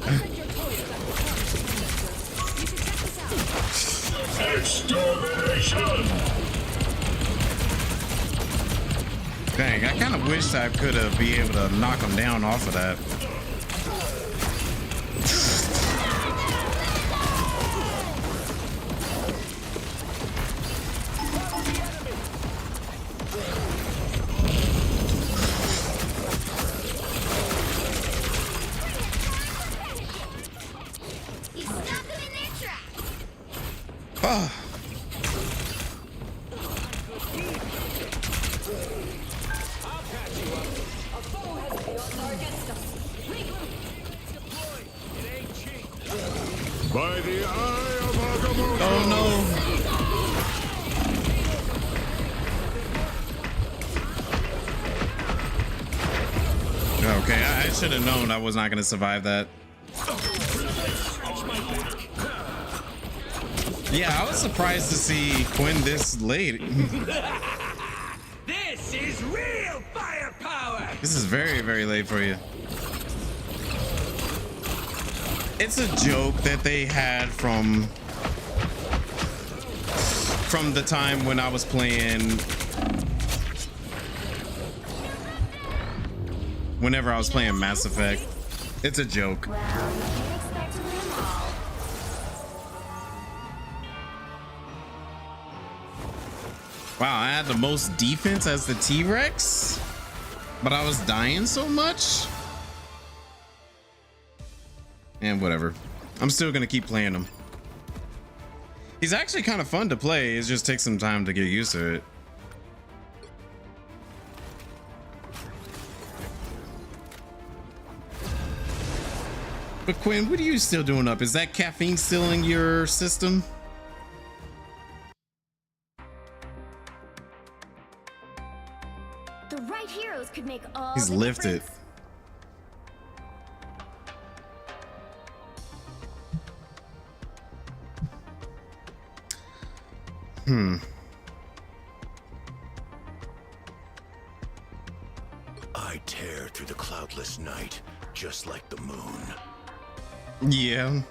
Extermination! Dang, I kind of wished I could have been able to knock him down off of that. Oh. By the eye of Agamotto! Oh no. Okay, I should have known I was not going to survive that. Yeah, I was surprised to see Quinn this late. This is real firepower! This is very, very late for you. It's a joke that they had from the time when I was playing. Whenever I was playing Mass Effect. It's a joke. Wow, I had the most defense as the T-Rex, but I was dying so much. And whatever. I'm still gonna keep playing him. He's actually kind of fun to play. It just takes some time to get used to it. But Quinn, what are you still doing up? Is that caffeine still in your system? The right heroes could make all He's the lifted. difference. I tear through the cloudless night, just like the moon. Yeah.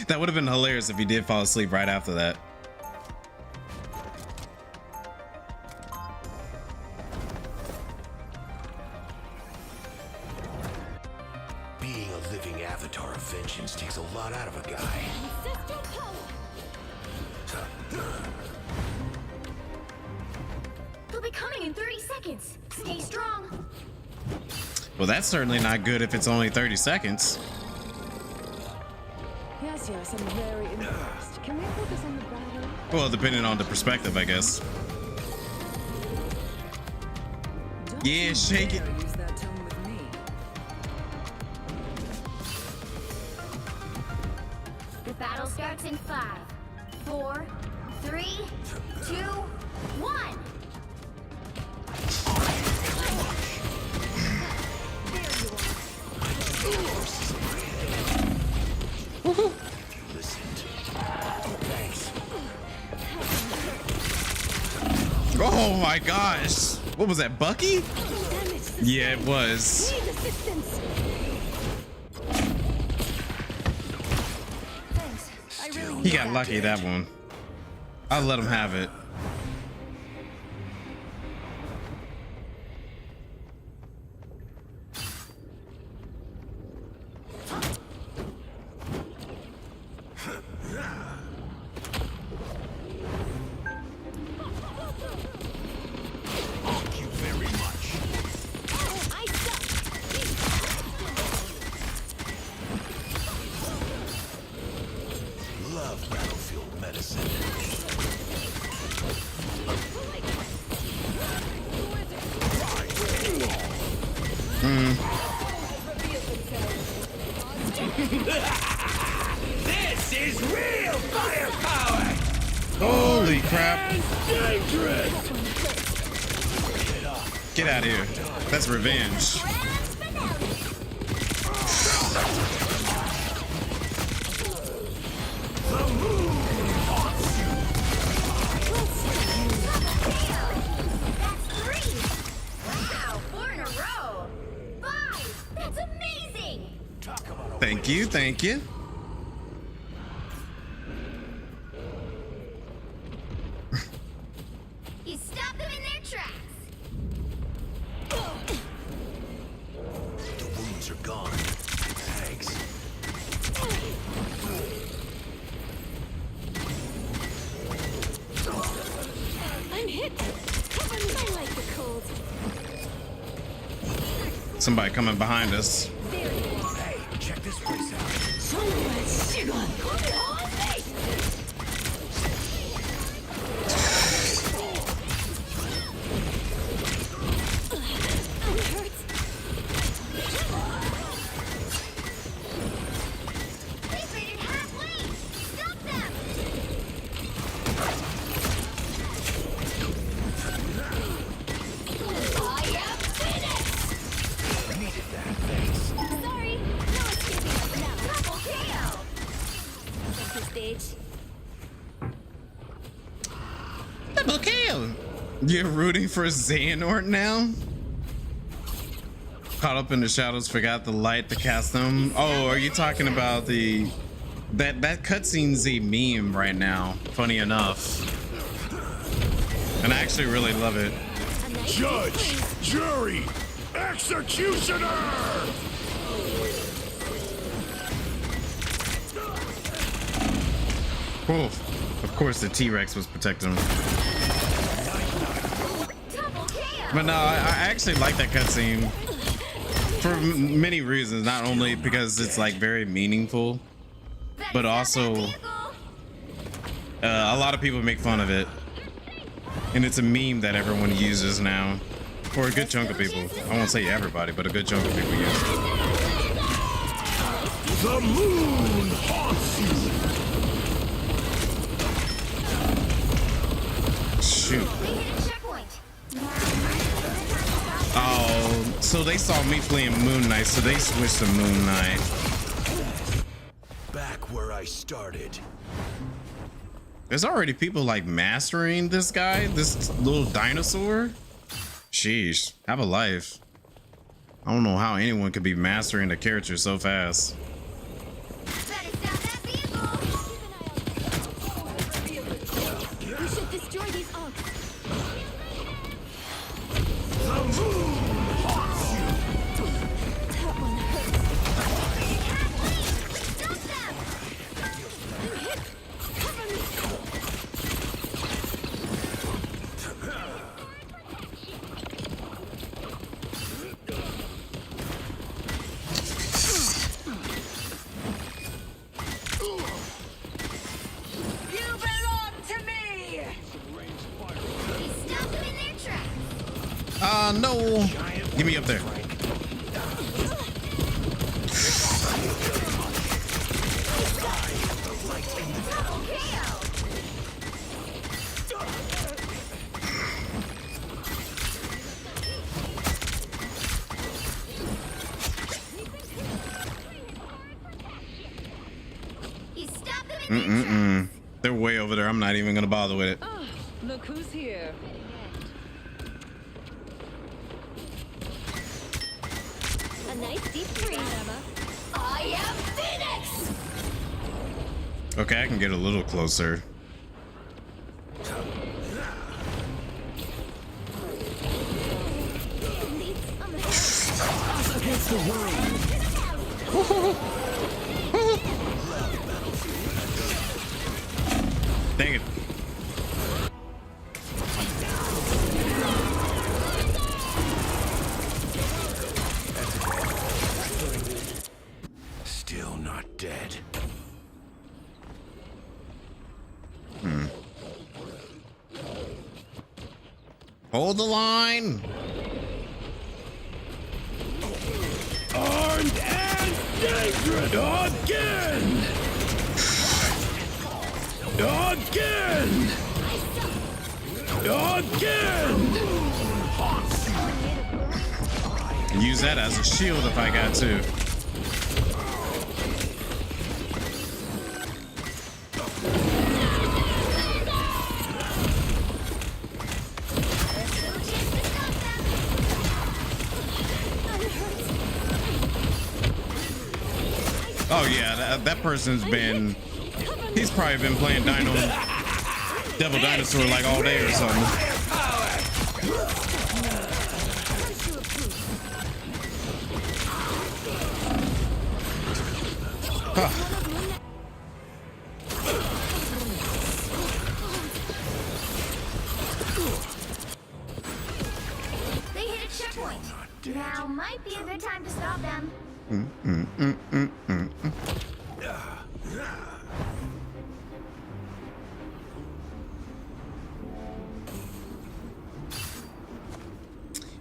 That would have been hilarious if he did fall asleep right after that. Being a living avatar of vengeance takes a lot out of a guy. They'll be coming in 30 seconds. Stay strong. Well, that's certainly not good if it's only 30 seconds. Yes, I'm very impressed. Can we focus on the battle? Well, depending on the perspective, I guess. Don't Yeah, you shake it. dare use that tone with me. The battle starts in 5, 4, 3, 2, 1. Oh my gosh. What was that, Bucky? Yeah, it was. He got lucky that one. I'll let him have it. Love battlefield medicine. This is real firepower! Holy crap. Dangerous! Get out of here. That's revenge. That's 3! Wow, 4 in a row! 5! That's amazing! Thank you, thank you. He stopped them in their tracks! The wounds are gone. Thanks. I'm hit. I like the cold. Somebody coming behind us. Hey, check this place out. They've made it halfway! Stop them! I am finished! Needed that, thanks. Sorry, no escaping us now. Double KO! Center stage. Double kill. You're rooting for Xehanort now? Caught up in the shadows, forgot the light to cast them. Oh, are you talking about the that cutscene's a meme right now? Funny enough, and I actually really love it. Judge, jury, executioner! Cool. Of course, the T-Rex was protecting him. Double KO! But no, I actually like that cutscene for many reasons. Not only because it's like very meaningful, but also a lot of people make fun of it, and it's a meme that everyone uses now, or a good chunk of people. I won't say everybody, but a good chunk of people use it. The moon haunts you! Shoot. We hit a checkpoint. Oh, so they saw me playing Moon Knight, so they switched to Moon Knight. Back where I started. There's already people like mastering this guy, this little dinosaur. Sheesh, have a life. I don't know how anyone could be mastering a character so fast. Better stop that vehicle! We should destroy these ogs. The moon haunts you! That one hurts. Stop them! I'm hit. Cover me. You belong to me! He stopped them in their tracks! No. Get me up there. Double KO! He stopped them in their tracks! They're way over there. I'm not even gonna bother with it. Ah, look who's here. A nice deep freeze, Emma. I am Phoenix! Okay, I can get a little closer. Against the world. Dang it. Still not dead. Hold the line. Armed and dangerous again! Again! Again! Use that as a shield if I got to. Oh yeah, that person's been, he's probably been playing Devil Dinosaur like all day or something. Huh. They hit a checkpoint. Now might be a good time to stop them.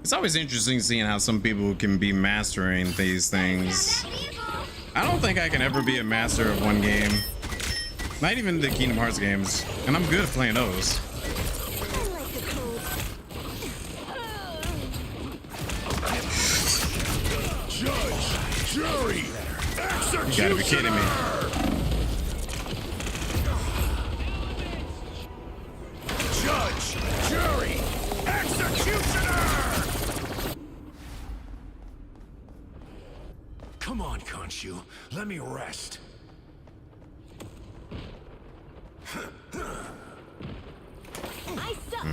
It's always interesting seeing how some people can be mastering these things. I don't think I can ever be a master of one game. Not even the Kingdom Hearts games. And I'm good at playing those. Judge, jury, executioner. You gotta be kidding me. Judge, jury, executioner. Come on, Khonshu. Let me rest. I suck.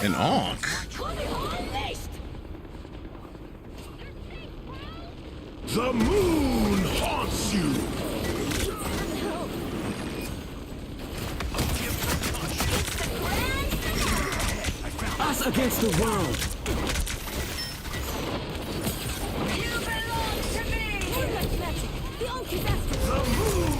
An Ankh. The moon haunts you. Us against the world. You belong to me. The moon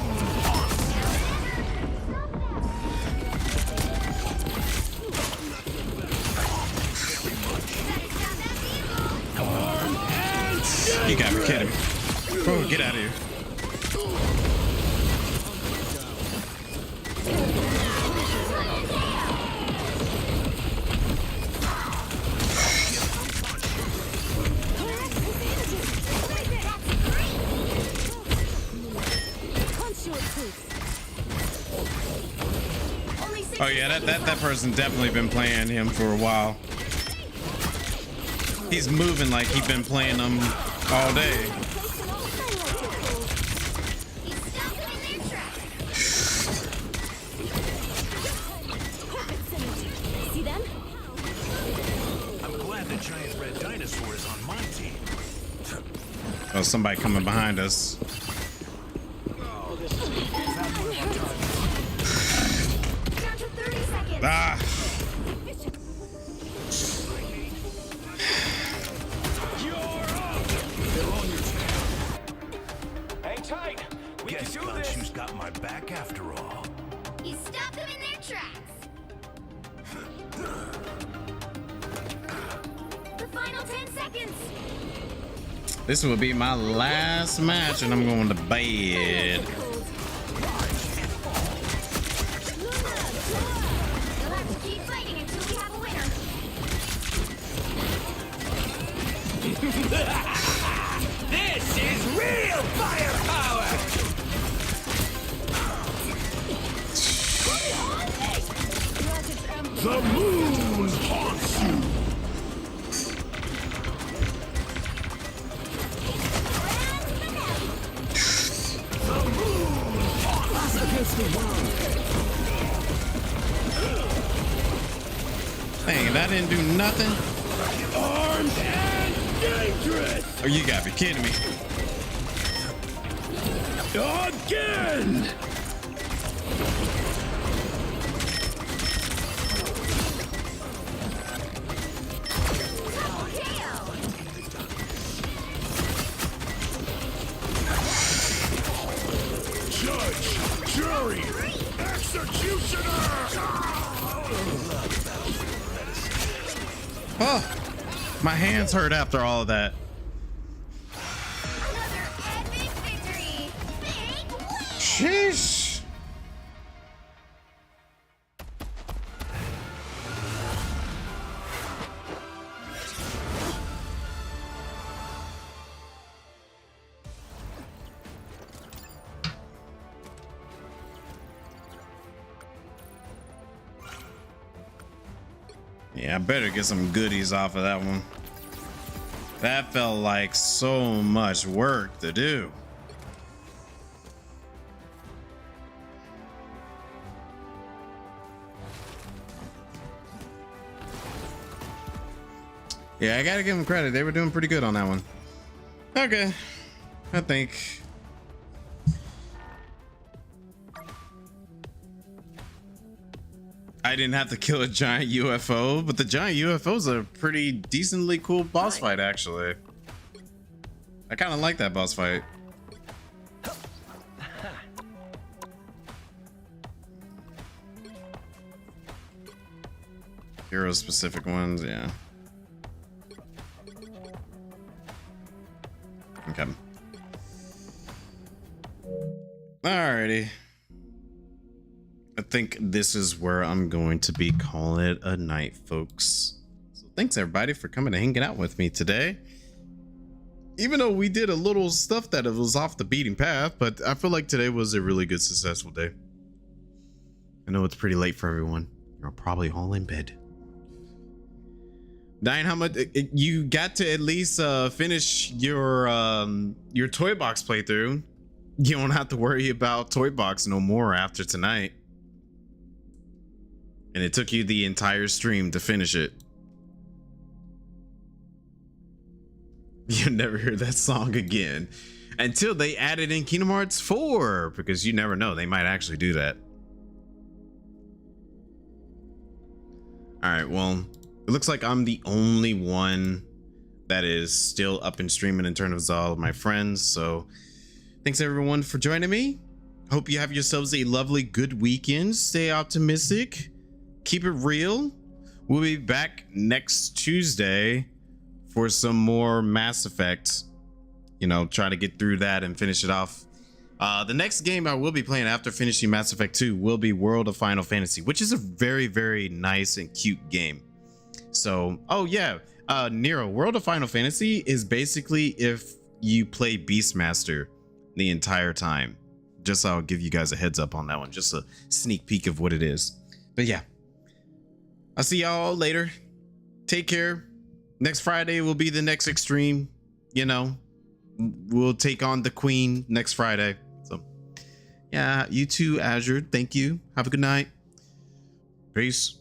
You gotta be kidding me. Oh, get out of here. Oh yeah, that person definitely been playing him for a while. He's moving like he's been playing them all day. See them? I'm glad the giant red dinosaur is on my team. Oh, somebody coming behind us. Down to 30 seconds. Ah. Guess Khonshu's got my back after all. You stopped them in their tracks. The final 10 seconds. This will be my last match and I'm going to bed. You'll have to keep fighting until we have a winner. This is real firepower! The moon haunts you. Dang, that didn't do nothing. Armed and dangerous! Oh, you gotta be kidding me. Again! Judge, jury, executioner! Oh, my hands hurt after all of that. Another epic victory! Big win! Sheesh. Yeah, I better get some goodies off of that one. That felt like so much work to do. Yeah, I gotta give them credit. They were doing pretty good on that one. Okay, I think. I didn't have to kill a giant UFO, but the giant UFO's a pretty decently cool boss fight, actually. I kind of like that boss fight. Hero specific ones, yeah. Okay. Alrighty. I think this is where I'm going to be calling it a night, folks. So thanks everybody for coming and hanging out with me today. Even though we did a little stuff that it was off the beaten path, but I feel like today was a really good, successful day. I know it's pretty late for everyone. You're probably all in bed. Diane, how much you got to at least finish your toy box playthrough? You don't have to worry about toy box no more after tonight. And it took you the entire stream to finish it. You'll never hear that song again until they added in Kingdom Hearts 4, because you never know, they might actually do that. All right, well, it looks like I'm the only one that is still up and streaming in terms of all of my friends. So thanks everyone for joining me. Hope you have yourselves a lovely, good weekend. Stay optimistic. Keep it real. We'll be back next Tuesday for some more Mass Effect. You know, try to get through that and finish it off. The next game I will be playing after finishing Mass Effect 2 will be World of Final Fantasy, which is a very, very nice and cute game. So, oh yeah, Nero, World of Final Fantasy is basically if you play Beastmaster the entire time. Just so I'll give you guys a heads up on that one, just a sneak peek of what it is. But yeah, I'll see y'all later. Take care. Next Friday will be the next extreme. You know, we'll take on the Queen next Friday. So yeah, you too, Azure. Thank you. Have a good night. Peace.